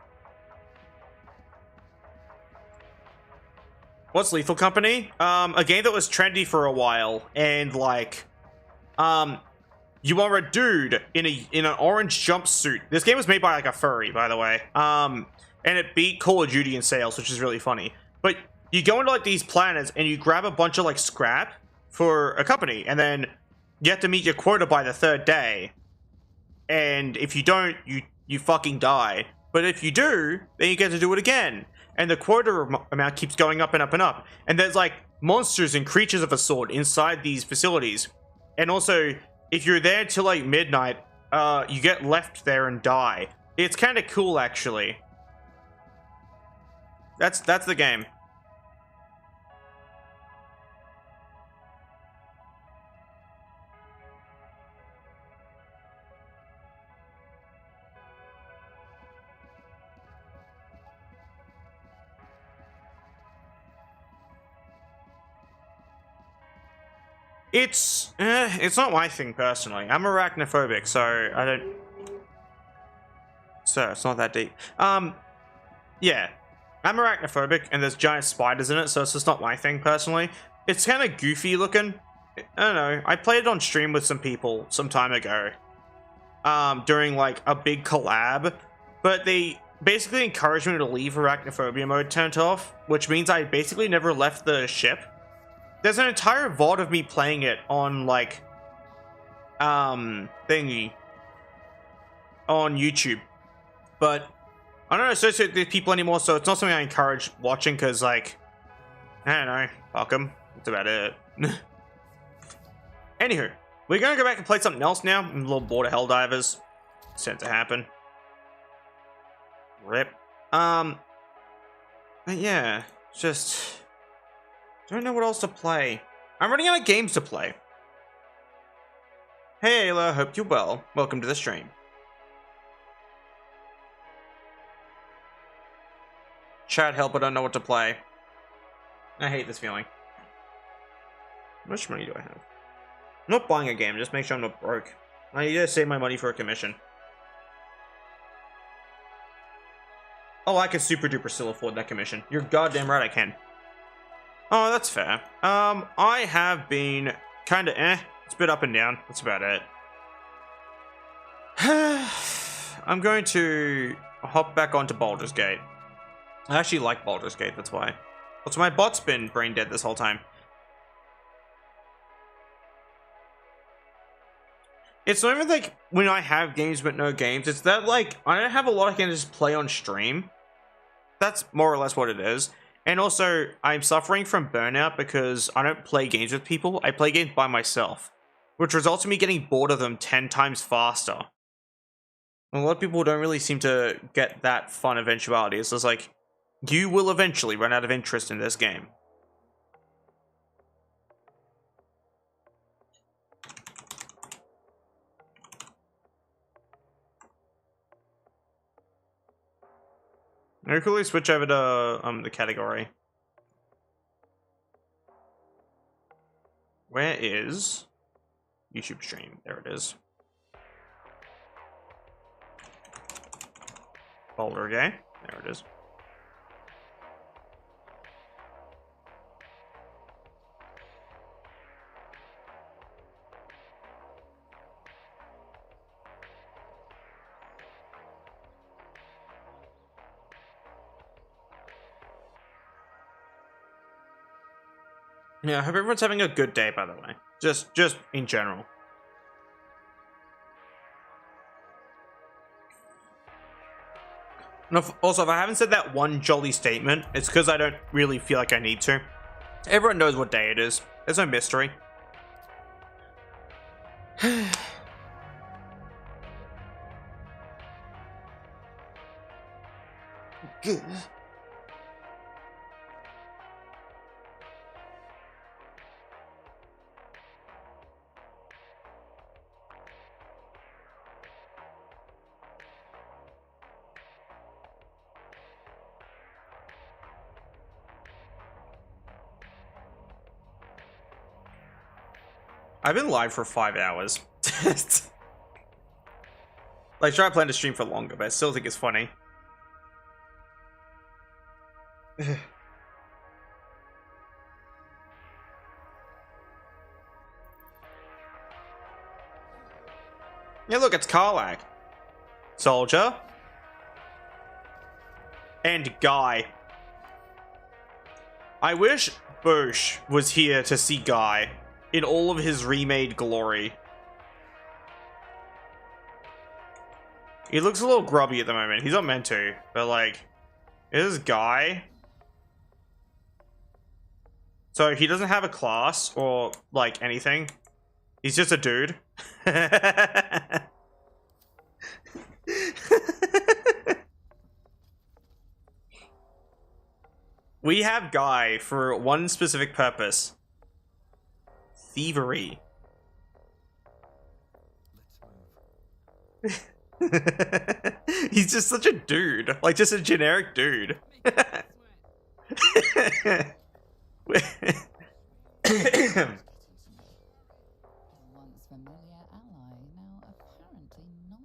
What's Lethal Company? A game that was trendy for a while, and like, you are a dude in an orange jumpsuit. This game was made by like a furry, by the way. And it beat Call of Duty in sales, which is really funny. But you go into like these planets and you grab a bunch of like scrap for a company, and then you have to meet your quota by the 3rd day. And if you don't, you fucking die. But if you do, then you get to do it again. And the quota amount keeps going up and up and up. And there's like monsters and creatures of a sort inside these facilities. And also, if you're there till like midnight, you get left there and die. It's kind of cool, actually. That's the game. It's not my thing personally. I'm arachnophobic, so I don't. So it's not that deep. Yeah, I'm arachnophobic, and there's giant spiders in it, so it's just not my thing personally. It's kind of goofy looking. I don't know. I played it on stream with some people some time ago, during like a big collab, but they basically encouraged me to leave arachnophobia mode turned off, which means I basically never left the ship. There's an entire VOD of me playing it on, like, thingy. On YouTube. But I don't associate with people anymore, so it's not something I encourage watching, because, like, I don't know. Fuck 'em. That's about it. Anywho, we're gonna go back and play something else now. I'm a little bored of Helldivers. It's tends to happen. Rip. But yeah, just... don't know what else to play. I'm running out of games to play. Hey Ayla, hope you're well. Welcome to the stream. Chat help, I don't know what to play. I hate this feeling. How much money do I have? I'm not buying a game, just make sure I'm not broke. I need to save my money for a commission. Oh, I can super duper still afford that commission. You're goddamn right I can. Oh, that's fair. I have been kinda it's a bit up and down. That's about it. I'm going to hop back onto Baldur's Gate. I actually like Baldur's Gate, that's why. Also, my bot's been brain dead this whole time. It's not even like when I have games but no games. It's that, like, I don't have a lot I can just play on stream. That's more or less what it is. And also, I'm suffering from burnout because I don't play games with people. I play games by myself, which results in me getting bored of them 10 times faster. And a lot of people don't really seem to get that fun eventuality. It's just like, you will eventually run out of interest in this game. Now quickly switch over to the category. Where is YouTube stream? There it is. Boulder Gay. There it is. Yeah, I hope everyone's having a good day, by the way. Just in general. And also, if I haven't said that one jolly statement, it's because I don't really feel like I need to. Everyone knows what day it is. There's no mystery. Good. I've been live for 5 hours. Like, sure, I plan to stream for longer, but I still think it's funny. Yeah, look, it's Karlak. Soldier. And Guy. I wish Bosch was here to see Guy in all of his remade glory. He looks a little grubby at the moment. He's not meant to, but like, is Guy? So he doesn't have a class or like anything. He's just a dude. We have Guy for one specific purpose. Thievery. He's just such a dude. Like, just a generic dude.
Once familiar ally, now apparently not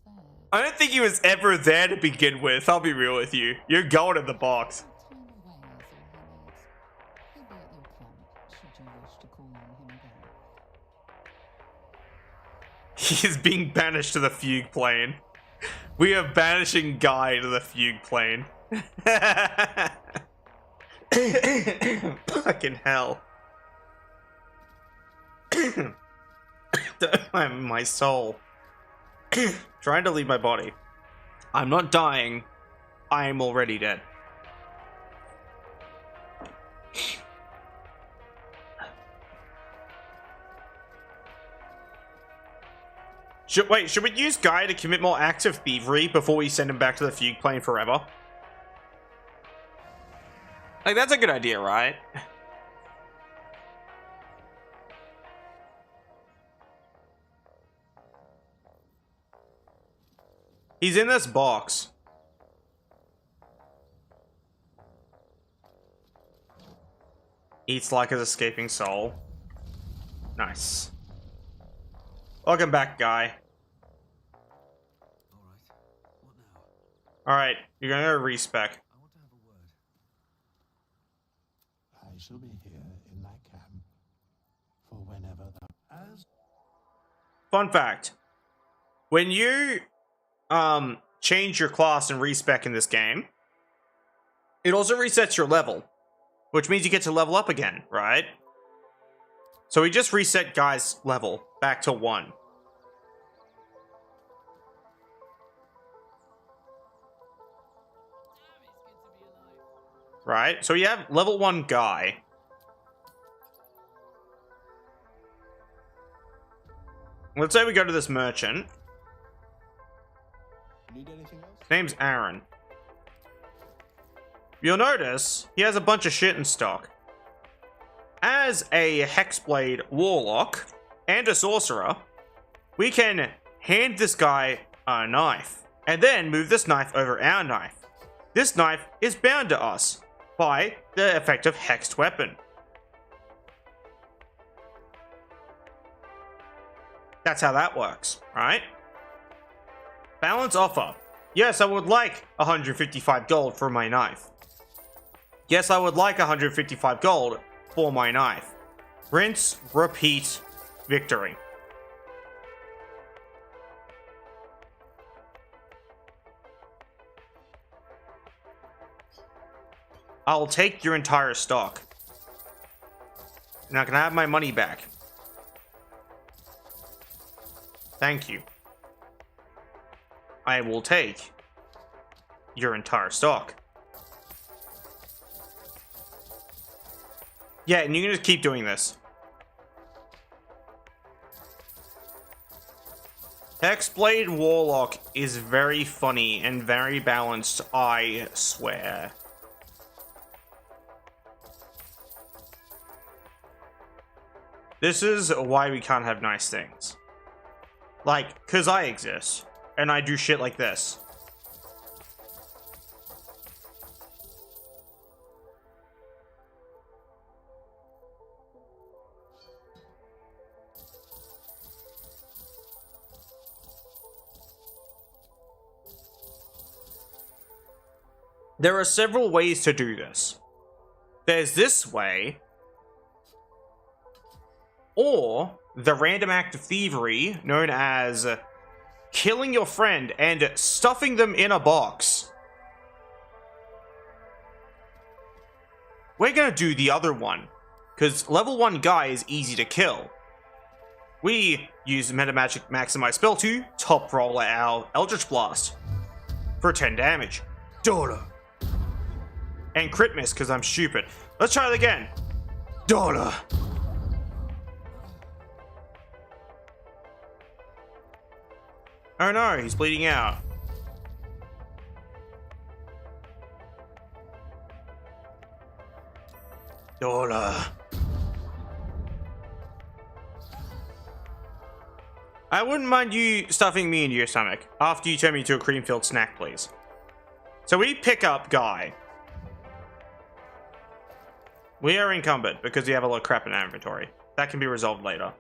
all there.
I don't think he was ever there to begin with. I'll be real with you. You're going in the box.
Time away is all he needs. He'll be at your camp, should you wish to call on him again.
He is being banished to the fugue plane. We are banishing Guy to the fugue plane. Fucking hell. My soul. Trying to leave my body. I'm not dying. I am already dead. Should we use Guy to commit more acts of thievery before we send him back to the fugue plane forever? Like, that's a good idea, right? He's in this box. Eats like his escaping soul. Nice. Welcome back, Guy. Alright, you're gonna go respec.
I shall be here in my camp for whenever as
Fun fact. When you change your class and respec in this game, it also resets your level, which means you get to level up again, right? So we just reset Guy's level back to 1. Right? So you have level 1 Guy. Let's say we go to this merchant.
need anything else?
His name's Aaron. You'll notice he has a bunch of shit in stock. As a Hexblade Warlock and a Sorcerer, we can hand this guy a knife, and then move this knife over our knife. This knife is bound to us by the effect of Hexed Weapon. That's how that works, right? Balance offer. Yes, I would like 155 gold for my knife. Yes, I would like 155 gold for my knife. Rinse, repeat, victory. I'll take your entire stock. Now, can I have my money back? Thank you. I will take your entire stock. Yeah, and you can just keep doing this. Hexblade Warlock is very funny and very balanced, I swear. This is why we can't have nice things. Like, 'cause I exist, and I do shit like this. There are several ways to do this. There's this way, or the random act of thievery known as killing your friend and stuffing them in a box. We're gonna do the other one, because level 1 guy is easy to kill. We use Meta Magic Maximize Spell to top roll our Eldritch Blast for 10 damage. Dollar. And crit miss because I'm stupid. Let's try it again. Dollar. Oh no, he's bleeding out. Dollar. I wouldn't mind you stuffing me into your stomach after you turn me into a cream-filled snack, please. So we pick up Guy. We are encumbered because we have a lot of crap in our inventory. That can be resolved later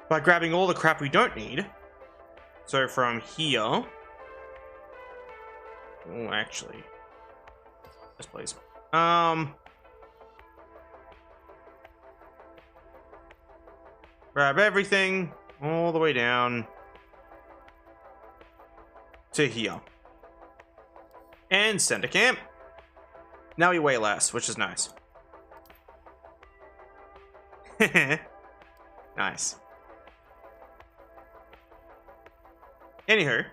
by grabbing all the crap we don't need. So from here... Oh, actually... Yes, please. Grab everything all the way down to here. And send a camp. Now we weigh less, which is nice. Nice. Anywho.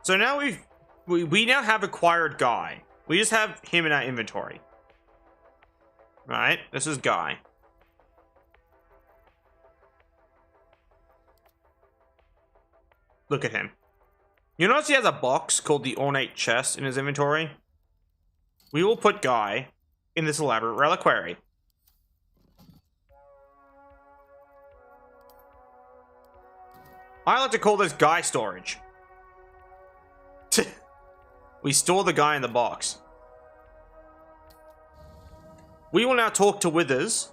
So now we now have acquired Guy. We just have him in our inventory. Right? This is Guy. Look at him. You notice he has a box called the Ornate Chest in his inventory? We will put Guy in this elaborate reliquary. I like to call this Guy storage. We store the Guy in the box. We will now talk to Withers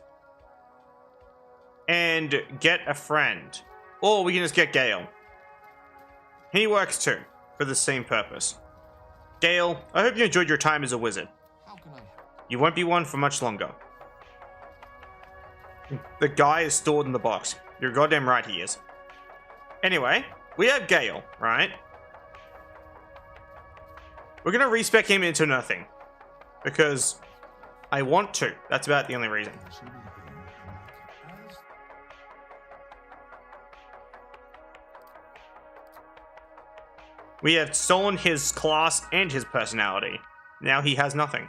and get a friend. Or we can just get Gale. He works too, for the same purpose. Gale, I hope you enjoyed your time as a wizard.
How can I help?
You won't be one for much longer. The Guy is stored in the box. You're goddamn right he is. Anyway, we have Gale, right? We're gonna respec him into nothing. Because I want to. That's about the only reason. We have stolen his class and his personality. Now he has nothing.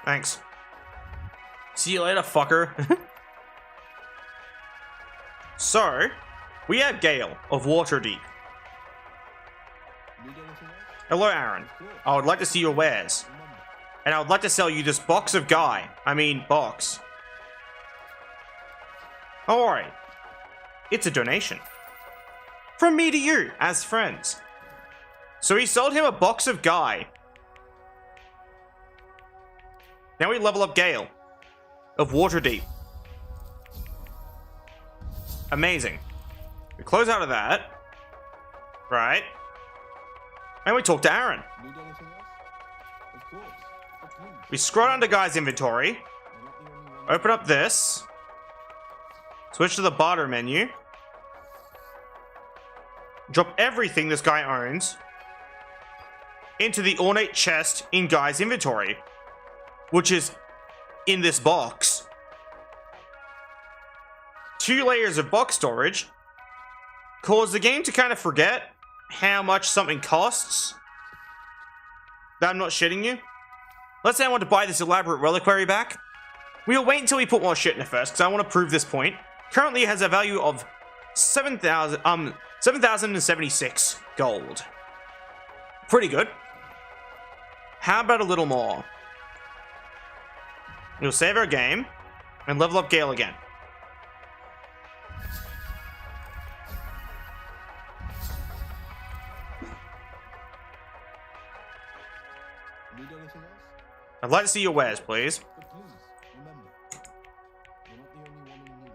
Thanks. See you later, fucker. So, we have Gale of Waterdeep.
Need anything else?
Hello, Aaron. I would like to see your wares. And I would like to sell you this box of Guy. I mean, box. Alright. It's a donation. From me to you, as friends. So he sold him a box of Guy. Now we level up Gale. Of Waterdeep. Amazing. We close out of that. Right. And we talk to Aaron.
Need anything else? Of course. But please,
We scroll down to Guy's inventory.
you're not the only one.
Open up this. Switch to the barter menu. Drop everything this guy owns into the ornate chest in Guy's inventory, which is in this box. 2 layers of box storage cause the game to kind of forget how much something costs. That I'm not shitting you. Let's say I want to buy this elaborate reliquary back. We'll wait until we put more shit in it first, because I want to prove this point. Currently it has a value of 7,076 gold. Pretty good. How about a little more? We'll save our game and level up Gale again.
Need anything else?
I'd like to see your wares, please.
But please, remember, you're not the only one in need.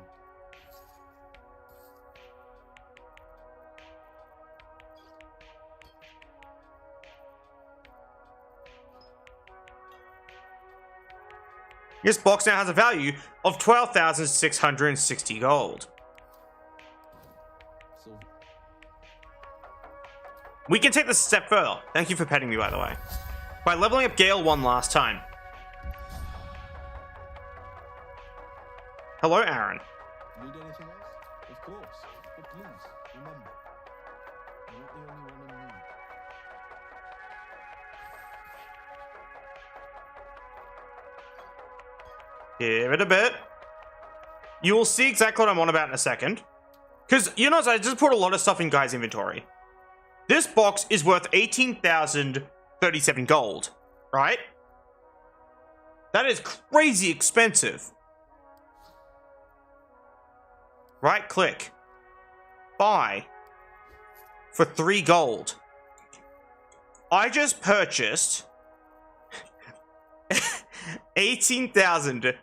This box now has a value of 12,660 gold.
Silver.
We can take this a step further. Thank you for petting me, by the way. By leveling up Gale 1 last time. Hello, Aaron.
Need anything else? Of course. But please, remember, you're not the only one in need.
Give it a bit. You will see exactly what I'm on about in a second. Because, you know, I just put a lot of stuff in Guy's inventory. This box is worth 18,037 gold, right? That is crazy expensive. Right click. Buy. For 3 gold. I just purchased 18,000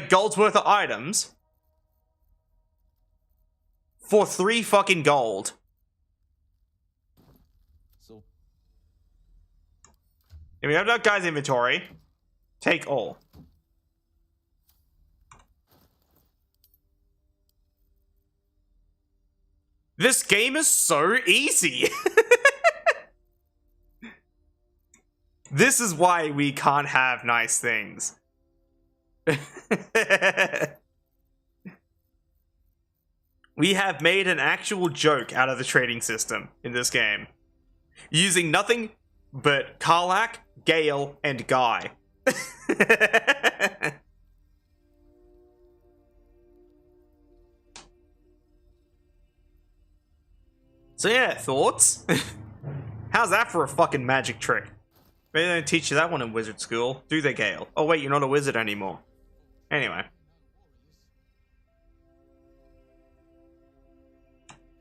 gold's worth of items for 3 fucking gold.
So,
If we have that guy's inventory, take all. This game is so easy. This is why we can't have nice things. We have made an actual joke out of the trading system in this game. Using nothing but Karlach, Gale, and Guy. So yeah, thoughts? How's that for a fucking magic trick? Maybe they don't teach you that one in wizard school, do they, Gale? Oh wait, you're not a wizard anymore. Anyway.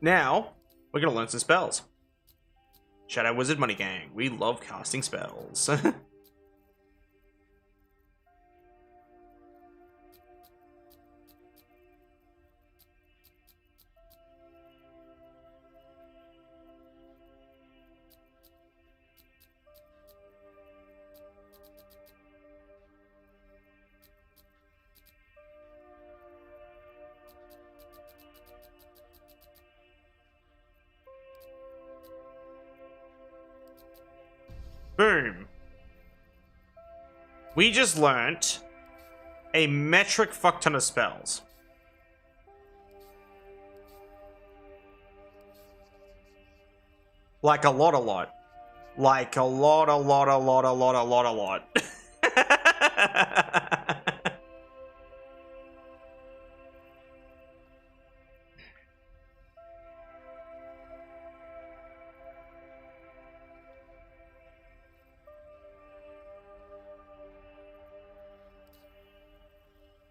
Now, we're gonna learn some spells. Shadow Wizard Money Gang. We love casting spells. Boom. We just learnt a metric fuck ton of spells. Like a lot. Like a lot.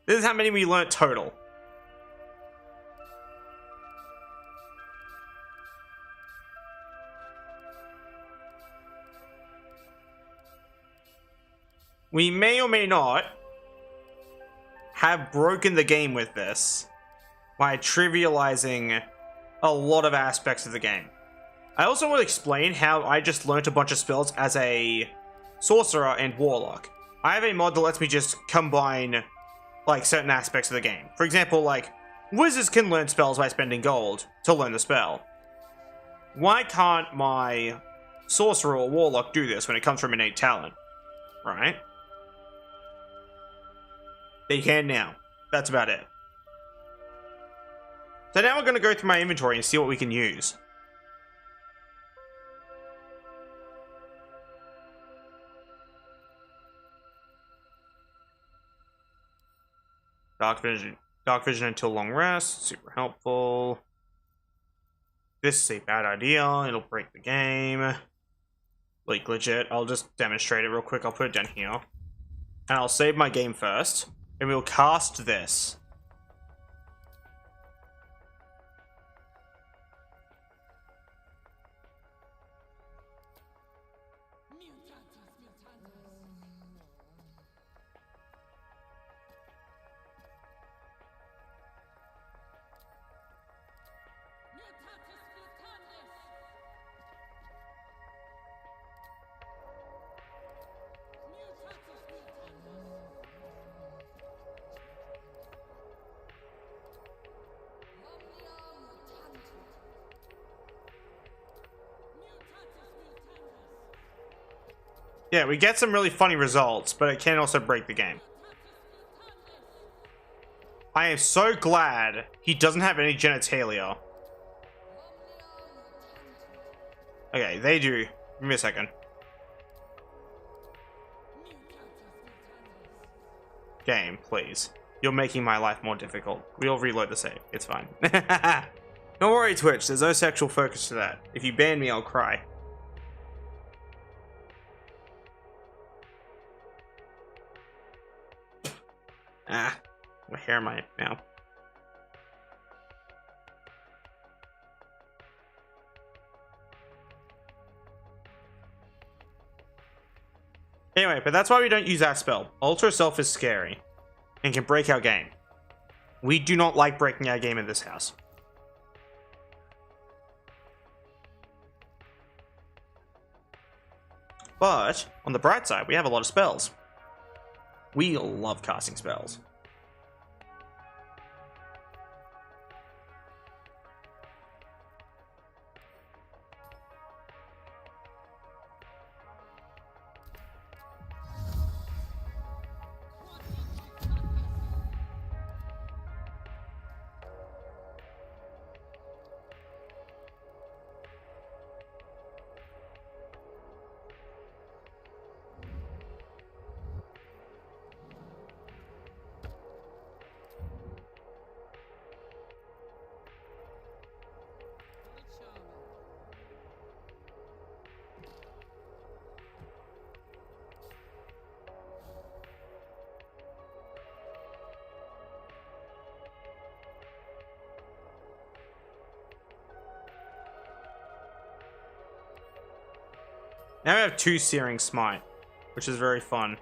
This is how many we learnt total. We may or may not have broken the game with this by trivializing a lot of aspects of the game. I also want to explain how I just learnt a bunch of spells as a sorcerer and warlock. I have a mod that lets me just combine like certain aspects of the game. For example, like wizards can learn spells by spending gold to learn the spell. Why can't my sorcerer or warlock do this when it comes from innate talent? Right? They can now. That's about it. So now we're going to go through my inventory and see what we can use. Dark vision until long rest, super helpful. This is a bad idea, it'll break the game. Like legit, I'll just demonstrate it real quick, I'll put it down here. And I'll save my game first, and we'll cast this. Yeah, we get some really funny results, but it can also break the game. I am so glad he doesn't have any genitalia. Okay, they do. Give me a second. Game, please. You're making my life more difficult. We'll reload the save. It's fine. Don't worry, Twitch. There's no sexual focus to that. If you ban me, I'll cry. Ah, what hair am I now? Anyway, but that's why we don't use that spell. Alter Self is scary and can break our game. We do not like breaking our game in this house. But, on the bright side, we have a lot of spells. We love casting spells. Now we have 2 Searing Smite, which is very fun.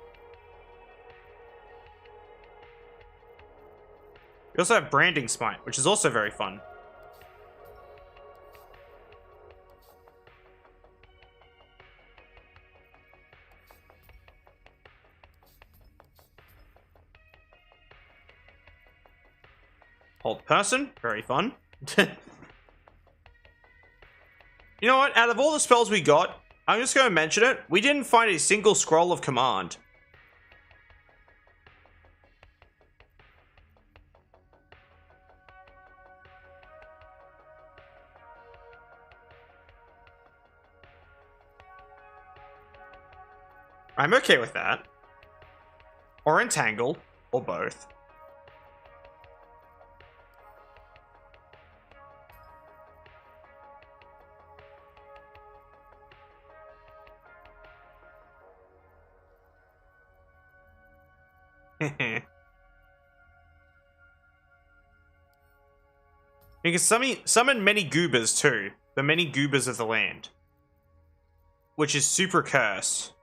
We also have Branding Smite, which is also very fun. Hold Person, very fun. You know what? Out of all the spells we got, I'm just going to mention it. We didn't find a single scroll of command. I'm okay with that. Or Entangle, or both. You can summon many goobers too. The many goobers of the land. Which is super cursed.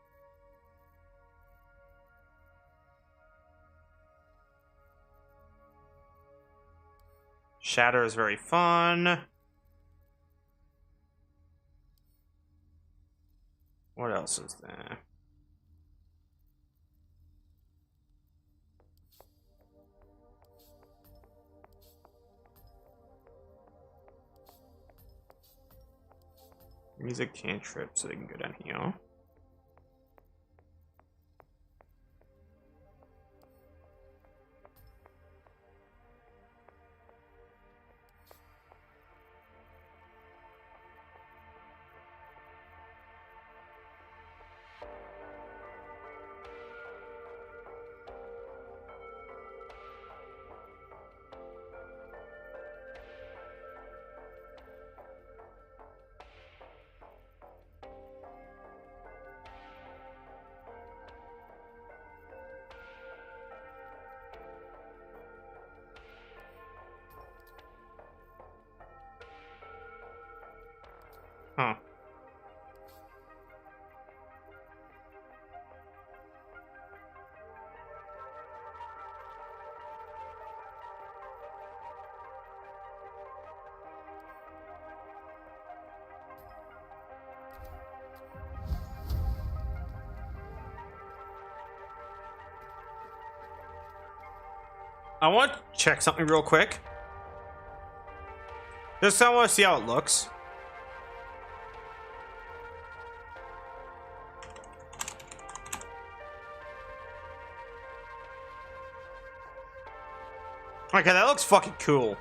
Shatter is very fun. What else is there? Use a cantrip so they can go down here. Huh. I want to check something real quick. Just I want to see how it looks. Okay, that looks fucking cool.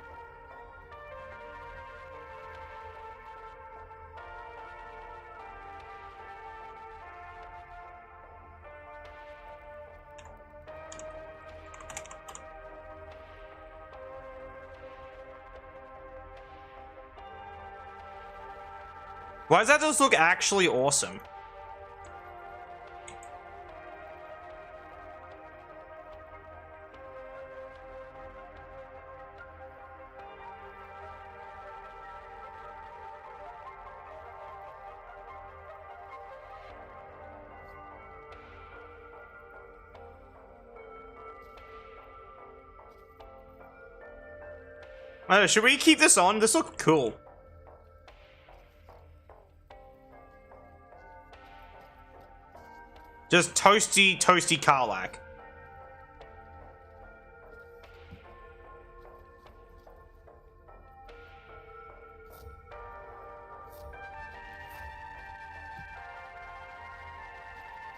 Why does that just look actually awesome? Should we keep this on? This looks cool. Just toasty, toasty Karlak.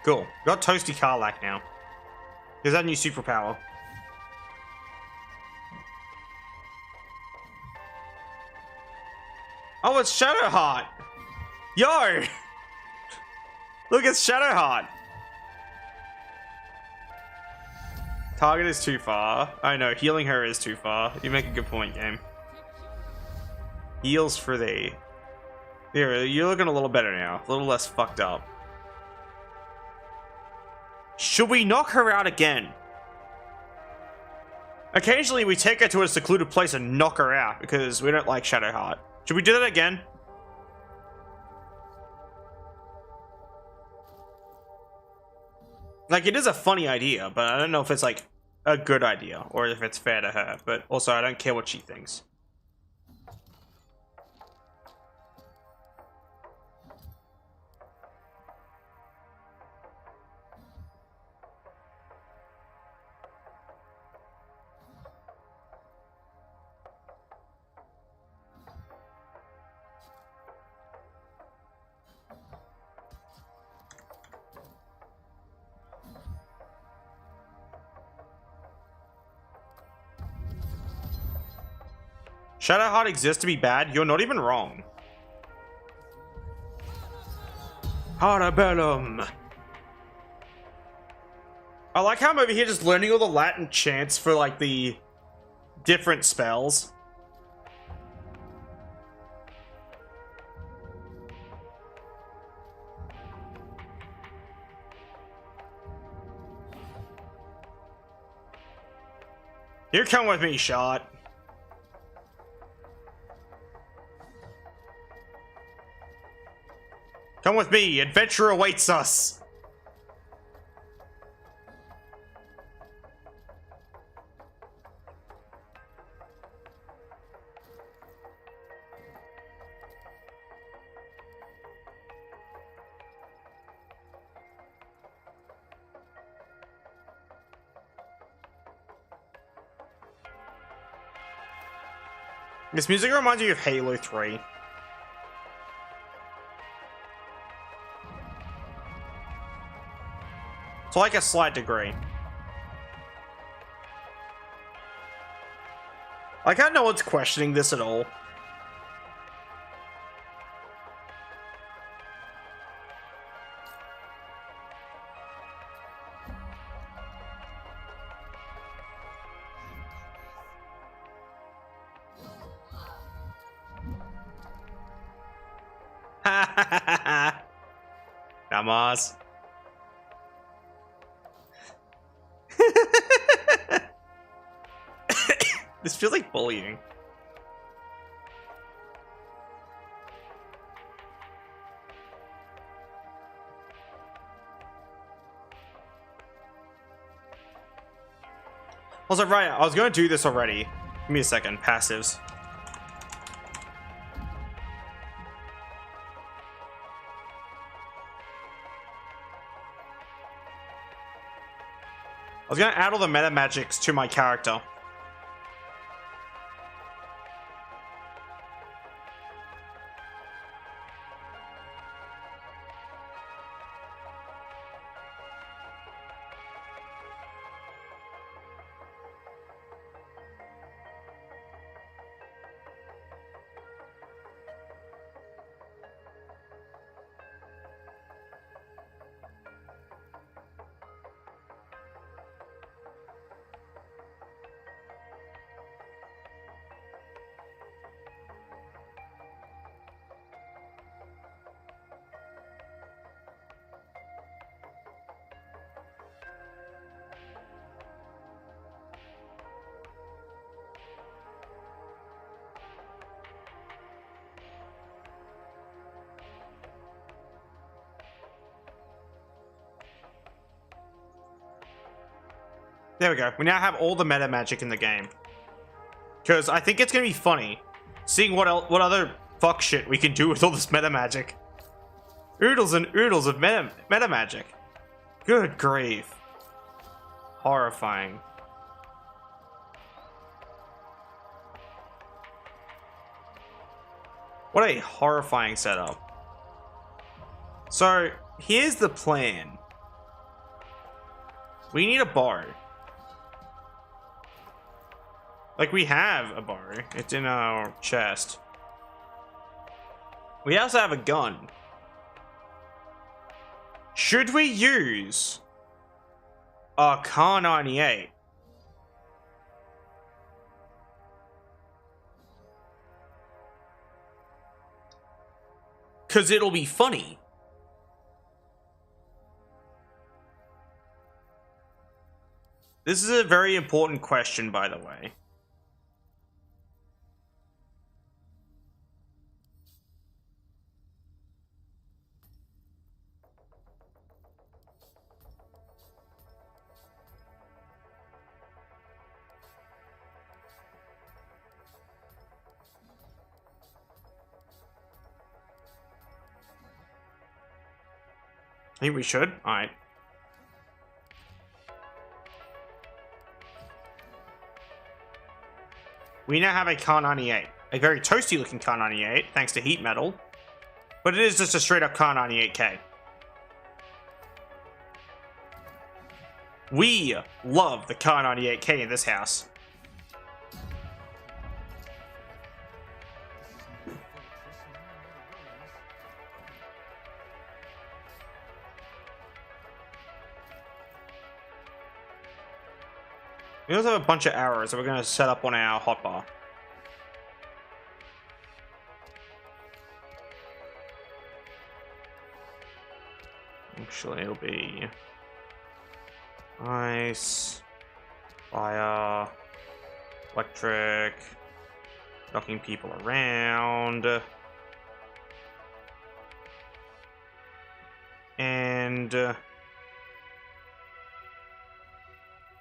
Cool. Got toasty Karlak now. Is that a new superpower? Oh, it's Shadowheart! Yo! Look, it's Shadowheart! Target is too far. I know, healing her is too far. You make a good point, game. Heals for thee. Here, you're looking a little better now. A little less fucked up. Should we knock her out again? Occasionally, we take her to a secluded place and knock her out because we don't like Shadowheart. Should we do that again? Like, it is a funny idea, but I don't know if it's, like, a good idea or if it's fair to her. But also, I don't care what she thinks. Shadowheart exists to be bad? You're not even wrong. Harabellum. I like how I'm over here just learning all the Latin chants for, like, the different spells. You come with me, Shot. Come with me, adventure awaits us! This music reminds me of Halo 3. To like a slight degree. Like, I don't know what's questioning this at all. Namas. This feels like bullying. Also, right, I was going to do this already. Give me a second. Passives. I was going to add all the meta magics to my character. There we go. We now have all the meta magic in the game. Because I think it's going to be funny seeing what other fuck shit we can do with all this meta magic. Oodles and oodles of meta magic. Good grief. Horrifying. What a horrifying setup. So, here's the plan. We need a bow. Like, we have a bow. It's in our chest. We also have a gun. Should we use our Kar 98? Because it'll be funny. This is a very important question, by the way. I think we should. Alright. We now have a Kar 98. A very toasty looking Kar 98, thanks to heat metal. But it is just a straight up Kar 98K. We love the Kar 98K in this house. We also have a bunch of arrows that we're going to set up on our hotbar. Actually, it'll be ice, fire, electric, knocking people around, and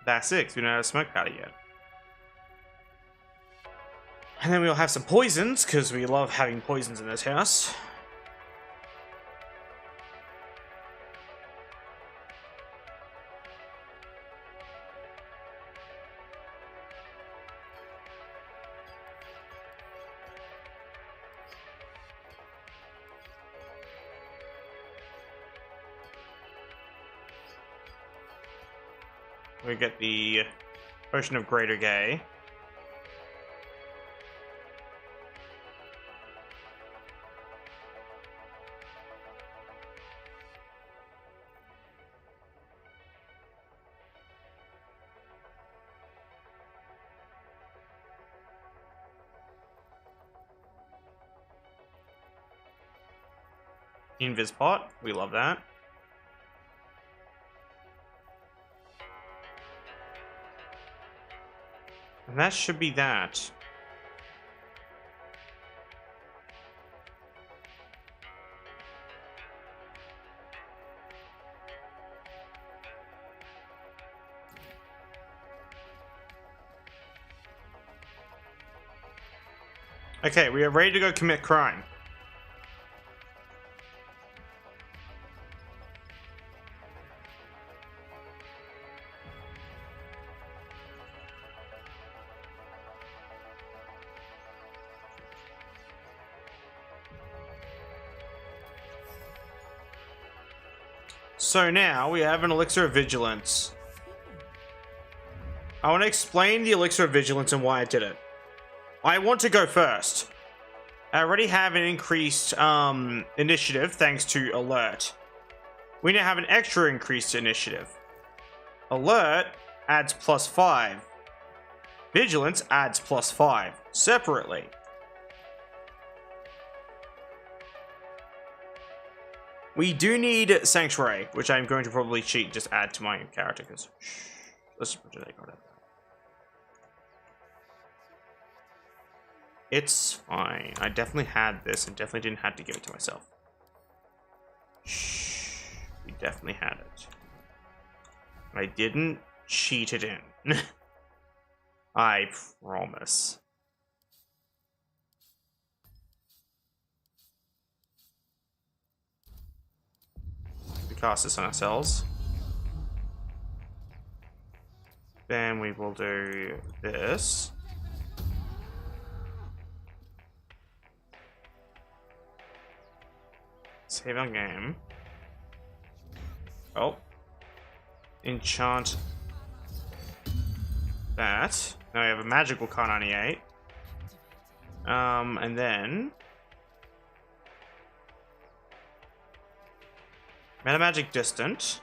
that's it, 'cause we don't have a smoke powder yet. And then we'll have some poisons, because we love having poisons in this house. We get the Potion of Greater Gay. Invis pot, we love that. And that should be that. Okay, we are ready to go commit crime. So now we have an Elixir of Vigilance. I want to explain the Elixir of Vigilance and why I did it. I want to go first. I already have an increased initiative thanks to Alert. We now have an extra increased initiative. Alert adds +5. Vigilance adds +5 separately. We do need Sanctuary, which I'm going to probably cheat, just add to my character, because let's put it like that. It's fine. I definitely had this and definitely didn't have to give it to myself. Shh. We definitely had it. I didn't cheated in. I promise. We cast this on ourselves. Then we will do this. Save our game. Oh. Enchant that. Now we have a magical card 98. And then Meta Magic Distant.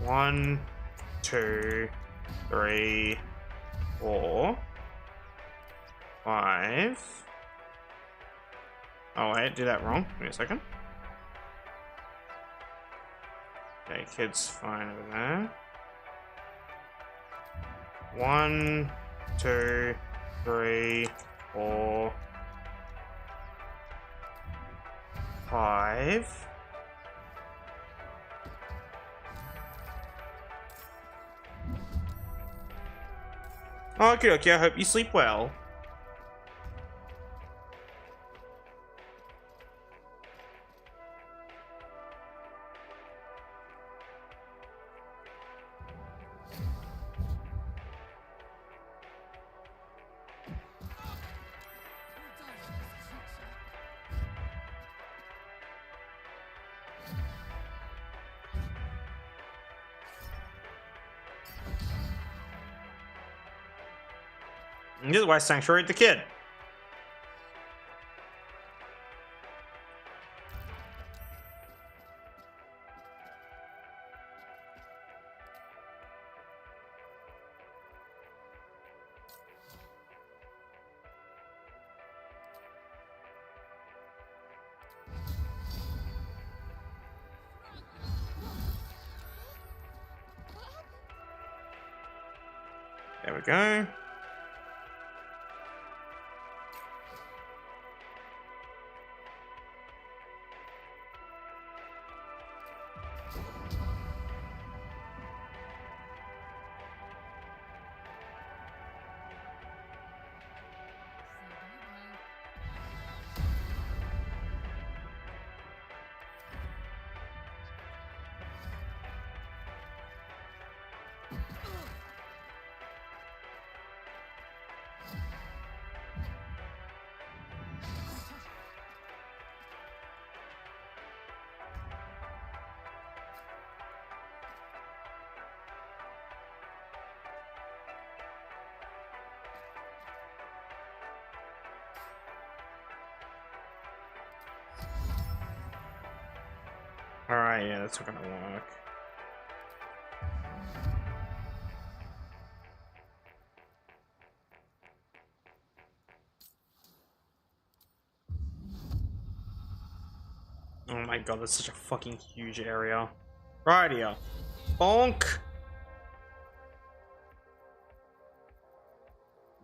One, two, three, 4, 5. Oh wait, do that wrong. Wait a second. Okay, kid's fine over there. 1, 2, 3, 4, 5. Okay, okay, I hope you sleep well. And this is why I sanctuaried the kid. There we go. Alright, yeah, that's not gonna work. Oh my god, that's such a fucking huge area. Right here. Bonk!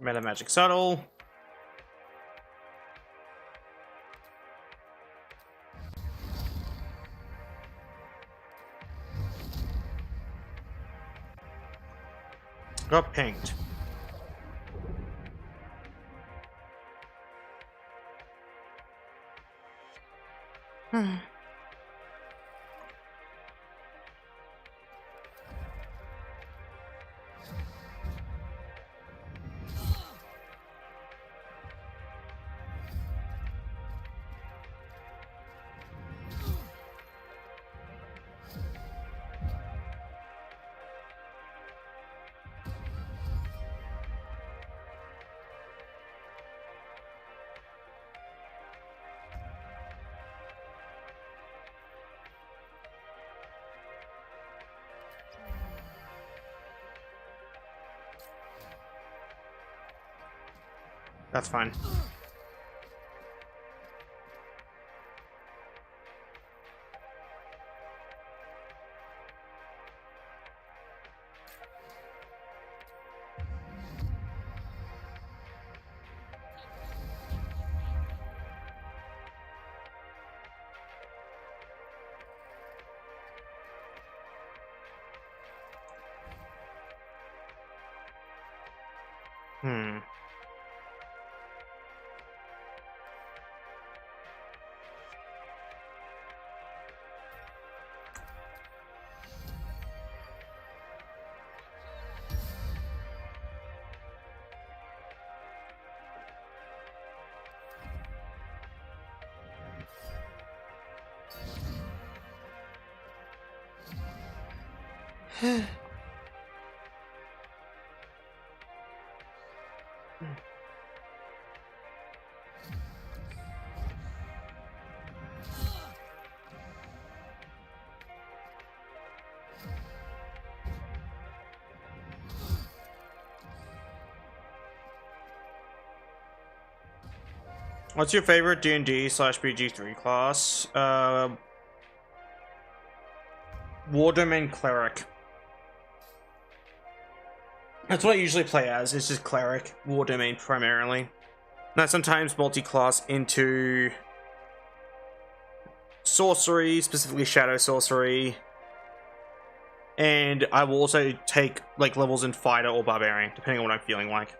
Meta Magic Subtle. Got pinged. That's fine. Hmm. What's your favorite D&D/BG3 class? War Domain Cleric. That's what I usually play as. It's just Cleric. War Domain primarily. Now sometimes multi-class into Sorcery, specifically Shadow Sorcery. And I will also take like levels in Fighter or Barbarian, depending on what I'm feeling like.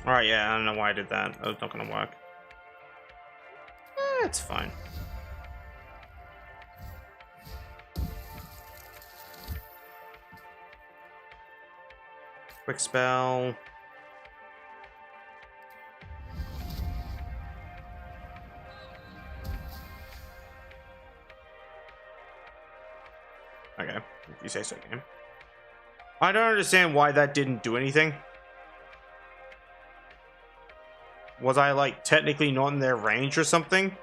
Alright, yeah, I don't know why I did that. It's not gonna work. It's fine. Quick spell. Okay, if you say so, game. I don't understand why that didn't do anything. Was I, like, technically not in their range or something?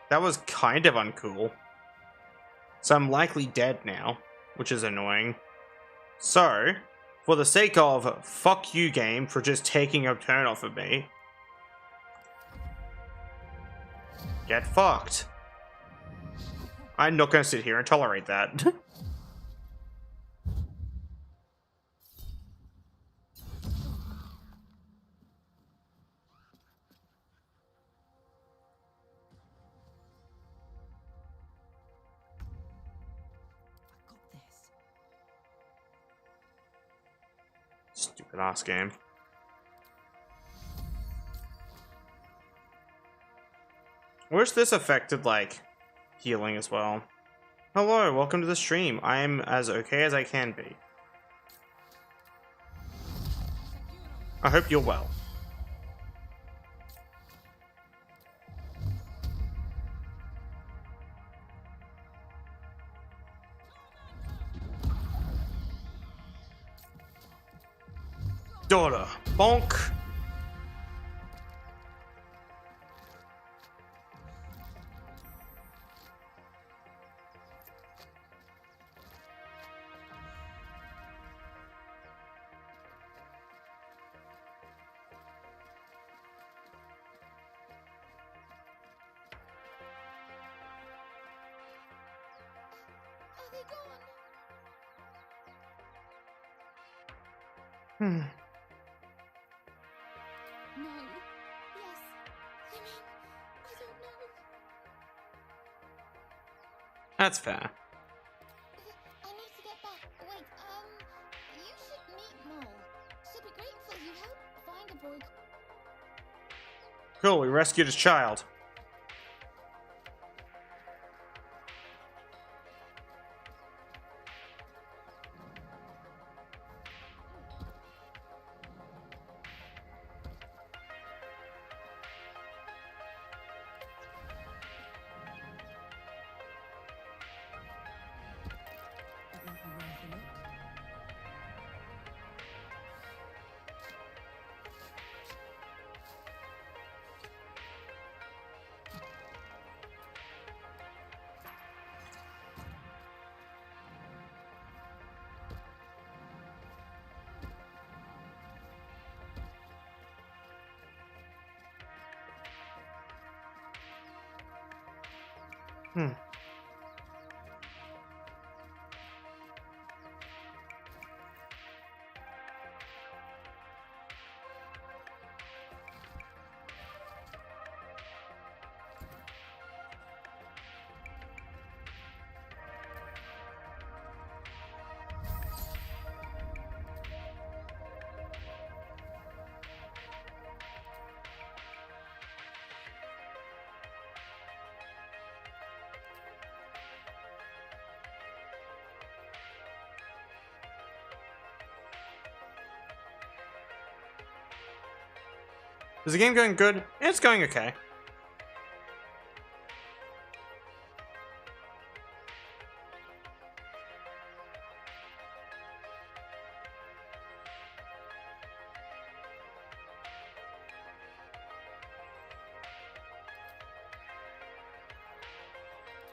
That was kind of uncool. So I'm likely dead now, which is annoying. So, for the sake of fuck you game for just taking a turn off of me, get fucked. I'm not gonna sit here and tolerate that. Stupid ass game. Where's this affected, like, healing as well? Hello, welcome to the stream. I am as okay as I can be. I hope you're well. Daughter, bonk.
Are they gone?
Hmm.
No. Yes. I mean, I don't know.
That's fair.
I need to get back. Wait, you should meet Mole. She'll be grateful you helped find a boy.
Cool, we rescued his child.
That might be worth a look.
Hmm. Is the game going good? It's going okay.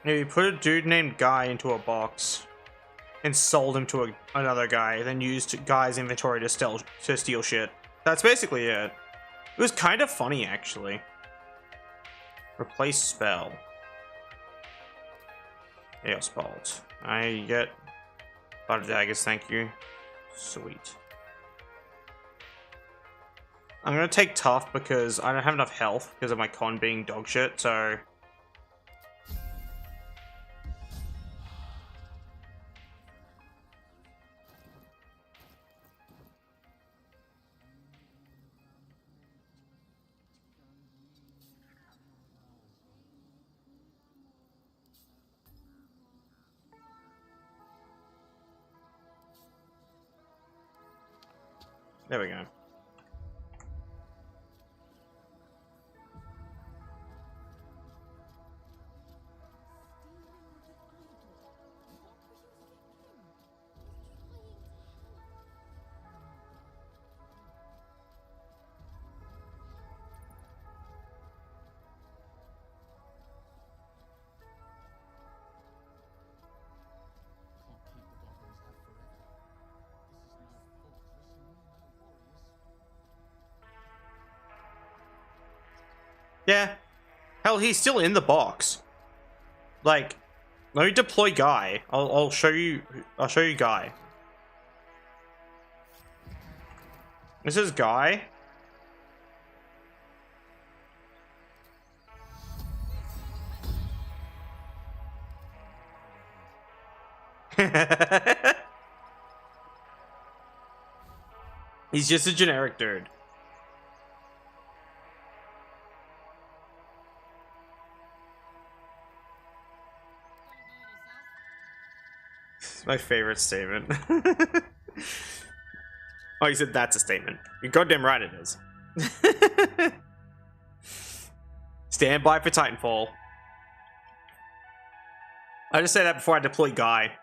You put a dude named Guy into a box and sold him to another guy, then used Guy's inventory to steal shit. That's basically it. It was kind of funny, actually. Replace spell. Chaos Bolt. I get butter daggers, thank you. Sweet. I'm gonna take tough because I don't have enough health because of my con being dog shit, so... There we go. Yeah. Hell, he's still in the box. Like, let me deploy Guy. I'll show you. I'll show you Guy. This is Guy. He's just a generic dude. It's my favorite statement. Oh, you said that's a statement. You're goddamn right it is. Stand by for Titanfall. I just say that before I deploy Guy.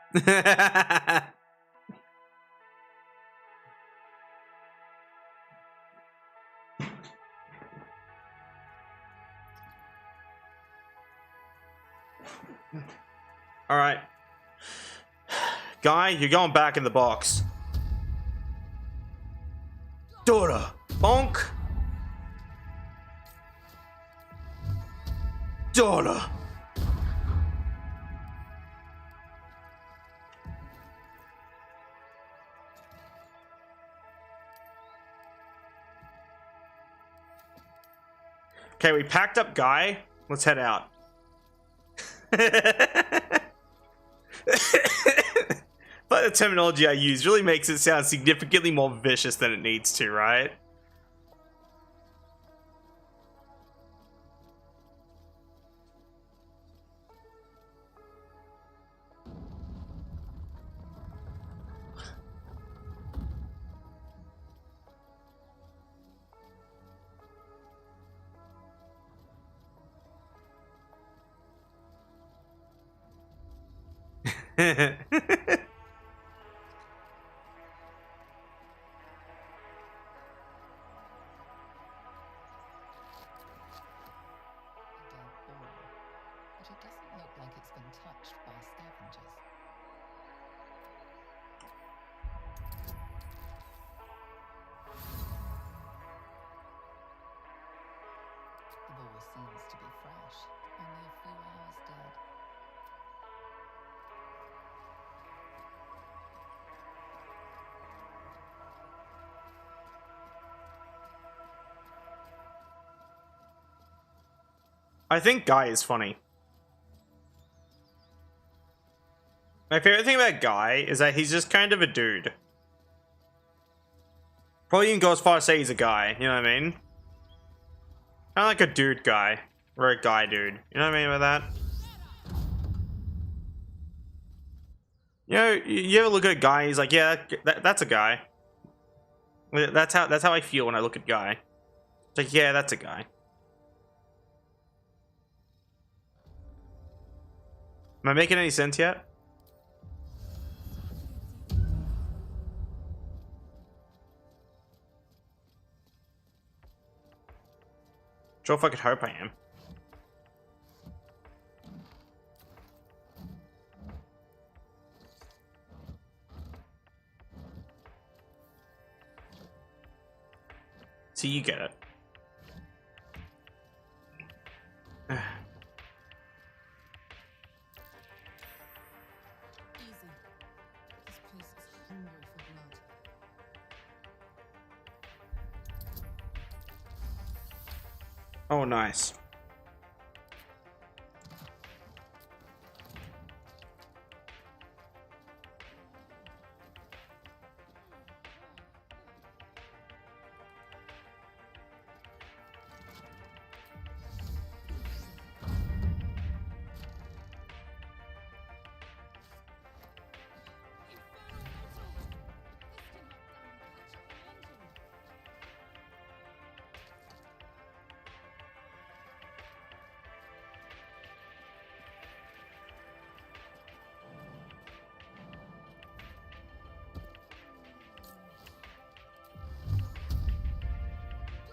Alright. Guy, you're going back in the box. Dora! Bonk! Dora! Okay, we packed up Guy. Let's head out. But the terminology I use really makes it sound significantly more vicious than it needs to, right?
But it doesn't look like it's been touched by scavengers. The boar seems to be fresh, only a few hours dead.
I think Guy is funny. My favorite thing about Guy is that he's just kind of a dude. Probably even go as far as say he's a guy, you know what I mean? Kind of like a dude guy. Or a guy dude. You know what I mean by that? You know, you ever look at a guy, he's like, yeah, that's a guy. That's how I feel when I look at Guy. Like, yeah, that's a guy. Am I making any sense yet? Sure, if I could hope I am. See, you get it.
Easy. This place is hungry for blood.
Oh, nice.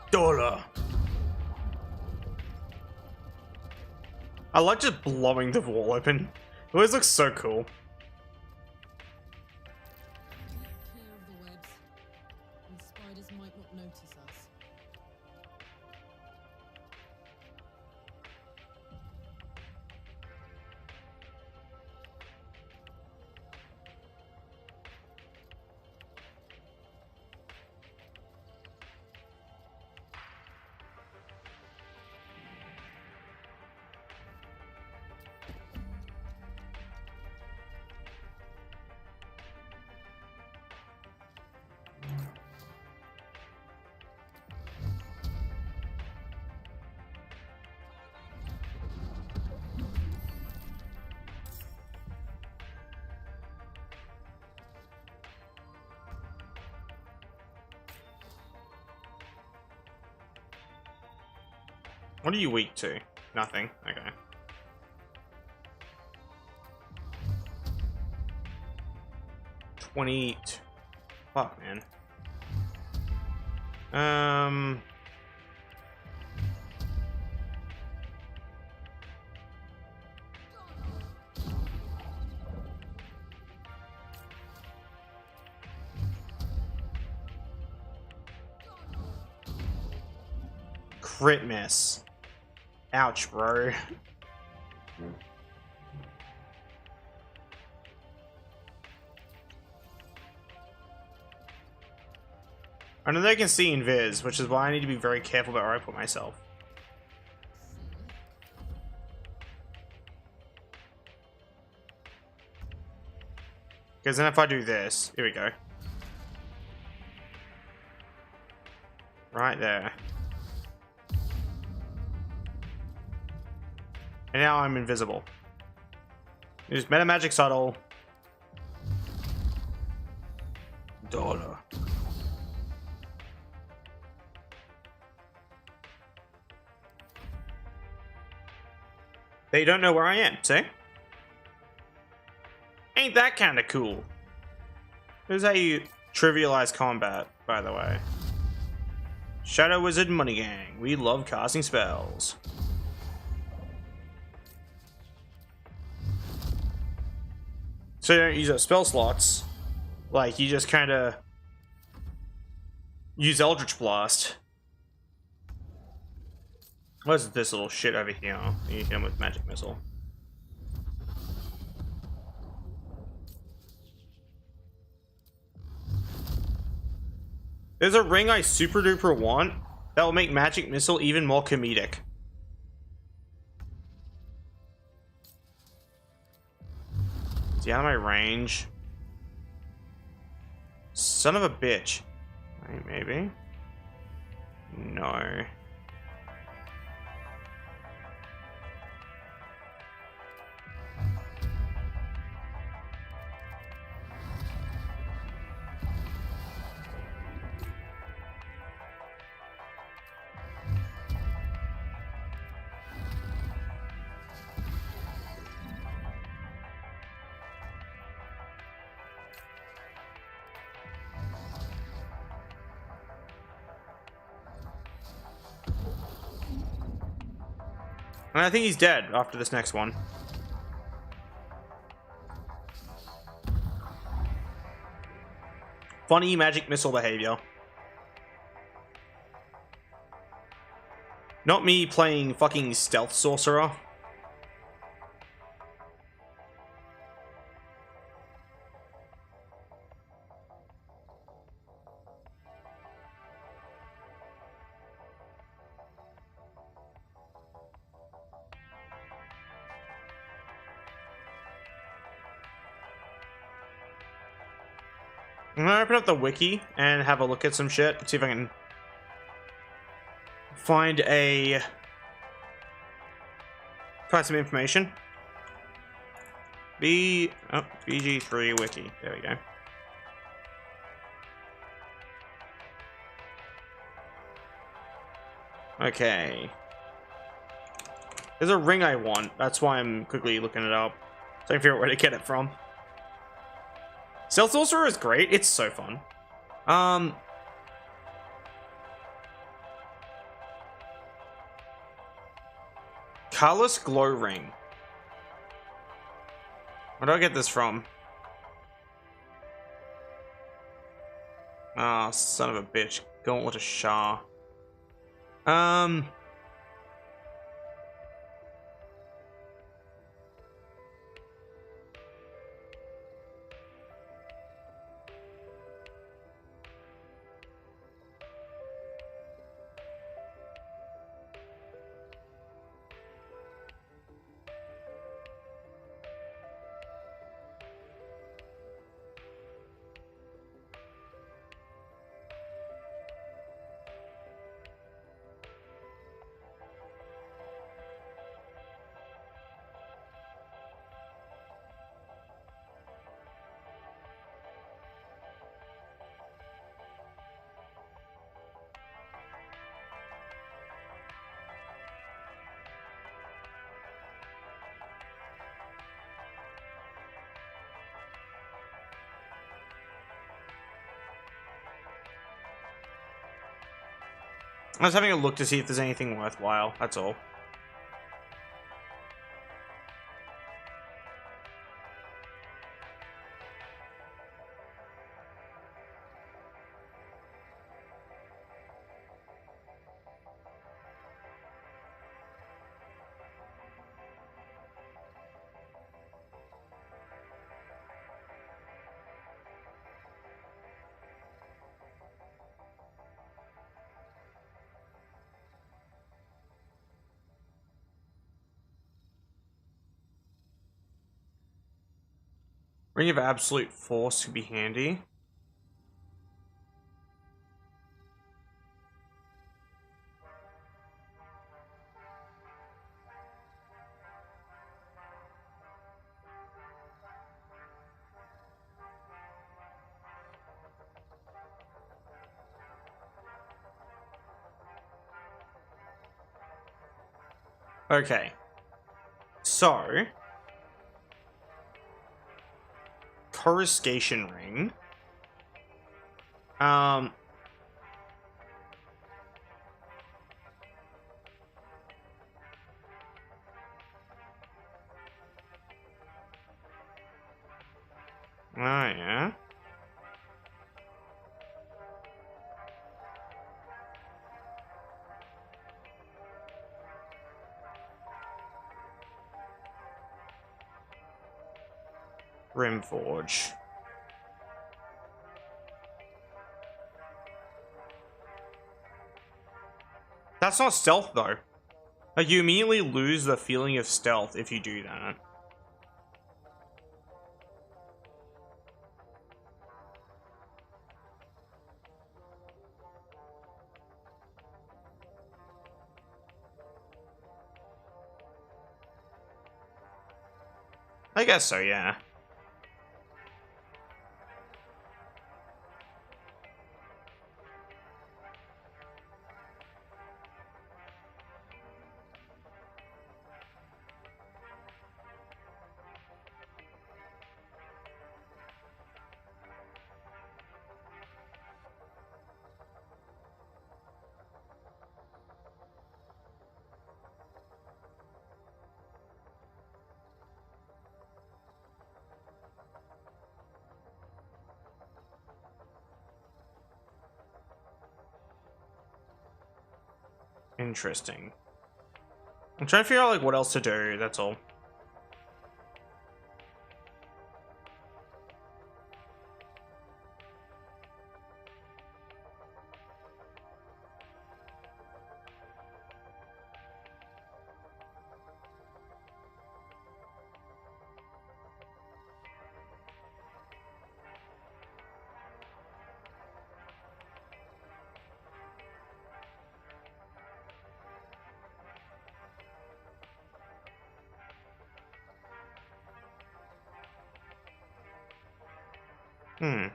Dollar. I like just blowing the wall open. It always looks so cool.
Clear of the webs, and spiders might not notice us.
What are you weak to? Nothing. Okay. Fuck, man. Crit miss. Ouch, bro. I know they can see invis, which is why I need to be very careful about where I put myself. Because then if I do this, here we go. Right there. And now I'm invisible. Use meta magic subtle. Dollar. They don't know where I am, see? Ain't that kind of cool? This is how you trivialize combat, by the way. Shadow Wizard Money Gang. We love casting spells. So you don't use up spell slots. Like, you just kind of use Eldritch Blast. What's this little shit over here? You hit him with Magic Missile. There's a ring I super duper want that will make Magic Missile even more comedic. Is he out of my range? Son of a bitch. Wait, maybe? No. And I think he's dead after this next one. Funny magic missile behavior. Not me playing fucking stealth sorcerer. I'm gonna open up the wiki and have a look at some shit. See if I can find some information. BG3 wiki. There we go. Okay. There's a ring I want. That's why I'm quickly looking it up. So I can figure out where to get it from. Stealth Sorcerer is great. It's so fun. Colorless Glow Ring. Where do I get this from? Ah, oh, son of a bitch. Gauntlet of Shah. I was having a look to see if there's anything worthwhile, that's all. Ring of Absolute Force could be handy. Okay. So, Coruscation Ring. Oh yeah. Rimforge. That's not stealth though. Like, you immediately lose the feeling of stealth if you do that. I guess so, yeah. Interesting. I'm trying to figure out like what else to do, that's all. Hmm.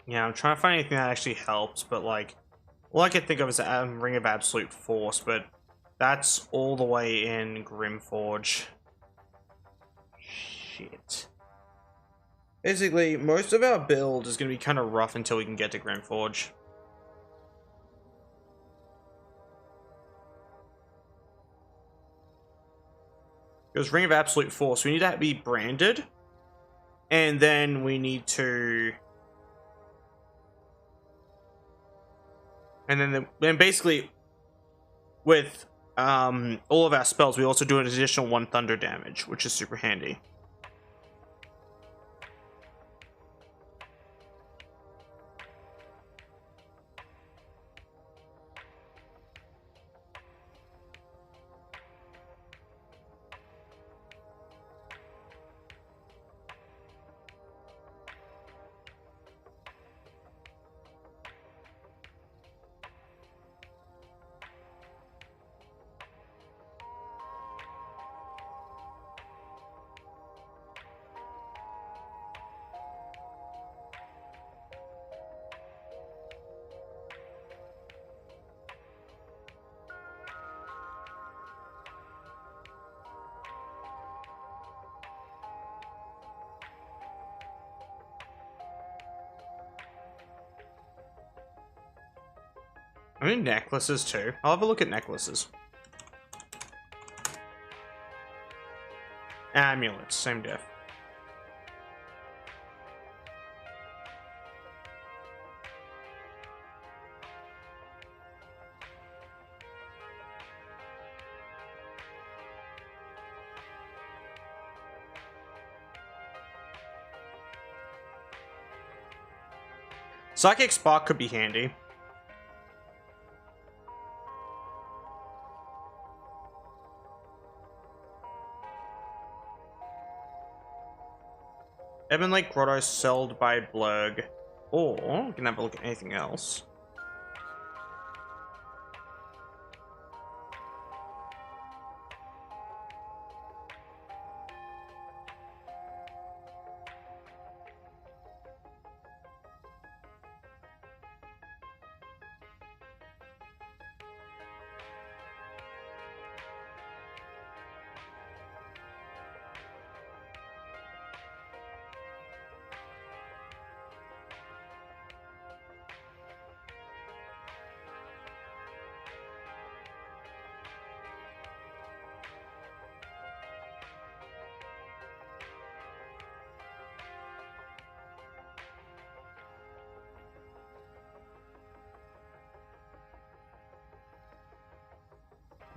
Yeah, I'm trying to find anything that actually helps, but like, all I can think of is Ring of Absolute Force, but that's all the way in Grimforge. Shit. Basically, most of our build is going to be kind of rough until we can get to Grimforge. Because Ring of Absolute Force, we need to be branded, and then we need to... And then basically, with all of our spells, we also do an additional 1 thunder damage, which is super handy. I mean necklaces too. I'll have a look at necklaces. Amulets, same diff. Psychic Spark could be handy. Ebon Lake Grotto sold by Blurg. Or, we can have a look at anything else.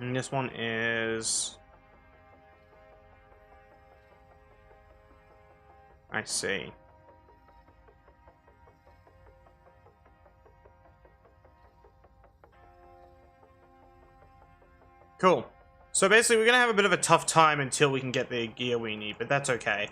And this one is... I see. Cool. So basically we're gonna have a bit of a tough time until we can get the gear we need, but that's okay.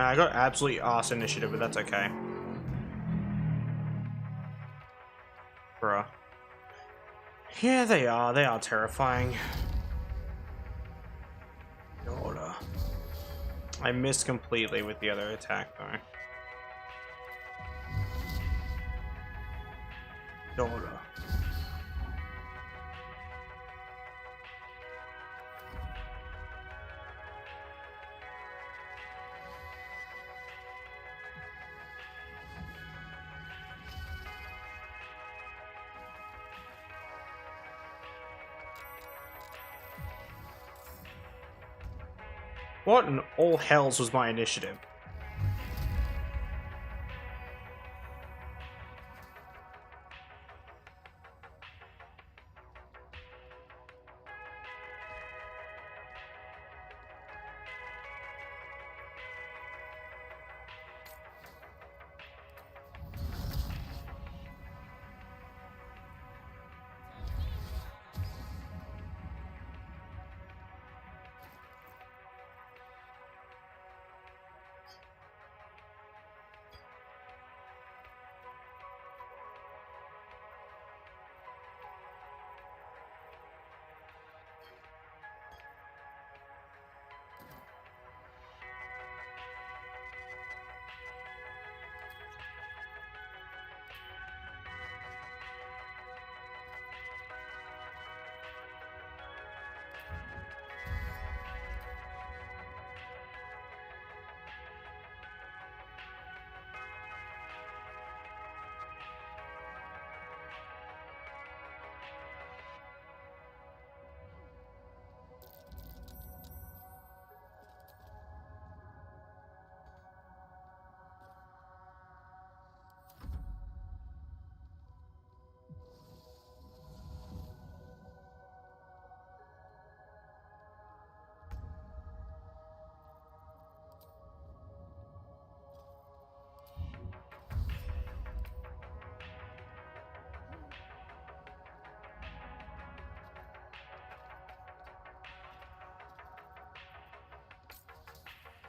I got absolutely arse initiative, but that's okay. Bruh. Yeah, they are. They are terrifying. Order. I missed completely with the other attack, though. Order. What in all hells was my initiative?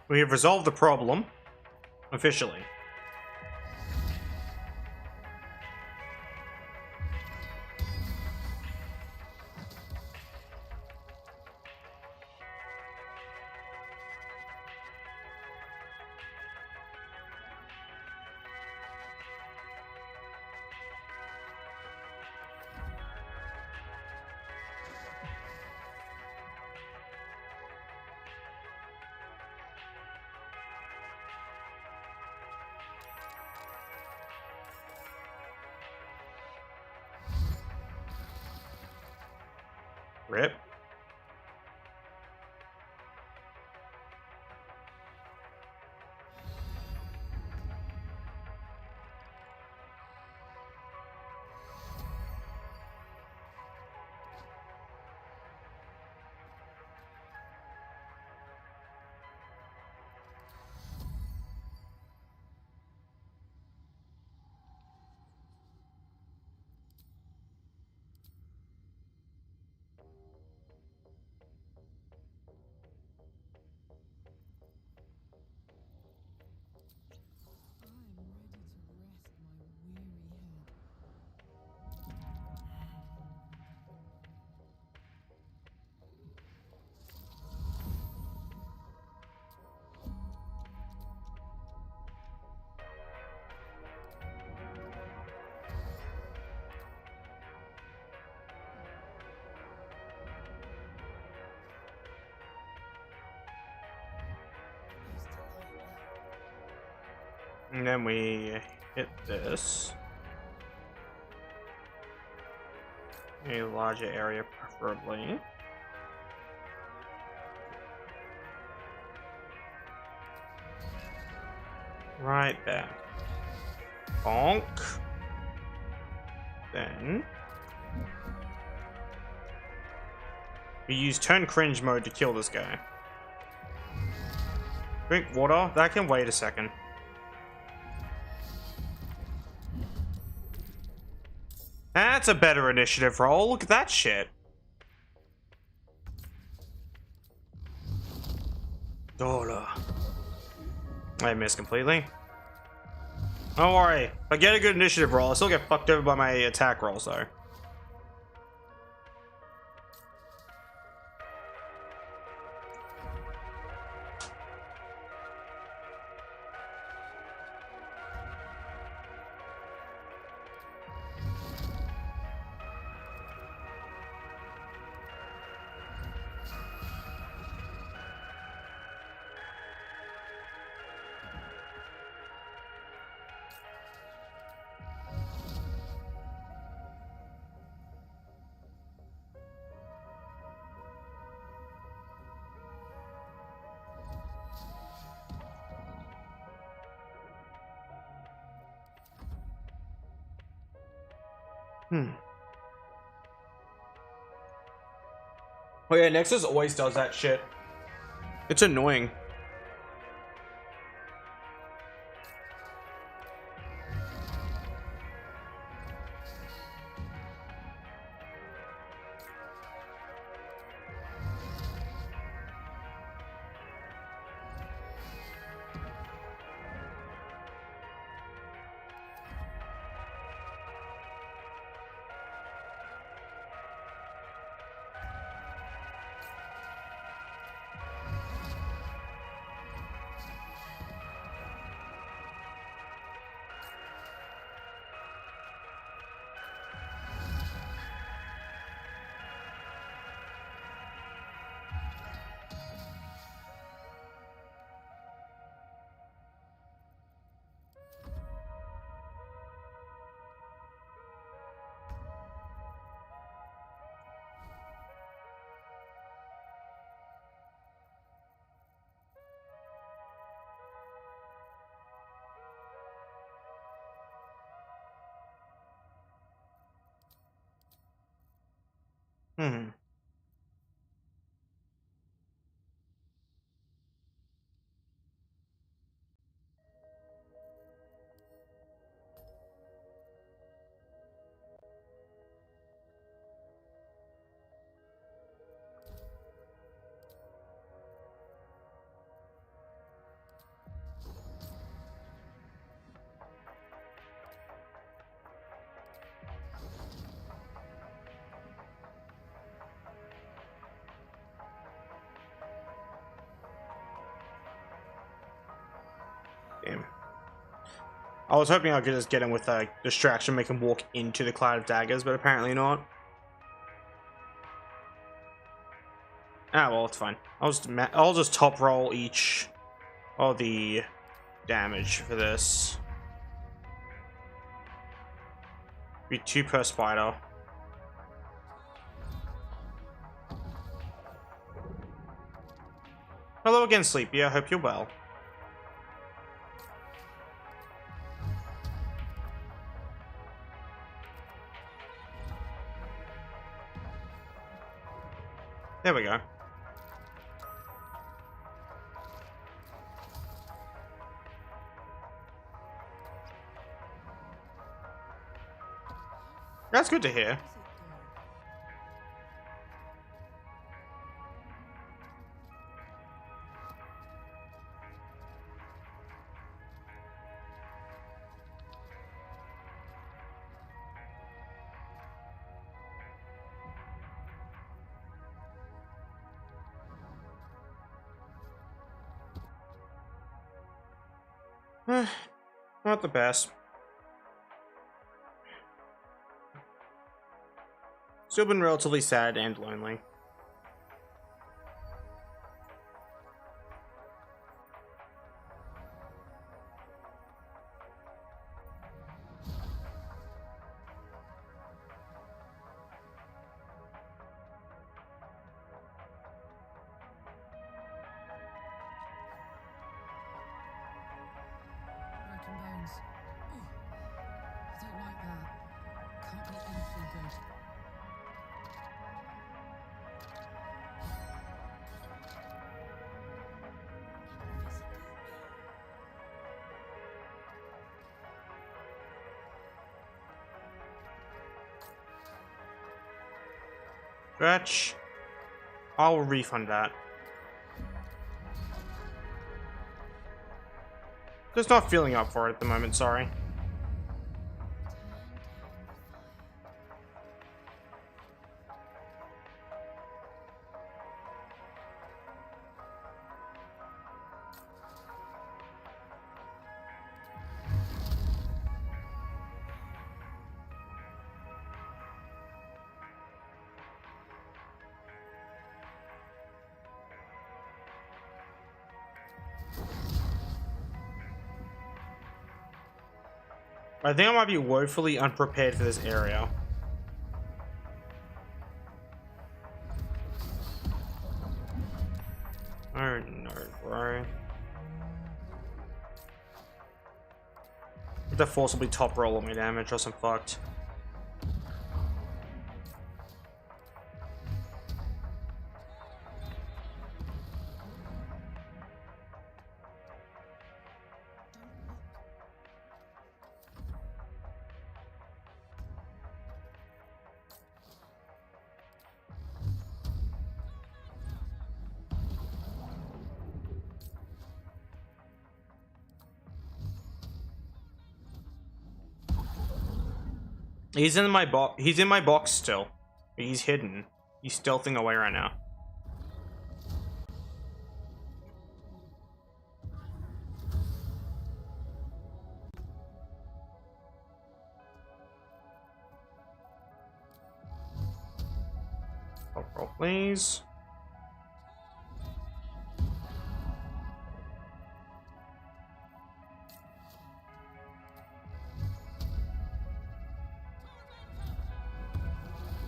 We have resolved the problem. Officially. Rip. And then we hit this. A larger area, preferably. Right there. Bonk. Then we use turn cringe mode to kill this guy. Drink water. That can wait a second. That's a better initiative roll. Look at that shit. Dollar. I missed completely. Don't worry. If I get a good initiative roll, I still get fucked over by my attack rolls, though. Oh yeah, Nexus always does that shit. It's annoying. Hmm. Damn. I was hoping I could just get him with a distraction, make him walk into the cloud of daggers, but apparently not. Ah, well, it's fine. I'll just top roll each of the damage for this. Be 2 per spider. Hello again, Sleepy. I hope you're well. There we go. That's good to hear. Not the best. Still been relatively sad and lonely.
Broken bones. Oh, I don't like that. Can't be anything good.
Scratch. I'll refund that. Just not feeling up for it at the moment, sorry. I think I might be woefully unprepared for this area. Oh no, bro. The force will be top roll on my damage or some fucked. He's in my box. He's in my box still. He's hidden. He's stealthing away right now. Oh, roll, please.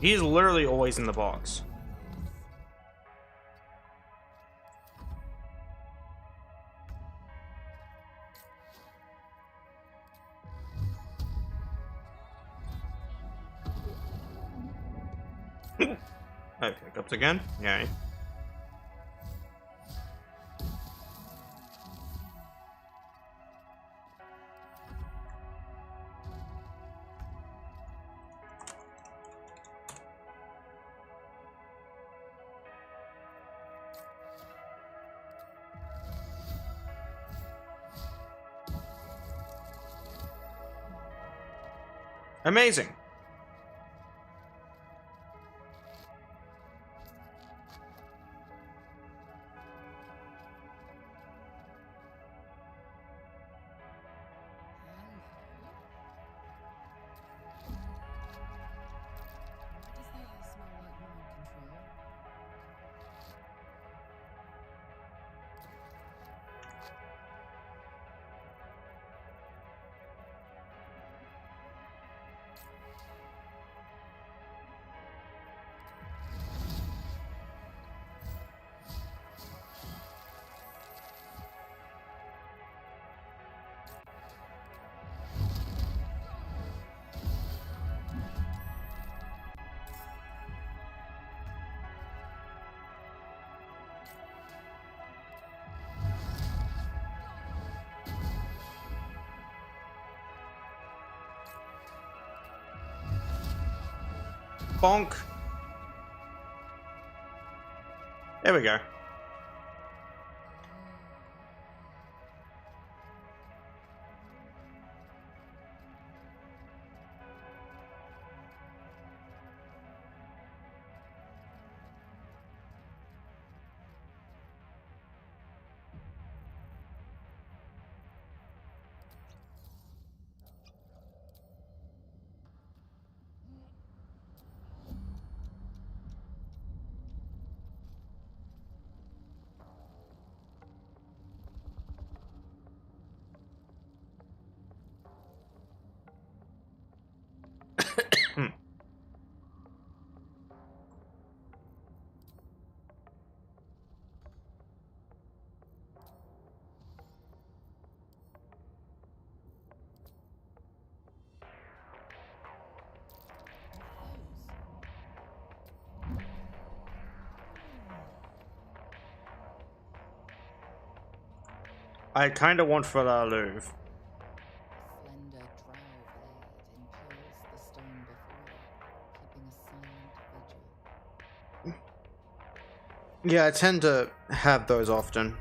He's literally always in the box. Okay, hiccups again? Yay. Amazing. Bonk. There we go. I kind of want for the Louvre.
Slender drow blade impales the stone before it, keeping a silent vigil.
Yeah, I tend to have those often.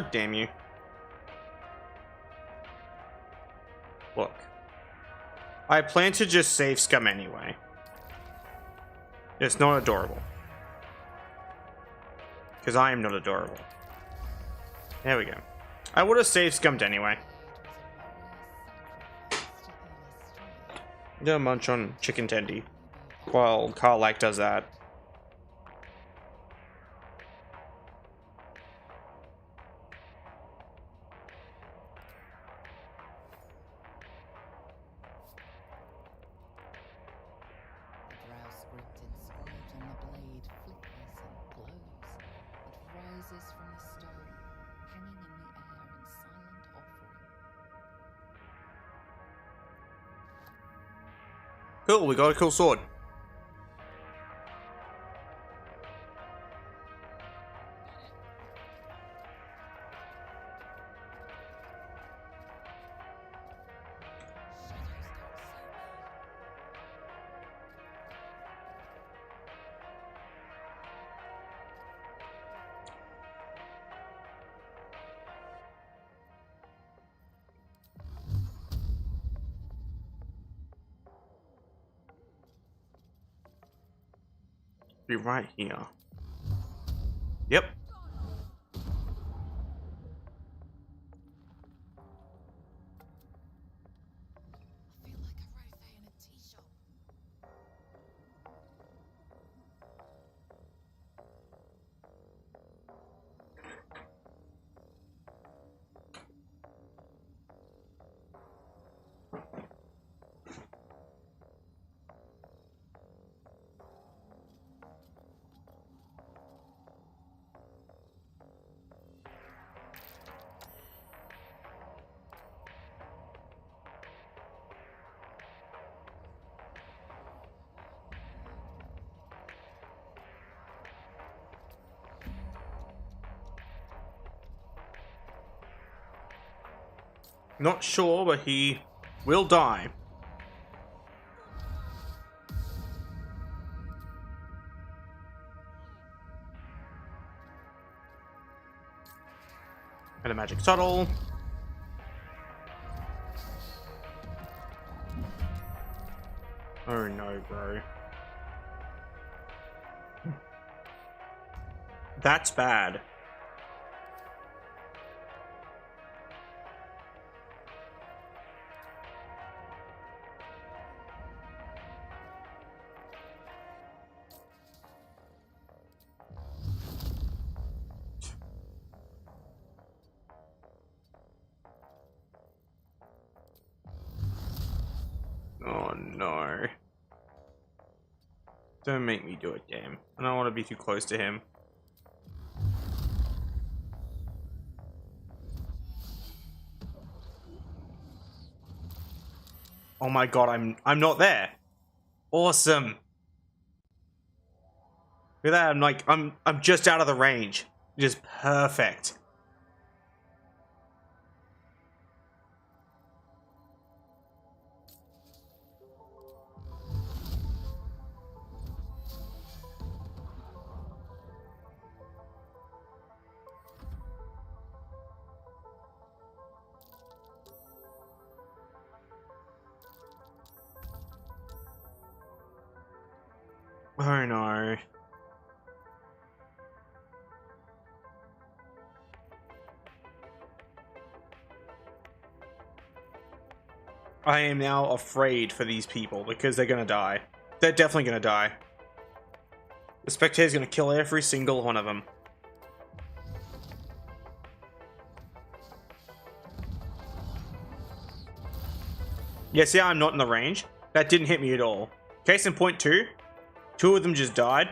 God damn you. Look. I plan to just save Scum anyway. It's not adorable. Because I am not adorable. There we go. I would have saved Scummed anyway. I'm gonna munch on chicken tendy while Carl like does that. Cool, we got a cool sword. Be right here. Yep. Not sure, but he will die. And a magic shuttle. Oh no, bro. That's bad. Oh no. Don't make me do it, damn. I don't want to be too close to him. Oh my god, I'm not there. Awesome. Look at that, I'm just out of the range. Just perfect. Oh no. I am now afraid for these people because they're gonna die. They're definitely gonna die. The Spectator's gonna kill every single one of them. Yeah, see how I'm not in the range? That didn't hit me at all. Case in point 2. 2 of them just died.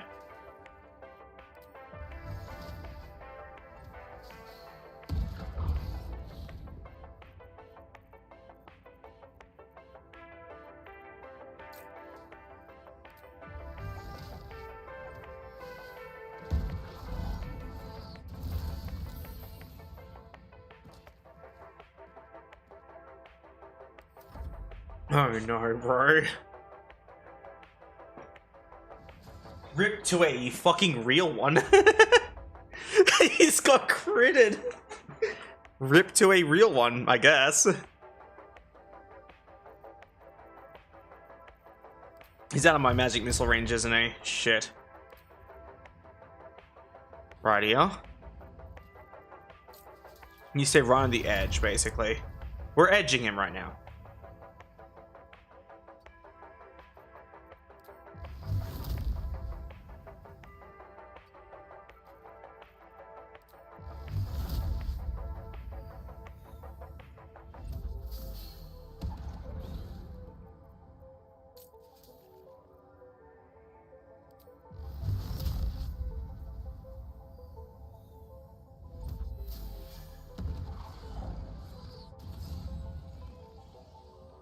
Oh no, bro. Rip to a fucking real one. He's got critted. Rip to a real one, I guess. He's out of my magic missile range, isn't he? Shit. Right here. You stay right on the edge, basically. We're edging him right now.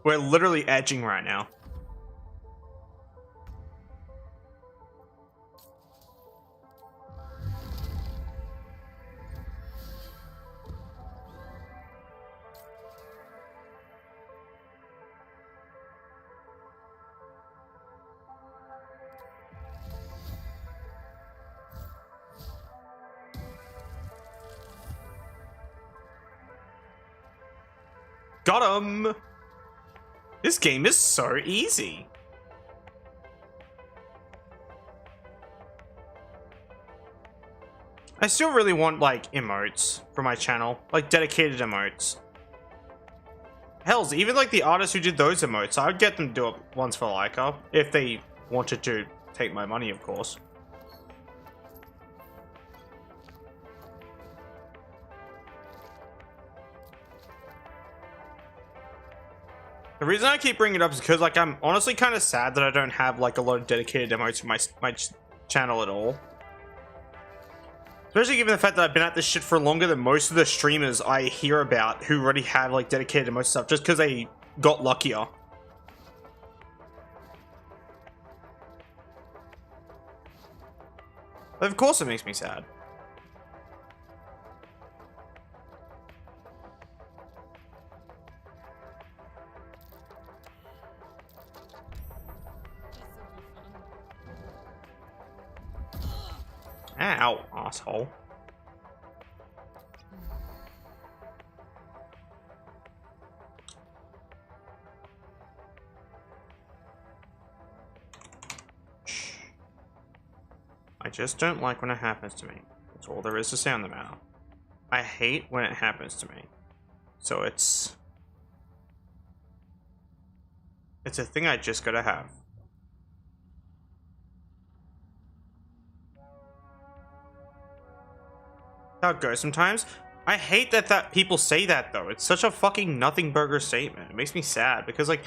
We're literally edging right now. Got him! This game is so easy. I still really want, like, emotes for my channel. Like, dedicated emotes. Hells, even, like, the artists who did those emotes, I would get them to do it once for Layka. If they wanted to take my money, of course. The reason I keep bringing it up is because, like, I'm honestly kind of sad that I don't have, like, a lot of dedicated emotes for my channel at all. Especially given the fact that I've been at this shit for longer than most of the streamers I hear about who already have, like, dedicated emote stuff just because they got luckier. But of course it makes me sad. Ow, asshole. I just don't like when it happens to me. That's all there is to say on the matter. I hate when it happens to me. So it's a thing I just gotta have. How it goes sometimes. I hate that people say that though. It's such a fucking nothing burger statement. It makes me sad because, like,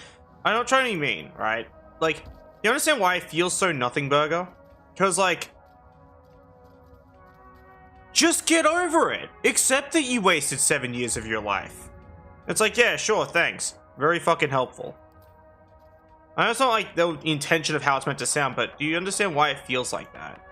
I'm not trying to be mean, right? Like, you understand why I feel so nothing burger? Because, like, just get over it. Accept that you wasted 7 years of your life. It's like, yeah, sure, thanks. Very fucking helpful. I know it's not like the intention of how it's meant to sound, but do you understand why it feels like that?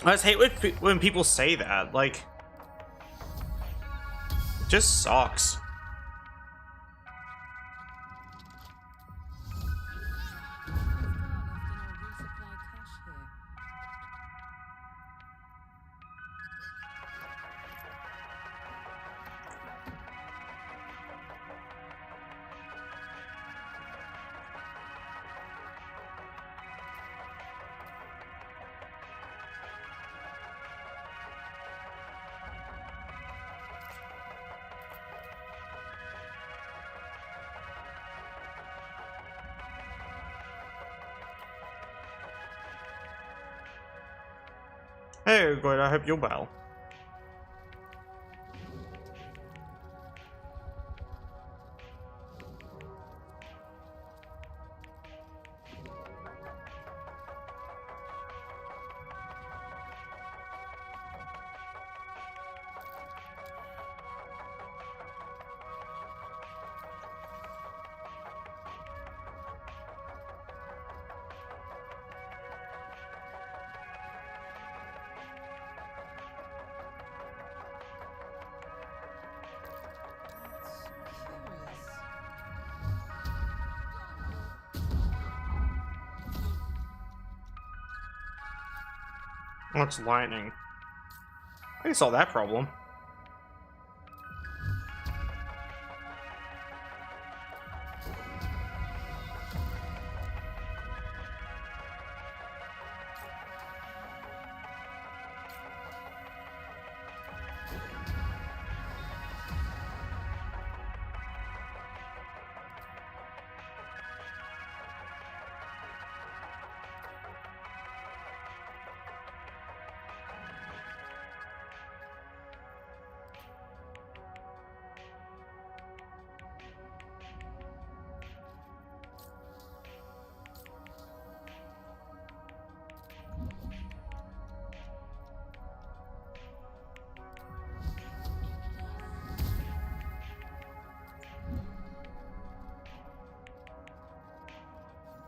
I just hate when people say that. Like, it just sucks. Hey, good, I hope you're well. Oh, it's lightning. I can solve that problem.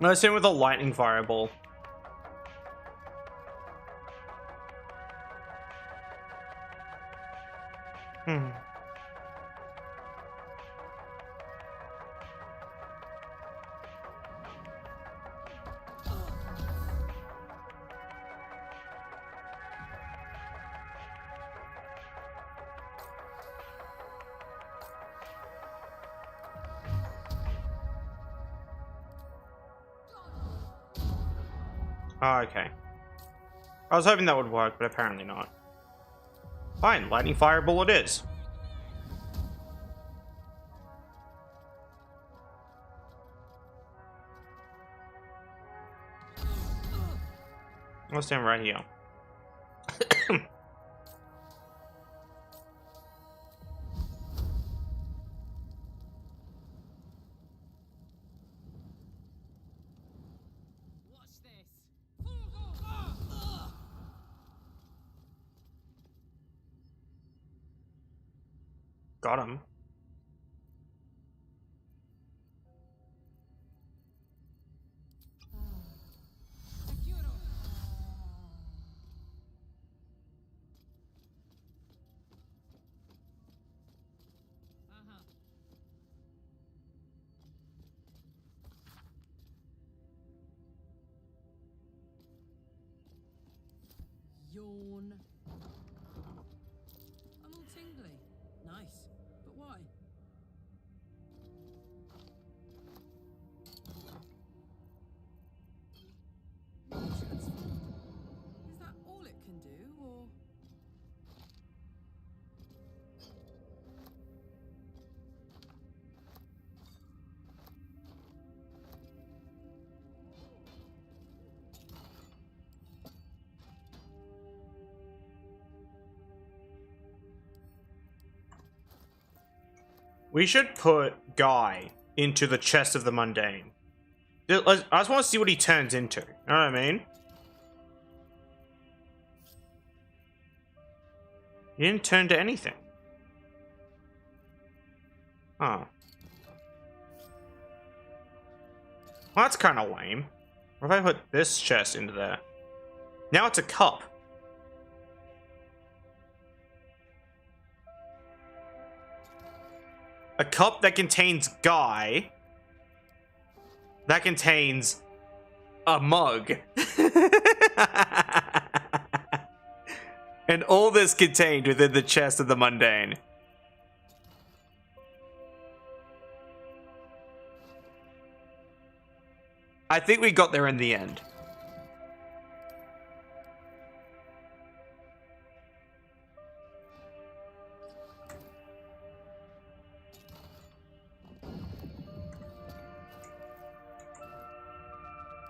Let's hit with a lightning fireball. Oh, okay. I was hoping that would work, but apparently not. Fine, lightning fireball it is. I'll stand right here. Got him.
Yawn. I'm all tingly. Nice. But why? Transformed. Is that all it can do, or...?
We should put Guy into the chest of the mundane. I just want to see what he turns into. You know what I mean? He didn't turn to anything. Oh. Well, that's kind of lame. What if I put this chest into there? Now it's a cup. A cup that contains Guy. That contains a mug. And all this contained within the chest of the mundane. I think we got there in the end.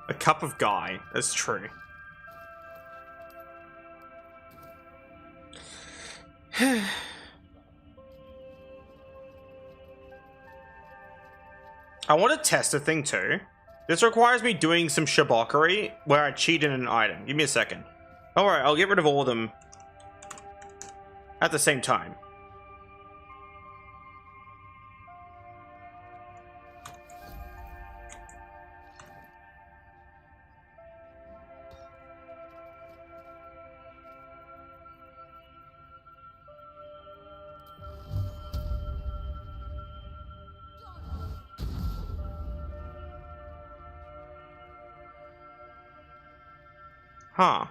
A cup of Guy. That's true. I want to test a thing too. This requires me doing some shabockery where I cheat in an item. Give me a second. Alright, I'll get rid of all of them at the same time. Huh.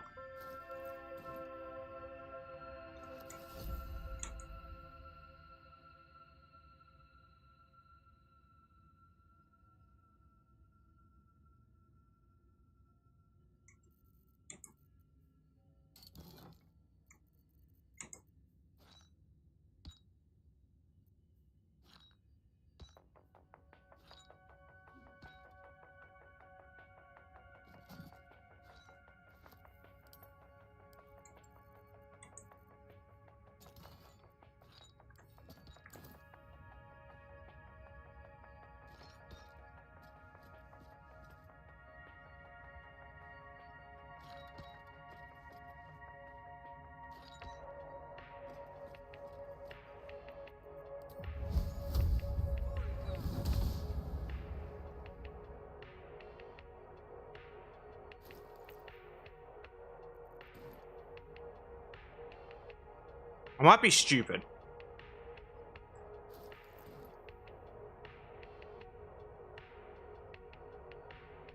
I might be stupid.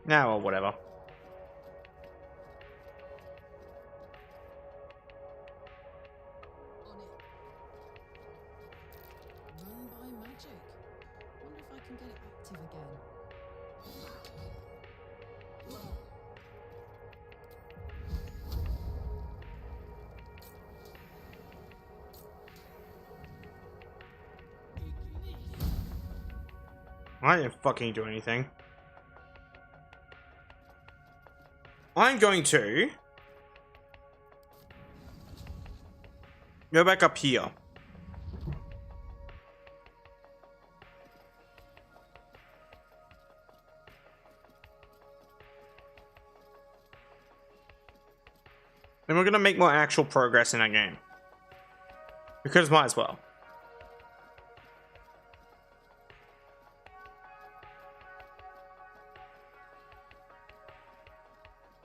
Nah, well, whatever.
Run by magic. Wonder if I can get it active again.
I didn't fucking do anything. I'm going to go back up here. And we're gonna make more actual progress in our game. Because might as well.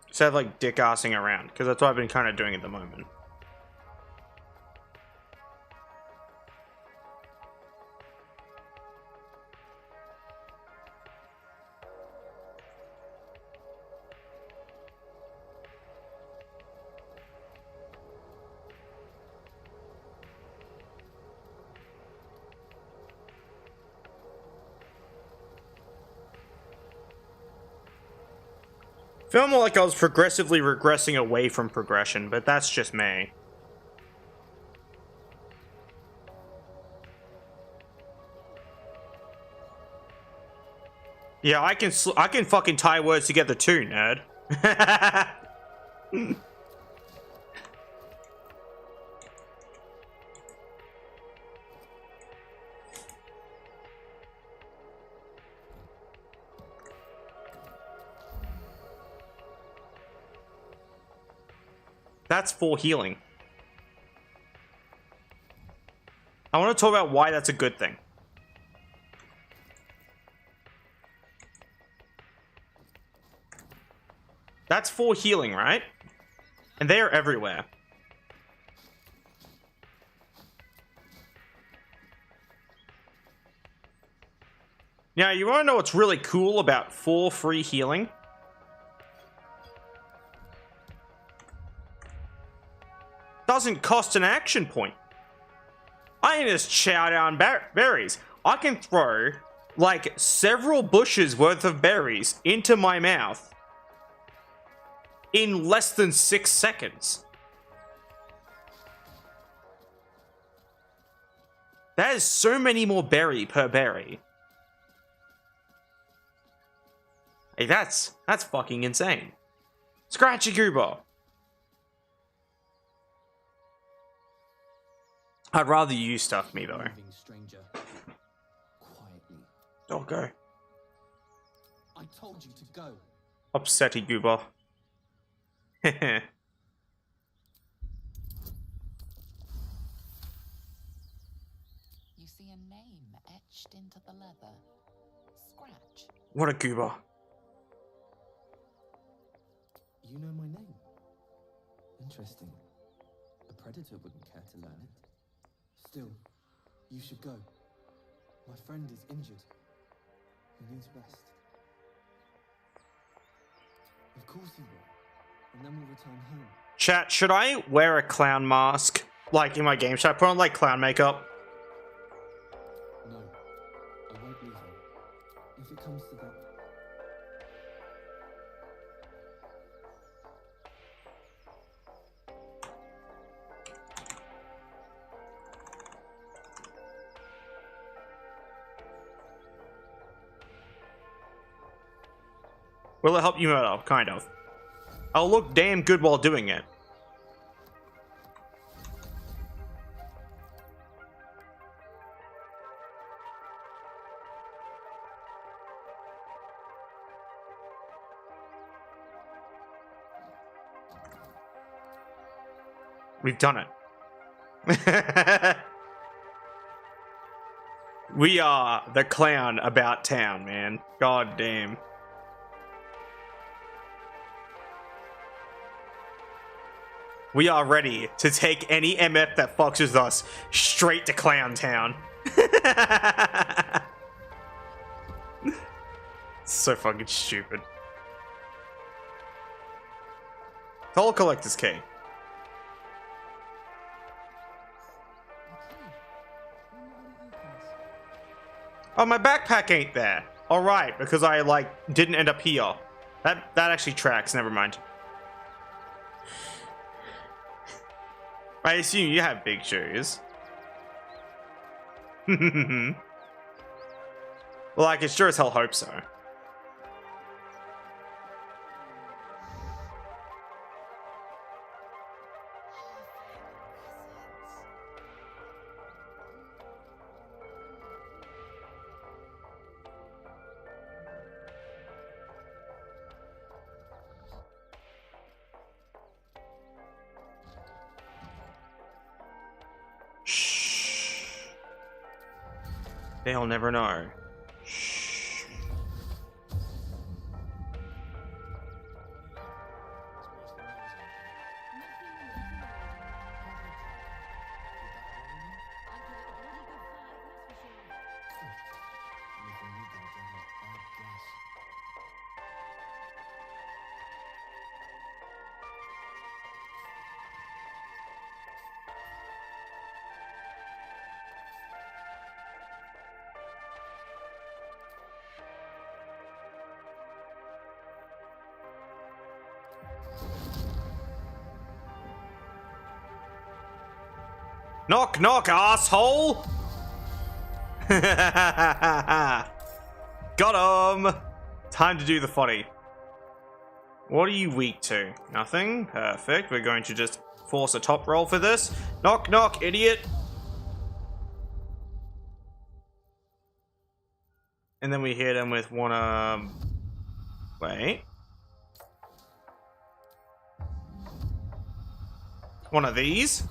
Instead of like dick-assing around, because that's what I've been kind of doing at the moment. Felt more like I was progressively regressing away from progression, but that's just me. Yeah, I can fucking tie words together too, nerd. That's for healing. I want to talk about why that's a good thing. That's for healing, right? And they are everywhere. Now, you want to know what's really cool about full free healing? Doesn't cost an action point. I can just chow down berries. I can throw like several bushes worth of berries into my mouth in less than 6 seconds. That is so many more berry per berry. Hey, that's fucking insane. Scratchy Goober. I'd rather you stuff me though.
Moving, stranger. Quietly.
Don't go.
I told you to go.
Upsetty Goober.
You see a name etched into the leather. Scratch.
What a goober.
You know my name. Interesting. A predator wouldn't care to learn it. Still, you should go. My friend is injured. He needs rest. Of course he will. And then we'll return home.
Chat, should I wear a clown mask? Like in my game? Should I put on like clown makeup?
No, I won't leave him. If it comes to that,
Will it help you murder? Kind of. I'll look damn good while doing it. We've done it. We are the clown about town, man. God damn. We are ready to take any MF that fucks with us straight to Clown Town. So fucking stupid. Toll collector's key. Oh, my backpack ain't there. All right, because I like didn't end up here. That actually tracks. Never mind. I assume you have big shoes. Well, I can sure as hell hope so. They'll never know. Shh. Knock, knock, asshole! Got him! Time to do the funny. What are you weak to? Nothing? Perfect. We're going to just force a top roll for this. Knock, knock, idiot! And then we hit him with one, wait. One of these?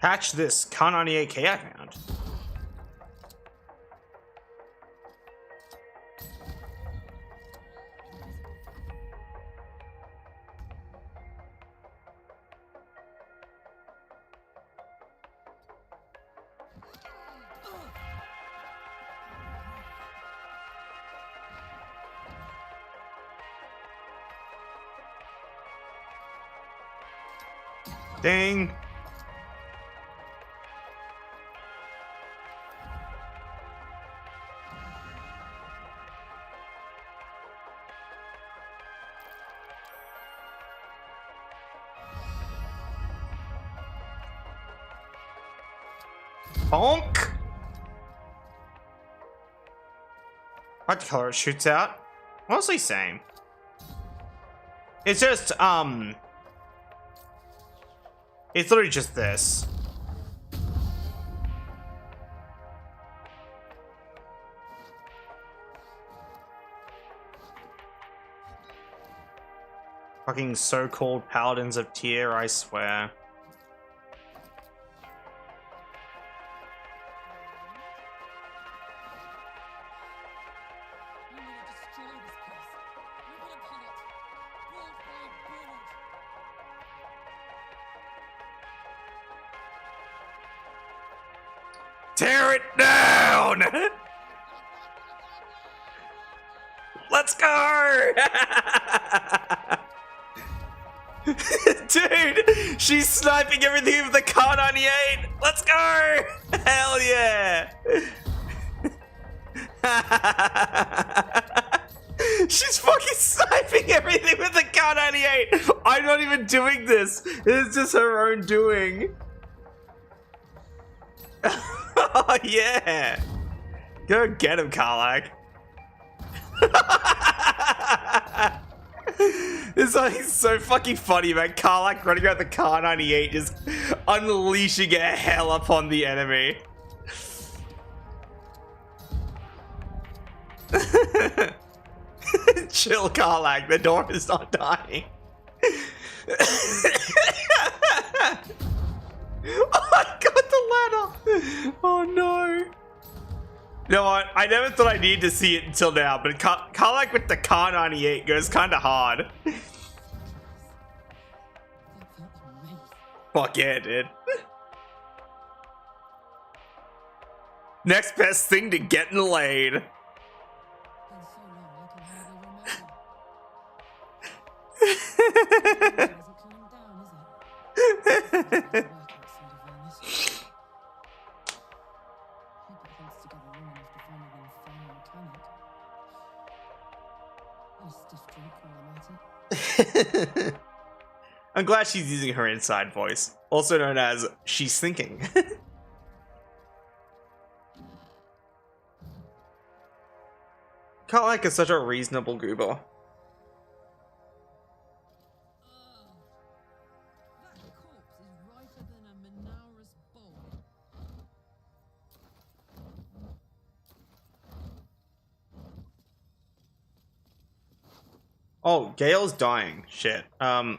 Patch this Kar98k I found. Ding. Bonk! What color it shoots out? Mostly same. It's just, it's literally just this. Fucking so-called paladins of tier, I swear. Tear it down! Let's go! Dude, she's sniping everything with the Kar 98. Let's go. Hell yeah. She's fucking sniping everything with the Kar 98. I'm not even doing this. It's just her own doing. Oh yeah. Go get him, Karlak. This is so fucking funny, man. Karlak running out the Kar 98, just unleashing a hell upon the enemy. Chill, Karlak. The door is not dying. Oh, I got the ladder. Oh no. You know what? I never thought I needed to see it until now, but Karlak with the Kar 98 goes kind of hard. Fuck yeah, dude. Next best thing to getting laid.
Been so long I can hardly remember. Isn't cooling down, is it? Work outside of Venice. Hope it holds together long enough to find an infernal mechanic. And a stiff drink while I'm at it.
I'm glad she's using her inside voice, also known as she's thinking. Karlak is such a reasonable goober.
That corpse is riper than a Manaurus bowl.
Oh, Gale's dying. Shit.
What's that?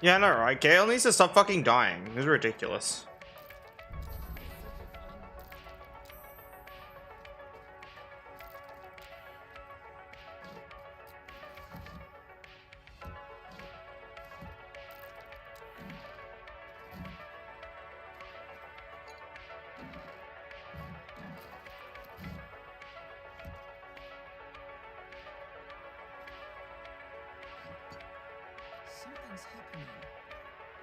Yeah, I know, right? Gale needs to stop fucking dying. This is ridiculous.
Something's happening.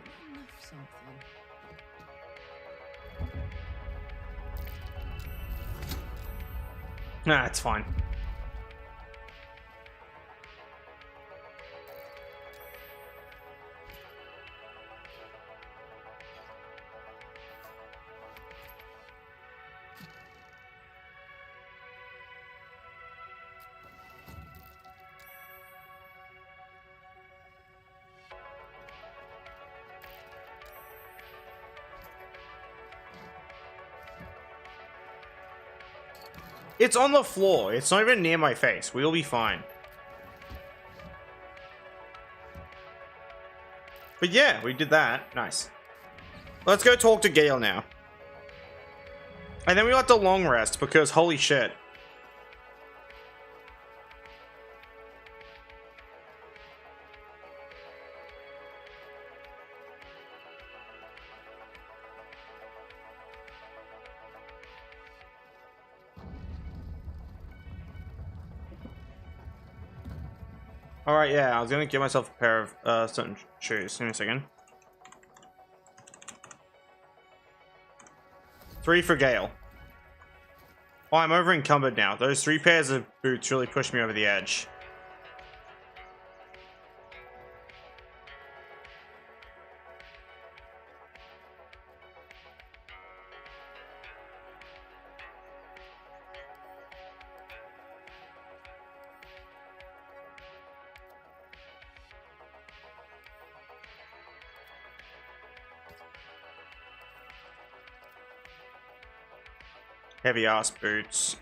Not enough something.
Nah, it's fine. It's on the floor. It's not even near my face. We'll be fine. But yeah, we did that. Nice. Let's go talk to Gale now. And then we got the long rest because holy shit. Alright, yeah, I was gonna give myself a pair of certain shoes. Give me a second. 3 for Gale. Oh, I'm over encumbered now. Those 3 pairs of boots really pushed me over the edge. Heavy ass boots.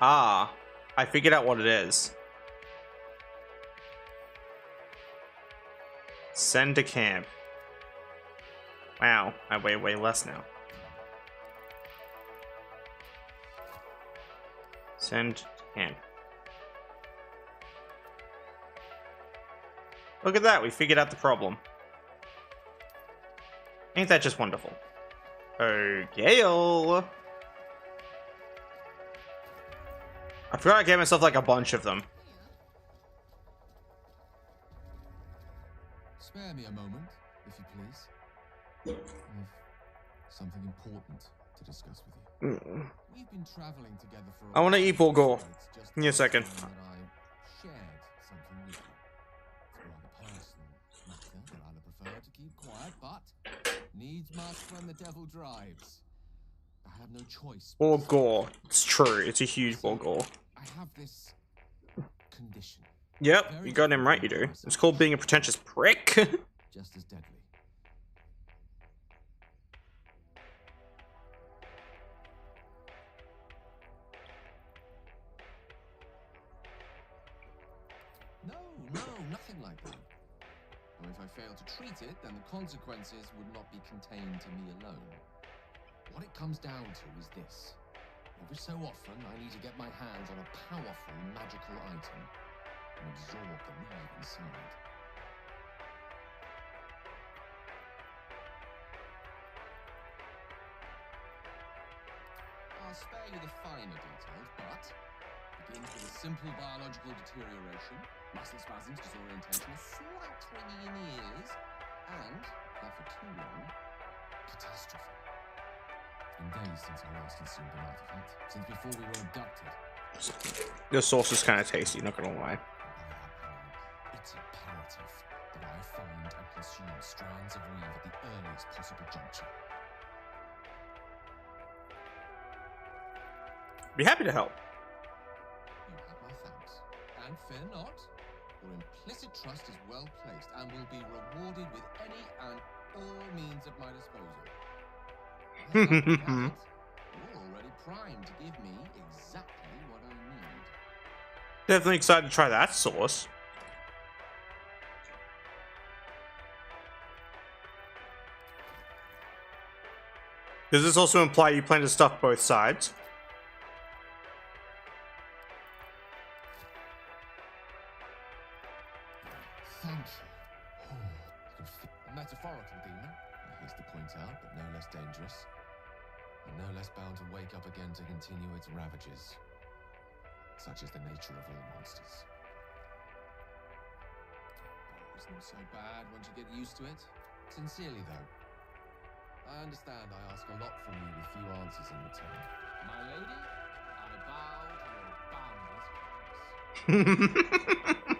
Ah. I figured out what it is. Send to camp. Wow, I weigh way less now. Send to camp. Look at that, we figured out the problem. Ain't that just wonderful? Oh, Gale! I forgot I gave myself like a bunch of them.
Spare me a moment, if you please. I've something important to discuss with you. We've been traveling together for
I want to eat bulgur.
so it's just
Give me a second.
that I shared something with you. It's a rather personal matter that I'd have preferred to keep quiet, but needs must when the devil drives. I have no choice.
Bulgur. It's true. It's a huge bulgur.
I have this condition.
Yep, you got him right, you do. It's called being a pretentious prick.
Just as deadly. No, nothing like that. Or if I fail to treat it, then the consequences would not be contained to me alone. What it comes down to is this. Every so often, I need to get my hands on a powerful magical item and absorb the nerve inside. I'll spare you the finer details, but begins with a simple biological deterioration, muscle spasms, disorientation, a slight ringing in the ears, and, not for too long, catastrophe. It's been days since I last consumed an artifact, since before we were abducted.
The sauce is kind of tasty, not gonna lie.
And by that plan, it's imperative that I find and consume strands of weave at the earliest possible juncture.
Be happy to help.
You have my thanks. And fear not, your implicit trust is well placed and will be rewarded with any and all means at my disposal. As luck would have it, you're already primed to give me exactly what I need.
Definitely excited to try that sauce. Does this also imply you plan to stuff both sides?
Thank you. A metaphorical demon, I haste to point out, but no less dangerous. And no less bound to wake up again to continue its ravages. Such is the nature of all monsters. It's not so bad once you get used to it. Sincerely, though. I understand I ask a lot from you with few answers in return. My lady, I bow to your boundless grace.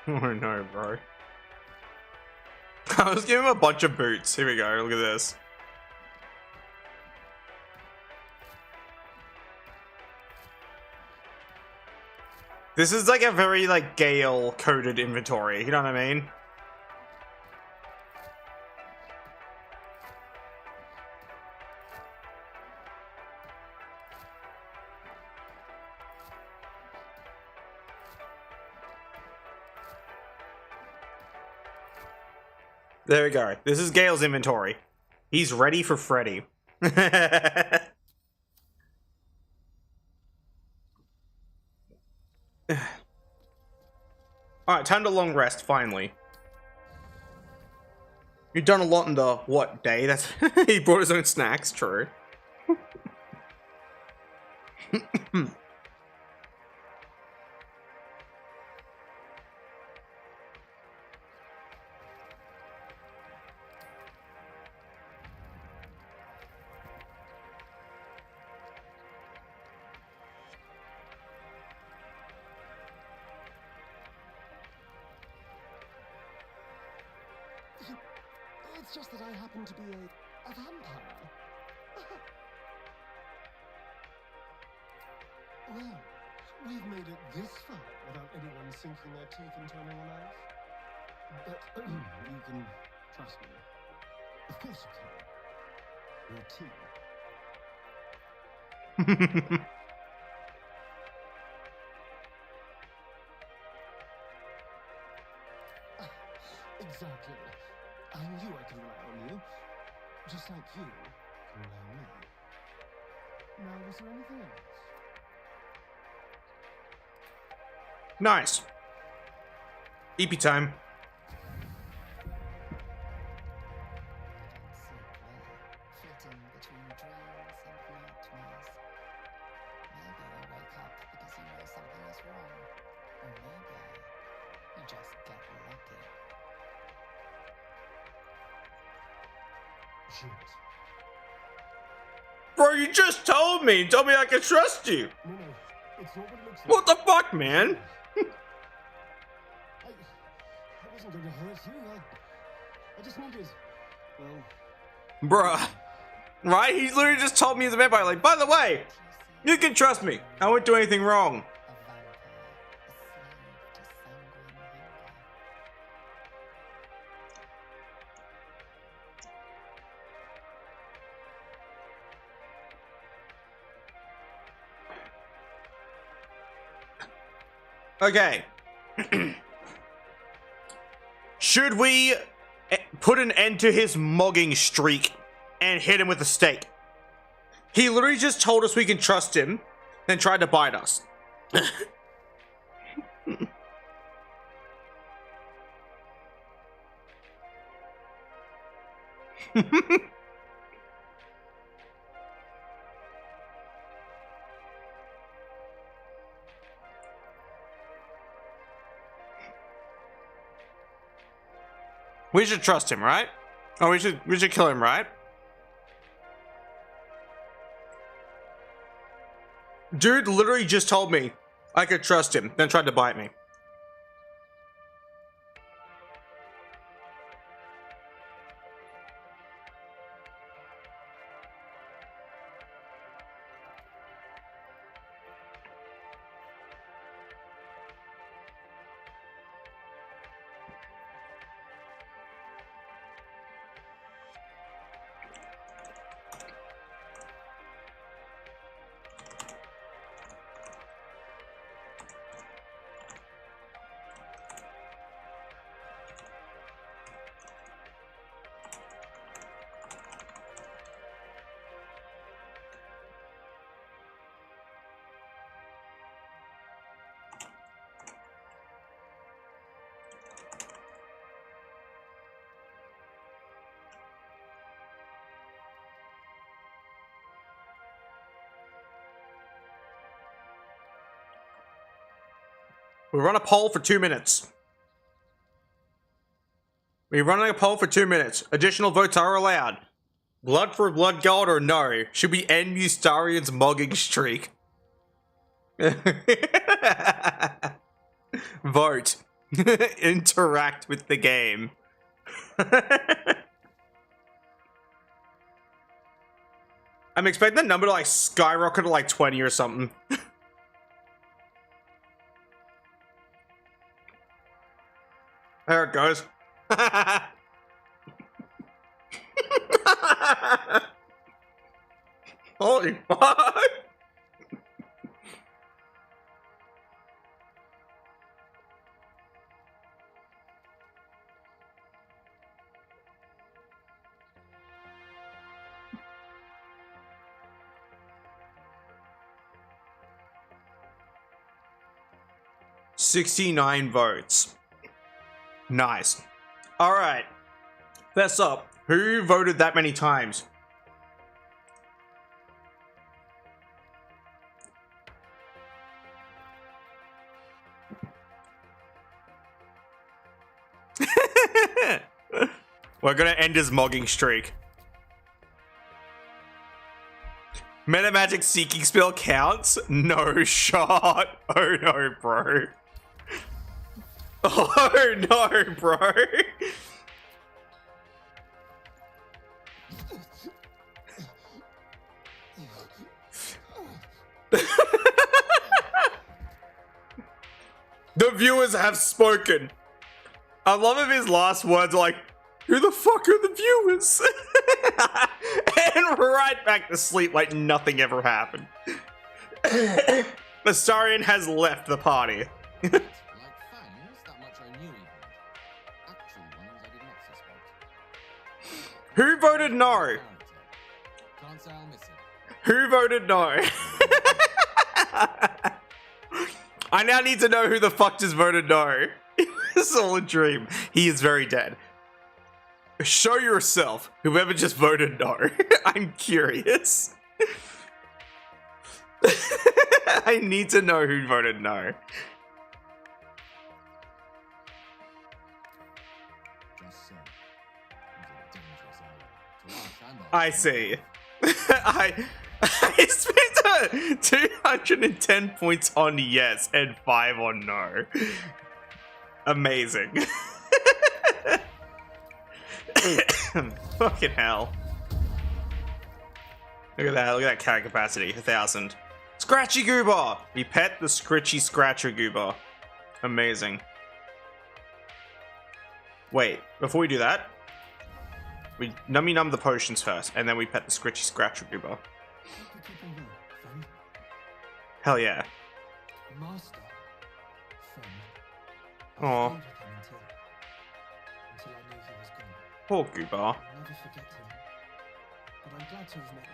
Oh no, bro. I was giving him a bunch of boots. Here we go, look at this. This is like a very like Gale coded inventory, you know what I mean? There we go. This is Gale's inventory. He's ready for Freddy. Alright, time to long rest, finally. You've done a lot in the, what, day? That's he brought his own snacks, true.
It's just that I happen to be a vampire. Well, we've made it this far without anyone sinking their teeth and turning on us. But you can trust me. Of course you can. Your team. Exactly. I knew I could rely on you. Just like you can rely on me. Now, was there anything else?
Nice. EP time.
Flitting between dreams and nightmares. Maybe you wake up because you know something is wrong. Or maybe you just get lucky.
Shit.
Bro, you just told me I could trust you.
No, it's not what it looks like.
What the fuck, man?
I wasn't going to hurt you. I just needed, well,
Bruh. Right? He literally just told me as a vampire, like, by the way, you can trust me. I won't do anything wrong.
A vampire, a slave to sanguine hunger.
Okay. Should we put an end to his mugging streak and hit him with a stake? He literally just told us we can trust him, then tried to bite us. We should trust him, right? Oh, we should kill him, right? Dude literally just told me I could trust him, then tried to bite me. We run a poll for 2 minutes. We're running a poll for 2 minutes. Additional votes are allowed. Blood for blood gold or no? Should we end Mustarian's mugging streak? Vote. Interact with the game. I'm expecting the number to like skyrocket to like 20 or something. There it goes. Holy fuck. $69 votes. Nice. Alright. Fess up. Who voted that many times? We're gonna end his mugging streak. Meta magic seeking spell counts? No shot. Oh no, bro. Oh no, bro. viewers have spoken. I love if his last words are like, who the fuck are the viewers? And right back to sleep like nothing ever happened. Astarion has left the party.
Like fangs, that much I knew even. Actual ones I did not suspect.
Who voted no?
Character. Can't say I'll miss it.
Who voted no? I now need to know who the fuck just voted no. It's all a dream. He is very dead. Show yourself, whoever just voted no. I'm curious. I need to know who voted no.
Just so. He's a dangerous ally. To us and our
I see. I spent 210 points on yes and 5 on no. Amazing. Fucking hell. Look at that carry capacity, 1,000. Scratchy Goober! We pet the Scritchy Scratcher Goober. Amazing. Wait, before we do that, we nummy the potions first, and then we pet the Scritchy Scratcher Goober.
Hope you're keeping well, friend.
Hell yeah.
Master. Friend.
Aw.
I stayed with him until I knew he was gone.
Poor Goober.
I'll never forget him. But I'm glad to have met you.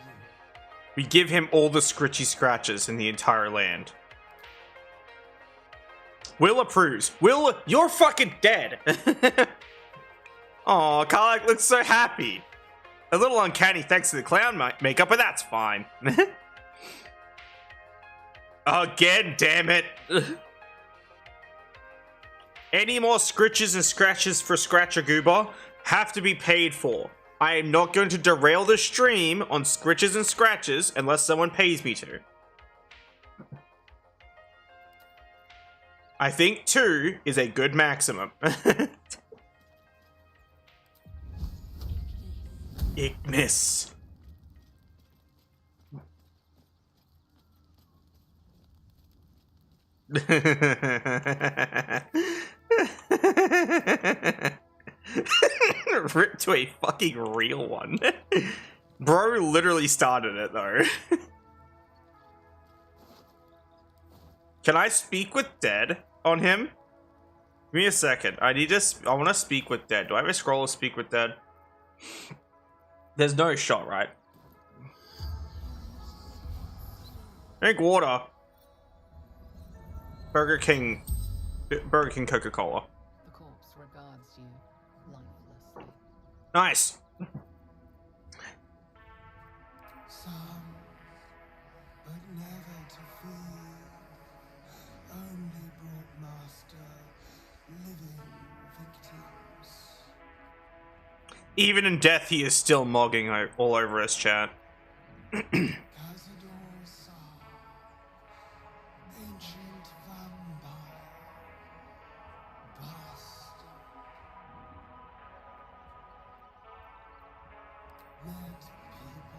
We give him all the Scritchy Scratches in the entire land. Will approves. Will, you're fucking dead. Aw, Karlach looks so happy. A little uncanny thanks to the clown makeup, but that's fine. Again, damn it. Any more scritches and scratches for Scratcher Goober have to be paid for. I am not going to derail the stream on scritches and scratches unless someone pays me to. I think 2 is a good maximum. Ignis. Ripped to a fucking real one. Bro literally started it though. Can I speak with Dead on him? Give me a second. I want to speak with Dead. Do I have a scroll of speak with Dead? There's no shot, right? Drink water. Burger King Coca-Cola.
The corpse regards you lifelessly.
Nice.
Some, but never to feed. Only brought master living victims.
Even in death, he is still mogging all over his chat.
Cazador saw ancient vampire bastard. Let people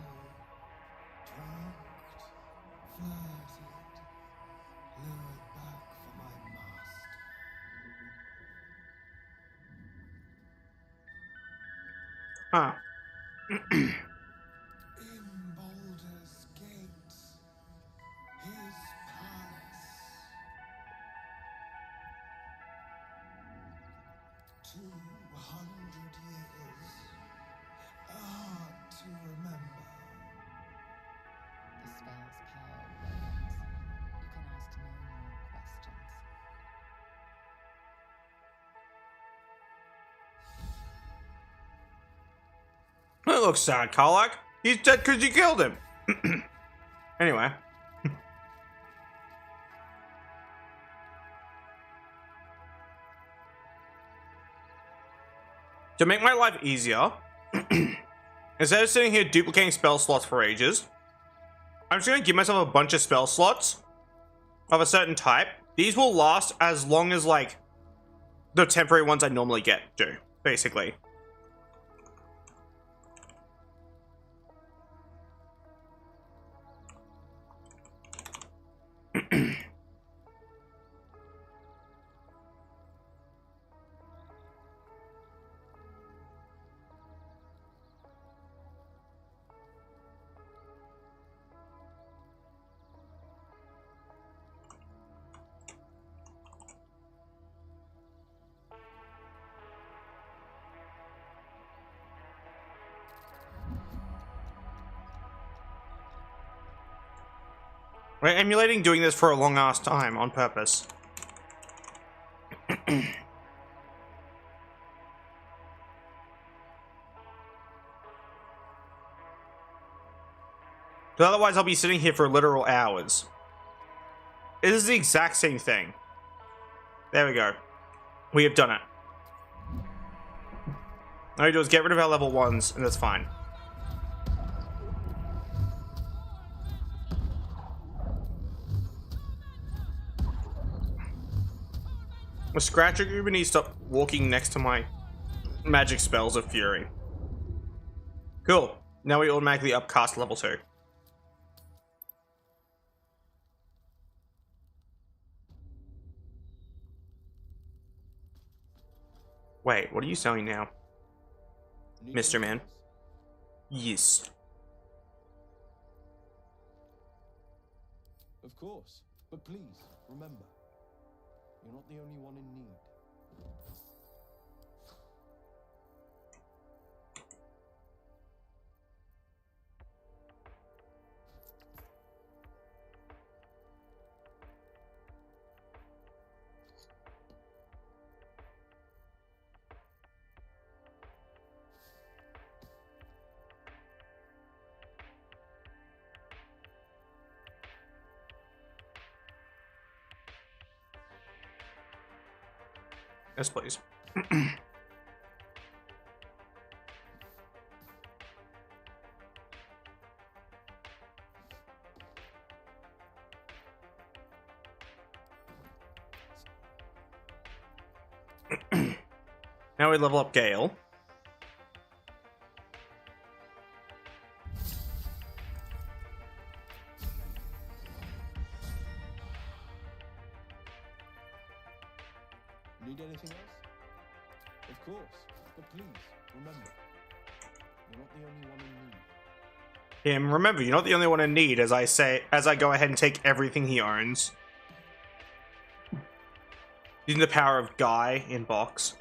talked, flirted, lured back for my master.
Huh.
In Baldur's Gate, his palace. 200 years, hard to remember.
The spell's power wanes. You can ask no more questions.
That looks sad, Karlach. He's dead because you killed him. Anyway. To make my life easier, instead of sitting here duplicating spell slots for ages, I'm just going to give myself a bunch of spell slots of a certain type. These will last as long as, like, the temporary ones I normally get do, basically. We're emulating doing this for a long ass time on purpose. But otherwise, I'll be sitting here for literal hours. It is the exact same thing. There we go. We have done it. All we do is get rid of our level 1s, and that's fine. A Scratcher Goober needs to stop walking next to my magic spells of fury. Cool. Now we automatically upcast level 2. Wait, what are you selling now? Mr. Man. Yes.
Of course. But please, remember, you're not the only one in need.
Yes, please. Now we level up Gale.
Need anything else? Of course. But please, remember, you're not the only one in need.
Him, remember, you're not the only one in need, as I go ahead and take everything he owns. Using the power of Guy in box.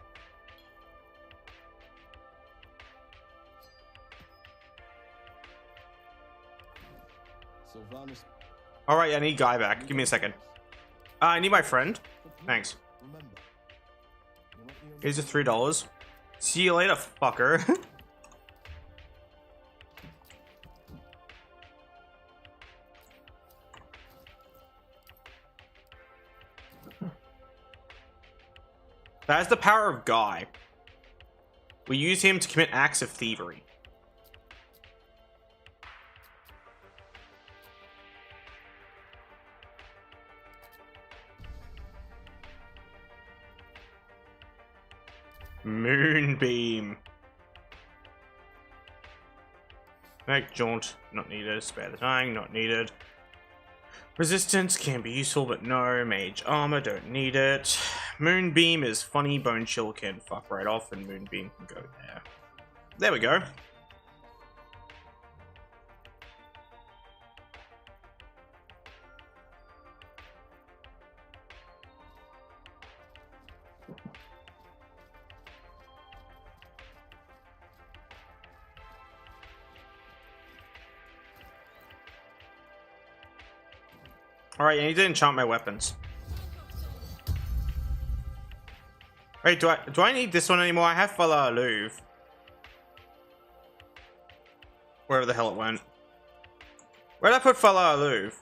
Sylvanus,
Alright, I need Guy back. Give me a second. I need my friend. Thanks.
remember, you're not the only
Here's the $3. See you later, fucker. That is the power of Guy. We use him to commit acts of thievery. Moonbeam. Make Jaunt, not needed. Spare the dying, not needed. Resistance can be useful, but no. Mage Armor, don't need it. Moonbeam is funny. Bone Chill can fuck right off, and Moonbeam can go there. There we go. Alright, I need to enchant my weapons. Wait, do I need this one anymore? I have Fala Louvre. Wherever the hell it went. Where'd I put Fala Louvre?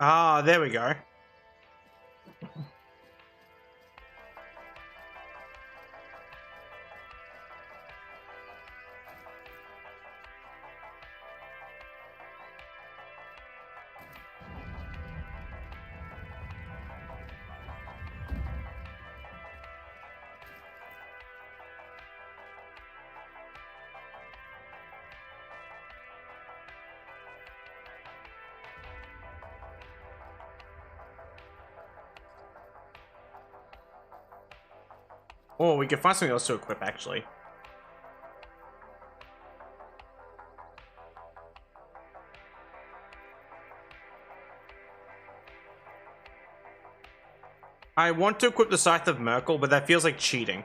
Ah, there we go. Oh, we can find something else to equip, actually. I want to equip the Scythe of Merkel, but that feels like cheating.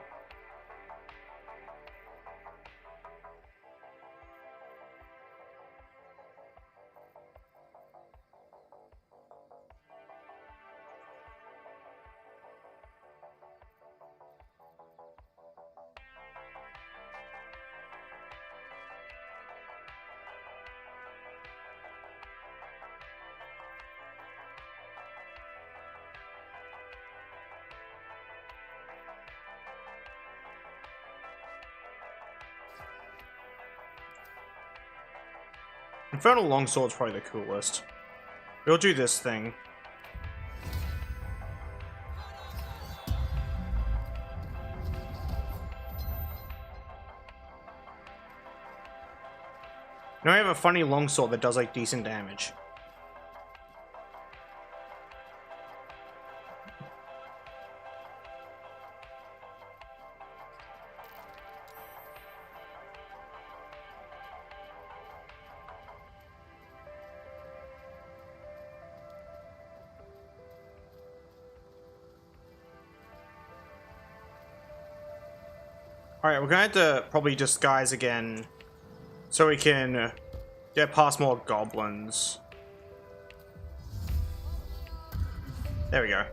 Infernal Longsword's probably the coolest. We'll do this thing. Now I have a funny longsword that does like decent damage. Alright, we're gonna have to probably disguise again so we can get past more goblins. There we go.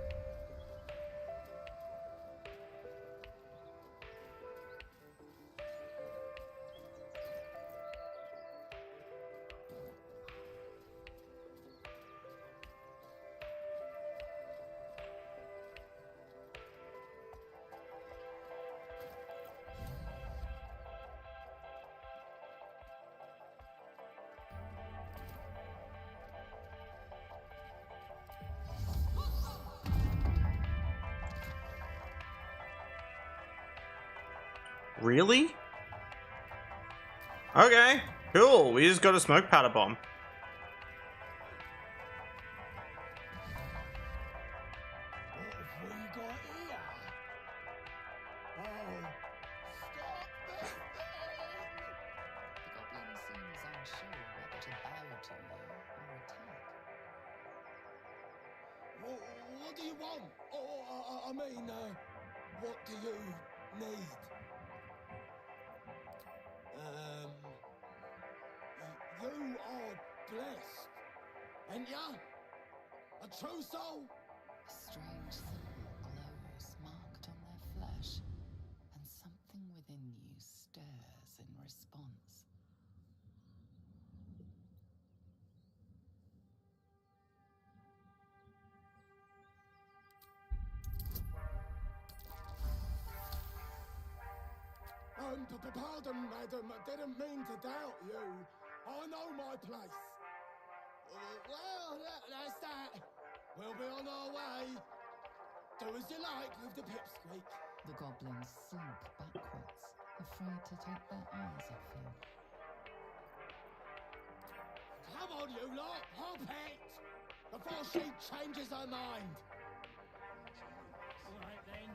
Really? Okay, cool. We just got a smoke powder bomb.
What have we got here? Oh, stop this thing!
The goblin seems unsure whether to bow to you or attack.
What do you want? Oh, I mean, what do you need? You are blessed, ain't ya? A true soul?
A strange symbol glows marked on their flesh, and something within you stirs in response.
Pardon, madam, I didn't mean to doubt you. I know my place. Well, that's that. We'll be on our way. Do as you like with the pipsqueak.
The goblins slink backwards, afraid to take their eyes off you.
Come on, you lot, hop it! Before she changes her mind. All right, then.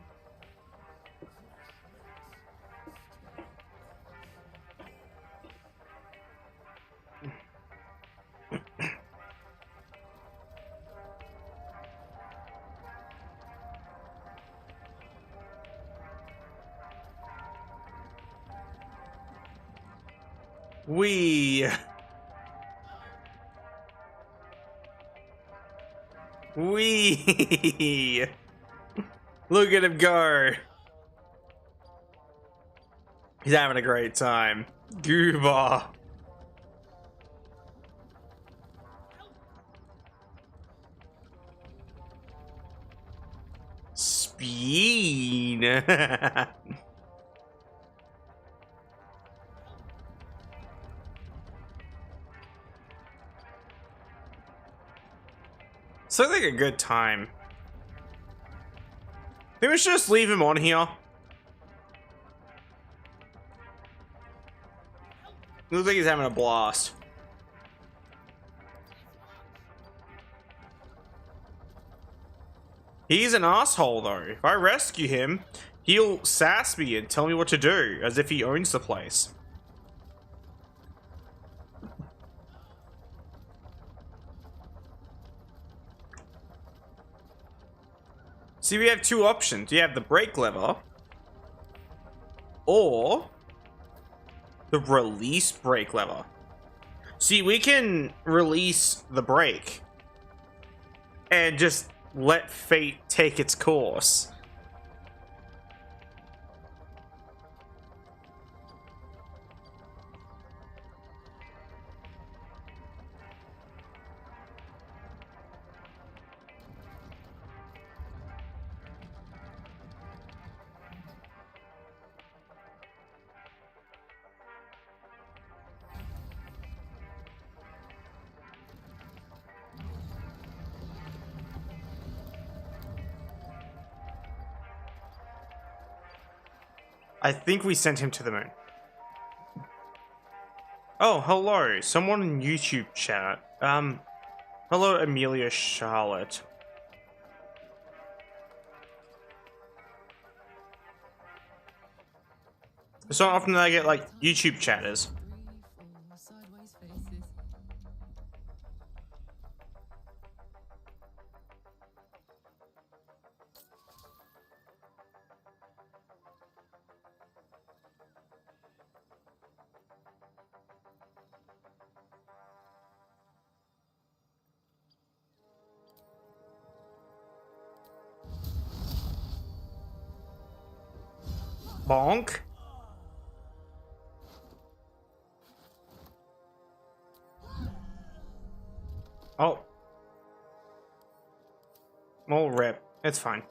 We look at him go. He's having a great time. Gooba. Bean. This looks like a good time. I think we should just leave him on here. Looks like he's having a blast. He's an asshole though. If I rescue him, he'll sass me and tell me what to do, as if he owns the place. See, we have two options. You have the brake lever, or the release brake lever. See, we can release the brake and just let fate take its course. I think we sent him to the moon. Oh, hello. Someone in YouTube chat. Hello, Amelia Charlotte. It's not often that I get, like, YouTube chatters.
3, 4 sideways faces.
Bonk. Oh. Well, rip. It's fine.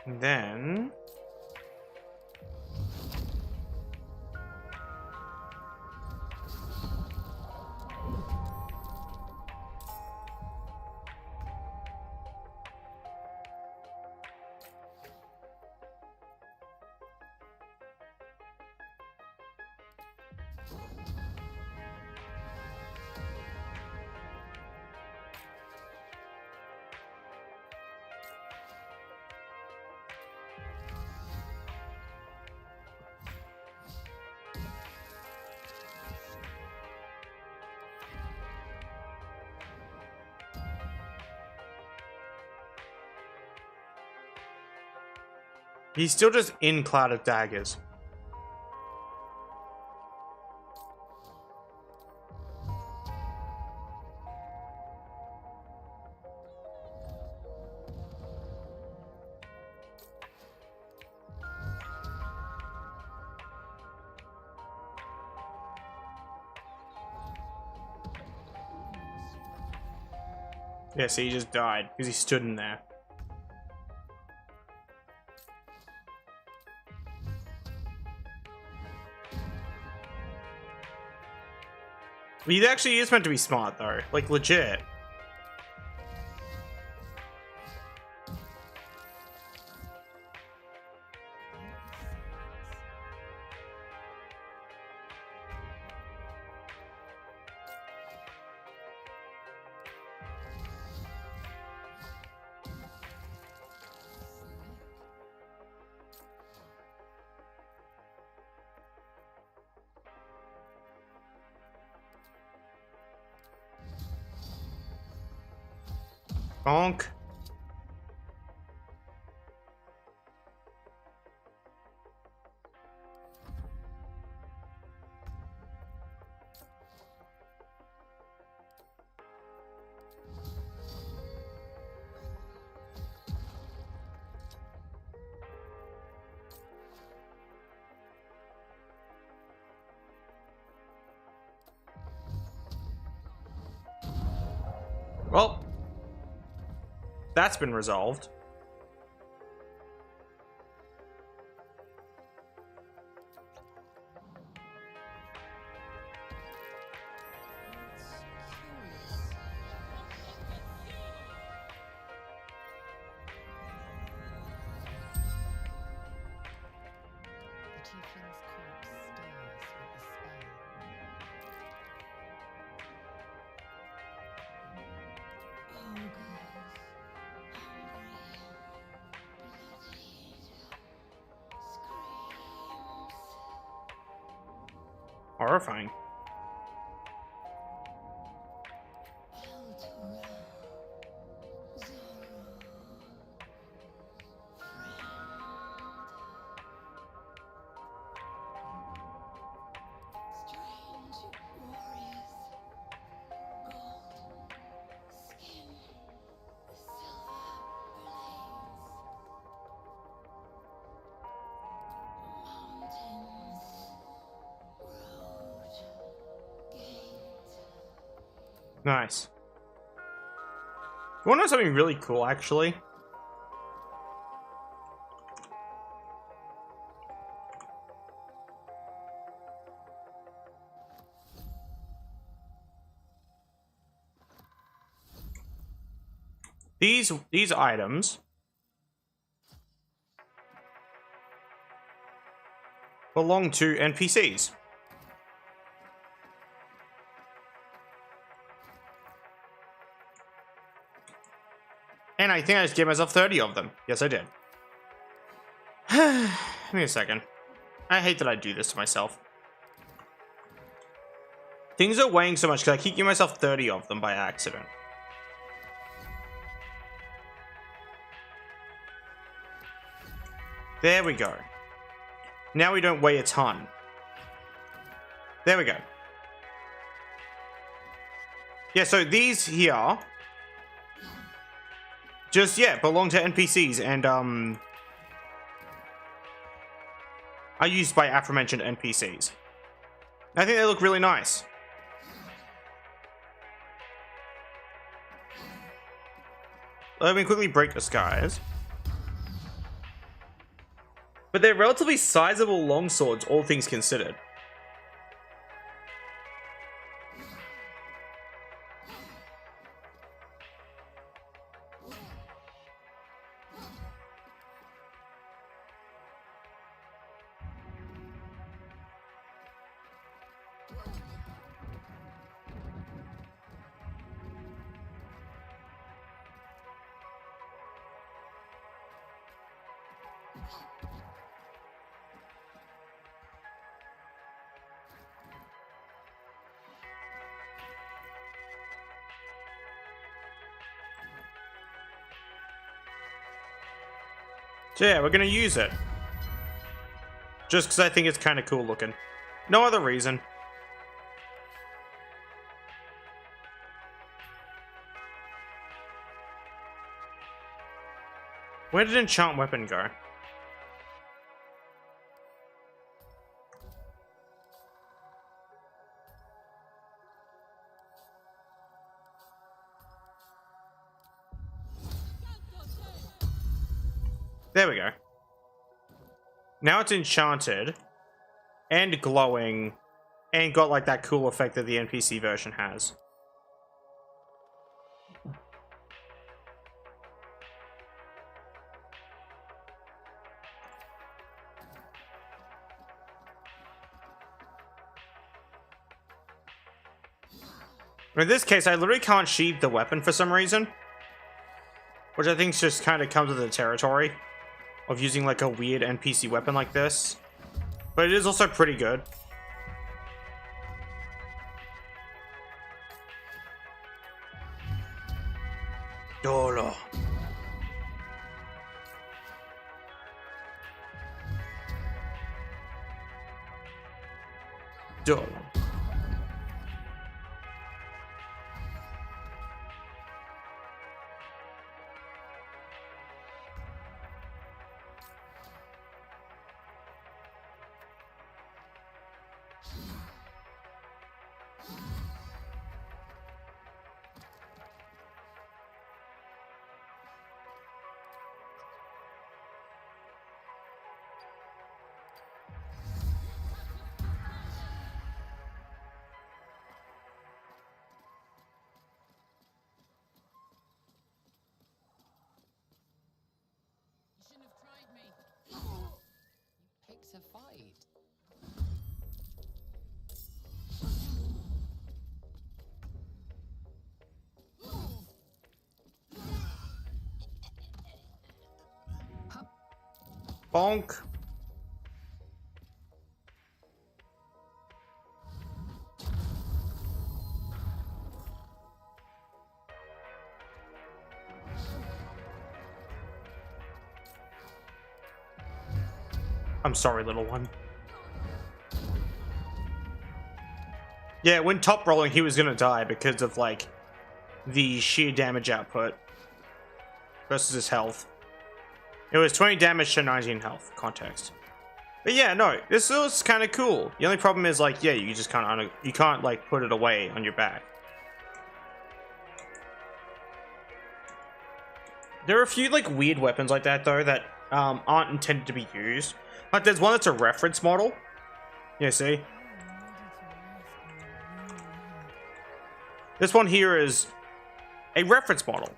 And then... He's still just in Cloud of Daggers. Yeah, so he just died because he stood in there. He actually is meant to be smart, though. Like, legit. Bonk. Well, that's been resolved.
The tiefling's corpse stirs with the spell.
Horrifying. Nice. You want to know something really cool, actually? These items belong to NPCs. And I think I just gave myself 30 of them. Yes, I did. Give me a second. I hate that I do this to myself. Things are weighing so much because I keep giving myself 30 of them by accident. There we go. Now we don't weigh a ton. There we go. Yeah, so these here just, yeah, belong to NPCs and, are used by aforementioned NPCs. I think they look really nice. Let me quickly break the skies. But they're relatively sizable longswords, all things considered. So yeah, we're gonna use it. Just because I think it's kind of cool looking. No other reason. Where did enchant weapon go? There we go. Now it's enchanted and glowing and got like that cool effect that the NPC version has. In this case, I literally can't sheathe the weapon for some reason, which I think just kind of comes with the territory of using like a weird NPC weapon like this. But it is also pretty good. Dolo. Duh.
You shouldn't have tried me. You picked a fight.
Bonk. I'm sorry, little one. Yeah, when top rolling, he was gonna die because of, like, the sheer damage output versus his health. It was 20 damage to 19 health, context. But yeah, no, this was kind of cool. The only problem is, like, yeah, you just can't, like, put it away on your back. There are a few, like, weird weapons like that, though, that aren't intended to be used. Like, there's one that's a reference model. Yeah, see? This one here is a reference model.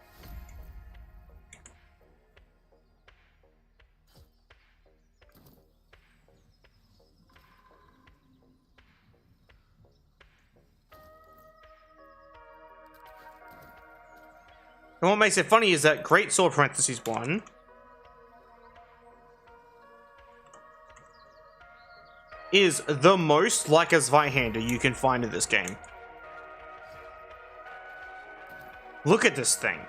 And what makes it funny is that Great Sword parentheses 1 is the most like a Zweihander you can find in this game. Look at this thing.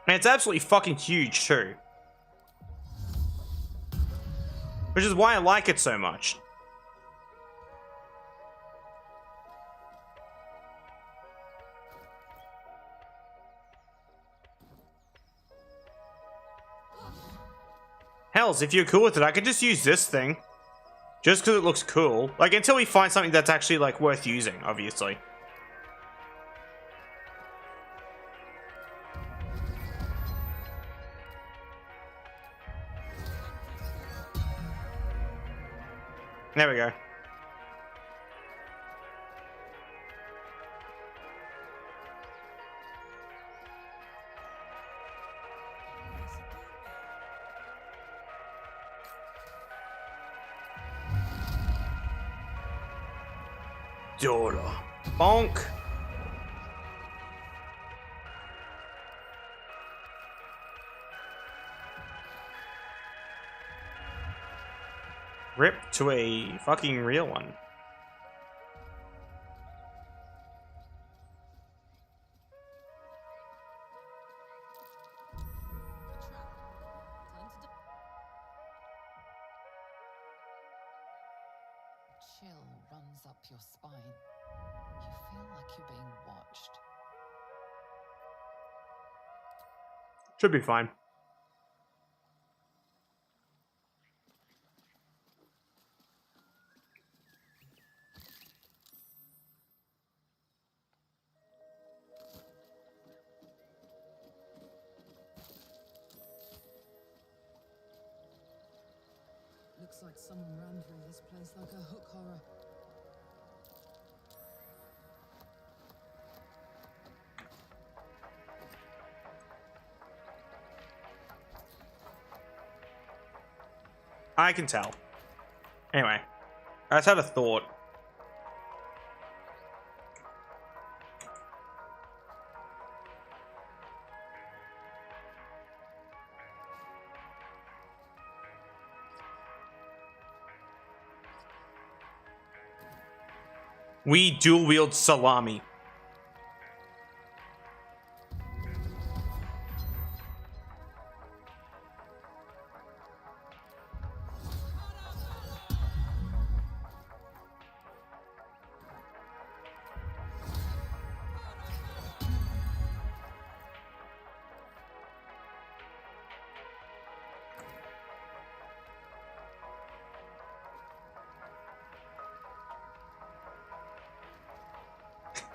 And it's absolutely fucking huge too. Which is why I like it so much. Hells, if you're cool with it, I could just use this thing. Just because it looks cool. Like, until we find something that's actually, like, worth using, obviously. There we go. Dollar. Bonk. Rip to a fucking real one.
Chill runs up your spine. You feel like you're being watched.
Should be fine.
Looks like someone ran through this place like a hook horror.
I can tell. Anyway, I just had a thought. We dual wield salami.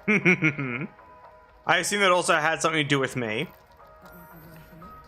I assume that also had something to do with me.
That might be worth a look.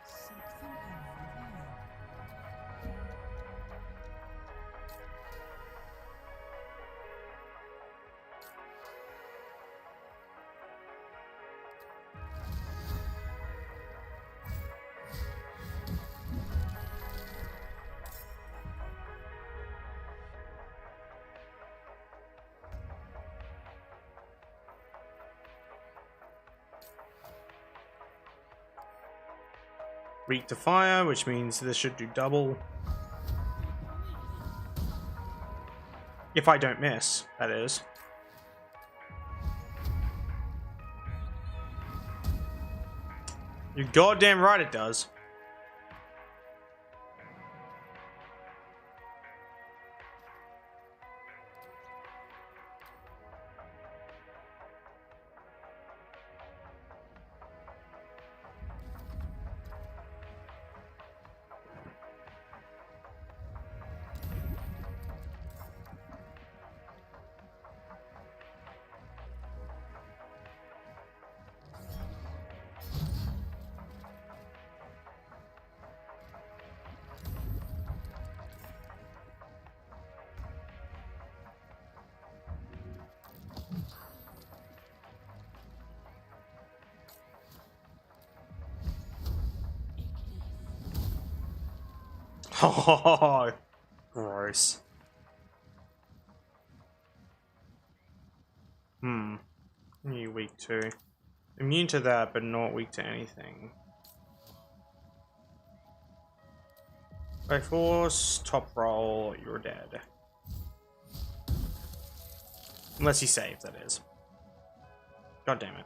Something over there.
Weak to fire, which means this should do double. If I don't miss, that is. You're goddamn right it does. Oh, gross. You weak to. Immune to that, but not weak to anything. By force, top roll, you're dead. Unless he saves, that is. God damn it.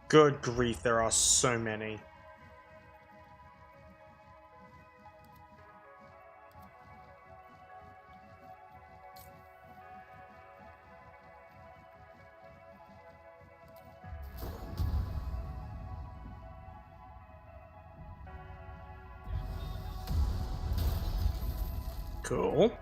Good grief, there are so many. Cool.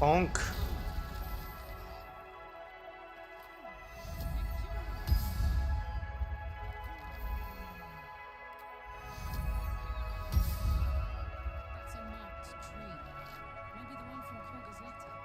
Bonk.
That's a marked tree. Maybe the one from Krieger's letter.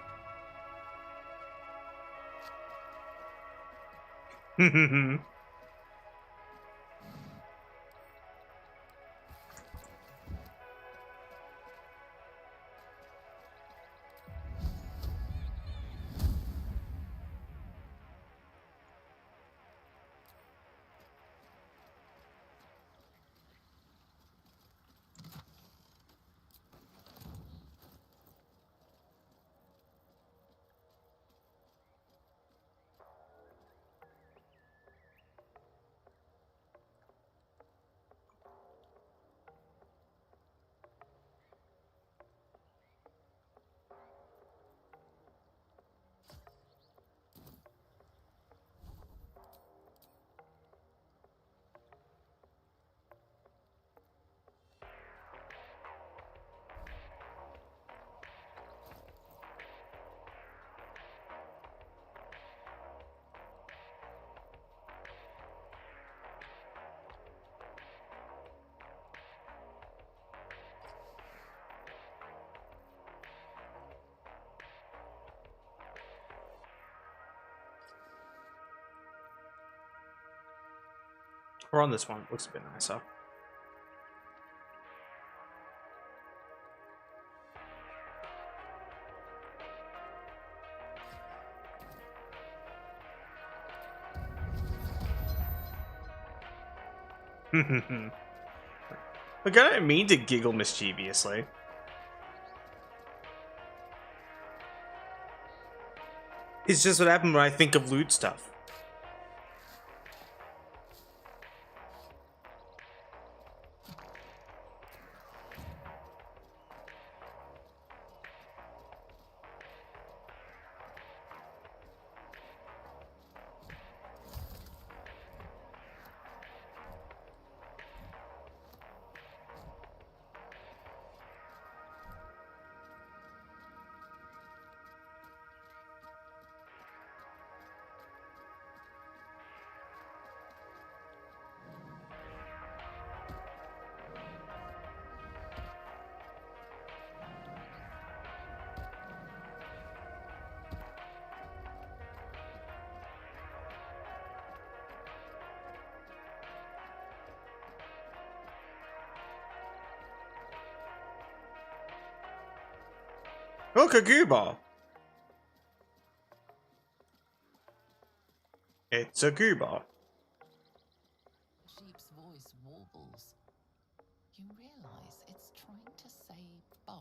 We're on this one. Looks a bit nicer. Look, I don't mean to giggle mischievously. It's just what happened when I think of loot stuff. Look, a goober. It's a goober.
Sheep's voice warbles. You realize it's trying to say bar.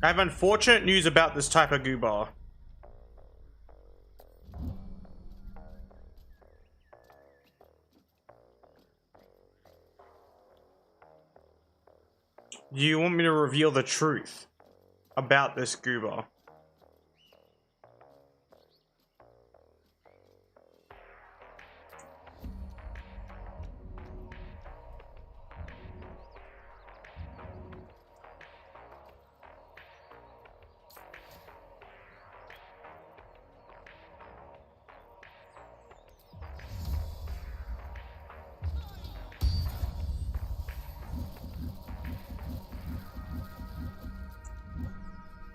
I have unfortunate news about this type of goober. Do you want me to reveal the truth about this goober?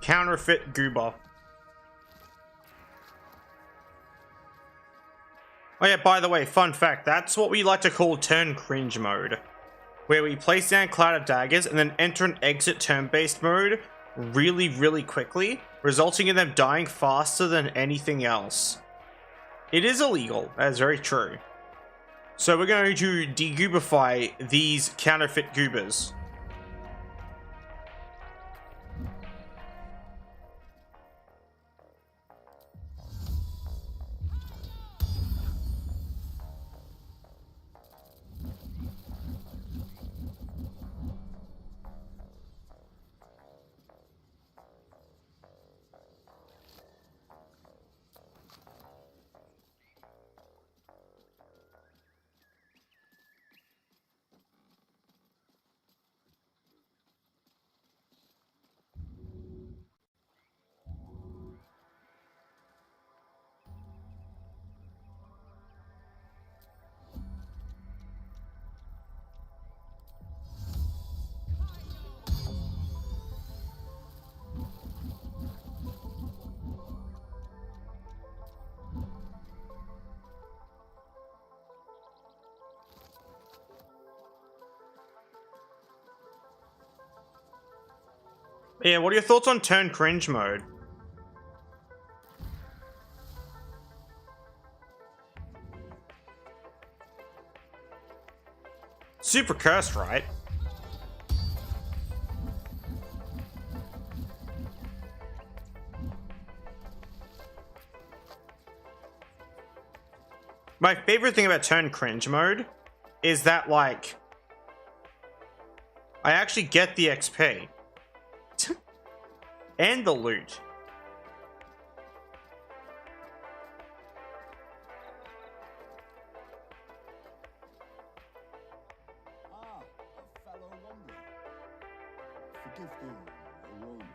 Counterfeit goober. Oh yeah, by the way, fun fact, that's what we like to call turn cringe mode, where we place down cloud of daggers and then enter and exit turn-based mode really quickly, resulting in them dying faster than anything else. It is illegal, that is very true. So we're going to degoobify these counterfeit goobers. Yeah, what are your thoughts on turn cringe mode? Super cursed, right? My favorite thing about turn cringe mode is that, like, I actually get the XP and the loot.
Ah, a fellow wanderer. Forgive the aroma.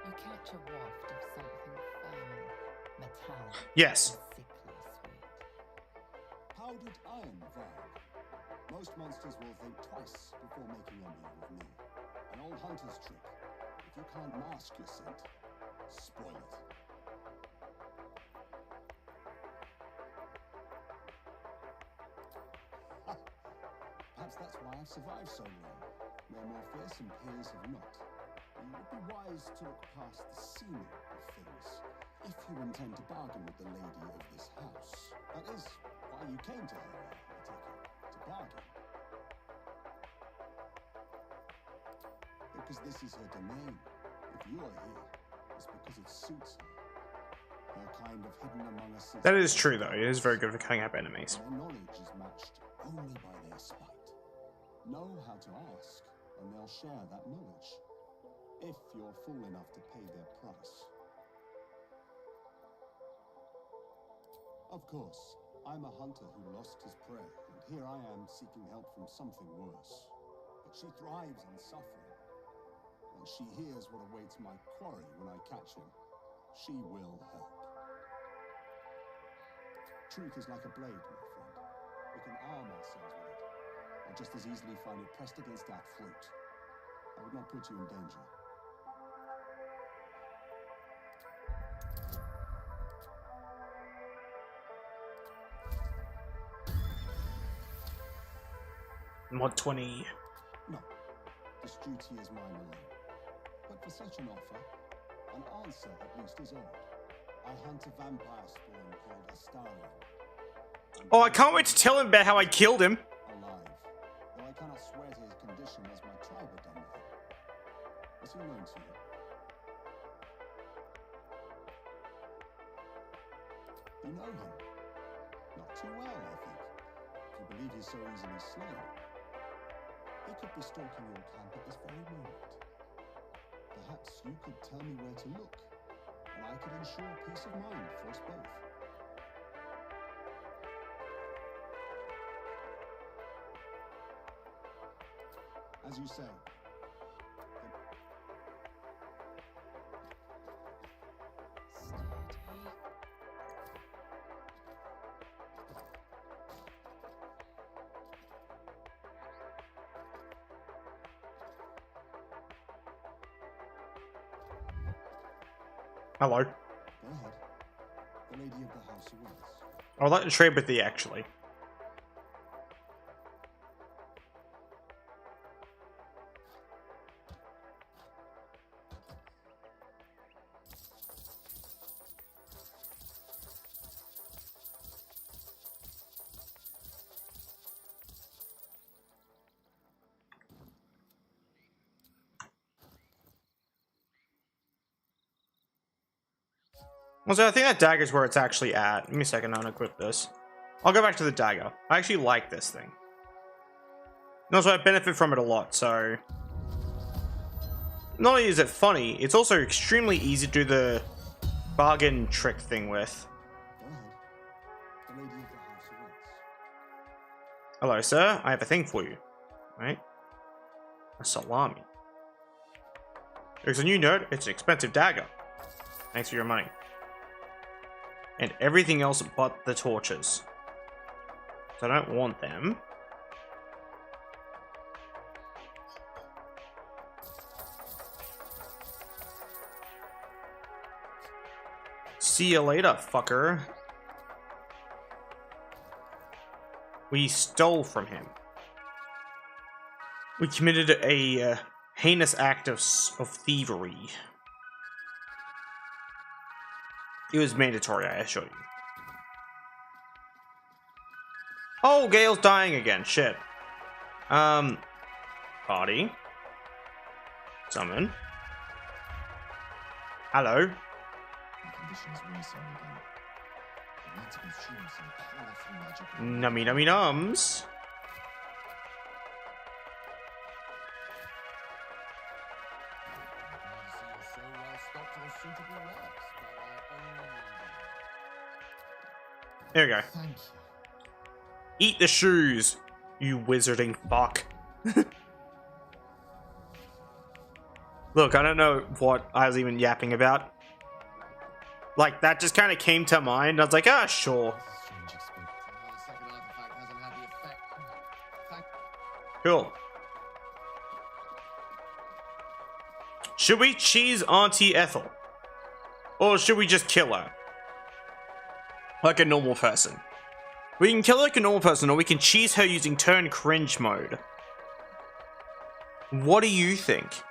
You catch a waft of something foul, metallic,
Yes.
and sickly sweet.
Powdered iron vibe. Most monsters will think twice before making a meal with me. An old hunter's trick. If you can't mask your scent, spoil it. Perhaps that's why I've survived so long. Where more fearsome peers have not. You would be wise to look past the seeming of things. If you intend to bargain with the lady of this house. That is why you came to her, I take it. To bargain. Because this is her domain. If you are here, it's because it suits her. Her kind of hidden among us.
That is true, though. It is very good for cutting up enemies.
Their knowledge is matched only by their spite. Know how to ask, and they'll share that knowledge. If you're fool enough to pay their price. Of course, I'm a hunter who lost his prey, and here I am seeking help from something worse. But she thrives on suffering. Once she hears what awaits my quarry when I catch him, she will help. Truth is like a blade, my friend. We can arm ourselves with it, or just as easily find it pressed against our throat. I would not put you in danger.
Mod 20.
No, this duty is mine alone. But for such an offer, an answer at least is owed. I hunt a vampire spawn called Astarion.
Oh, I can't wait to tell him about how I killed him.
Alive, though I cannot swear to his condition as my tribe had done with him. Is he known to you? You know him? Not too well, I think. If you believe he's so easily slain. He could be stalking your camp at this very moment. Perhaps you could tell me where to look, and I could ensure peace of mind for us both. As you say.
Hello.
Go ahead. The lady of the house awaits.
I would like to trade with thee, actually. So I think that dagger's where it's actually at. Give me a second, I'll unequip this. I'll go back to the dagger. I actually like this thing. And also, I benefit from it a lot, so... Not only is it funny, it's also extremely easy to do the bargain trick thing with.
Go ahead. The lady of the house awaits.
Hello, sir. I have a thing for you. Right? A salami. There's a new note. It's an expensive dagger. Thanks for your money. And everything else but the torches. So I don't want them. See you later, fucker. We stole from him. We committed a heinous act of thievery. It was mandatory, I assure you. Oh, Gale's dying again. Shit. Party. Summon. Hello. Nummy nummy nums. There we go.
Thank you.
Eat the shoes, you wizarding fuck. Look, I don't know what I was even yapping about. Like, that just kind of came to mind. I was like, ah, sure.
Strange experience. The second artifact hasn't had the effect.
Cool. Should we cheese Auntie Ethel? Or should we just kill her? Like a normal person. We can kill her like a normal person, or we can cheese her using turn cringe mode. What do you think?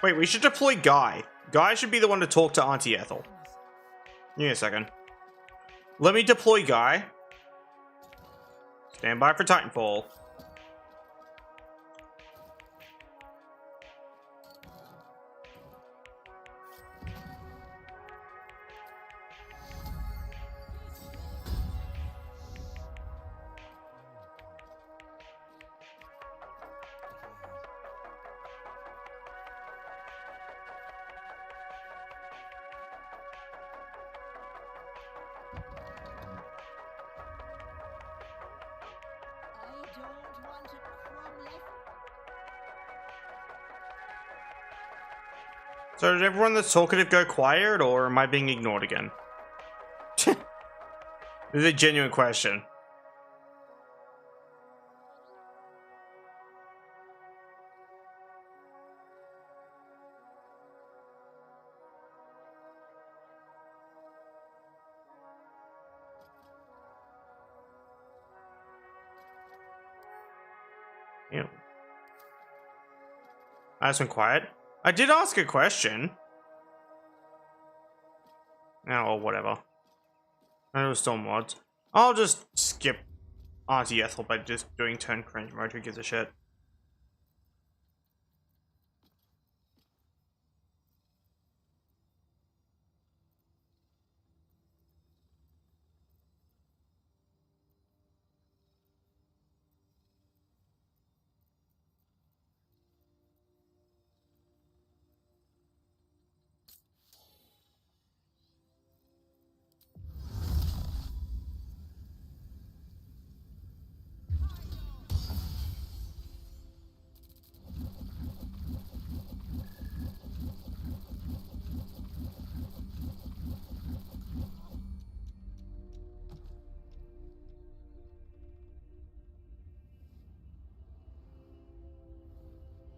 Wait, we should deploy Guy. Guy should be the one to talk to Auntie Ethel. Give me a second. Let me deploy Guy. Stand by for Titanfall.
I don't want a crumb left.
So did everyone that's talkative go quiet, or am I being ignored again? This is a genuine question. Ew. Nice and quiet. I did ask a question. Oh, or whatever. I know it was still mods. I'll just skip Auntie Ethel by just doing turn cringe mode. Who gives a shit?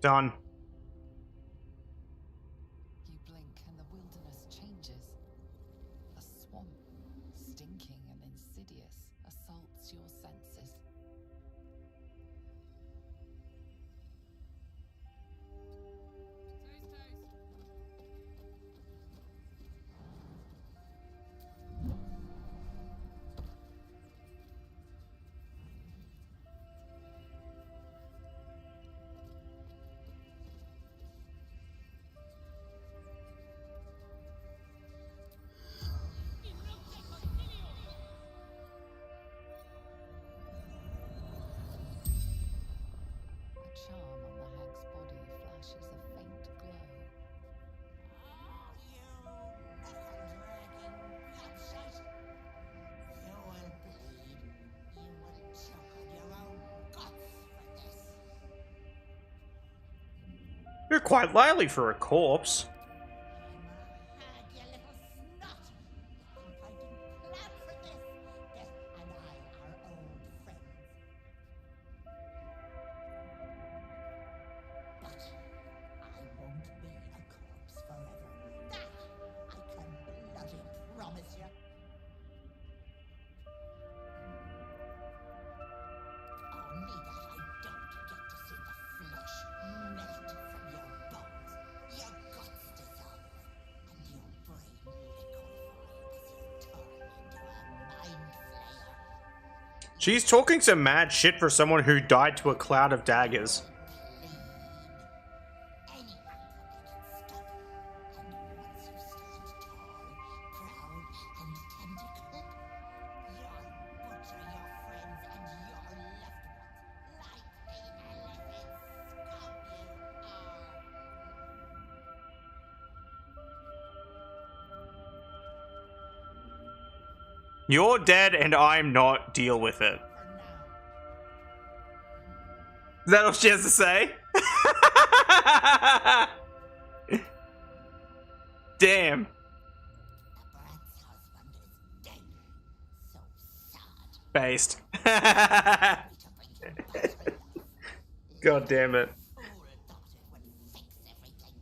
Done.
You blink and the wilderness changes. A swamp, stinking and insidious, assaults your senses.
You're quite lively for a corpse.
Hag, you little snot! You think I didn't plan for this? Death and I are old friends. But I won't be a corpse forever. That I can bloody promise you. Only that I don't get to see the flesh melt from your bones, your guts dissolve, and your brain liquefy as you turn into a mind flayer.
She's talking some mad shit for someone who died to a cloud of daggers.
Anything to make it stop. And once you stand tall, proud, and tentacled, you'll butcher your friends and your loved ones like the elephant scum you are.
You're dead and I'm not. Deal with it.
For now.
Is that all she has to say? Damn.
The brat's husband is dead. So sad.
Based.
To bring him back to life.
God damn it.
Fool thought it would fix everything.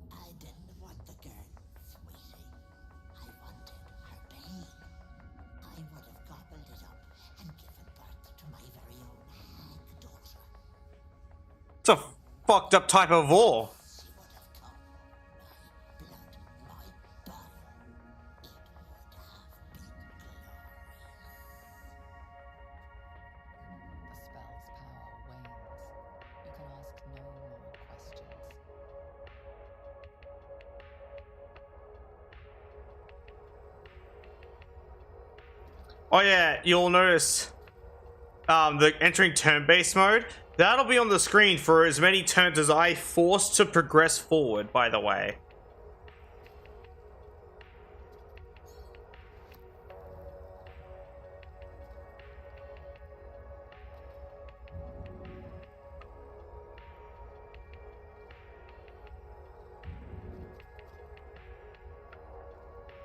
I didn't want the girl, sweetie. I wanted her pain. I would have gobbled it up and given birth to my very own hag daughter.
It's a fucked up type of war.
She would have come. My blood, my bile. It would have been glorious.
The spell's power wanes. You can ask no more questions.
Oh yeah, you'll notice the entering turn-based mode. That'll be on the screen for as many turns as I force to progress forward, by the way.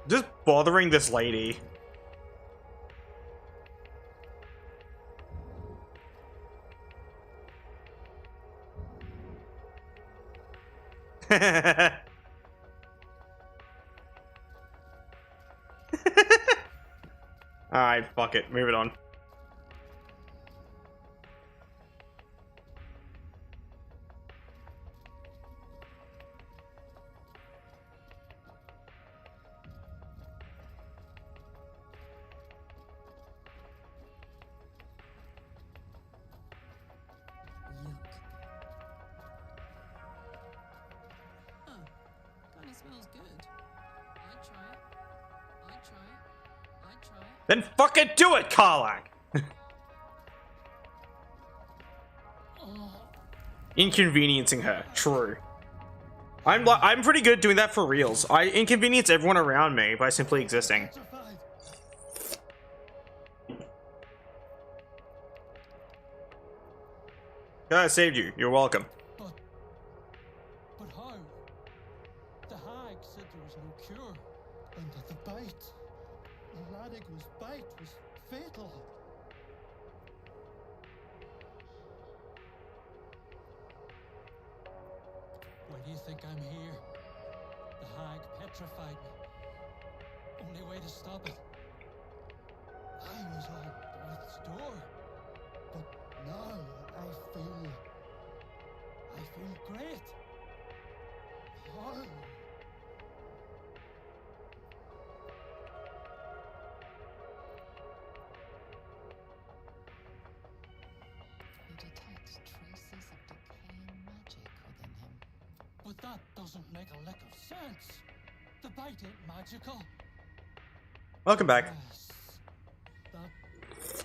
Just bothering this lady. Alright, fuck it. Move it on.
Huh. Kinda smells good. I'd try it. I'd try it. I'd try it.
Then fucking do it, Karlak! Inconveniencing her. True. I'm pretty good doing that for reals. I inconvenience everyone around me by simply existing.
Petrified.
God, I saved you. You're welcome.
But how? The hag said there was no cure. And that the bite, Ladigo's bite, was fatal. Why do you think I'm here? The hag petrified me. Only way to stop it. I was on death's door. But now I feel great. Oh.
You detect traces of decaying magic within him.
But that doesn't make a lick of sense. The bite ain't magical.
Welcome back.
Yes. That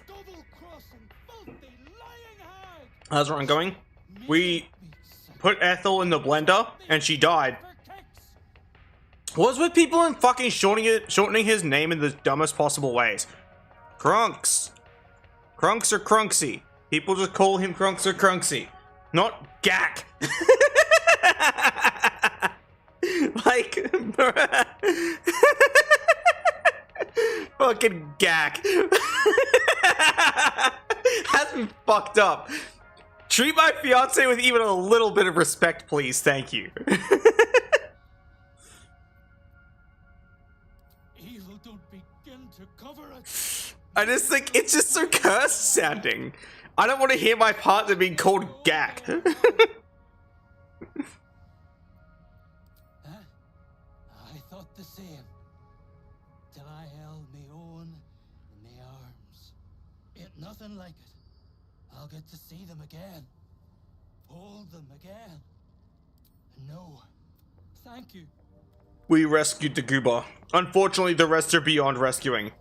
double-crossing, filthy, lying hag.
How's Ron going?
Made
We
me sick.
put Ethel in the blender and she died.
For kicks.
What's with people and fucking shortening his name in the dumbest possible ways? Crunks. Crunks or Crunksy. People just call him Krunks or Krunksy, not Gak. Like, bruh. Fucking Gak. Has been fucked up. Treat my fiance with even a little bit of respect, please. Thank you.
Evil don't begin to cover it.
I just think it's just so cursed sounding. I don't want to hear my partner being called Gak.
Huh? I thought the same. Till I held me own in me arms. Ain't nothing like it. I'll get to see them again. Hold them again. And no, thank you.
We rescued the Gooba. Unfortunately, the rest are beyond rescuing,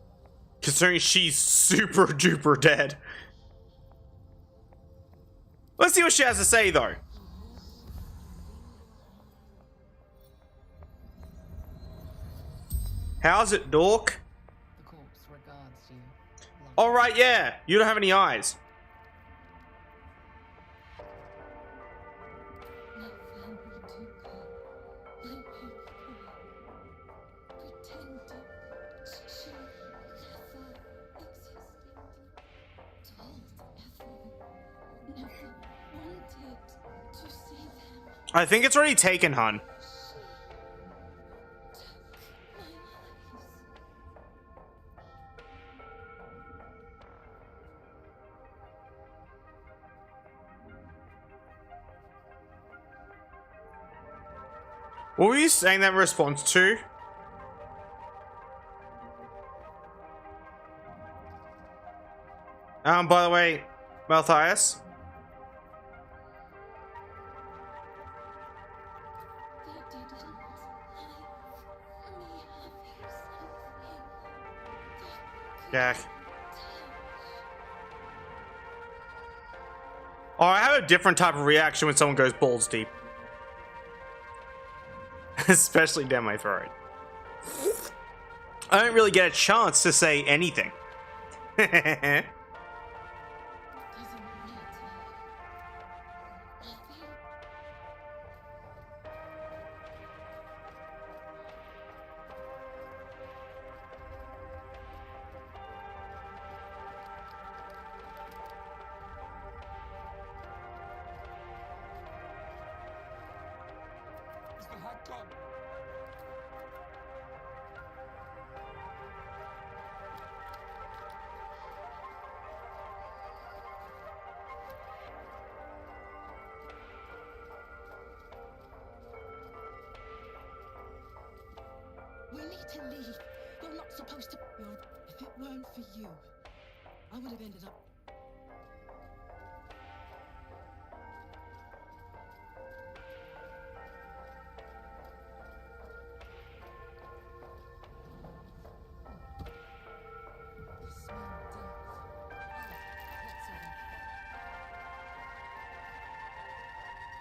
considering she's super duper dead. Let's see what she has to say, though. How's it, dork?
The corpse regards you.
Alright, yeah. You don't have any eyes.
My family took her. I paid for her. Pretended she never existed. Told everyone. Never wanted to see them.
I think it's already taken, hun.
She took my eyes.
What were you saying that in response to? By the way, Malthias.
They didn't like me having something.
Gak. Oh, I have a different type of reaction when someone goes balls deep. Especially down my throat. I don't really get a chance to say anything.
Doesn't matter. Nothing.
Is the hat gone?
We need to leave. You're not supposed to. If it weren't for you, I would have ended up. Smell death.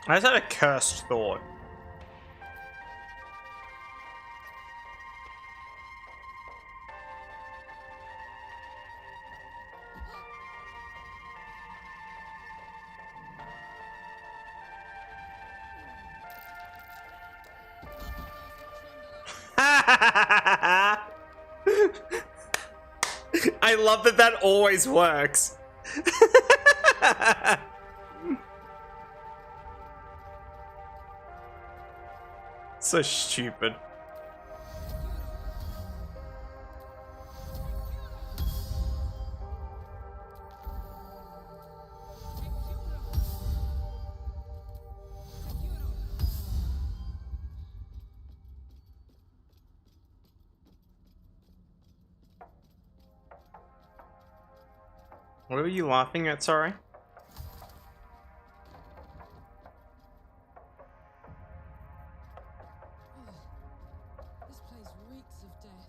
I just had a cursed thought. I love that that always works. So stupid. What were you laughing at, sorry?
This place reeks of death.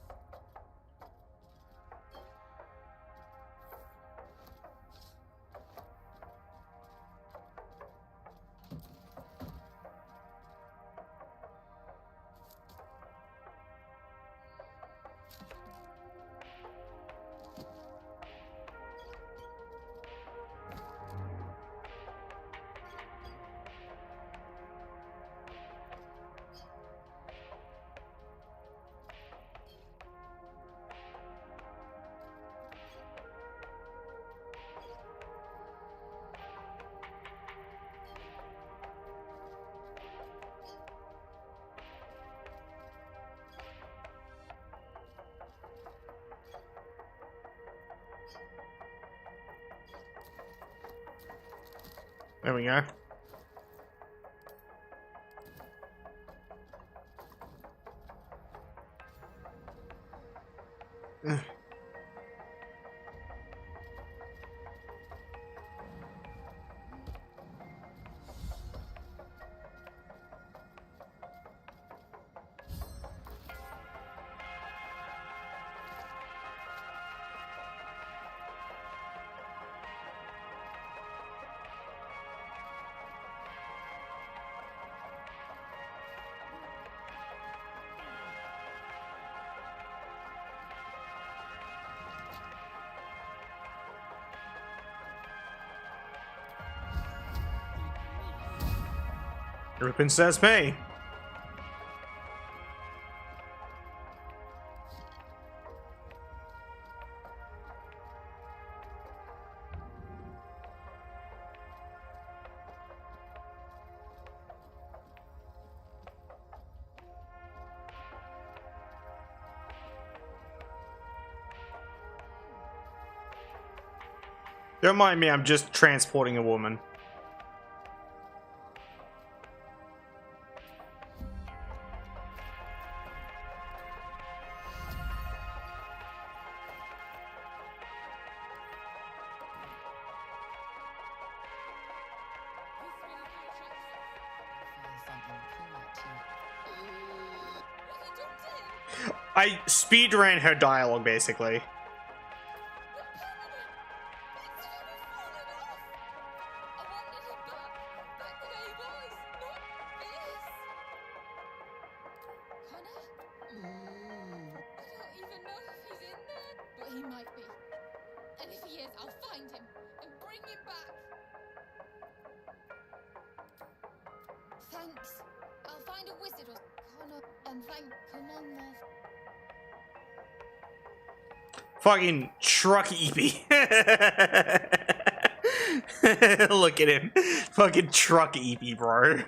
There we go. Ripin says me. Don't mind me, I'm just transporting a woman. I speed ran her dialogue basically.
Thanks. I'll find a wizard or Connor and thank Commander.
Fucking truck eepy. Look at him. Fucking truck eepy, bro.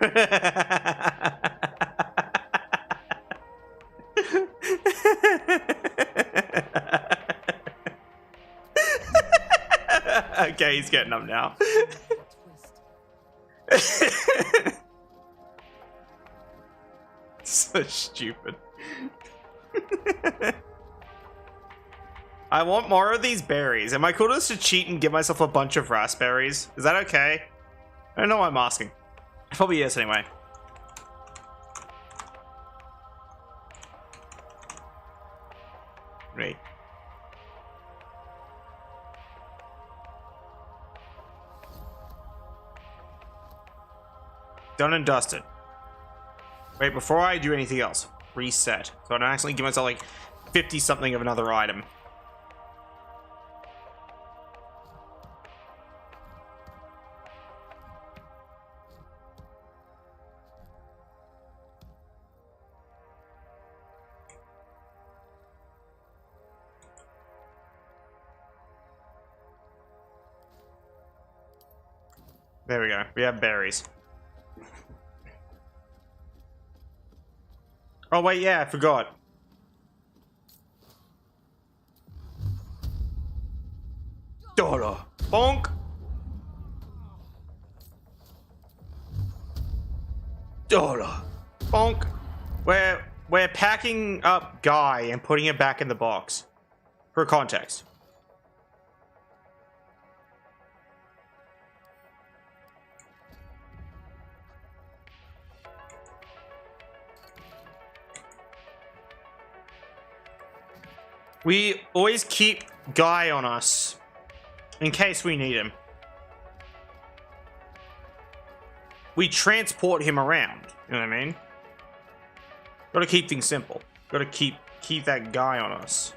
Okay, he's getting up now. So stupid. I want more of these berries. Am I cool just to cheat and give myself a bunch of raspberries? Is that okay? I don't know why I'm asking. Probably is anyway. Great. Done and dusted. Wait, before I do anything else, reset. So I don't actually give myself like 50 something of another item. There we go. We have berries. Oh wait, yeah, I forgot. Dollar. Bonk. Dollar. Bonk. We're packing up Guy and putting it back in the box. For context. We always keep Guy on us in case we need him. We transport him around. You know what I mean? Gotta keep things simple. Gotta keep that Guy on us.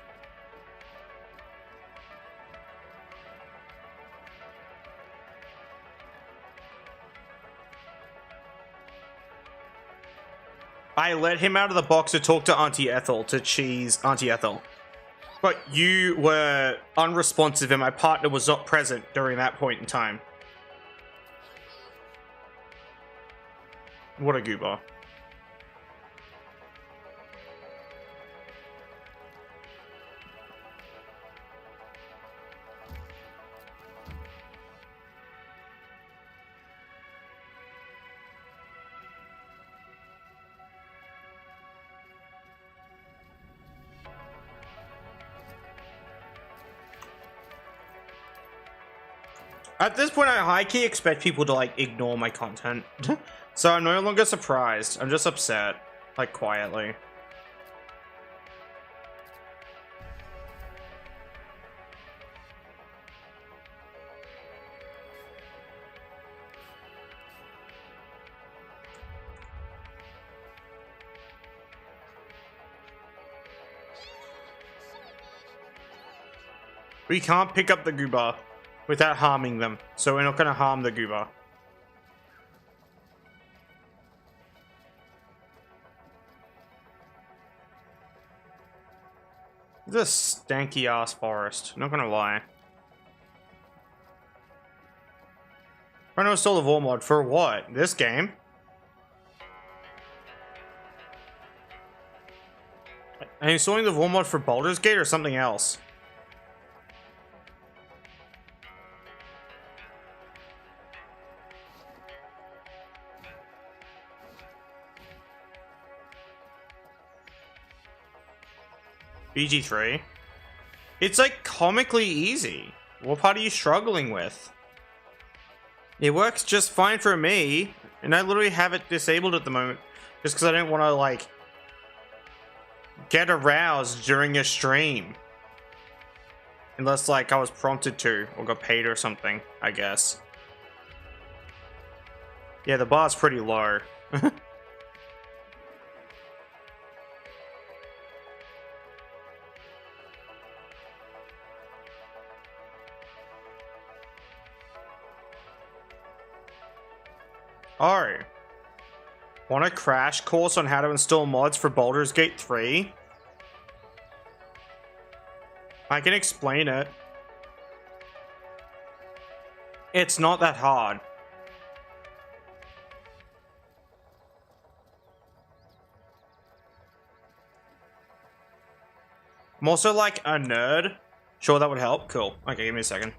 I let him out of the box to talk to Auntie Ethel, to cheese Auntie Ethel. But you were unresponsive and my partner was not present during that point in time. What a goober. At this point, I high-key expect people to, like, ignore my content. So I'm no longer surprised. I'm just upset. Like, quietly. We can't pick up the goober without harming them, so we're not gonna harm the goober. This stanky ass forest, not gonna lie. Trying to install the War mod for what? This game? Are you installing the War mod for Baldur's Gate or something else? BG3? It's like comically easy. What part are you struggling with? It works just fine for me, and I literally have it disabled at the moment just because I don't want to like get aroused during a stream. Unless like I was prompted to or got paid or something, I guess. Yeah, the bar's pretty low. Oh. Want a crash course on how to install mods for Baldur's Gate 3? I can explain it. It's not that hard. I'm also like a nerd. Sure, that would help. Cool. Okay, give me a second.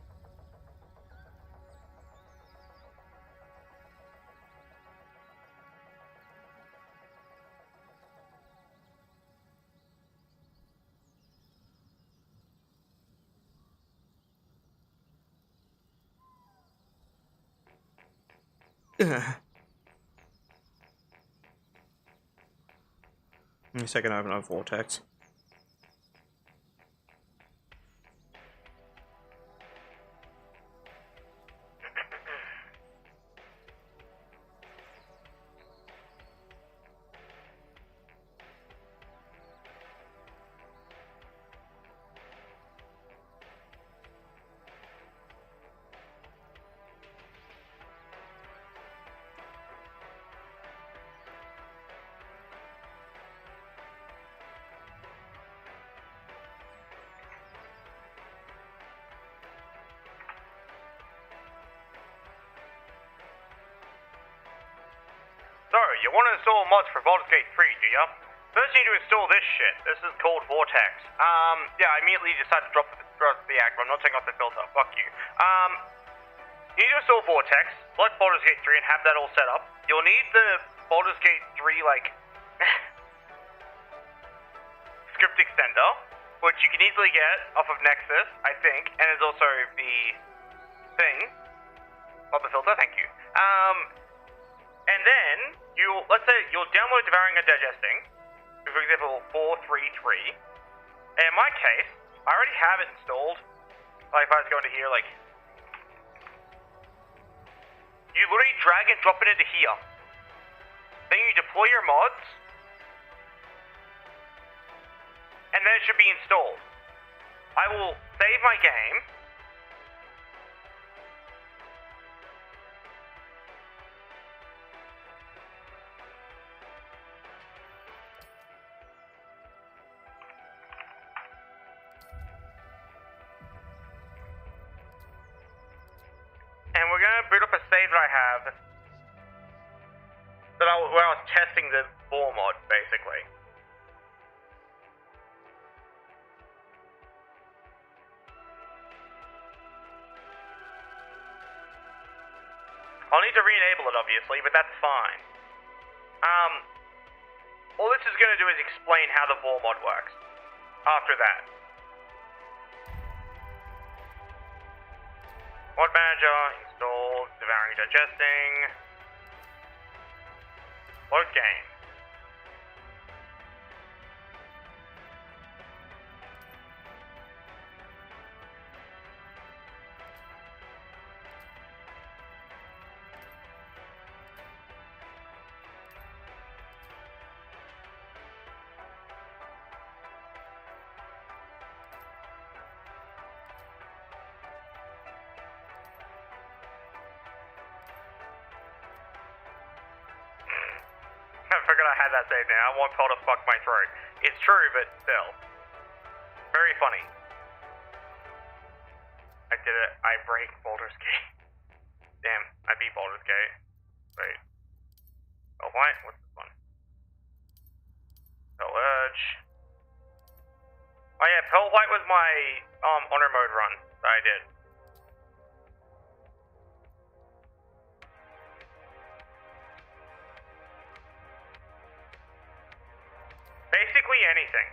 Give me a second, I open up Vortex.
So, you want to install mods for Baldur's Gate 3, do ya? First you need to install this shit. This is called Vortex. Yeah, I immediately decided to drop the act, but I'm not taking off the filter. Fuck you. You need to install Vortex, select Baldur's Gate 3 and have that all set up. You'll need the Baldur's Gate 3, like, script extender, which you can easily get off of Nexus, I think, and there's also the thing. Not the filter, thank you. And then, let's say you'll download Devouring and Digesting, for example, 433. And in my case, I already have it installed. Like, if I was going to here, like, you literally drag and drop it into here. Then you deploy your mods, and then it should be installed. I will save my game. And we're gonna boot up a save that I have where I was testing the ball mod, basically. I'll need to re-enable it, obviously, but that's fine. All this is gonna do is explain how the ball mod works. After that. Mod manager installed. Devouring, digesting. Load game. I forgot I had that saved now. I want Paul to fuck my throat. It's true, but still. Very funny. I did it. I break Baldur's Gate. Damn, I beat Baldur's Gate. Wait. Oh, what? What's this one? Pearl Urge. Oh yeah, Pearl White was my honor mode run that I did. Basically anything.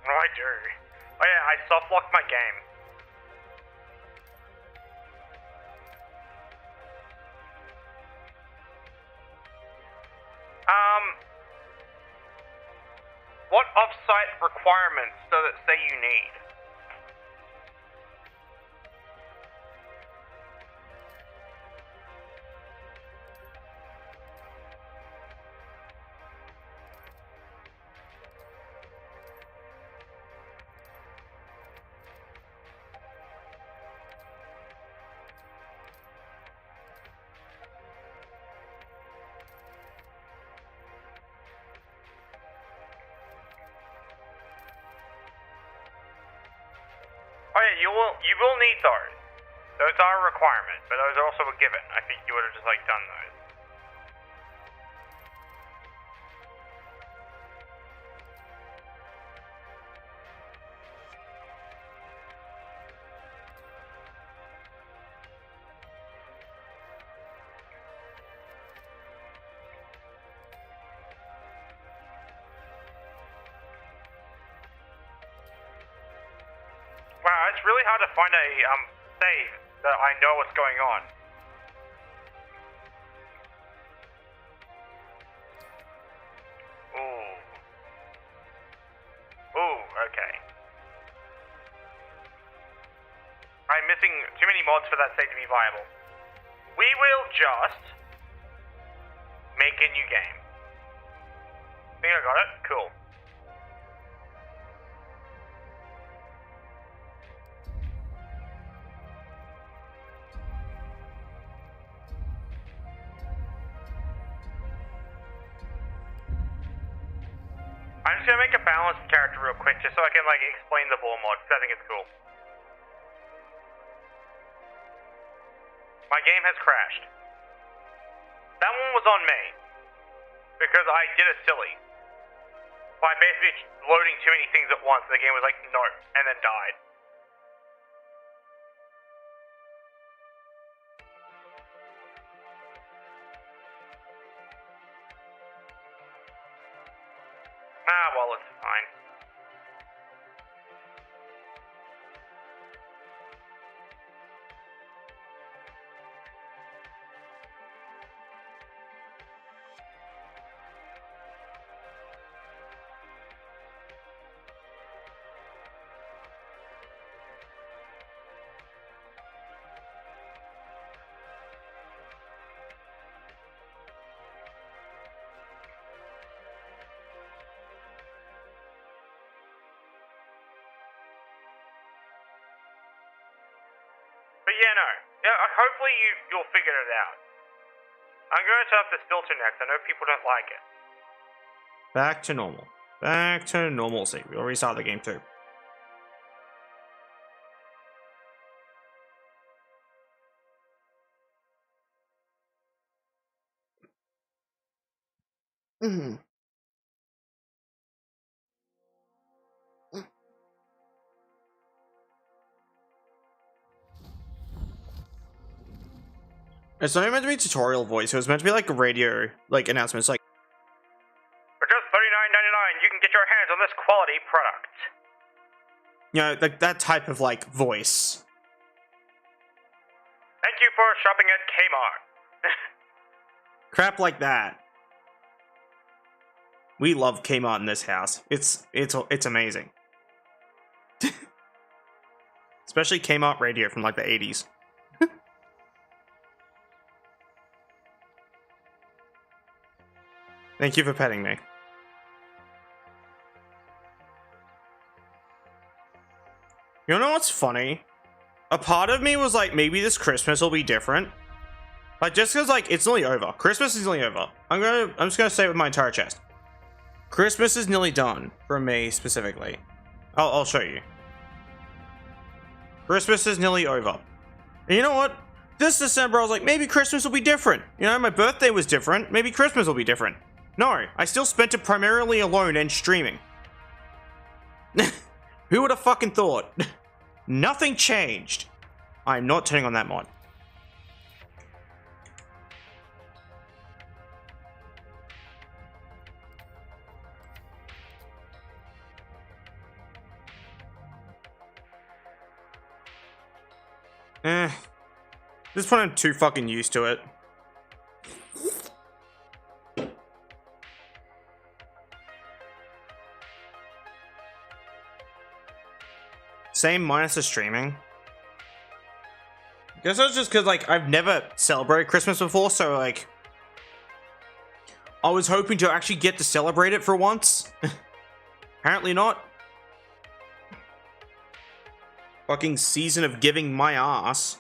What do I do? Oh yeah, I soft locked my game. What off-site requirements does it say you need? Oh yeah, you will need those. Those are a requirement, but those are also a given. I think you would have just like done those. Wow, it's really hard to find a save that I know what's going on. Ooh, okay. I'm missing too many mods for that save to be viable. We will just make a new game. Think I got it? Cool. I'm just gonna make a balanced character real quick just so I can like explain the ball mod because I think it's cool. My game has crashed. That one was on me because I did it silly. By basically loading too many things at once, the game was like no, and then died. Ah, well, it's fine. But yeah, no. Yeah, hopefully you'll figure it out. I'm going to turn up this filter next. I know people don't like it.
Back to normal. Back to normalcy. We'll restart the game too. It's not even meant to be tutorial voice. It was meant to be like a radio, like announcements. Like,
for just $39.99, you can get your hands on this quality product.
you know, like that type of like voice.
Thank you for shopping at Kmart.
Crap like that. We love Kmart in this house. It's amazing. Especially Kmart radio from like the 80s. Thank you for petting me. You know what's funny? A part of me was like, maybe this Christmas will be different. Like, just because, like, it's nearly over. Christmas is nearly over. I'm just gonna say it with my entire chest. Christmas is nearly done, for me, specifically. I'll show you. Christmas is nearly over. And you know what? This December, I was like, maybe Christmas will be different. You know, my birthday was different. Maybe Christmas will be different. No, I still spent it primarily alone and streaming. Who would have fucking thought? Nothing changed. I'm not turning on that mod. At this point, I'm too fucking used to it. Same minus the streaming. I guess that's just because, like, I've never celebrated Christmas before, so, like, I was hoping to actually get to celebrate it for once. Apparently not. Fucking season of giving my ass.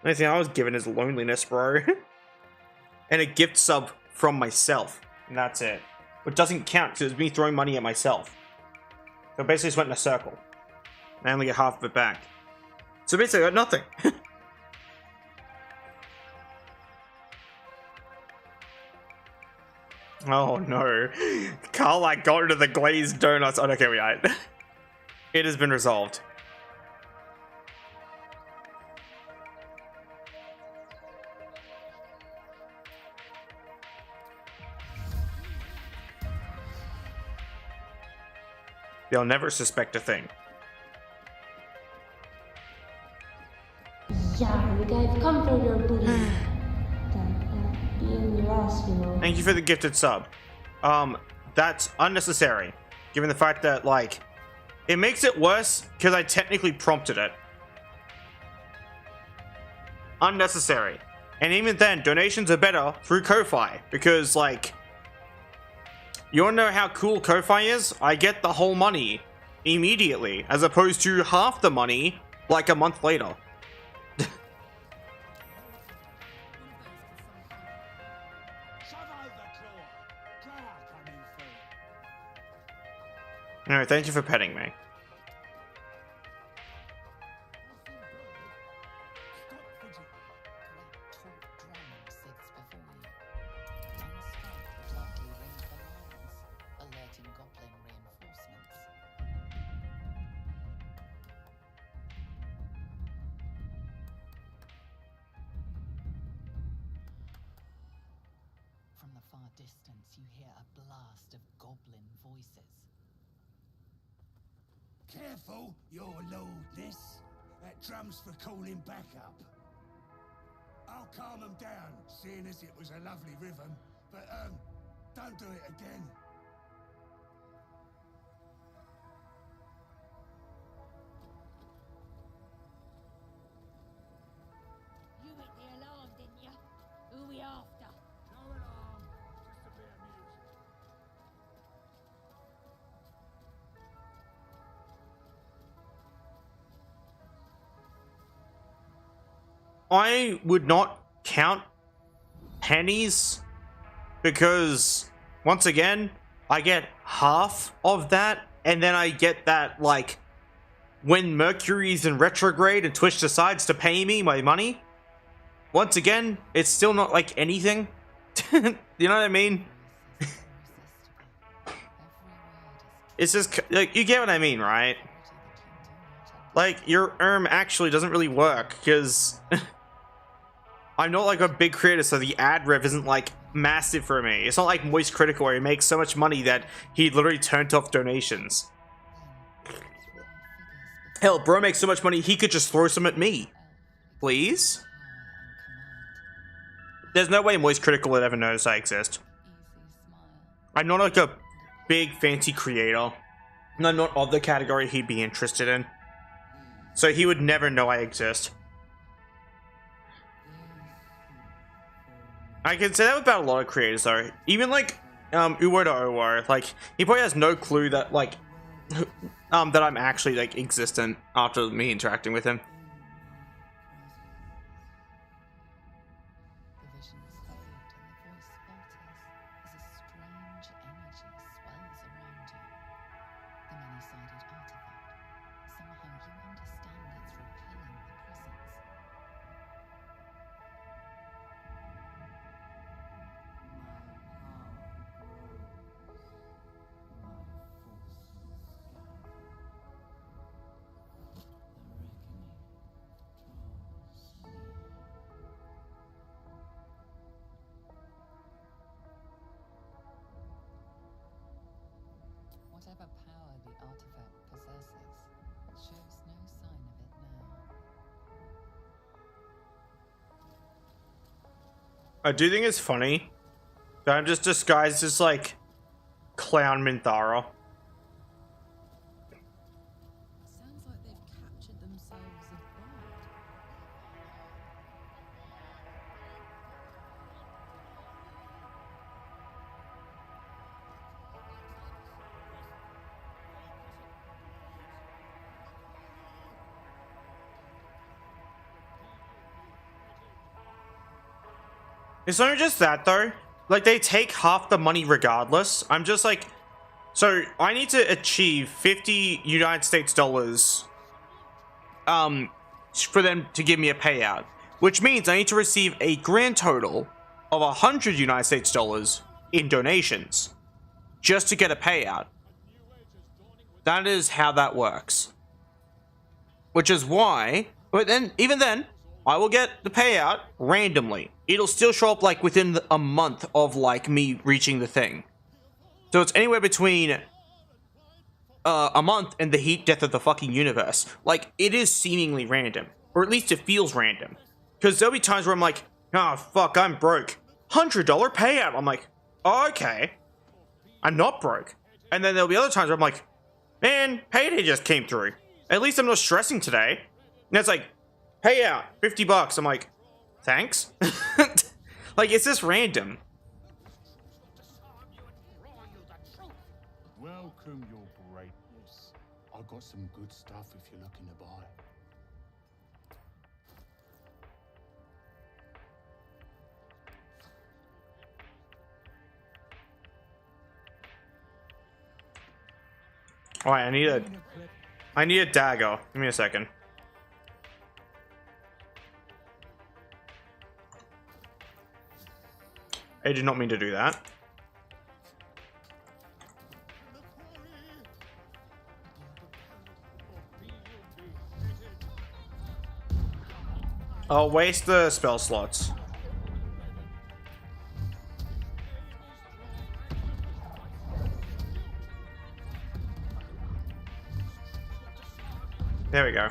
Only thing I was given is loneliness, bro. And a gift sub from myself. And that's it. Which doesn't count, because it was me throwing money at myself. So basically just went in a circle. I only get half of it back. So basically I got nothing. Oh no. Carl, like, got rid of the glazed donuts. Oh, okay, we are. It has been resolved. They'll never suspect a thing.
Yeah, you guys come for your booty. Be in your ass, you know.
Thank you for the gifted sub. That's unnecessary, given the fact that, like, it makes it worse because I technically prompted it. Unnecessary. And even then, donations are better through Ko-Fi, because, like, you wanna know how cool Ko-Fi is? I get the whole money immediately, as opposed to half the money, like, a month later. Anyway, thank you for petting me.
From the far distance, you hear a blast of goblin voices.
Careful, your lordness. That drum's for calling backup. I'll calm them down, seeing as it was a lovely rhythm. But, don't do it again.
You hit the alarm, didn't you? Who we after?
No alarm, just a bit of music.
I would not count pennies because, once again, I get half of that, and then I get that, like, when Mercury's in retrograde and Twitch decides to pay me my money. once again, it's still not like anything. You know what I mean? It's just like, you get what I mean, right? Like, your actually doesn't really work because I'm not like a big creator, so the ad rev isn't like massive for me. It's not like Moist Critical where he makes so much money that he literally turned off donations. Hell, bro makes so much money he could just throw some at me. Please? There's no way Moist Critical would ever notice I exist. I'm not like a big fancy creator. And I'm not of the category he'd be interested in. So he would never know I exist. I can say that about a lot of creators though. Even like Uwo to Owo, like he probably has no clue that like that I'm actually like existent after me interacting with him.
Whatever power the artifact possesses, it shows no sign of it now.
I do think it's funny that I'm just disguised as like Clown Minthara.
Sounds like they've captured themselves a bird.
It's not just that though. Like they take half the money regardless. I'm just like, so I need to achieve 50 United States dollars for them to give me a payout, which means I need to receive a grand total of 100 United States dollars in donations just to get a payout. That is how that works. Which is why, but then even then, I will get the payout randomly. It'll still show up like within a month of like me reaching the thing. So it's anywhere between a month and the heat death of the fucking universe. Like, it is seemingly random. Or at least it feels random. Because there'll be times where I'm like, oh fuck, I'm broke. $100 payout. I'm like, oh, okay. I'm not broke. And then there'll be other times where I'm like, man, payday just came through. At least I'm not stressing today. And it's like, payout, $50. I'm like, thanks. Like, it's just random.
Welcome, your greatness. I've got some good stuff if you're looking to buy.
Alright, I need a dagger. Give me a second. I did not mean to do that. I'll waste the spell slots. There we go.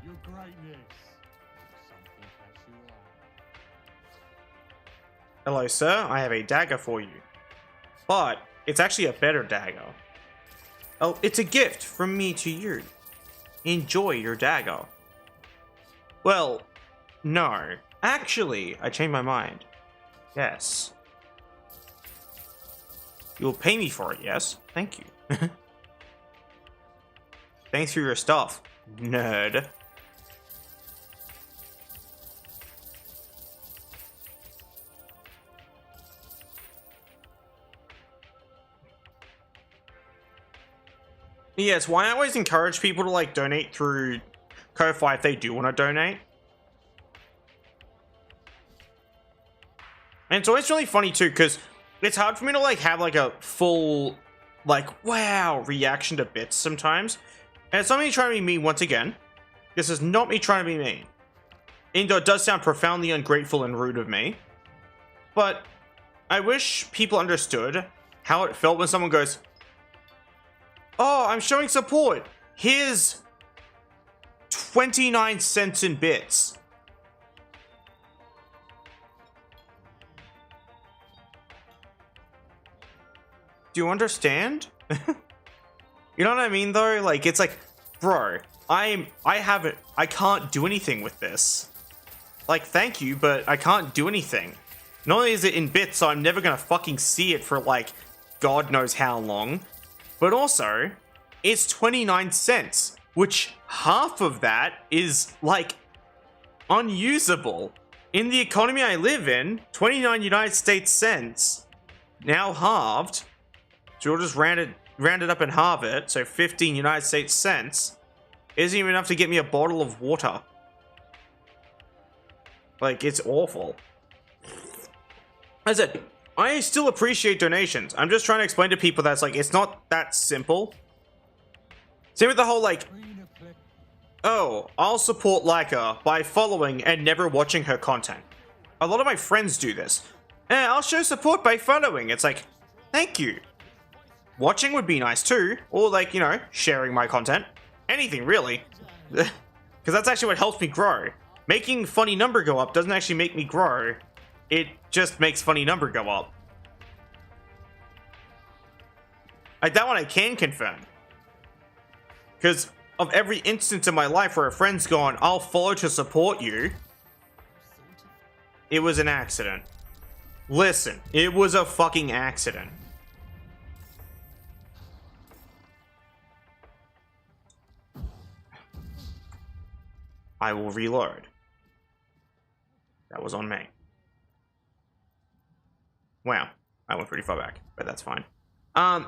Your greatness. Something catch you eye.
Hello, sir. I have a dagger for you. But it's actually a better dagger. Oh, it's a gift from me to you. Enjoy your dagger. Well, no. Actually, I changed my mind. Yes. You'll pay me for it, yes? Thank you. Thanks for your stuff, nerd. Yes, why I always encourage people to like donate through Ko-Fi if they do want to donate. And it's always really funny too, because it's hard for me to like have like a full, like, wow reaction to bits sometimes. And it's not me trying to be mean once again. This is not me trying to be mean. Even though it does sound profoundly ungrateful and rude of me. But I wish people understood how it felt when someone goes, oh, I'm showing support. Here's 29 cents in bits. Do you understand? You know what I mean though? Like, it's like, bro, I can't do anything with this. Like, thank you, but I can't do anything. Not only is it in bits, so I'm never gonna fucking see it for like, God knows how long. But also, it's 29 cents, which half of that is like, unusable. In the economy I live in, 29 United States cents, now halved, so we'll just round it up and halve it, so 15 United States cents, isn't even enough to get me a bottle of water. Like, it's awful. As I said, I still appreciate donations. I'm just trying to explain to people that it's like, it's not that simple. Same with the whole like, oh, I'll support Layka by following and never watching her content. A lot of my friends do this. I'll show support by following. It's like, thank you. Watching would be nice too. Or like, you know, sharing my content. Anything really. Because that's actually what helps me grow. Making funny number go up doesn't actually make me grow. It just makes funny number go up. Like, that one I can confirm. Because of every instance in my life where a friend's gone, I'll follow to support you, it was an accident. Listen, it was a fucking accident. I will reload. That was on me. Wow, I went pretty far back, but that's fine. As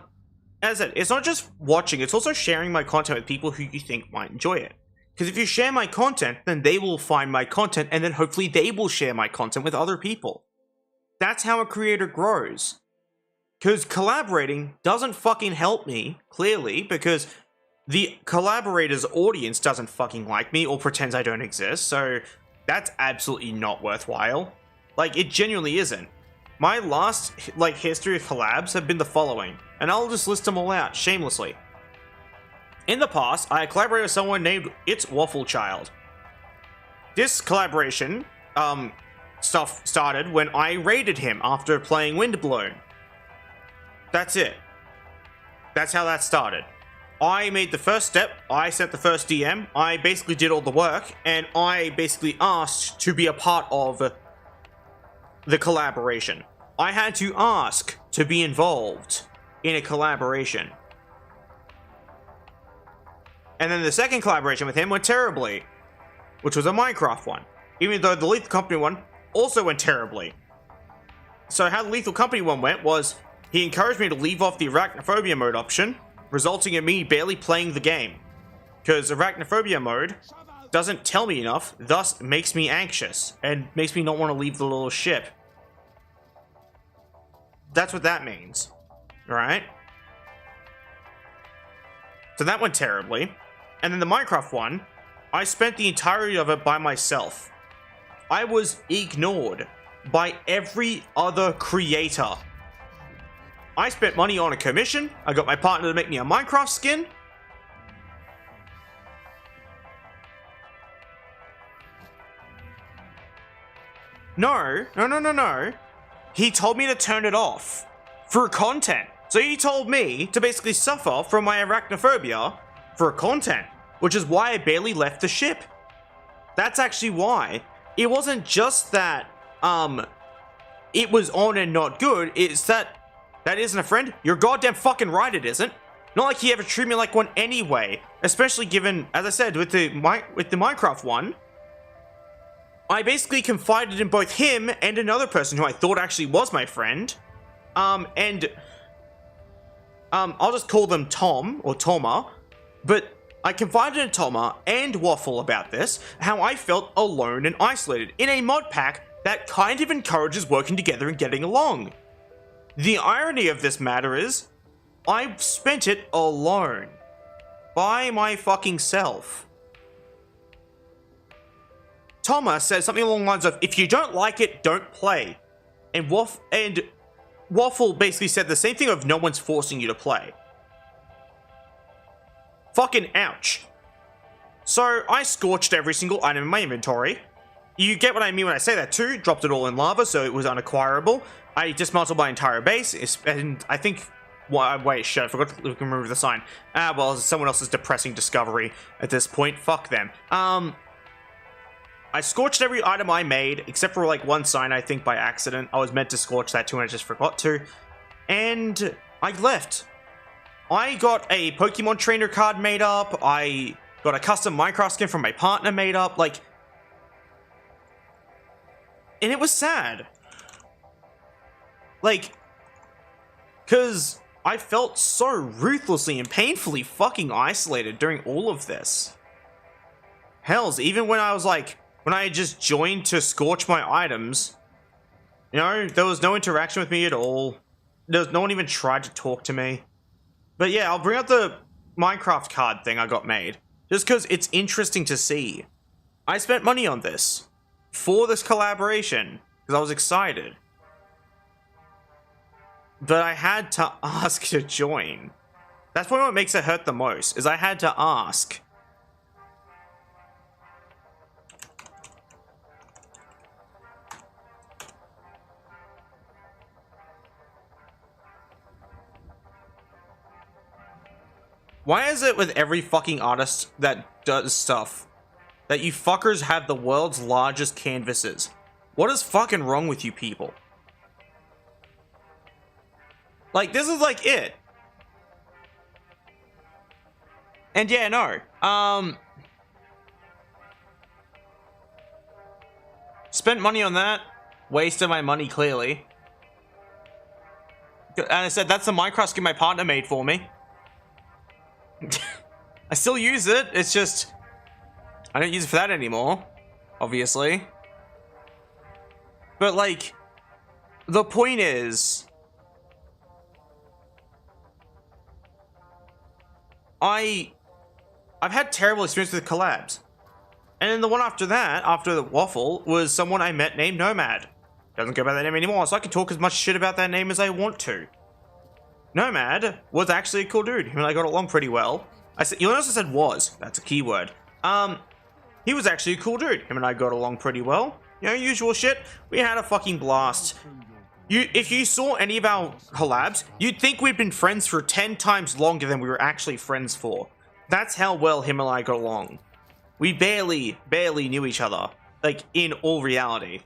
I said, it's not just watching, it's also sharing my content with people who you think might enjoy it. Because if you share my content, then they will find my content, and then hopefully they will share my content with other people. That's how a creator grows. Because collaborating doesn't fucking help me, clearly, because the collaborator's audience doesn't fucking like me or pretends I don't exist, so that's absolutely not worthwhile. Like, it genuinely isn't. My last, like, history of collabs have been the following, and I'll just list them all out, shamelessly. In the past, I collaborated with someone named It's Waffle Child. This collaboration, stuff started when I raided him after playing Windblown. That's it. That's how that started. I made the first step, I sent the first DM, I basically did all the work, and I basically asked to be a part of the collaboration. I had to ask to be involved in a collaboration. And then the second collaboration with him went terribly, which was a Minecraft one, even though the Lethal Company one also went terribly. So how the Lethal Company one went was, he encouraged me to leave off the Arachnophobia mode option, resulting in me barely playing the game. Because Arachnophobia mode doesn't tell me enough, thus makes me anxious, and makes me not want to leave the little ship. That's what that means. Alright? So that went terribly. And then the Minecraft one, I spent the entirety of it by myself. I was ignored by every other creator. I spent money on a commission, I got my partner to make me a Minecraft skin. No. He told me to turn it off for content. So he told me to basically suffer from my arachnophobia for content, which is why I barely left the ship. That's actually why. It wasn't just that it was on and not good, it's that isn't a friend. You're goddamn fucking right it isn't. Not like he ever treated me like one anyway. Especially given, as I said, with the Minecraft one, I basically confided in both him and another person who I thought actually was my friend. I'll just call them Tom, or Toma. But I confided in Toma and Waffle about this, how I felt alone and isolated in a mod pack that kind of encourages working together and getting along. The irony of this matter is, I spent it alone. By my fucking self. Thomas says something along the lines of, if you don't like it, don't play. And Waffle basically said the same thing of no one's forcing you to play. Fucking ouch. So I scorched every single item in my inventory. You get what I mean when I say that too. Dropped it all in lava so it was unacquirable. I dismantled my entire base, and I think... wait, shit, I forgot to remove the sign. Well, it's someone else's depressing discovery at this point. Fuck them. I scorched every item I made, except for like one sign, I think, by accident. I was meant to scorch that too, and I just forgot to. And I left. I got a Pokemon trainer card made up. I got a custom Minecraft skin from my partner made up. Like... And it was sad. Like... Because I felt so ruthlessly and painfully fucking isolated during all of this. Hells, even when I was like... When I just joined to scorch my items, you know, there was no interaction with me at all. No one even tried to talk to me. But yeah, I'll bring up the Minecraft card thing I got made, just because it's interesting to see. I spent money on this, for this collaboration, because I was excited. But I had to ask to join. That's probably what makes it hurt the most, is I had to ask. Why is it with every fucking artist that does stuff that you fuckers have the world's largest canvases? What is fucking wrong with you people? Like, this is like it. And yeah, no. Spent money on that. Wasted my money, clearly. And I said, that's the Minecraft skin my partner made for me. I still use it, it's just... I don't use it for that anymore, obviously. But, like, the point is... I've had terrible experience with collabs. And then the one after that, after the Waffle, was someone I met named Nomad. Doesn't go by that name anymore, so I can talk as much shit about that name as I want to. Nomad was actually a cool dude. Him and I got along pretty well. You'll notice I said was. That's a keyword. He was actually a cool dude. Him and I got along pretty well. You know, usual shit. We had a fucking blast. If you saw any of our collabs, you'd think we'd been friends for 10 times longer than we were actually friends for. That's how well him and I got along. We barely knew each other. Like, in all reality.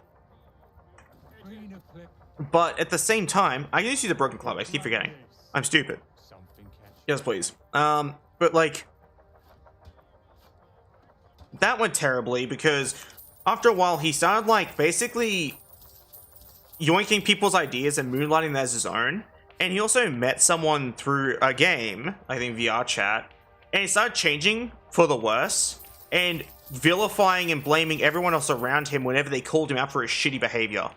But at the same time, I can see the broken club. I keep forgetting. I'm stupid. Yes, please. But like, that went terribly because after a while he started like basically yoinking people's ideas and moonlighting that as his own. And he also met someone through a game, I think VR chat, and he started changing for the worse and vilifying and blaming everyone else around him whenever they called him out for his shitty behavior.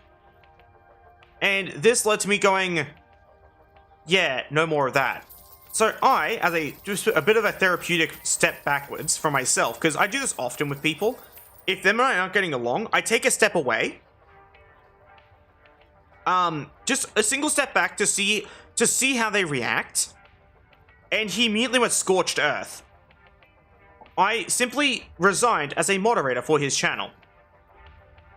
And this led to me going, yeah, no more of that. So I, as just a bit of a therapeutic step backwards for myself, because I do this often with people, if them and I aren't getting along, I take a step away. Just a single step back to see how they react. And he immediately went scorched earth. I simply resigned as a moderator for his channel.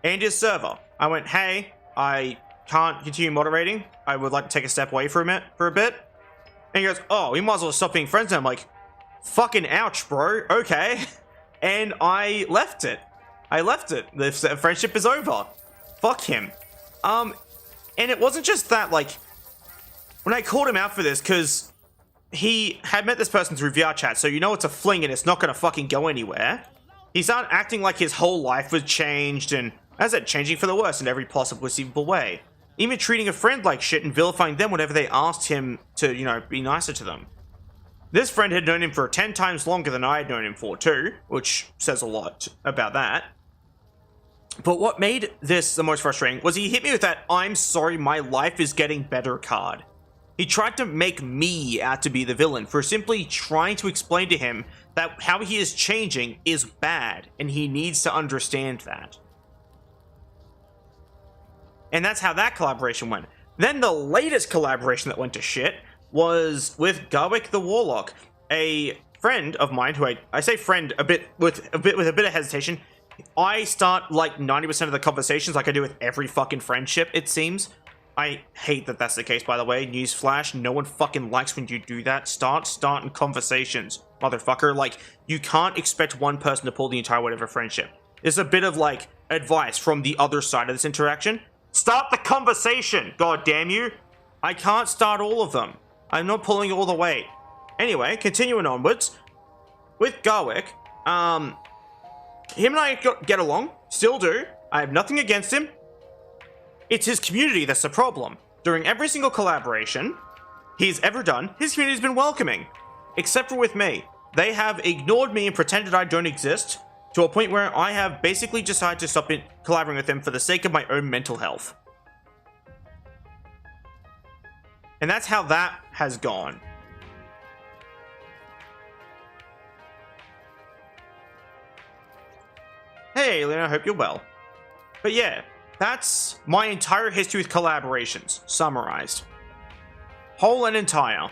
And his server. I went, hey, I can't continue moderating. I would like to take a step away from it for a bit. And he goes, oh, we might as well stop being friends. And I'm like, fucking ouch, bro. Okay. And I left it. The friendship is over. Fuck him. And it wasn't just that, like, when I called him out for this, because he had met this person through VR chat, so you know it's a fling and it's not going to fucking go anywhere. He started acting like his whole life was changed, and as I said, changing for the worse in every possible conceivable way. Even treating a friend like shit and vilifying them whenever they asked him to, you know, be nicer to them. This friend had known him for 10 times longer than I had known him for too, which says a lot about that. But what made this the most frustrating was he hit me with that "I'm sorry, my life is getting better" card. He tried to make me out to be the villain for simply trying to explain to him that how he is changing is bad, and he needs to understand that. And that's how that collaboration went. Then the latest collaboration that went to shit was with Garwick the Warlock, a friend of mine who I say friend with a bit of hesitation. I start like 90% of the conversations like I do with every fucking friendship, it seems. I hate that that's the case, by the way. Newsflash, no one fucking likes when you do that. Starting conversations, motherfucker. Like, you can't expect one person to pull the entire weight of a friendship. It's a bit of, like, advice from the other side of this interaction. Start the conversation, god damn you. I can't start all of them. I'm not pulling all the weight. Anyway, continuing onwards. With Garwick, him and I get along. Still do. I have nothing against him. It's his community that's the problem. During every single collaboration he's ever done, his community's been welcoming. Except for with me. They have ignored me and pretended I don't exist, to a point where I have basically decided to stop collaborating with them for the sake of my own mental health. And that's how that has gone. Hey, Alien, I hope you're well. But yeah, that's my entire history with collaborations, summarized. Whole and entire.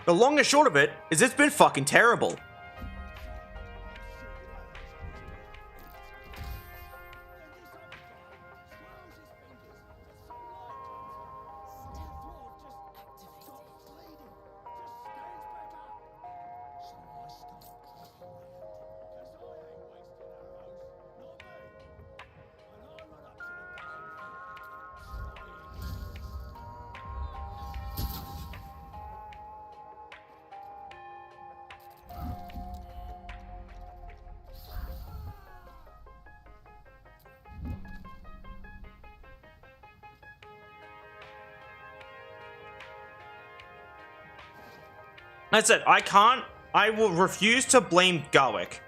The long and short of it is it's been fucking terrible. That's it. I will refuse to blame Garwick.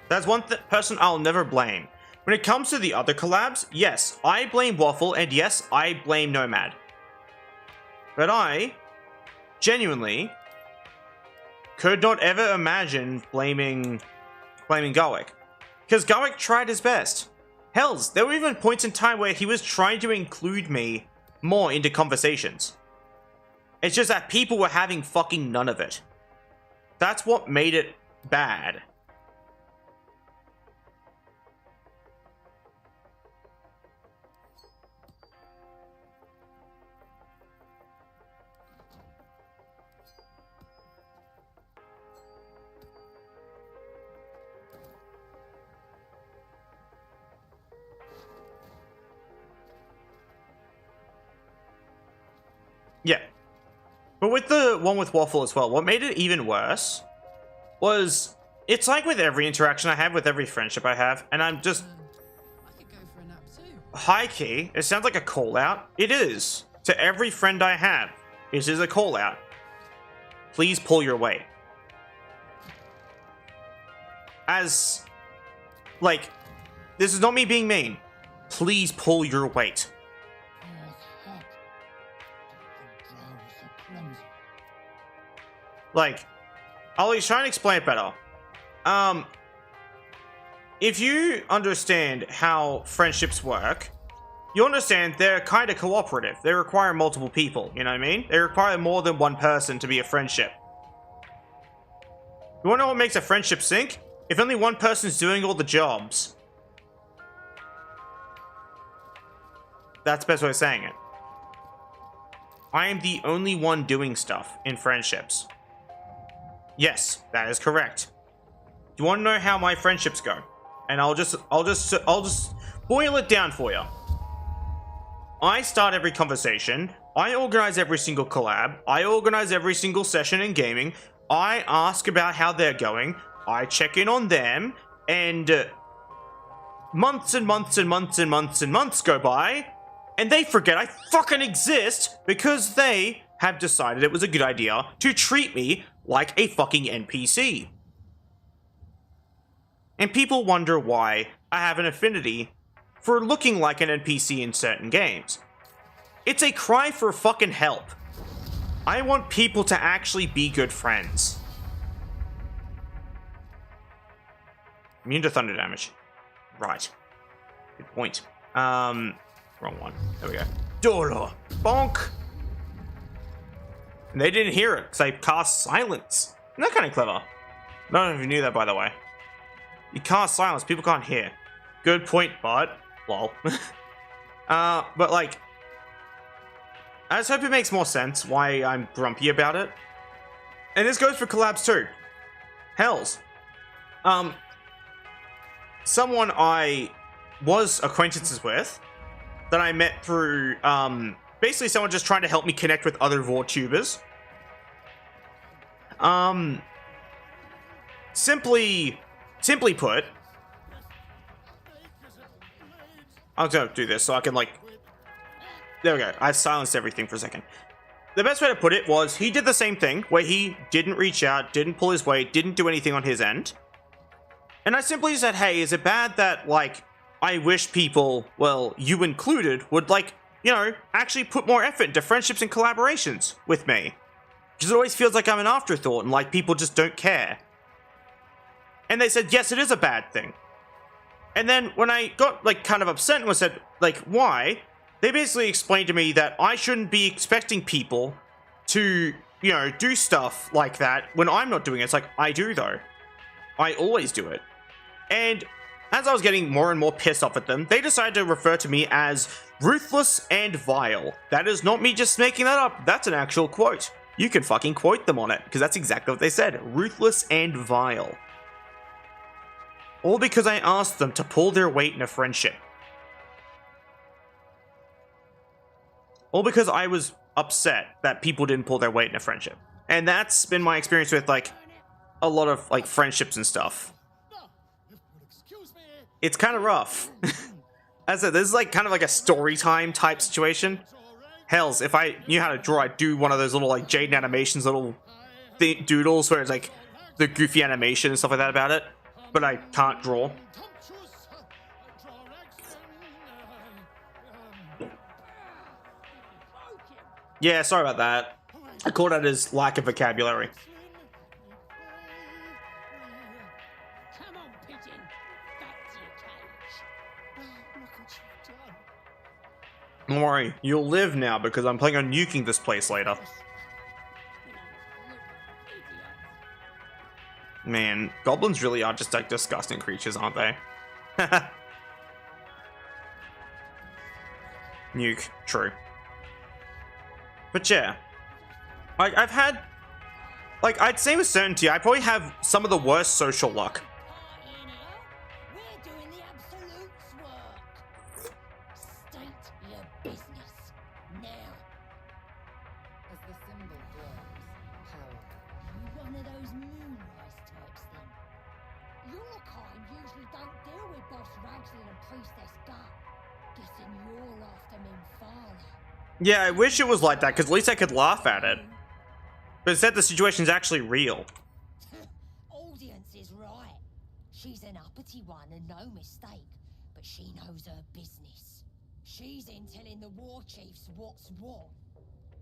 That's one person I'll never blame. When it comes to the other collabs, yes, I blame Waffle, and yes, I blame Nomad. But I, genuinely, could not ever imagine blaming Garwick. Because Garwick tried his best. Hells, there were even points in time where he was trying to include me more into conversations. It's just that people were having fucking none of it. That's what made it bad. Yeah. But with the one with Waffle as well, what made it even worse was, it's like with every interaction I have, with every friendship I have, and I'm just...
I could go for a nap too.
High key, it sounds like a call out. It is. To every friend I have, this is a call out. Please pull your weight. As, like, this is not me being mean. Please pull your weight. Like, I'll try and explain it better. If you understand how friendships work, you understand they're kind of cooperative. They require multiple people, you know what I mean? They require more than one person to be a friendship. You wanna know what makes a friendship sink? If only one person's doing all the jobs. That's the best way of saying it. I am the only one doing stuff in friendships. Yes, that is correct. Do you want to know how my friendships go? And I'll just boil it down for you. I start every conversation. I organize every single collab. I organize every single session in gaming. I ask about how they're going. I check in on them. And months and months and months and months and months go by. And they forget I fucking exist because they have decided it was a good idea to treat me like a fucking NPC. and people wonder why I have an affinity for looking like an NPC in certain games. It's a cry for fucking help. I want people to actually be good friends. Immune to thunder damage. Right. Good point. Wrong one. There we go. Dolo. Bonk. And they didn't hear it because I cast silence. Isn't that kind of clever? I don't know if you knew that, by the way. You cast silence, people can't hear. Good point, but lol. But like, I just hope it makes more sense why I'm grumpy about it. And this goes for collabs too. Hells. Someone I was acquaintances with that I met through basically someone just trying to help me connect with other VorTubers. Simply put, I'm gonna do this so I can like, there we go. I silenced everything for a second. The best way to put it was he did the same thing where he didn't reach out, didn't pull his weight, didn't do anything on his end. And I simply said, hey, is it bad that, like, I wish people, well, you included, would, like, you know, actually put more effort into friendships and collaborations with me? Because it always feels like I'm an afterthought and, like, people just don't care. And they said, yes, it is a bad thing. And then when I got, like, kind of upset and said, like, why? They basically explained to me that I shouldn't be expecting people to, you know, do stuff like that when I'm not doing it. It's like, I do, though. I always do it. And as I was getting more and more pissed off at them, they decided to refer to me as ruthless and vile. That is not me just making that up. That's an actual quote. You can fucking quote them on it, because that's exactly what they said. Ruthless and vile. All because I asked them to pull their weight in a friendship. All because I was upset that people didn't pull their weight in a friendship. And that's been my experience with, like, a lot of, like, friendships and stuff. It's kind of rough. As I said, this is, like, kind of like a story time type situation. Hells, if I knew how to draw, I'd do one of those little, like, Jaden Animations little doodles where it's, like, the goofy animation and stuff like that about it. But I can't draw. Yeah, sorry about that. I called out his lack of vocabulary.
Come on, pigeon. Back to your cage. Look what you've done.
Don't worry, you'll live now because I'm planning on nuking this place later. Man, goblins really are just like disgusting creatures, aren't they? Nuke, true. But yeah, I've had, like, I'd say with certainty, I probably have some of the worst social luck.
We're doing the Absolute's work. State your business now.
As the symbol glows, power.
You one of those moonrise types then? Your kind usually don't deal with Boss Ragslin and Priestess Gut. Guessing you're after Minfala.
Yeah, I wish it was like that, because at least I could laugh at it. But instead, the situation's actually real.
Audience is right. She's an uppity one and no mistake, but she knows her business. She's in telling the war chiefs what's what.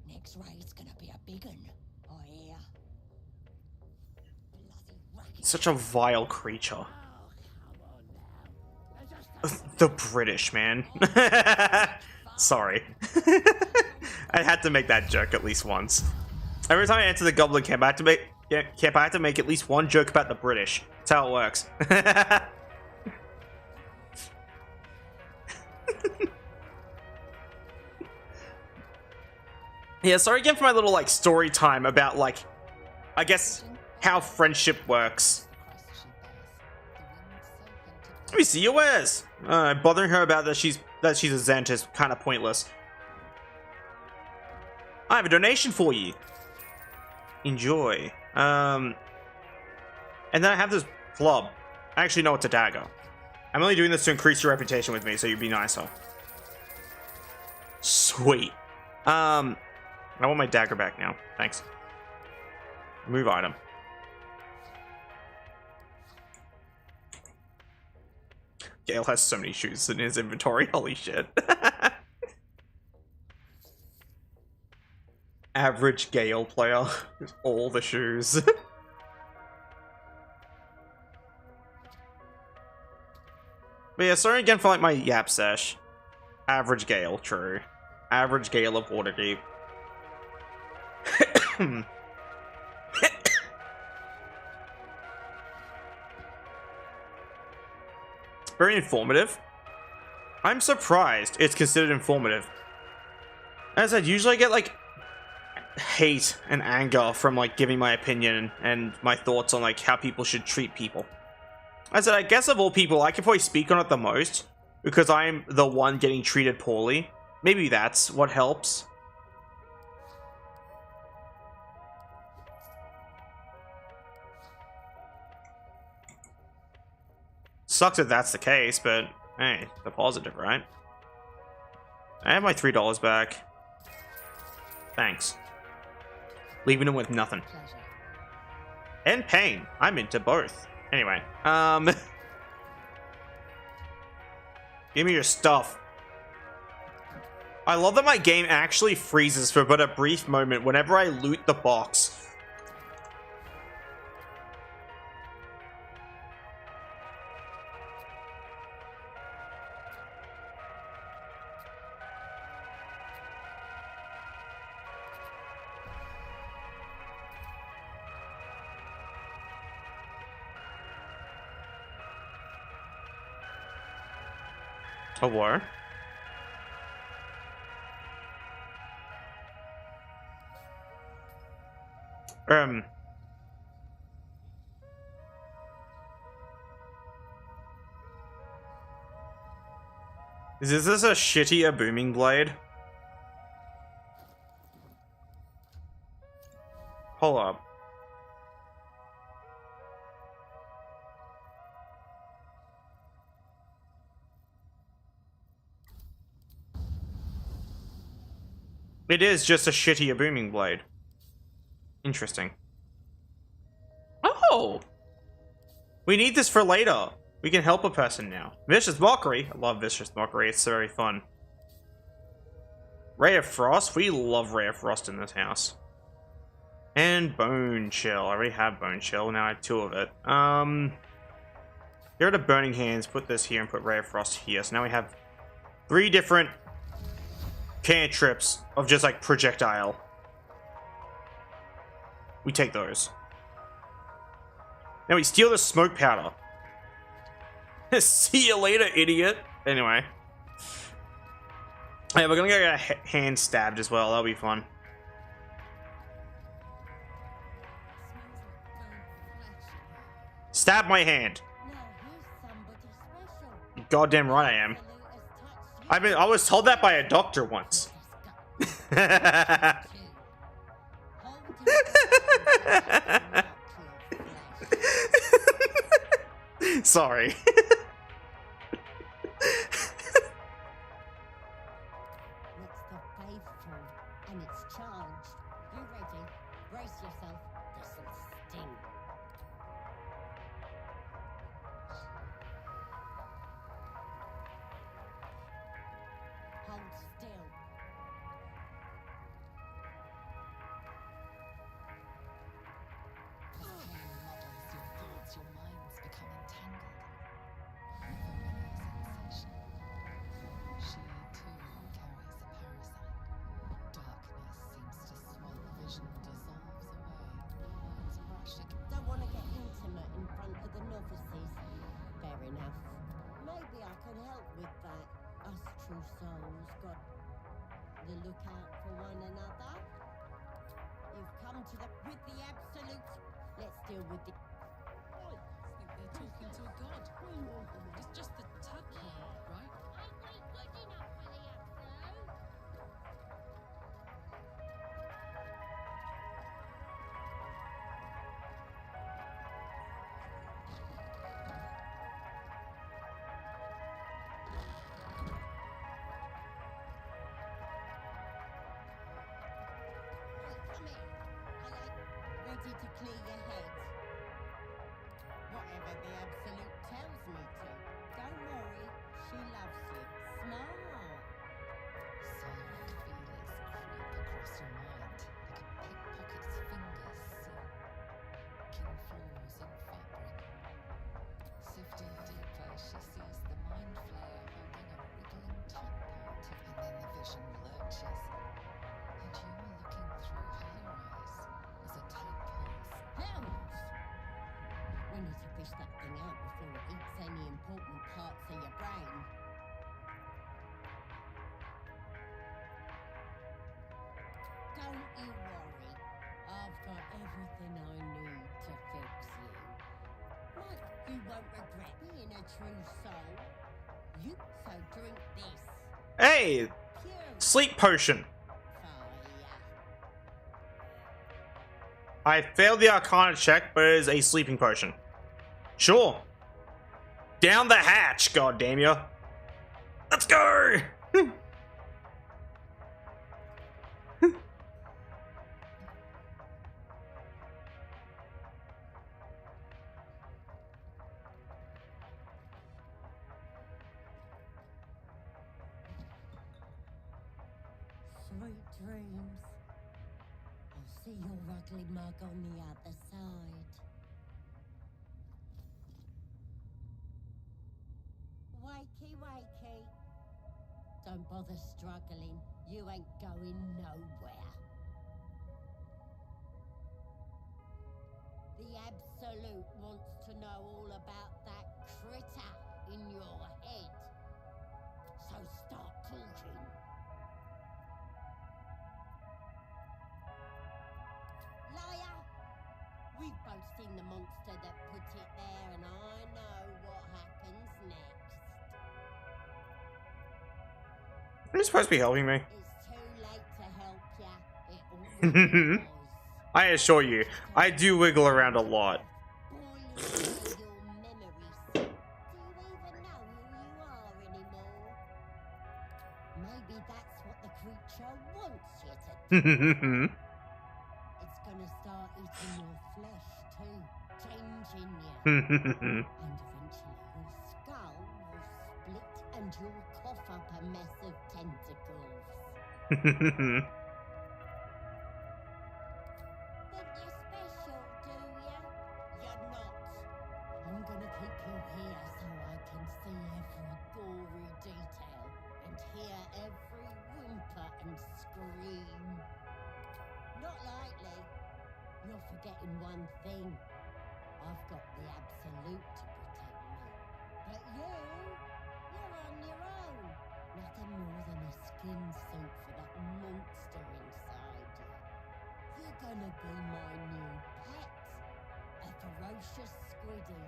Next raid's gonna be a big un, I hear. Bloody racket.
Such a vile creature.
Oh, come on now.
The British, man. Sorry. I had to make that joke at least once. Every time I enter the Goblin camp, I have to make at least one joke about the British. That's how it works. Yeah, sorry again for my little, like, story time about, like, I guess, how friendship works. Let me see your wares. Bothering her about that she's a Zent is kind of pointless. I have a donation for you. Enjoy. And then I have this club. I actually know it's a dagger. I'm only doing this to increase your reputation with me, so you'd be nicer. Sweet. I want my dagger back now. Thanks. Move item. Gale has so many shoes in his inventory. Holy shit. Average Gale player with all the shoes. But yeah, sorry again for like my yap sesh. Average Gale, true. Average Gale of Waterdeep. Very informative. I'm surprised it's considered informative. As I'd usually get like hate and anger from like giving my opinion and my thoughts on like how people should treat people. I said, I guess of all people, I can probably speak on it the most because I'm the one getting treated poorly. Maybe that's what helps. Sucks if that's the case, but hey, the positive, right? I have my $3 back. Thanks. Leaving him with nothing. And pain. I'm into both. Anyway, give me your stuff. I love that my game actually freezes for but a brief moment whenever I loot the box. A war? Is this a shittier booming blade? Hold up. It is just a shittier booming blade. Interesting. Oh! We need this for later. We can help a person now. Vicious Mockery. I love Vicious Mockery. It's very fun. Ray of Frost. We love Ray of Frost in this house. And Bone Chill. I already have Bone Chill. Now I have 2 of it. Get rid of Burning Hands. Put this here and put Ray of Frost here. So now we have 3 different cantrips of just like projectile. We take those. Now we steal the smoke powder. See you later, idiot. Anyway. Yeah, we're gonna get a hand stabbed as well. That'll be fun. Stab my hand. Goddamn right I am. I was told that by a doctor once. Sorry.
It's the faithful, and it's charged. You ready? Brace yourself. This'll sting. Hold still.
As pain muddles your thoughts, your minds become entangled. Familiar sensation. She too carries a parasite. Darkness seems to swallow vision, dissolves away. Words brush against.
Don't want to get intimate in front of the novices. Fair enough. Maybe I can help with that. Us true souls got the lookout for one another. You've come to with the absolutes. Let's deal with the.
I think they're talking to a god. It's just the tadpole, right?
Ain't we good enough for the absolute?
Come here. Ready to clear your head. Whatever the absolute tells me to. Don't worry. important parts of your brain. Don't you worry. I've got everything I need to fix you. Like, you won't regret being a true soul. So drink this.
Hey!
Pure
Sleep potion.
fire.
I failed the Arcana check, but it is a sleeping potion. Sure. Down the hatch, goddamn ya. Let's go!
Sweet dreams. I'll see your ugly mug on the other side. Wakey, wakey. Don't bother struggling. You ain't going nowhere. The Absolute wants to know all about that critter in your head. So start talking. Liar! We've both seen the monster that put it there, and I know what happens next.
Are you supposed to be helping me?
It's too late to help ya. It already was.
I assure you, I do wiggle around a lot.
Boiling away your memories. Do you even know who you are anymore? Maybe that's what the creature wants you to do. It's gonna start eating your flesh too, changing you. And eventually your skull will split and you'll cough up a mess of tentacles. Think you're special, do ya? You're not. I'm gonna keep you here so I can see every gory detail and hear every whimper and scream. Not likely. You're forgetting one thing. I've got the Absolute to protect me. But you're on your own. Nothing more than a skin suit for that monster inside you. You're gonna be my new pet. A ferocious squiddy.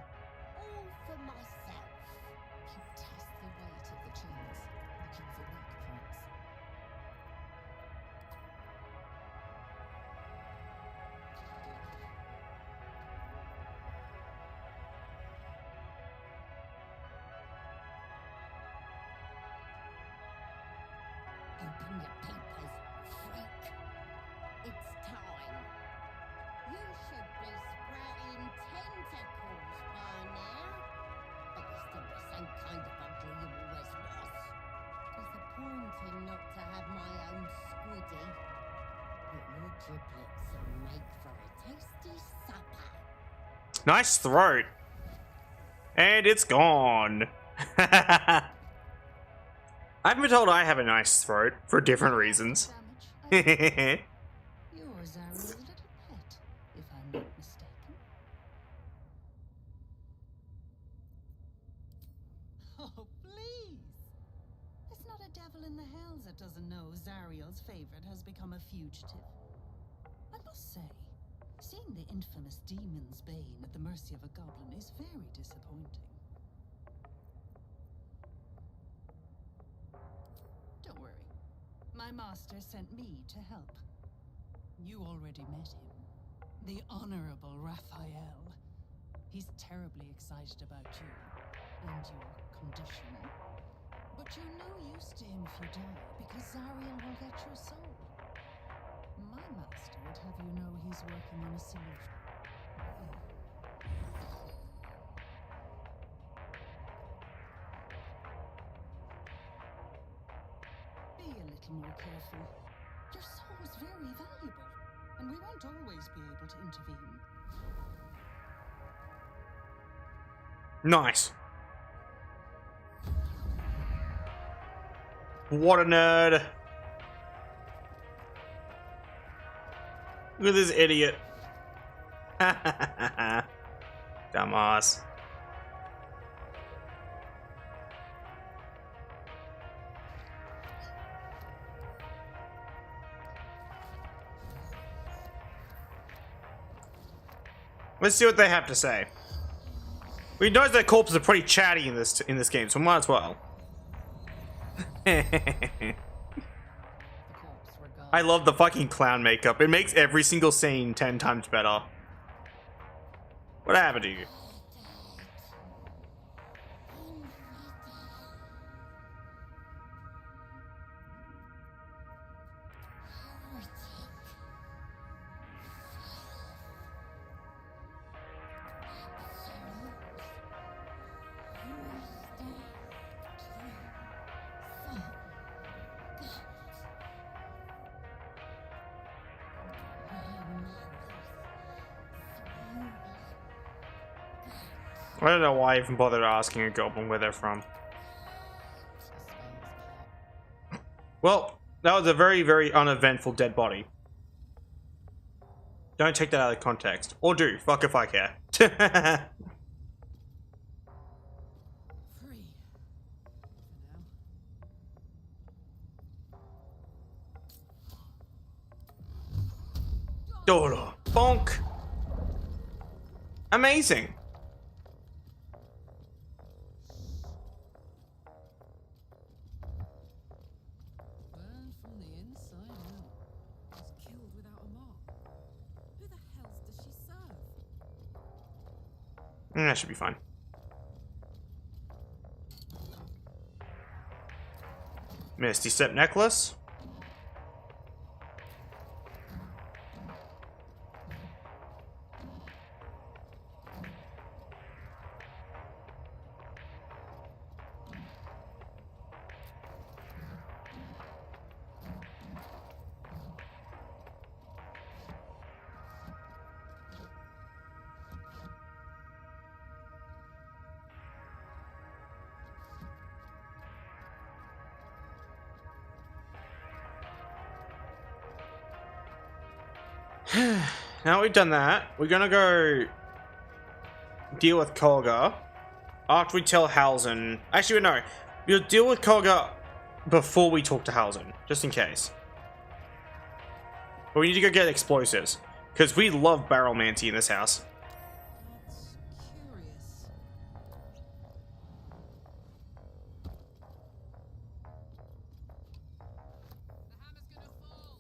All for myself.
You test the weight of the chains, looking for weak points.
Open your papers, freak. It's time. You should be sprouting tentacles by now. But you're still the same kind of ugly you always was. Disappointing not to have my own squiddy. But your giblets will make for a tasty supper.
Nice throat. And it's gone. I've been told I have a nice throat for different reasons.
Damage. Yours are a little pet, if I'm not mistaken. Oh, please! It's not a devil in the hells that doesn't know Zariel's favorite has become a fugitive. I must say, seeing the infamous demon's bane at the mercy of a goblin is very disappointing. Don't worry. My master sent me to help. You already met him. The Honorable Raphael. He's terribly excited about you and your condition. But you're no use to him if you die, because Zariel will get your soul. My master would have you know he's working on a solution. Be a little more careful. Your soul is very valuable, and we won't always be able to intervene.
Nice. What a nerd. Look at this idiot. Dumbass. Let's see what they have to say. We know their corpses are pretty chatty in this game, so might as well. I love the fucking clown makeup. It makes every single scene 10 times better. What happened to you? I don't know why I even bothered asking a goblin where they're from. Well, that was a very, very uneventful dead body. Don't take that out of context. Or do. Fuck if I care.
Free.
Dora. Bonk. Amazing.
Burned from the inside out. Was killed without a mark. Who the hell does she serve?
That should be fine. Misty Step necklace. Now we've done that, we're gonna go deal with Kolga after we tell Halzen. Actually, no, we'll deal with Kolga before we talk to Halzen, just in case. But we need to go get explosives, because we love barrelmancy in this house.
That's curious. The hammer's gonna fall.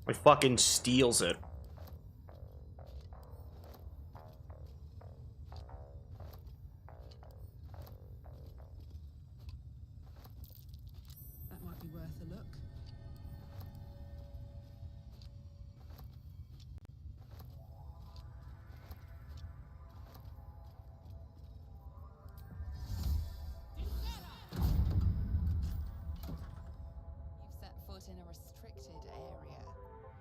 He fucking steals it.
That might be worth a look.
You've set foot in a restricted area.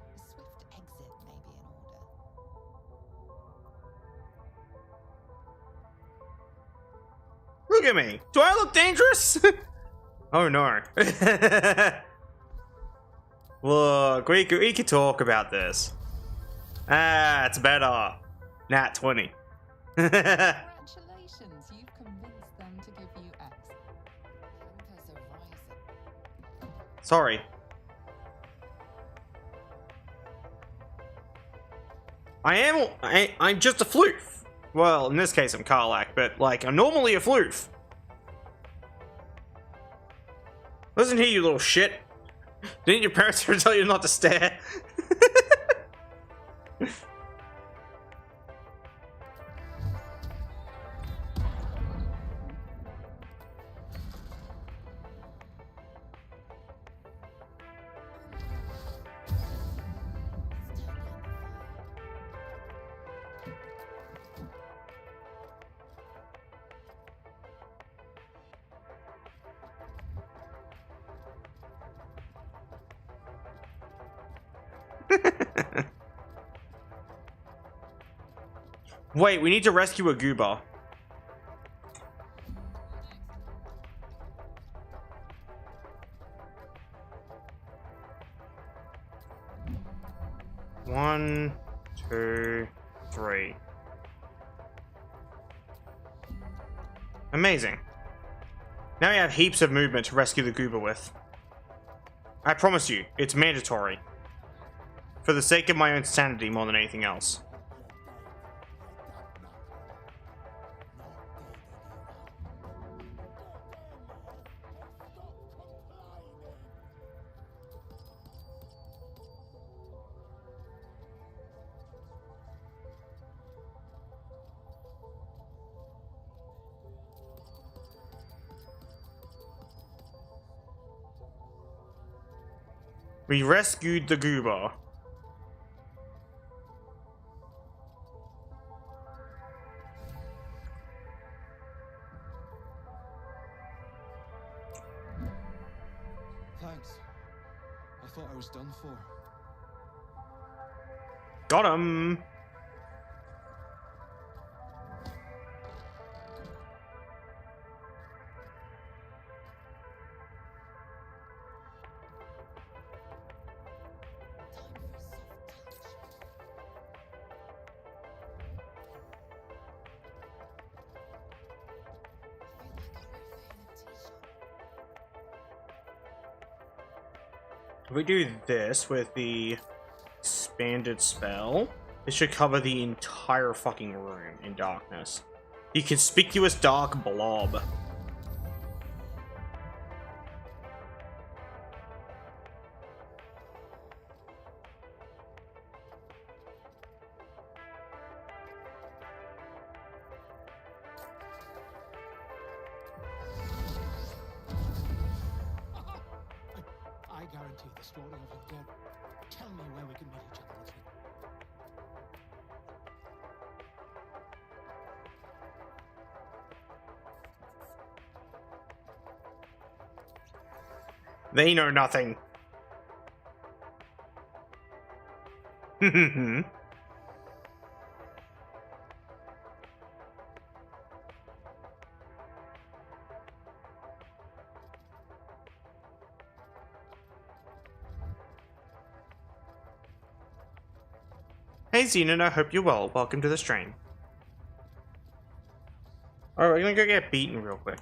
A swift exit may be in order.
Look at me. Do I look dangerous? Oh no. Look, we could talk about this. Ah, it's better. Nat 20.
Congratulations, you've convinced them to give you access. Tempers are rising.
Sorry. I'm just a floof. Well, in this case I'm Karlak, but like I'm normally a floof. Listen here, you little shit. Didn't your parents ever tell you not to stare? Wait, we need to rescue a goober. One, two, three. Amazing. Now we have heaps of movement to rescue the goober with. I promise you, it's mandatory. for the sake of my own sanity more than anything else. We rescued the goober.
Thanks. I thought I was done for.
Got him. If we do this with the expanded spell, it should cover the entire fucking room in darkness. The conspicuous dark blob.
I guarantee the story of your dead. Tell me where we can meet each other again.
They know nothing. Hey Xenon, I hope you're well. Welcome to the stream. Alright, we're gonna go get beaten real quick.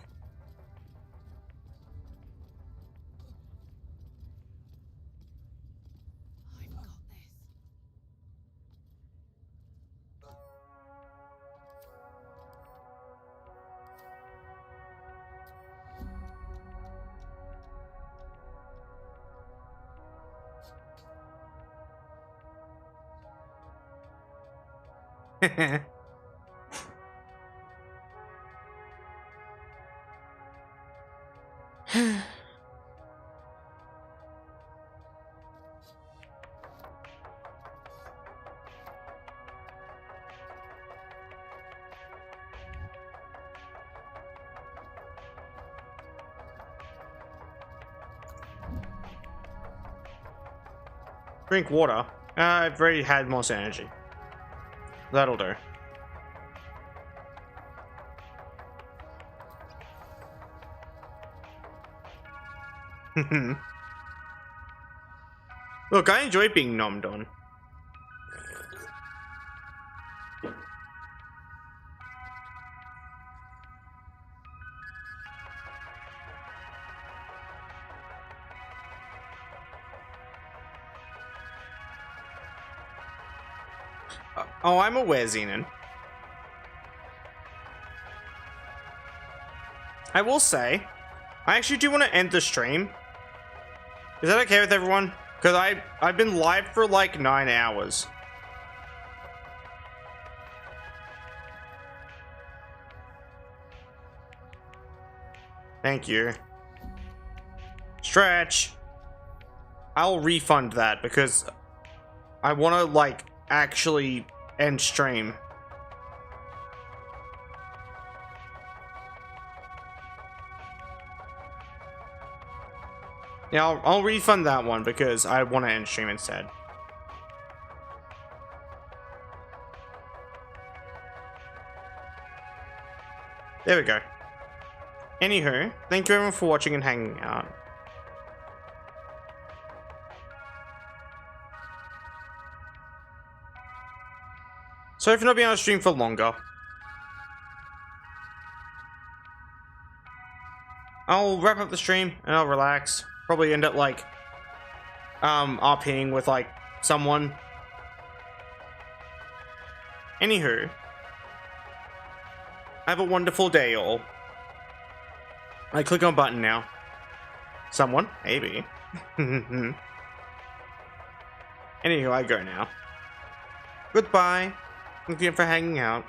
I've got
Drink water. I've already had most energy. That'll do. Look, I enjoy being nommed on. Oh, I'm aware, Xenon. I will say, I actually do want to end the stream. Is that okay with everyone? Because I've been live for like 9 hours. Thank you. Stretch. I'll refund that because I want to like actually end stream. Yeah, I'll refund that one because I want to end stream instead. There we go. Anywho, thank you everyone for watching and hanging out. Sorry for not being on stream for longer. I'll wrap up the stream and I'll relax. Probably end up like RPing with like Someone. Anywho. Have a wonderful day, all. I click on button now. Someone? Maybe. Anywho, I go now. Goodbye. Thank you for hanging out.